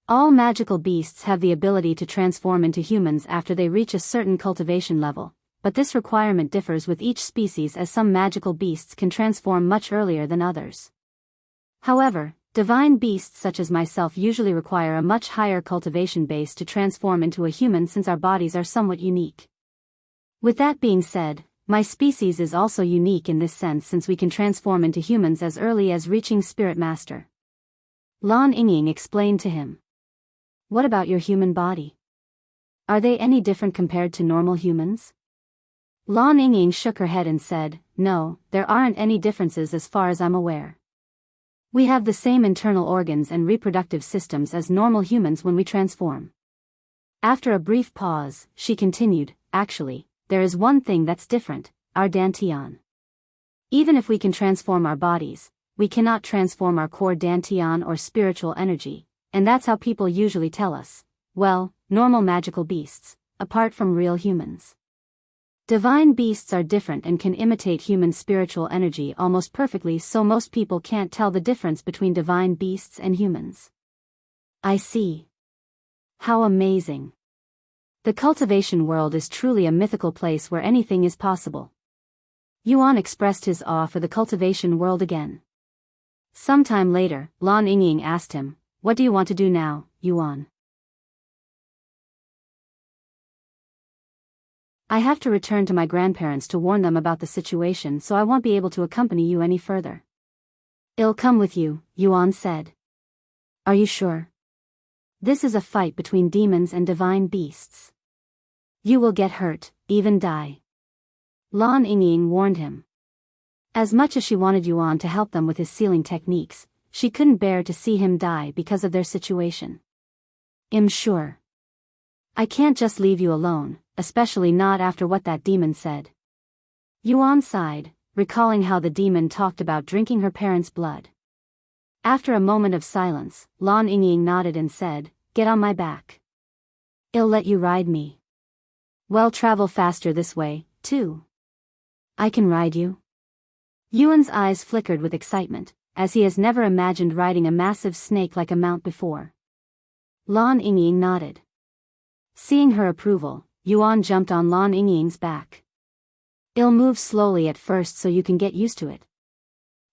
All magical beasts have the ability to transform into humans after they reach a certain cultivation level, but this requirement differs with each species as some magical beasts can transform much earlier than others. However, divine beasts such as myself usually require a much higher cultivation base to transform into a human since our bodies are somewhat unique. With that being said, my species is also unique in this sense since we can transform into humans as early as reaching Spirit Master. Lan Yingying explained to him. What about your human body? Are they any different compared to normal humans? Lan Yingying shook her head and said, No, there aren't any differences as far as I'm aware. We have the same internal organs and reproductive systems as normal humans when we transform. After a brief pause, she continued, actually, there is one thing that's different, our dantian. Even if we can transform our bodies, we cannot transform our core dantian or spiritual energy, and that's how people usually tell us, well, normal magical beasts, apart from real humans. Divine beasts are different and can imitate human spiritual energy almost perfectly, so most people can't tell the difference between divine beasts and humans. I see. How amazing. The cultivation world is truly a mythical place where anything is possible. Yuan expressed his awe for the cultivation world again. Sometime later, Lan Yingying asked him, "What do you want to do now, Yuan?" "I have to return to my grandparents to warn them about the situation, so I won't be able to accompany you any further." "I'll come with you," Yuan said. "Are you sure? This is a fight between demons and divine beasts. You will get hurt, even die." Lan Yingying warned him. As much as she wanted Yuan to help them with his sealing techniques, she couldn't bear to see him die because of their situation. "I'm sure. I can't just leave you alone, especially not after what that demon said." Yuan sighed, recalling how the demon talked about drinking her parents' blood. After a moment of silence, Lan Yingying nodded and said, "Get on my back. I'll let you ride me. Well, travel faster this way, too." "I can ride you?" Yuan's eyes flickered with excitement, as he has never imagined riding a massive snake like a mount before. Lan Yingying nodded. Seeing her approval, Yuan jumped on Lan Yingying's back. "I'll move slowly at first so you can get used to it,"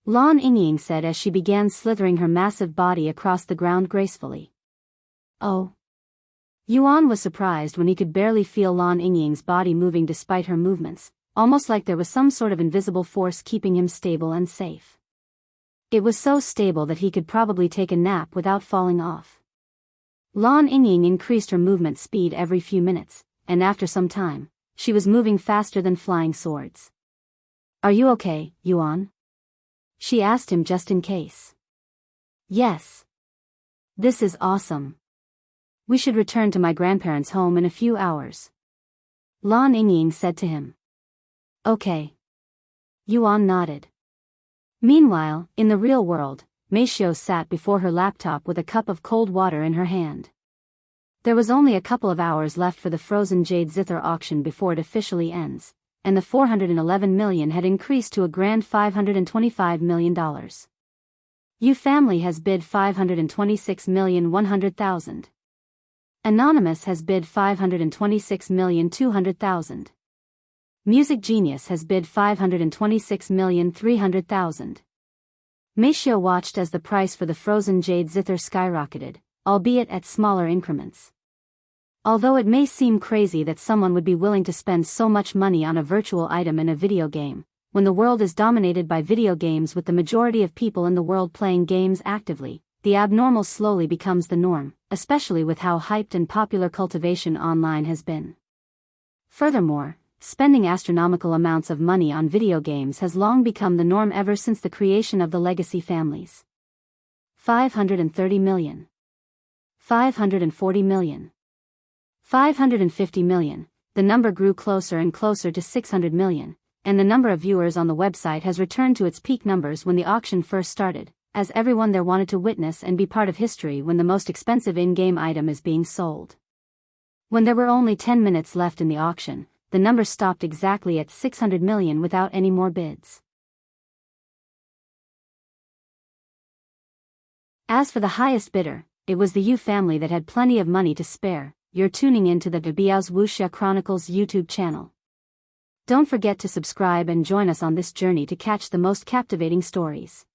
Lan Yingying said as she began slithering her massive body across the ground gracefully. "Oh." Yuan was surprised when he could barely feel Lan Yingying's body moving despite her movements, almost like there was some sort of invisible force keeping him stable and safe. It was so stable that he could probably take a nap without falling off. Lan Yingying increased her movement speed every few minutes, and after some time, she was moving faster than flying swords. "Are you okay, Yuan?" she asked him just in case. "Yes. This is awesome. We should return to my grandparents' home in a few hours," Lan Yingying said to him. "Okay." Yuan nodded. Meanwhile, in the real world, Meishio sat before her laptop with a cup of cold water in her hand. There was only a couple of hours left for the frozen Jade Zither auction before it officially ends, and the 411 million had increased to a grand $525 million. You family has bid 526,100,000. Anonymous has bid 526,200,000. Music Genius has bid 526,300,000. Meishio watched as the price for the frozen Jade Zither skyrocketed, albeit at smaller increments. Although it may seem crazy that someone would be willing to spend so much money on a virtual item in a video game, when the world is dominated by video games with the majority of people in the world playing games actively, the abnormal slowly becomes the norm, especially with how hyped and popular cultivation online has been. Furthermore, spending astronomical amounts of money on video games has long become the norm ever since the creation of the legacy families. 530 million. 540 million. 550 million, the number grew closer and closer to 600 million, and the number of viewers on the website has returned to its peak numbers when the auction first started, as everyone there wanted to witness and be part of history when the most expensive in-game item is being sold. When there were only 10 minutes left in the auction, the number stopped exactly at 600 million without any more bids. As for the highest bidder, it was the Yu family that had plenty of money to spare. You're tuning in to the Biyao's Wuxia Chronicles YouTube channel. Don't forget to subscribe and join us on this journey to catch the most captivating stories.